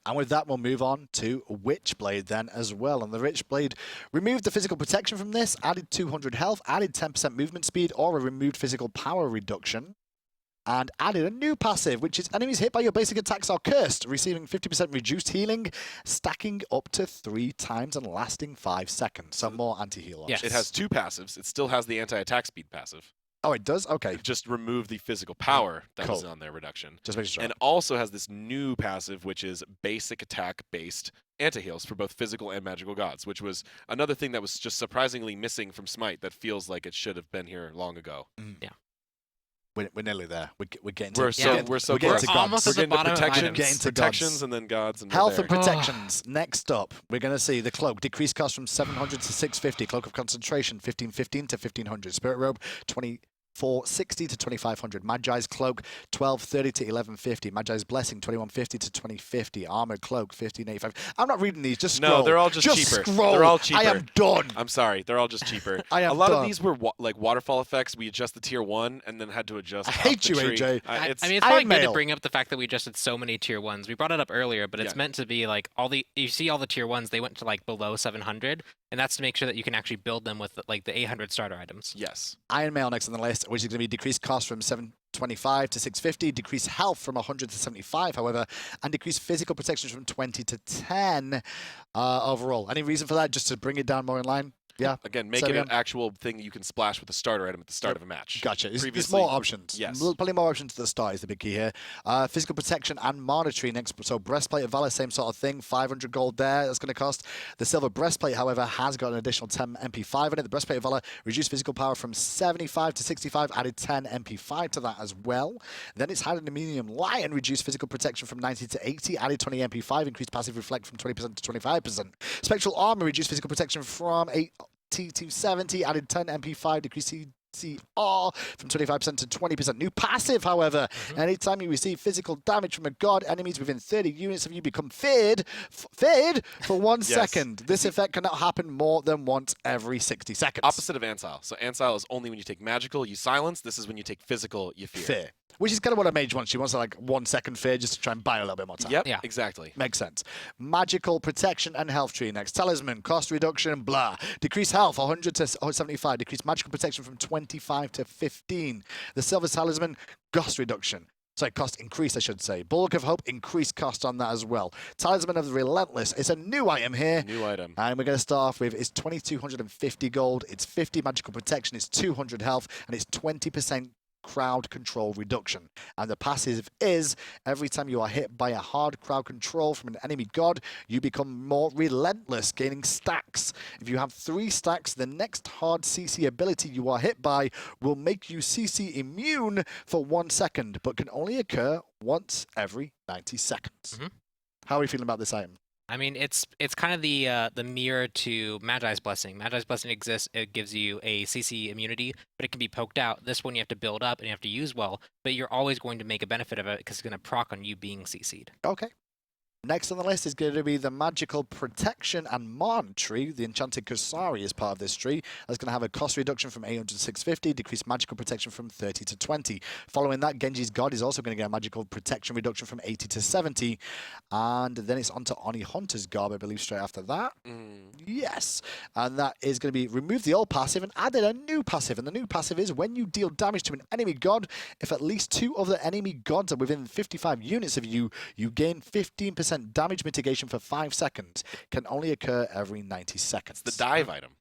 And with that, we'll move on to Witchblade then as well. And the Witchblade removed the physical protection from this, added 200 health, added 10% movement speed, or a removed physical power reduction, and added a new passive, which is enemies hit by your basic attacks are cursed, receiving 50% reduced healing, stacking up to 3 times and lasting 5 seconds. So more anti-heal options. It has 2 passives. It still has the anti-attack speed passive. Oh, it does? Okay. Just remove the physical power that was on their reduction. Just making sure. And also has this new passive, which is basic attack-based anti-heals for both physical and magical gods, which was another thing that was just surprisingly missing from Smite that feels like it should have been here long ago. Yeah. We're nearly there. We're getting to we're getting to gods. We're getting to We're getting to protections gods. and then gods and Health and protections. Next up, we're going to see the cloak. Decreased cost from 700 to 650. Cloak of concentration, 1515 to 1500. Spirit robe, 2460 to 2500. Magi's cloak, 1230 to 1150. Magi's blessing, 2150 to 2050. Armored cloak, 1585. I'm not reading these. Just scroll. No, they're all just cheaper. Scroll. They're all cheaper. I am done. I'm sorry. They're all just cheaper. I am A lot done. of these were like waterfall effects. We adjusted tier 1 and then had to adjust. I hate you, AJ. I mean, it's probably good to bring up the fact that we adjusted so many tier 1s. We brought it up earlier, but it's meant to be like you see all the tier 1s, they went to like below 700, and that's to make sure that you can actually build them with like the 800 starter items. Yes. Iron Mail next on the list, which is going to be decreased cost from 725 to 650, decreased health from 100 to 75, however, and decreased physical protection from 20 to 10 overall. Any reason for that? Just to bring it down more in line? Yeah. Again, make it an actual thing you can splash with a starter item at the start of a match. Gotcha. There's more options. Yes. Plenty more options at the start is the big key here. Physical protection and monetary next. So breastplate of valor, same sort of thing. 500 gold there. That's going to cost. The silver breastplate, however, has got an additional 10 MP5 in it. The breastplate of valor reduced physical power from 75 to 65, added 10 MP5 to that as well. Then it's had an aluminium lion, reduced physical protection from 90 to 80, added 20 MP5, increased passive reflect from 20% to 25%. Spectral armor reduced physical protection from 80 to 70, added 10 MP5, decreased CR from 25% to 20%. New passive, however, anytime you receive physical damage from a god, enemies within 30 units of you become feared for 1 second. This effect cannot happen more than once every 60 seconds. Opposite of Ansile. So Ansile is only when you take magical, you silence. This is when you take physical, you fear. Which is kind of what a mage wants. She wants like 1 second fear just to try and buy a little bit more time. Yep, exactly. Makes sense. Magical protection and health tree next. Talisman, cost reduction, blah. Decrease health, 100 to 75. Decrease magical protection from 25 to 15. The silver talisman, cost reduction. Sorry, cost increase, I should say. Bulk of Hope, increased cost on that as well. Talisman of the Relentless. It's a new item here. New item. And we're going to start off with, it's 2250 gold, it's 50 magical protection, it's 200 health, and it's 20% crowd control reduction. And the passive is, every time you are hit by a hard crowd control from an enemy god, you become more relentless, gaining stacks. If you have 3 stacks, the next hard CC ability you are hit by will make you CC immune for 1 second, but can only occur once every 90 seconds. How are you feeling about this item? I mean, it's kind of the mirror to Magi's Blessing. Magi's Blessing exists. It gives you a CC immunity, but it can be poked out. This one you have to build up and you have to use well, but you're always going to make a benefit of it because it's going to proc on you being CC'd. Okay. Next on the list is going to be the Magical Protection and Mon tree. The Enchanted Kusari is part of this tree. That's going to have a cost reduction from 800 to 650, decreased magical protection from 30 to 20. Following that, Genji's God is also going to get a magical protection reduction from 80 to 70. And then it's on to Oni Hunter's Garb, I believe, straight after that. Yes. And that is going to be remove the old passive and added a new passive. And the new passive is when you deal damage to an enemy god, if at least 2 other enemy gods are within 55 units of you, you gain 15% damage mitigation for 5 seconds. Can only occur every 90 seconds. It's the dive item.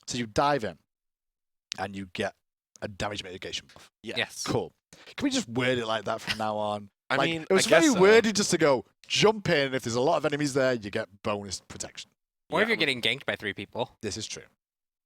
So you dive in and you get a damage mitigation buff. Yes. Cool. Can we just word it like that from now on? I Like, mean, it was I very guess so. wordy just to go jump in. If there's a lot of enemies there, you get bonus protection. Or if you're getting ganked by 3 people. This is true.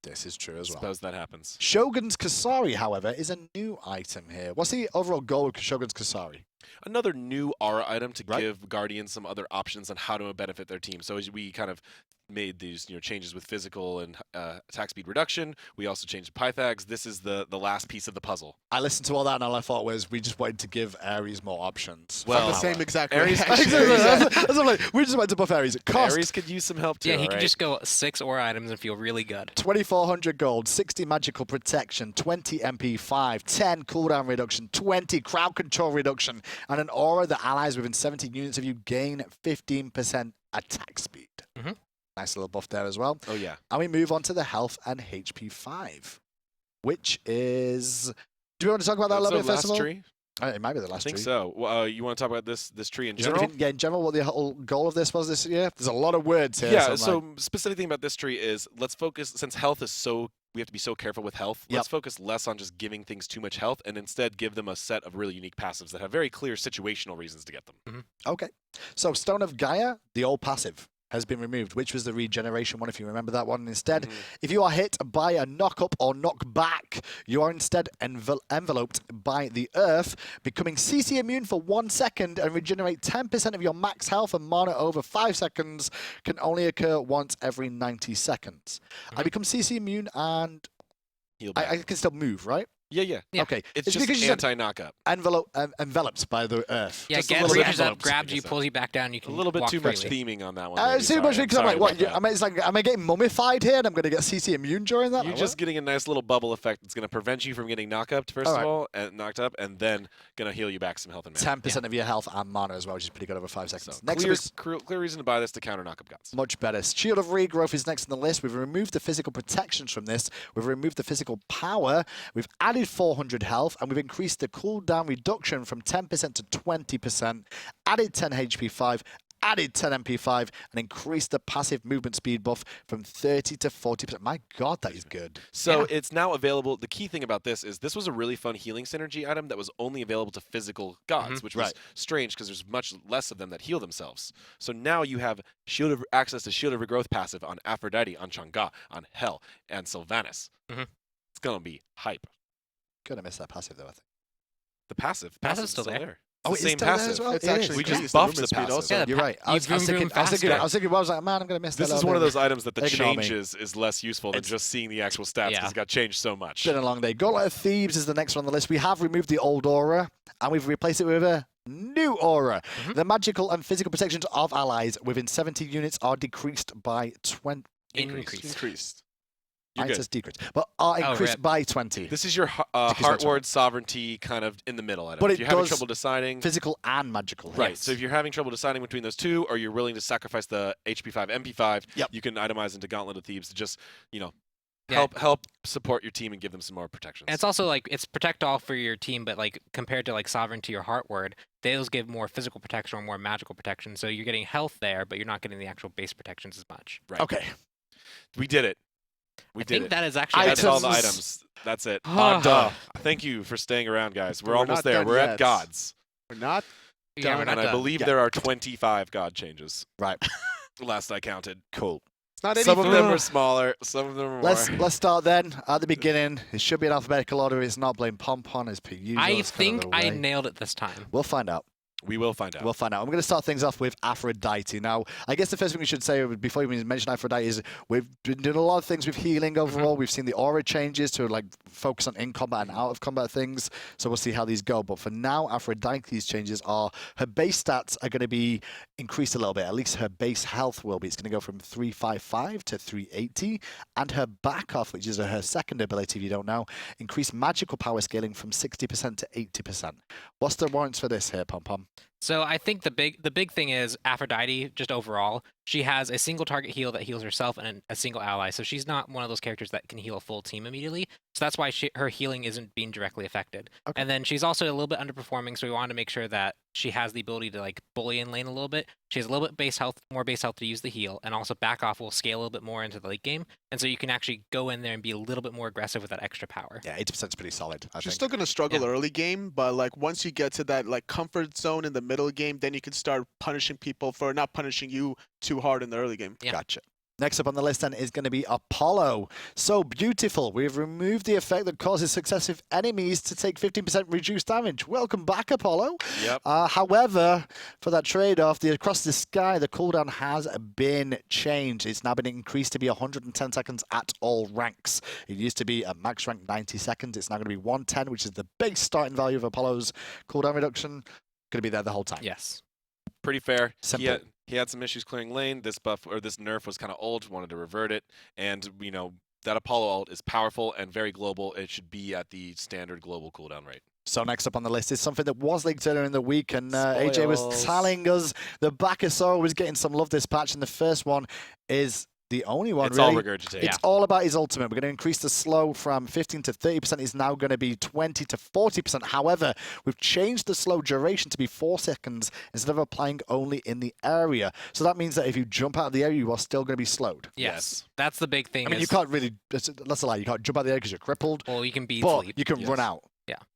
This is true as well. Suppose that happens. Shogun's Kasari, however, is a new item here. What's the overall goal of Shogun's Kasari? Another new aura item to give Guardians some other options on how to benefit their team. So as we kind of made these changes with physical and attack speed reduction, we also changed Pythags. This is the last piece of the puzzle. I listened to all that and all I thought was we just wanted to give Ares more options. Well, the same exact Ares, that's what I'm like, we just wanted to buff Ares. Cost Ares could use some help too. Yeah, he right? can just go 6 aura items and feel really good. 2,400 gold, 60 magical protection, 20 MP5, 10 cooldown reduction, 20 crowd control reduction, and an aura that allies within 17 units of you gain 15% attack speed. Nice little buff there as well. Oh, yeah. And we move on to the health and HP 5, which is... Do we want to talk about that a little bit, first of all? Tree? It might be the last tree. I think so. Well, you want to talk about this tree in Is general? anything, in general, what the whole goal of this was this year? There's a lot of words here. Yeah, so specific thing about this tree is let's focus, since health is so... We have to be so careful with health. Let's focus less on just giving things too much health and instead give them a set of really unique passives that have very clear situational reasons to get them. Okay. So Stone of Gaia, the old passive, has been removed, which was the regeneration one, if you remember that one. Instead, if you are hit by a knock-up or knock-back, you are instead enveloped by the earth, becoming CC immune for 1 second and regenerate 10% of your max health and mana over 5 seconds. Can only occur once every 90 seconds. I become CC immune and I can still move, right? Yeah. Okay. It's just anti-knock-up. Enveloped by the earth. Yeah, Just a Gad little bit reaches up, enveloped, grabs I you, guess pulls you back down. You can A little bit walk too much freely. theming on that one. Too much because I'm like, what? Am I getting mummified here and I'm going to get CC immune during that? You're just getting a nice little bubble effect that's going to prevent you from getting knocked up, first of all, and knocked up, and then going to heal you back some health and mana. 10% of your health and mana as well, which is pretty good over 5 seconds. So Next up is clear reason to buy this to counter knock-up gods. much better. Shield of Regrowth is next on the list. We've removed the physical protections from this. We've removed the physical power. We've added 400 health, and we've increased the cooldown reduction from 10% to 20%, added 10 HP 5, added 10 MP5, and increased the passive movement speed buff from 30 to 40%. My God, that is good. So it's now available. The key thing about this is this was a really fun healing synergy item that was only available to physical gods, which was strange because there's much less of them that heal themselves. So now you have access to Shield of Regrowth passive on Aphrodite, on Chang'e, on Hel, and Sylvanas. It's going to be hype. Gonna miss that passive, though, I think. The passive. Passive's still there. Oh, It's the same passive. Well? It's actually We increased just the buffed the movement speed passive. also. Yeah, You're right. I was thinking, well, I was like, man, I'm going to miss that. This is one of those items that the Ignore me. change is less useful than just seeing the actual stats because it got changed so much. It's been a long day. Gauntlet of Thieves is the next one on the list. We have removed the old aura, and we've replaced it with a new aura. The magical and physical protections of allies within 70 units are decreased by 20. Increased. Mine You're says good. decreased, but are increased by 20. This is your by Heartward Sovereignty kind of in the middle item. But if it you're having does trouble deciding, physical and magical. right? Yes. So if you're having trouble deciding between those two, or you're willing to sacrifice the HP5, MP5, you can itemize into Gauntlet of Thieves to just help support your team and give them some more protections. And it's also like it's protect all for your team, but like compared to like Sovereignty or Heartward, those give more physical protection or more magical protection. So you're getting health there, but you're not getting the actual base protections as much. Right. Okay. We did it. I think that is actually That's all the items. That's it. I'm done. Thank you for staying around, guys. We're almost not there. done We're yet. at gods. We're not Yeah, we're And not I done. believe there are 25 god changes. Right. Last I counted. Cool. It's not Some of them anything. are smaller. Some of them are more. Let's start then at the beginning. It should be in alphabetical order. It's not. Blame Pompon as per usual. I It's kind of think the I way. nailed it this time. We'll find out. We will find out. We'll find out. I'm going to start things off with Aphrodite. Now, I guess the first thing we should say before we mention Aphrodite is we've been doing a lot of things with healing overall. We've seen the aura changes to like focus on in combat and out of combat things. So we'll see how these go. But for now, Aphrodite's changes are her base stats are going to be increased a little bit. At least her base health will be. It's going to go from 355 to 380. And her back off, which is her second ability, if you don't know, increased magical power scaling from 60% to 80%. What's the warrants for this here, Pom Pom? So I think the big thing is Aphrodite, just overall, she has a single target heal that heals herself and a single ally. So she's not one of those characters that can heal a full team immediately. So that's why her healing isn't being directly affected. Okay. And then she's also a little bit underperforming, so we wanted to make sure that she has the ability to like bully in lane a little bit. She has a little bit more base health to use the heal, and also back off will scale a little bit more into the late game. And so you can actually go in there and be a little bit more aggressive with that extra power. Yeah, 80% is pretty solid, I She's think. still going to struggle early game, but like once you get to that like comfort zone in the middle game, then you can start punishing people for not punishing you too hard in the early game. Yeah. Gotcha. Next up on the list then is going to be Apollo. So beautiful. We've removed the effect that causes successive enemies to take 15% reduced damage. Welcome back, Apollo. Yep. However, for that trade-off, the Across the Sky, the cooldown has been changed. It's now been increased to be 110 seconds at all ranks. It used to be a max rank 90 seconds. It's now going to be 110, which is the base starting value of Apollo's cooldown reduction. Going to be there the whole time. Yes. Pretty fair. Simple. He had some issues clearing lane. This buff or this nerf was kind of old. Wanted to revert it, and that Apollo ult is powerful and very global. It should be at the standard global cooldown rate. So next up on the list is something that was leaked earlier in the week, and AJ was telling us the Bakasaur was getting some love this patch, and the first one is the only one, it's really. all regurgitate. It's all about his ultimate. We're going to increase the slow from 15 to 30%. It's now going to be 20 to 40%. However, we've changed the slow duration to be 4 seconds instead of applying only in the area. So that means that if you jump out of the area, you are still going to be slowed. Yes. That's the big thing. I mean, you can't really, that's a lie. You can't jump out of the area because you're crippled. Well, you can be but sleep. you can run out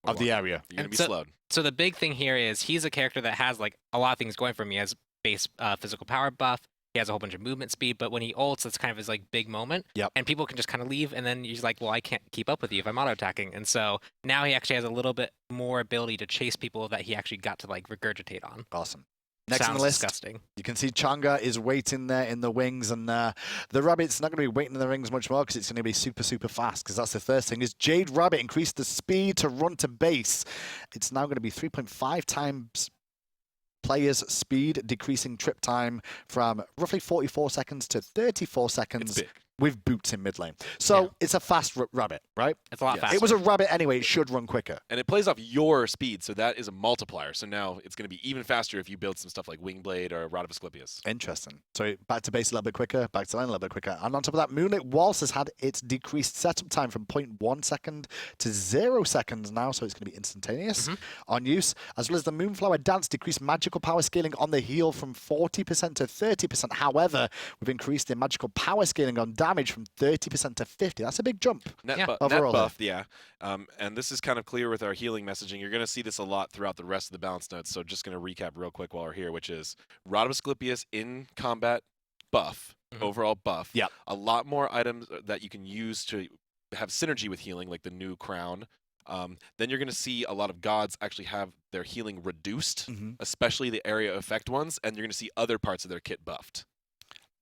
of the area. You're going to be slowed. So the big thing here is he's a character that has like a lot of things going for him. He has base physical power buff. He has a whole bunch of movement speed, but when he ults, that's kind of his like big moment. Yep. And people can just kind of leave, and then he's like, well, I can't keep up with you if I'm auto attacking. And so now he actually has a little bit more ability to chase people that he actually got to like regurgitate on. Awesome. Next Sounds on the list, disgusting. You can see Changa is waiting there in the wings, and the Rabbit's not going to be waiting in the rings much more because it's going to be super, super fast, because that's the first thing. Is Jade Rabbit increased the speed to run to base. It's now going to be 3.5 times players' speed, decreasing trip time from roughly 44 seconds to 34 seconds. With boots in mid lane. So it's a fast rabbit, right? It's a lot faster. It was a rabbit anyway. It should run quicker. And it plays off your speed, so that is a multiplier. So now it's going to be even faster if you build some stuff like Wingblade or Rod of Asclepius. Interesting. So back to base a little bit quicker, back to lane a little bit quicker. And on top of that, Moonlit Waltz has had its decreased setup time from 0.1 second to 0 seconds now, so it's going to be instantaneous on use. As well as the Moonflower Dance decreased magical power scaling on the heal from 40% to 30%. However, we've increased the magical power scaling on damage from 30% to 50%. That's a big jump. Net overall. buff, yeah. And this is kind of clear with our healing messaging. You're going to see this a lot throughout the rest of the balance notes. So just going to recap real quick while we're here, which is Rod of Asclepius in combat buff, overall buff. Yeah. A lot more items that you can use to have synergy with healing, like the new crown. Then you're going to see a lot of gods actually have their healing reduced, especially the area effect ones, and you're going to see other parts of their kit buffed.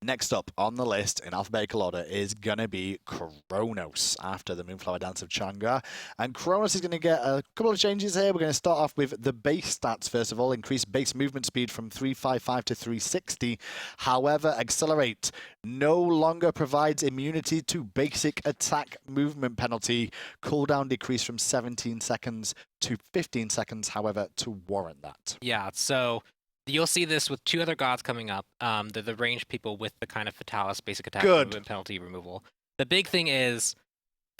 Next up on the list in alphabetical order is going to be Kronos after the Moonflower Dance of Changa. And Kronos is going to get a couple of changes here. We're going to start off with the base stats, first of all. Increase base movement speed from 355 to 360. However, Accelerate no longer provides immunity to basic attack movement penalty. Cooldown decrease from 17 seconds to 15 seconds, however, to warrant that. Yeah, so you'll see this with two other gods coming up. The ranged people with the kind of Fatalis basic attack movement penalty removal. The big thing is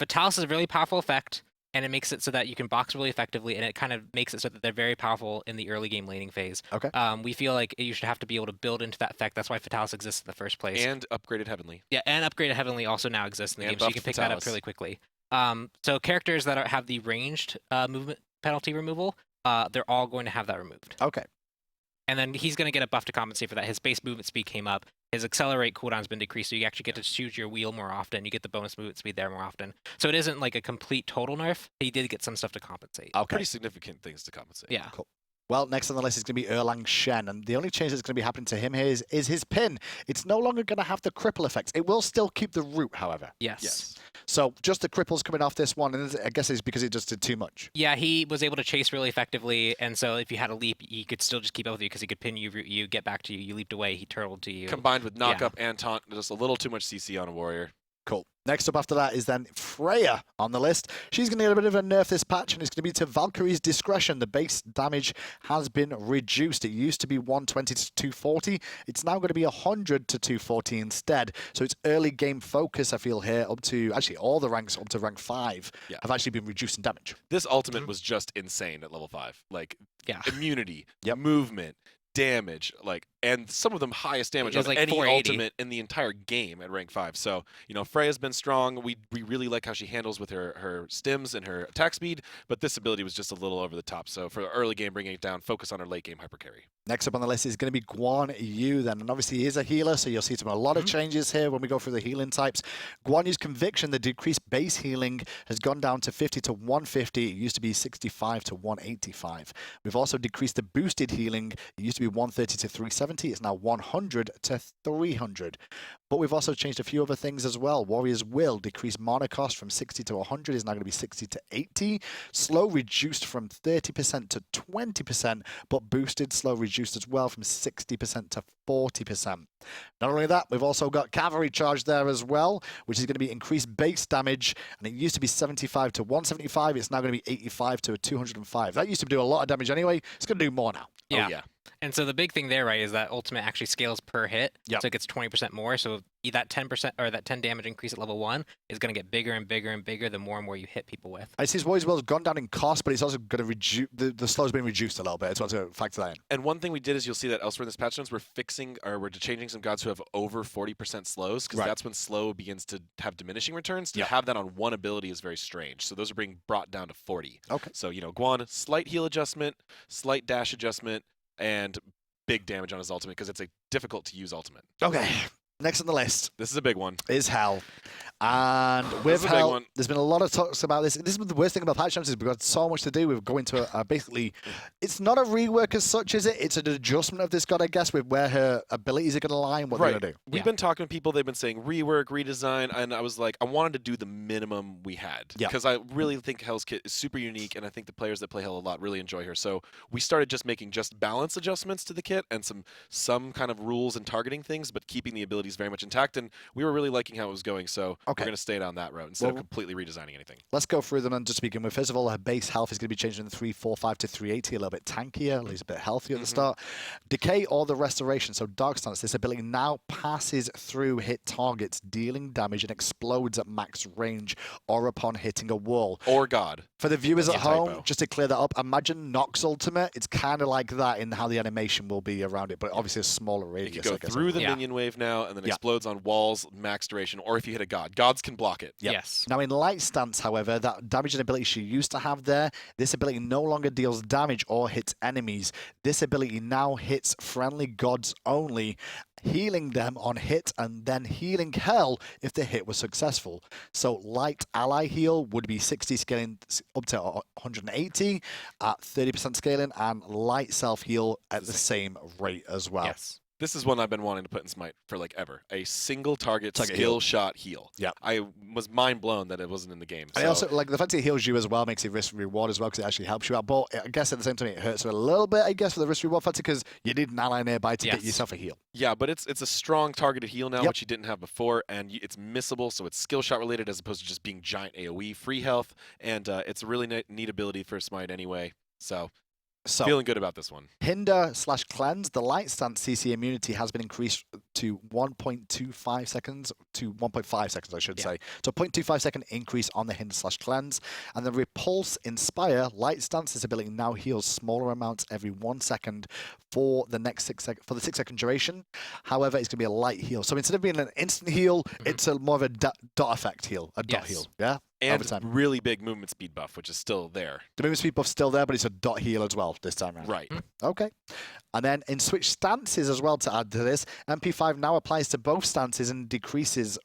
Fatalis is a really powerful effect, and it makes it so that you can box really effectively, and it kind of makes it so that they're very powerful in the early game laning phase. Okay. We feel like you should have to be able to build into that effect. That's why Fatalis exists in the first place. And Upgraded Heavenly. Yeah, and Upgraded Heavenly also now exists in the game, so you can pick that up Fatalis. really quickly. So characters that have the ranged movement penalty removal, they're all going to have that removed. Okay. And then he's going to get a buff to compensate for that. His base movement speed came up. His accelerate cooldown's been decreased, so you actually get to choose your wheel more often. You get the bonus movement speed there more often. So it isn't like a complete total nerf. He did get some stuff to compensate. Okay. Pretty significant things to compensate. Yeah. Cool. Well, next on the list is going to be Erlang Shen, and the only change that's going to be happening to him here is his pin. It's no longer going to have the cripple effects. It will still keep the root, however. Yes. So just the cripples coming off this one, and I guess it's because it just did too much. Yeah, he was able to chase really effectively, and so if you had a leap, he could still just keep up with you because he could pin you, root you, get back to you. You leaped away, he turtled to you. Combined with knock up and taunt, just a little too much CC on a warrior. Cool. Next up after that is then Freya on the list. She's going to get a bit of a nerf this patch, and it's going to be to Valkyrie's discretion. The base damage has been reduced. It used to be 120 to 240. It's now going to be 100 to 240 instead. So it's early game focus, I feel, here, up to actually all the ranks up to rank 5 have actually been reducing damage. This ultimate was just insane at level 5. Like, immunity, movement, damage, like and some of them highest damage It was on like any 480. ultimate in the entire game at rank 5. So, Freya's been strong. We really like how she handles with her stims and her attack speed, but this ability was just a little over the top. So for the early game, bringing it down, focus on her late game hyper carry. Next up on the list is going to be Guan Yu then, and obviously he is a healer, so you'll see a lot of changes here when we go through the healing types. Guan Yu's Conviction, the decreased base healing, has gone down to 50 to 150. It used to be 65 to 185. We've also decreased the boosted healing. It used to be 130 to 370. It's now 100 to 300. But we've also changed a few other things as well. Warrior's Will decreased mana cost from 60 to 100 is now going to be 60 to 80. Slow reduced from 30% to 20%, but boosted slow reduced as well from 60% to 40%. Not only that, we've also got Cavalry Charge there as well, which is going to be increased base damage, and it used to be 75 to 175. It's now going to be 85 to 205. That used to do a lot of damage anyway. It's going to do more now. Yeah. Oh, yeah. And so the big thing there, right, is that ultimate actually scales per hit. Yep. So it gets 20% more. So that 10% or that 10 damage increase at level 1 is going to get bigger and bigger and bigger the more and more you hit people with. I see Warrior's Will has gone down in cost, but it's also going to reduce, the slow's been reduced a little bit. It's also factor that in. And one thing we did is you'll see that elsewhere in this patch notes, we're changing some gods who have over 40% slows, because that's when slow begins to have diminishing returns. To have that on one ability is very strange. So those are being brought down to 40. Okay. So, Guan, slight heal adjustment, slight dash adjustment, and big damage on his ultimate, because it's a difficult to use ultimate. Okay. Next on the list. This is a big one. Is Hell. And with Hell, there's been a lot of talks about this. This is the worst thing about patch notes is we've got so much to do. We're going to basically, it's not a rework as such, is it? It's an adjustment of this god, I guess, with where her abilities are going to lie and what they're going to do. We've been talking to people. They've been saying rework, redesign, and I was like, I wanted to do the minimum we had. Because I really think Hell's kit is super unique, and I think the players that play Hell a lot really enjoy her. So we started just making balance adjustments to the kit and some kind of rules and targeting things, but keeping the abilities very much intact. And we were really liking how it was going, so we're going to stay down that route instead of completely redesigning anything. Let's go through them and just begin with. First of all, her base health is going to be changing from 345 to 380, a little bit tankier, at least a bit healthier at the start. Decay or the Restoration, so Dark Stance, this ability now passes through hit targets, dealing damage and explodes at max range or upon hitting a wall. Or God. For the viewers at home, typo. just to clear that up, imagine Nox Ultimate. It's kind of like that in how the animation will be around it, but obviously a smaller radius. It could go through the minion wave now and then explodes on walls, max duration, or if you hit a God. Gods can block it. Yes. Now in Light Stance, however, that damaging ability she used to have there, this ability no longer deals damage or hits enemies. This ability now hits friendly gods only, healing them on hit and then healing Hell if the hit was successful. So Light Ally Heal would be 60 scaling up to 180 at 30% scaling, and Light Self Heal at the same rate as well. Yes. This is one I've been wanting to put in Smite for ever. A single target skill heal. shot heal. Yeah. I was mind blown that it wasn't in the game. And also, the fact it heals you as well makes it risk reward as well, because it actually helps you out. But I guess at the same time, it hurts her a little bit, I guess, for the risk reward factor, because you need an ally nearby to get yourself a heal. Yeah, but it's a strong targeted heal now, which you didn't have before, and it's missable, so it's skill shot related as opposed to just being giant AoE, free health, and it's a really neat ability for Smite anyway. So feeling good about this one. Hinder/Cleanse, the Light Stance CC immunity has been increased to 1.25 seconds, to 1.5 seconds, I should say. So 0.25 second increase on the Hinder/Cleanse. And the Repulse Inspire, Light Stance, this ability now heals smaller amounts every 1 second for the next 6 seconds, for the 6 second duration. However, it's going to be a light heal. So instead of being an instant heal, it's more of a dot effect heal, a dot heal. Yeah? And really big movement speed buff, which is still there. The movement speed buff's still there, but it's a dot heal as well this time around. Right. Okay. And then in switch stances as well to add to this, MP5 now applies to both stances and decreased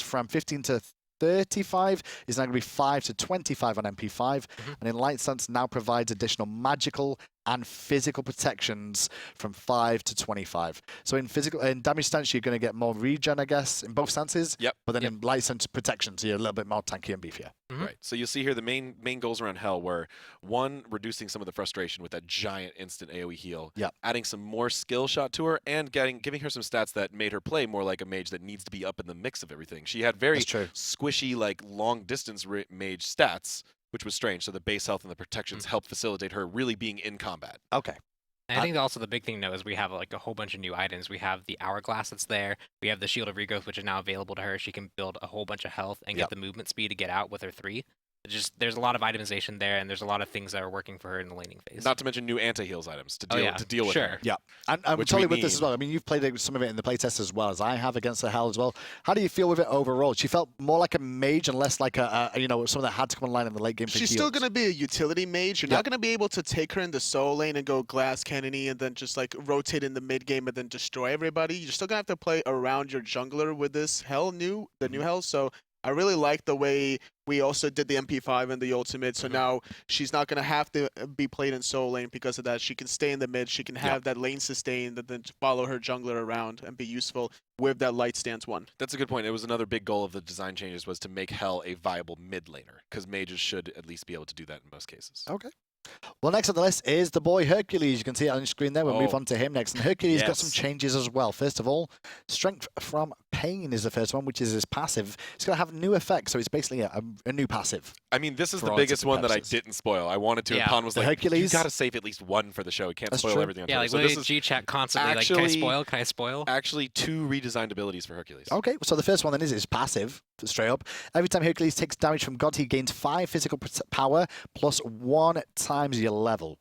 from 15 to 35 is now going to be 5 to 25 on MP5. And in Light Stance now provides additional magical and physical protections from 5 to 25. So in damage stance, you're going to get more regen, I guess, in both stances. Yep. But then in Light Stance protection, so you're a little bit more tanky and beefier. Right. So you'll see here the main goals around Hell were, one, reducing some of the frustration with that giant instant AoE heal. Yeah. Adding some more skill shot to her, and giving her some stats that made her play more like a mage that needs to be up in the mix of everything. She had very squishy, long distance mage stats, which was strange. So the base health and the protections helped facilitate her really being in combat. Okay. And I think also the big thing, though, is we have a whole bunch of new items. We have the Hourglass that's there. We have the Shield of Regrowth, which is now available to her. She can build a whole bunch of health and get the movement speed to get out with her 3. there's a lot of itemization there, and there's a lot of things that are working for her in the laning phase. Not to mention new anti-heals items to deal with her. Yeah, and I'm Which totally we with this need. as well. I mean, you've played some of it in the playtest as well as I have against the Hell as well. How do you feel with it overall? She felt more like a mage and less like someone that had to come online in the late game for She's heals. still going to be a utility mage. You're not going to be able to take her in the solo lane and go glass cannony and then just like rotate in the mid game and then destroy everybody. You're still going to have to play around your jungler with this new Hell. So I really like the way we also did the MP5 and the ultimate. So now she's not going to have to be played in solo lane because of that. She can stay in the mid. She can have that lane sustain and then follow her jungler around and be useful with that light stance one. That's a good point. It was another big goal of the design changes was to make Hell a viable mid laner because mages should at least be able to do that in most cases. Okay. Well, next on the list is the boy Hercules. You can see it on your screen there. We'll move on to him next. And Hercules got some changes as well. First of all, Strength from Pain is the first one, which is his passive. It's going to have new effects, so it's basically a new passive. I mean, this is the biggest one that I didn't spoil. I wanted to, and Pon was like, Hercules? you got to save at least one for the show. You can't spoil everything. Yeah, like so literally G-Chat constantly, like, can I spoil? Can I spoil? Actually, 2 redesigned abilities for Hercules. Okay, so the first one then is passive, straight up. Every time Hercules takes damage from God, he gains 5 physical power plus 1 times your level.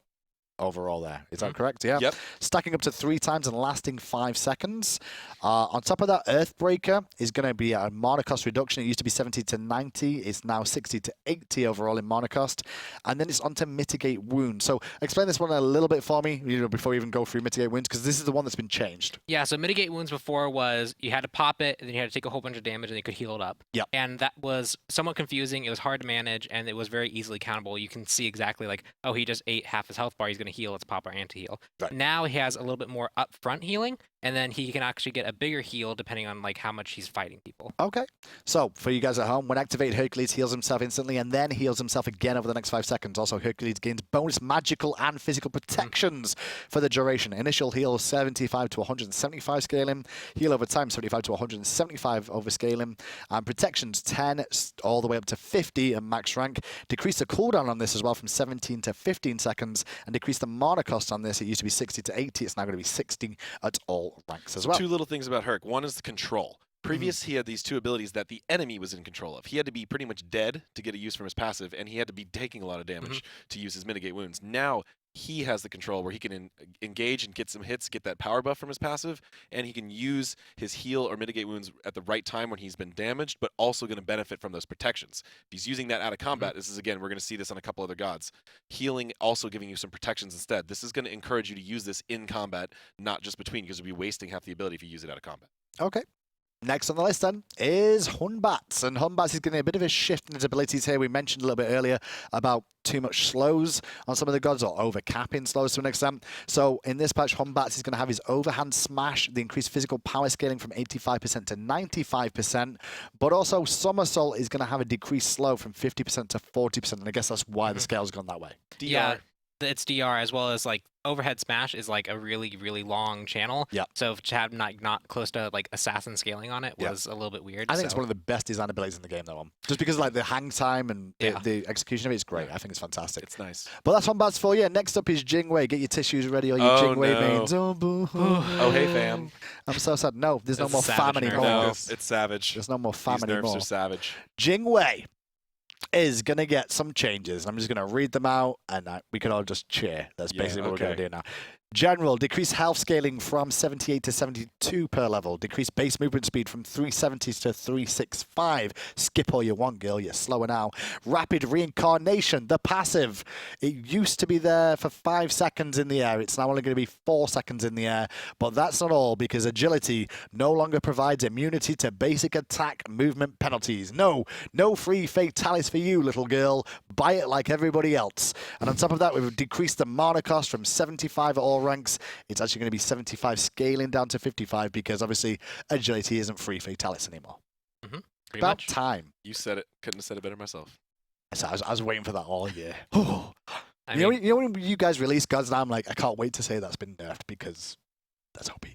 Overall there. Is that correct? Yeah. Yep. Stacking up to 3 times and lasting 5 seconds. On top of that, Earthbreaker is going to be a mana cost reduction. It used to be 70 to 90. It's now 60 to 80 overall in mana cost. And then it's on to Mitigate Wounds. So explain this one a little bit for me, before we even go through Mitigate Wounds, because this is the one that's been changed. Yeah, so Mitigate Wounds before was you had to pop it, and then you had to take a whole bunch of damage, and you could heal it up. Yeah. And that was somewhat confusing. It was hard to manage, and it was very easily countable. You can see exactly like, oh, he just ate half his health bar. He's going to heal. Let's pop our anti-heal. Right. Now he has a little bit more upfront healing, and then he can actually get a bigger heal depending on like how much he's fighting people. Okay. So for you guys at home, when activated, Hercules heals himself instantly and then heals himself again over the next 5 seconds. Also, Hercules gains bonus magical and physical protections for the duration. Initial heal 75 to 175 scaling. Heal over time 75 to 175 over scaling. And protections 10 all the way up to 50 at max rank. Decrease the cooldown on this as well from 17 to 15 seconds. And decrease the mana cost on this. It used to be 60 to 80. It's now going to be 60 at all ranks as well. 2 little things about Herc. One is the control. Previous, he had these 2 abilities that the enemy was in control of. He had to be pretty much dead to get a use from his passive, and he had to be taking a lot of damage to use his Mitigate Wounds. Now, he has the control where he can engage and get some hits, get that power buff from his passive, and he can use his heal or Mitigate Wounds at the right time when he's been damaged, but also going to benefit from those protections. If he's using that out of combat, this is, again, we're going to see this on a couple other gods. Healing also giving you some protections instead. This is going to encourage you to use this in combat, not just between, because you'll be wasting half the ability if you use it out of combat. Okay. Next on the list then is Hunbats, and Hunbats is getting a bit of a shift in his abilities here. We mentioned a little bit earlier about too much slows on some of the gods or overcapping slows to an extent. So in this patch, Hunbats is going to have his overhand smash, the increased physical power scaling from 85% to 95%, but also somersault is going to have a decreased slow from 50% to 40%, and I guess that's why the scale's gone that way. Yeah, it's DR as well as like overhead smash is like a really, really long channel. Yeah. So to have not close to like assassin scaling on it was a little bit weird. I think it's one of the best design abilities in the game, though. Just because like the hang time and the execution of it is great. I think it's fantastic. It's nice. But that's Hunbats for you. Next up is Jingwei. Get your tissues ready or your Jingwei mains. Oh, boo. Oh, hey, fam. I'm so sad. No, there's no more fam anymore. No, it's savage. There's no more fam These anymore. nerfs are savage. Jingwei is going to get some changes. I'm just going to read them out, and we can all just cheer. That's basically what we're going to do now. General, decrease health scaling from 78 to 72 per level. Decrease base movement speed from 370 to 365. Skip all you want, girl. You're slower now. Rapid reincarnation, the passive. It used to be there for 5 seconds in the air. It's now only going to be 4 seconds in the air. But that's not all, because agility no longer provides immunity to basic attack movement penalties. No free fatalities for you, little girl. Buy it like everybody else. And on top of that, we've decreased the mana cost from 75 at all ranks. It's actually going to be 75 scaling down to 55 because obviously agility isn't free fatalis anymore. About time. You said it. Couldn't have said it better myself. So I was waiting for that all year. You know when you guys release gods now, I'm like, I can't wait to say that's been nerfed because that's OP.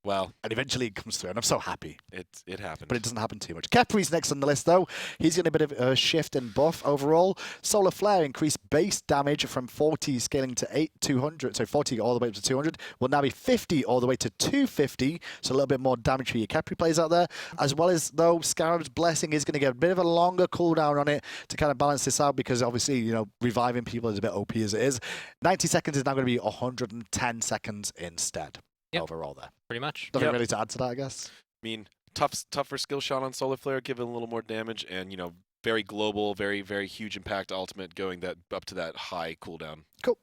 Well, and eventually it comes through, and I'm so happy. It happened. But it doesn't happen too much. Kepri's next on the list, though. He's getting a bit of a shift and buff overall. Solar Flare increased base damage from 40 scaling to 200, so 40 all the way up to 200. Will now be 50 all the way to 250, so a little bit more damage for your Kepri players out there. As well as, though, Scarab's Blessing is going to get a bit of a longer cooldown on it to kind of balance this out because, obviously, you know, reviving people is a bit OP as it is. 90 seconds is now going to be 110 seconds instead. Overall there. Pretty much. Nothing really to add to that, I guess. I mean, tougher skill shot on Solar Flare, giving a little more damage, and, you know, very global, very, very huge impact ultimate going that up to that high cooldown. Cool.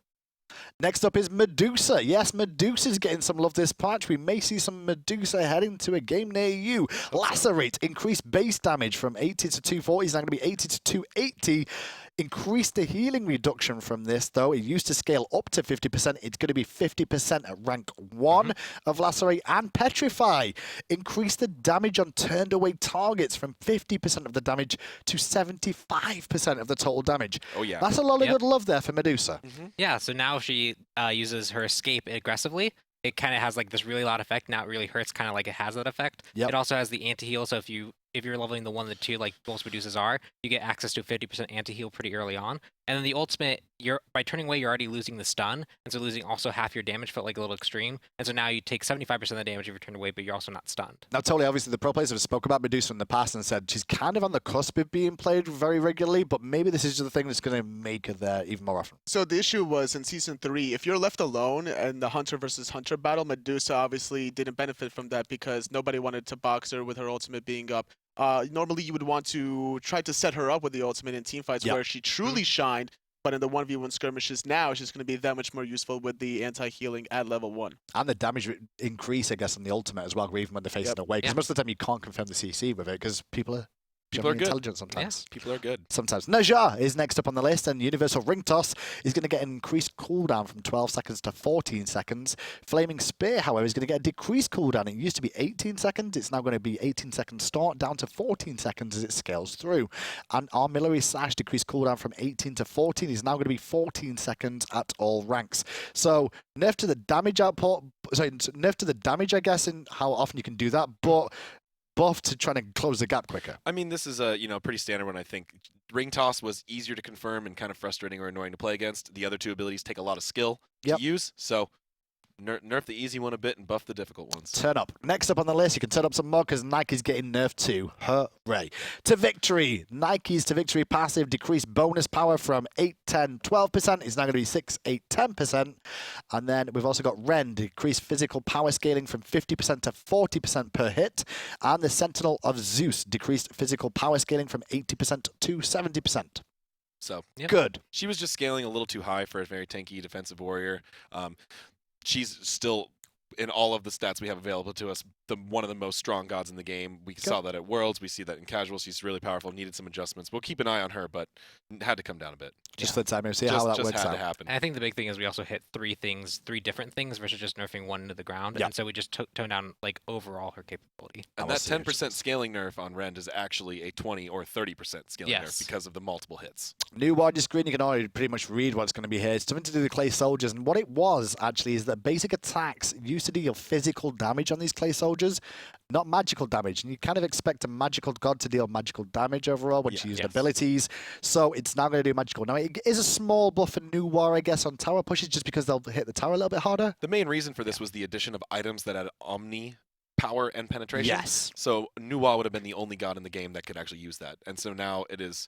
Next up is Medusa. Yes, Medusa's getting some love this patch. We may see some Medusa heading to a game near you. Lacerate, increased base damage from 80 to 240. It's now going to be 80 to 280. Increase the healing reduction from this, though. It used to scale up to 50%. It's going to be 50% at rank 1 of Lacerate. And Petrify. Increase the damage on turned away targets from 50% of the damage to 75% of the total damage. Oh, yeah. That's a lot of good love there for Medusa. Yeah, so now she uses her escape aggressively. It kind of has like this really loud effect. Now it really hurts, kind of like it has that effect. It also has the anti-heal, so if you're leveling the 1 and the 2 like most Medusas are, you get access to a 50% anti-heal pretty early on. And then the ultimate, by turning away, you're already losing the stun, and so losing also half your damage felt like a little extreme. And so now you take 75% of the damage if you turn away, but you're also not stunned. Now, totally obviously, the pro players have spoke about Medusa in the past and said she's kind of on the cusp of being played very regularly, but maybe this is the thing that's going to make her there even more often. So the issue was in Season 3, if you're left alone in the Hunter versus Hunter battle, Medusa obviously didn't benefit from that because nobody wanted to box her with her ultimate being up. Normally, you would want to try to set her up with the ultimate in teamfights where she truly shined, but in the 1v1 skirmishes now, she's going to be that much more useful with the anti-healing at level 1. And the damage increase, I guess, on the ultimate as well, even when they're facing away. Because most of the time you can't confirm the CC with it because people are good. Intelligent sometimes. Yeah, people are good. Sometimes. Najah is next up on the list, and Universal Ring Toss is going to get an increased cooldown from 12 seconds to 14 seconds. Flaming Spear, however, is going to get a decreased cooldown. It used to be 18 seconds. It's now going to be 18 seconds start, down to 14 seconds as it scales through. And Armillary Sash decreased cooldown from 18 to 14 is now going to be 14 seconds at all ranks. So nerf to the damage output, nerf to the damage, I guess, in how often you can do that, but buff to trying to close the gap quicker. I mean, this is a pretty standard one. I think Ring Toss was easier to confirm and kind of frustrating or annoying to play against. The other two abilities take a lot of skill to use, so nerf the easy one a bit and buff the difficult ones. Turn up. Next up on the list, you can turn up some more because Nike's getting nerfed too. Hooray. To Victory. Nike's To Victory passive decreased bonus power from 8, 10, 12%. It's now going to be 6, 8, 10%. And then we've also got Ren, decreased physical power scaling from 50% to 40% per hit. And the Sentinel of Zeus, decreased physical power scaling from 80% to 70%. So good. She was just scaling a little too high for a very tanky defensive warrior. She's still, in all of the stats we have available to us, one of the most strong gods in the game. We saw that at Worlds. We see that in Casual. She's really powerful, needed some adjustments. We'll keep an eye on her, but had to come down a bit. Just for the time, see how that works had out. to happen. I think the big thing is we also hit three different things versus just nerfing one into the ground. And so we just toned down like overall her capability. And that 10% scaling nerf on Rend is actually a 20 or 30% scaling nerf because of the multiple hits. New wide screen, you can already pretty much read what's going to be here. It's something to do with Clay Soldiers. And what it was, actually, is that basic attacks used to deal physical damage on these Clay Soldiers, not magical damage. And you kind of expect a magical god to deal magical damage overall when she used abilities. So it's now going to do magical. Now, it is a small buff for New War, I guess, on tower pushes just because they'll hit the tower a little bit harder. The main reason for this was the addition of items that had Omni power and penetration. Yes. So Nuwa would have been the only god in the game that could actually use that. And so now it is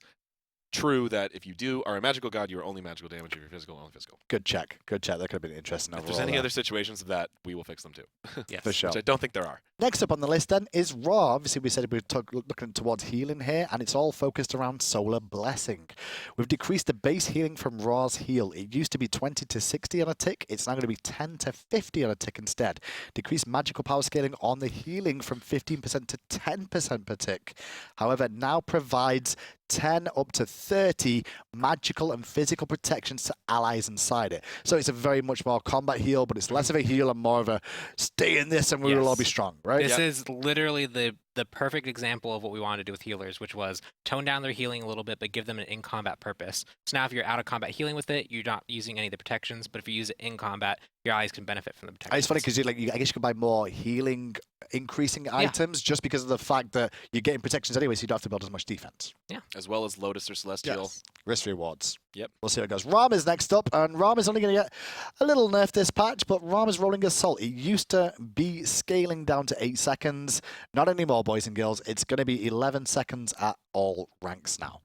true that if you are a magical god, you are only magical damage. If you're physical, only physical. Good check. Good check. That could have been interesting overall. If there's any other situations of that, we will fix them too. Yes. For sure. Which I don't think there are. Next up on the list then is Raw. Obviously, we said we were looking towards healing here, and it's all focused around Solar Blessing. We've decreased the base healing from Raw's heal. It used to be 20 to 60 on a tick. It's now going to be 10 to 50 on a tick instead. Decreased magical power scaling on the healing from 15% to 10% per tick. However, now provides 10 up to 30 magical and physical protections to allies inside it. So it's a very much more combat heal, but it's less of a heal and more of a stay in this and we will all be strong, right? This is literally the the perfect example of what we wanted to do with healers, which was tone down their healing a little bit, but give them an in-combat purpose. So now if you're out of combat healing with it, you're not using any of the protections, but if you use it in combat, your allies can benefit from the protections. It's funny because I guess you can buy more healing, increasing items just because of the fact that you're getting protections anyway, so you don't have to build as much defense. Yeah. As well as Lotus or Celestial. Yes. Risk rewards. Yep. We'll see how it goes. Ram is next up, and Ram is only going to get a little nerf this patch, but Ram is rolling assault. It used to be scaling down to 8 seconds. Not anymore, boys and girls. It's going to be 11 seconds at all ranks now.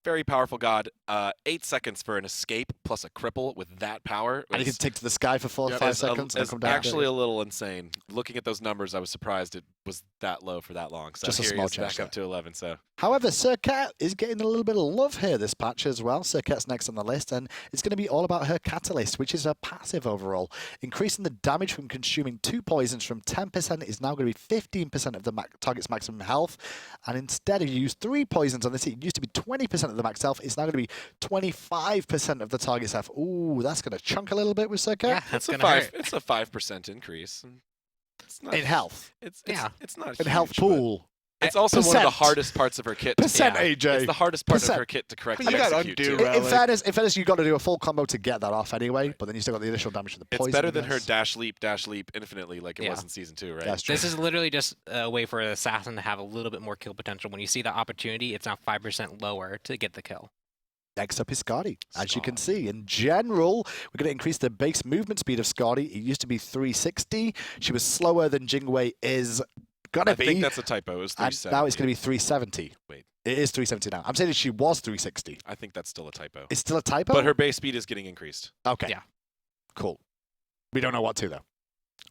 Very powerful god. 8 seconds for an escape plus a cripple with that power. And you can take to the sky for 4 or 5 seconds. It's actually a little insane. Looking at those numbers, I was surprised it was that low for that long. So just a here small he is back change up to 11. So. However, Sir Cat is getting a little bit of love here this patch as well. Sir Cat's next on the list, and it's going to be all about her Catalyst, which is a passive overall. Increasing the damage from consuming 2 poisons from 10% is now going to be 15% of the target's maximum health. And instead, if you use 3 poisons on this, it used to be 20% of the max health. It's now going to be 25% of the target's health. Ooh, that's going to chunk a little bit with Sir Cat. Yeah, that's going to hurt. It's a 5% increase. It's not, in health. It's not in huge, health pool. It's also one of the hardest parts of her kit. AJ. It's the hardest part of her kit to correctly execute. In fairness, you've got to do a full combo to get that off anyway, but then you still got the initial damage from the poison. It's better than her dash leap infinitely like it was in Season 2, right? That's true. This is literally just a way for an assassin to have a little bit more kill potential. When you see the opportunity, it's now 5% lower to get the kill. Next up is Skadi. As you can see, in general, we're going to increase the base movement speed of Skadi. It used to be 360. She was slower than Jingwei is going to be. I think that's a typo. It was 370. And now it's going to be 370. Wait. It is 370 now. I'm saying that she was 360. I think that's still a typo. It's still a typo? But her base speed is getting increased. Okay. Yeah. Cool. We don't know what to, though.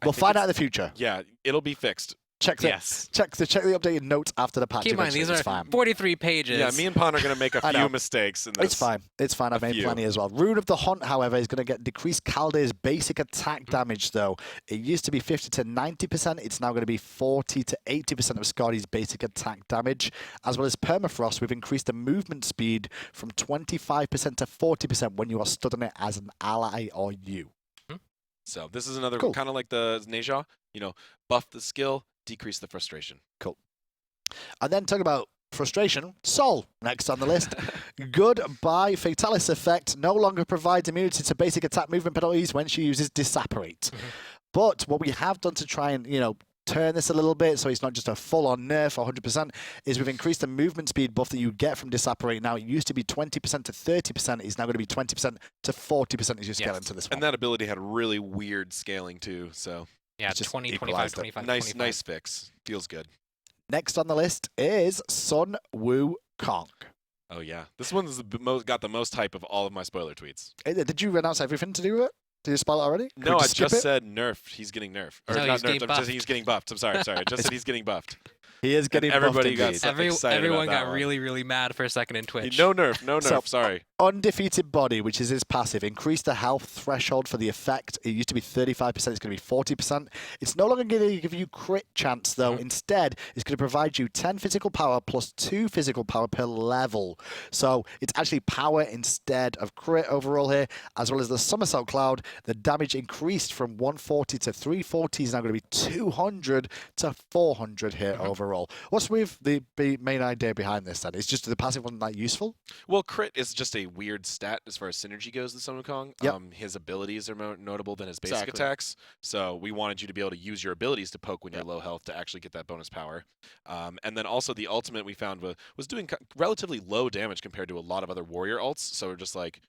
We'll find out in the future. Yeah, it'll be fixed. Check the updated notes after the patch. Keep in mind, these are 43 pages. Yeah, me and Pon are going to make a few mistakes in this. It's fine. It's fine. I've made plenty as well. Rune of the Hunt, however, is going to get decreased Calde's basic attack damage, though. It used to be 50 to 90%. It's now going to be 40 to 80% of Skadi's basic attack damage. As well as Permafrost, we've increased the movement speed from 25% to 40% when you are stood on it as an ally or you. So this is another kind of like the Neja, buff the skill, decrease the frustration. Cool. And then talking about frustration, Sol, next on the list. Goodbye Fatalis effect no longer provides immunity to basic attack movement penalties when she uses Disapparate. But what we have done to try and, turn this a little bit so it's not just a full-on nerf 100% is we've increased the movement speed buff that you get from Disapparate. Now, it used to be 20% to 30%. It's now going to be 20% to 40% as you scale into this one. And that ability had really weird scaling, too, so... Yeah, 20, 25, 25, nice, 25. Nice fix. Feels good. Next on the list is Sun Wu Kong. Oh, yeah. This one's got the most hype of all of my spoiler tweets. Did you announce everything to do with it? Did you spoil it already? No, I just said nerf. He's getting nerfed. Or no, not nerfed. He's getting buffed. I'm sorry. I just said he's getting buffed. He is getting buffed. Everybody got excited Everyone about got really, really mad for a second in Twitch. No nerf. So, sorry. Undefeated Body, which is his passive, increased the health threshold for the effect. It used to be 35%. It's going to be 40%. It's no longer going to give you crit chance, though. Instead, it's going to provide you 10 physical power plus 2 physical power per level. So it's actually power instead of crit overall here, as well as the Somersault Cloud. The damage increased from 140 to 340 is now going to be 200 to 400 here overall. What's with the main idea behind this, then? It's just the passive wasn't that useful? Well, crit is just a weird stat as far as synergy goes in Sun Wukong. Yep. His abilities are more notable than his basic attacks. So we wanted you to be able to use your abilities to poke when you're low health to actually get that bonus power. And then also the ultimate we found was doing relatively low damage compared to a lot of other warrior ults. So we're just like,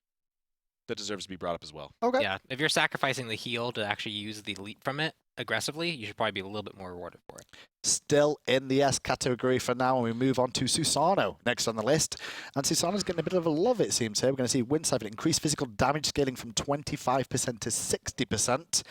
that deserves to be brought up as well. Okay. Yeah, if you're sacrificing the heal to actually use the leap from it aggressively, you should probably be a little bit more rewarded for it. Still in the S category for now, and we move on to Susano next on the list. And Susano's getting a bit of a love, it seems here. We're going to see Wind Siphon increase physical damage scaling from 25% to 60%.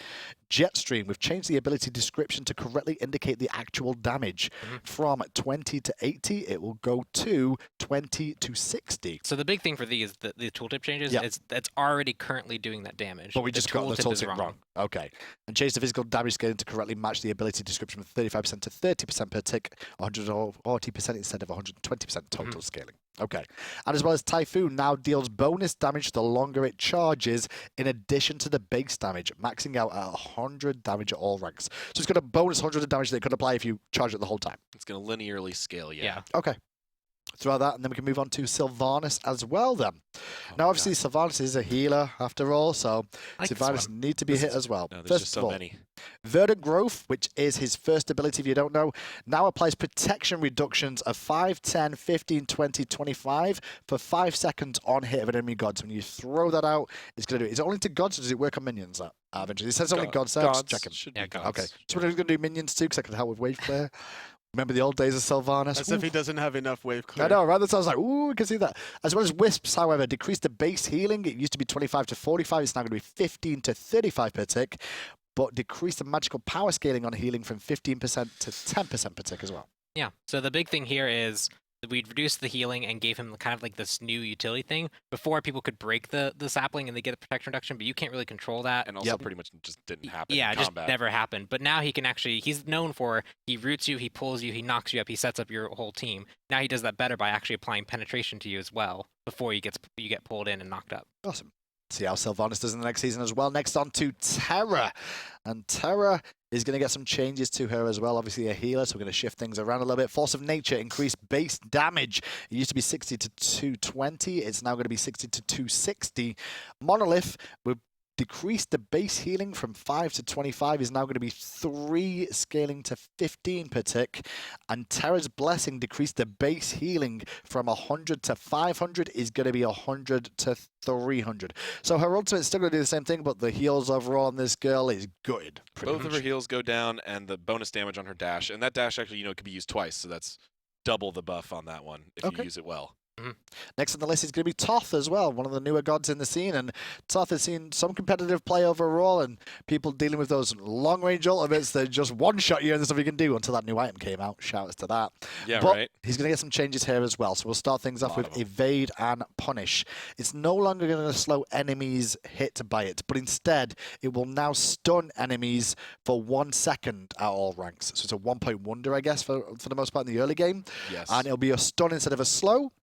Jetstream, we've changed the ability description to correctly indicate the actual damage. From 20 to 80, it will go to 20 to 60. So the big thing for these, the tooltip changes, it's already currently doing that damage. But we just got the tooltip wrong. Okay. And change the physical damage scaling to correctly match the ability description from 35% to 30% per tick, 140% instead of 120% total scaling. Okay. And as well as Typhoon now deals bonus damage the longer it charges, in addition to the base damage, maxing out at 100 damage at all ranks. So it's got a bonus 100 of damage that it could apply if you charge it the whole time. It's going to linearly scale, yeah. Okay. Throw that, and then we can move on to Sylvanas as well then. Now, obviously, Sylvanas is a healer after all, so Sylvanas need to be hit as well. No, there's First just of so all, many. Verdant Growth, which is his first ability if you don't know, now applies protection reductions of 5, 10, 15, 20, 25 for 5 seconds on hit of an enemy god. So when you throw that out, it's going to do it. Is it only to gods, or does it work on minions? Eventually, it says only gods. So just checking. Yeah, gods. Okay. So we're going to do minions too, because I can help with wave clear. Remember the old days of Sylvanas? As if he doesn't have enough wave clear. I know, right? That sounds like, ooh, we can see that. As well as Wisps, however, decrease the base healing. It used to be 25 to 45. It's now going to be 15 to 35 per tick. But decrease the magical power scaling on healing from 15% to 10% per tick as well. Yeah. So the big thing here is that we'd reduced the healing and gave him kind of like this new utility thing. Before, people could break the sapling and they get a protection reduction, but you can't really control that. And also pretty much just didn't happen Yeah, in it just combat. never happened. But now he can actually, he's known for, he roots you, he pulls you, he knocks you up, he sets up your whole team. Now he does that better by actually applying penetration to you as well before you get pulled in and knocked up. Awesome. See how Sylvanas does in the next season as well. Next on to Terra. And Terra is going to get some changes to her as well. Obviously a healer, so we're going to shift things around a little bit. Force of Nature, increased base damage. It used to be 60 to 220. It's now going to be 60 to 260. Monolith, we've decreased the base healing from 5 to 25. Is now going to be 3, scaling to 15 per tick. And Terra's Blessing decreased the base healing from 100 to 500. Is going to be 100 to 300. So her ultimate's still going to do the same thing, but the heals overall on this girl is good. Both of her heals go down, and the bonus damage on her dash. And that dash actually, could be used twice, so that's double the buff on that one if you use it well. Next on the list is going to be Toth as well, one of the newer gods in the scene. And Toth has seen some competitive play overall and people dealing with those long-range ultimates that just one-shot you and there's nothing you can do until that new item came out. Shout outs to that. Yeah, but right. He's going to get some changes here as well. So we'll start things off with Evade and Punish. It's no longer going to slow enemies hit by it, but instead it will now stun enemies for 1 second at all ranks. So it's a 1-point wonder, I guess, for the most part in the early game. Yes. And it'll be a stun instead of a slow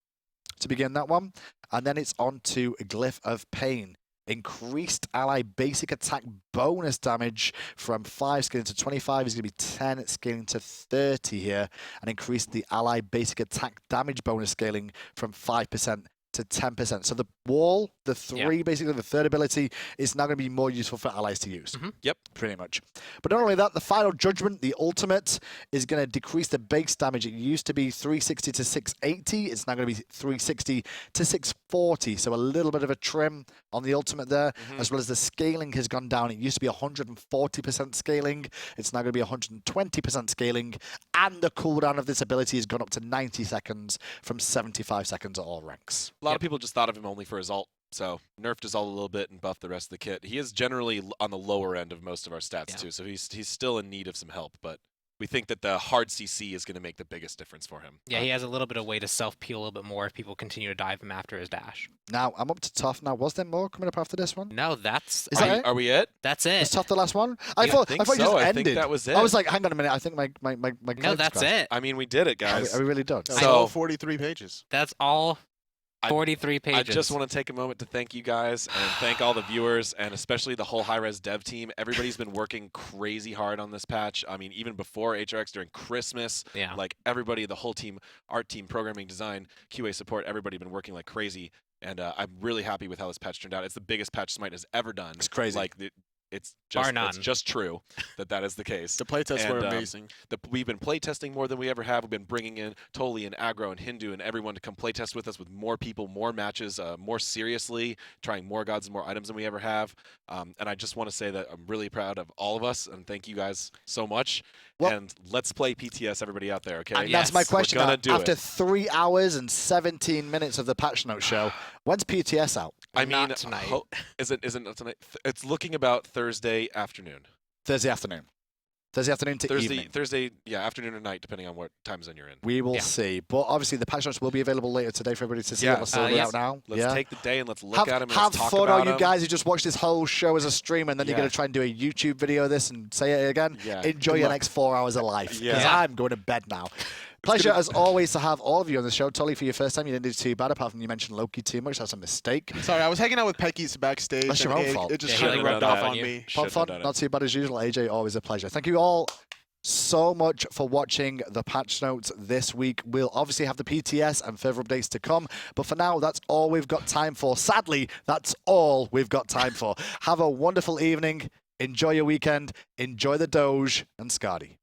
to begin that one. And then it's on to Glyph of Pain. Increased ally basic attack bonus damage from 5 scaling to 25 is going to be 10 scaling to 30 here. And increased the ally basic attack damage bonus scaling from 5% to 10%. So the wall, the 3, basically the third ability, is now going to be more useful for allies to use. Yep. Pretty much. But not only that, the final judgment, the ultimate, is going to decrease the base damage. It used to be 360 to 680. It's now going to be 360 to 640. So a little bit of a trim on the ultimate there, as well as the scaling has gone down. It used to be 140% scaling. It's now going to be 120% scaling. And the cooldown of this ability has gone up to 90 seconds from 75 seconds at all ranks. A lot of people just thought of him only for his ult, so nerfed his ult a little bit and buffed the rest of the kit. He is generally on the lower end of most of our stats too, so he's still in need of some help, but we think that the hard CC is going to make the biggest difference for him. Yeah, he has a little bit of way to self-peel a little bit more if people continue to dive him after his dash. Now, I'm up to Tough now. Was there more coming up after this one? No, that's... Is that it? Are we it? That's it. Is Tough the last one? I thought think it just so. I ended. think that was it. I was like, hang on a minute. I think my No, that's it. I mean, we did it, guys. Are we really done? So all 43 pages. That's all 43 pages. I just want to take a moment to thank you guys and thank all the viewers and especially the whole high-res dev team. Everybody's been working crazy hard on this patch. I mean, even before HRX during Christmas, like everybody, the whole team, art team, programming, design, QA support, everybody been working like crazy. And I'm really happy with how this patch turned out. It's the biggest patch Smite has ever done. It's crazy. Like, it's just true that is the case. The playtests were amazing. We've been playtesting more than we ever have. We've been bringing in Toli and Aggro and Hindu and everyone to come playtest with us with more people, more matches, more seriously, trying more gods and more items than we ever have. And I just want to say that I'm really proud of all of us and thank you guys so much. Well, and let's play PTS, everybody out there, okay? That's my question. We're gonna do After it. 3 hours and 17 minutes of the patch note show, when's PTS out? I mean, Not tonight. Is it not tonight? It's looking about Thursday afternoon. Thursday afternoon. Thursday afternoon to evening. Thursday, afternoon or night, depending on what time zone you're in. We will see. But obviously, the patch notes will be available later today for everybody to see. Let's sort it out now. Let's take the day and let's look at them and have let's talk fun, about all you them. guys who just watched this whole show as a stream and then you're going to try and do a YouTube video of this and say it again. Yeah. Enjoy Good your luck. next 4 hours of life. Because Yeah. I'm going to bed now. Pleasure as always to have all of you on the show. Tully, for your first time, you didn't do too bad, apart from you mentioned Loki too much. That's a mistake. Sorry, I was hanging out with Pecky's backstage. That's your and own fault. It just Yeah, kind of shouldn't have rubbed done off that. on me. Shouldn't have done it. Not too bad as usual. AJ, always a pleasure. Thank you all so much for watching the patch notes this week. We'll obviously have the PTS and further updates to come, but for now, that's all we've got time for. Sadly, that's all we've got time for. Have a wonderful evening. Enjoy your weekend. Enjoy the Doge and Scardy.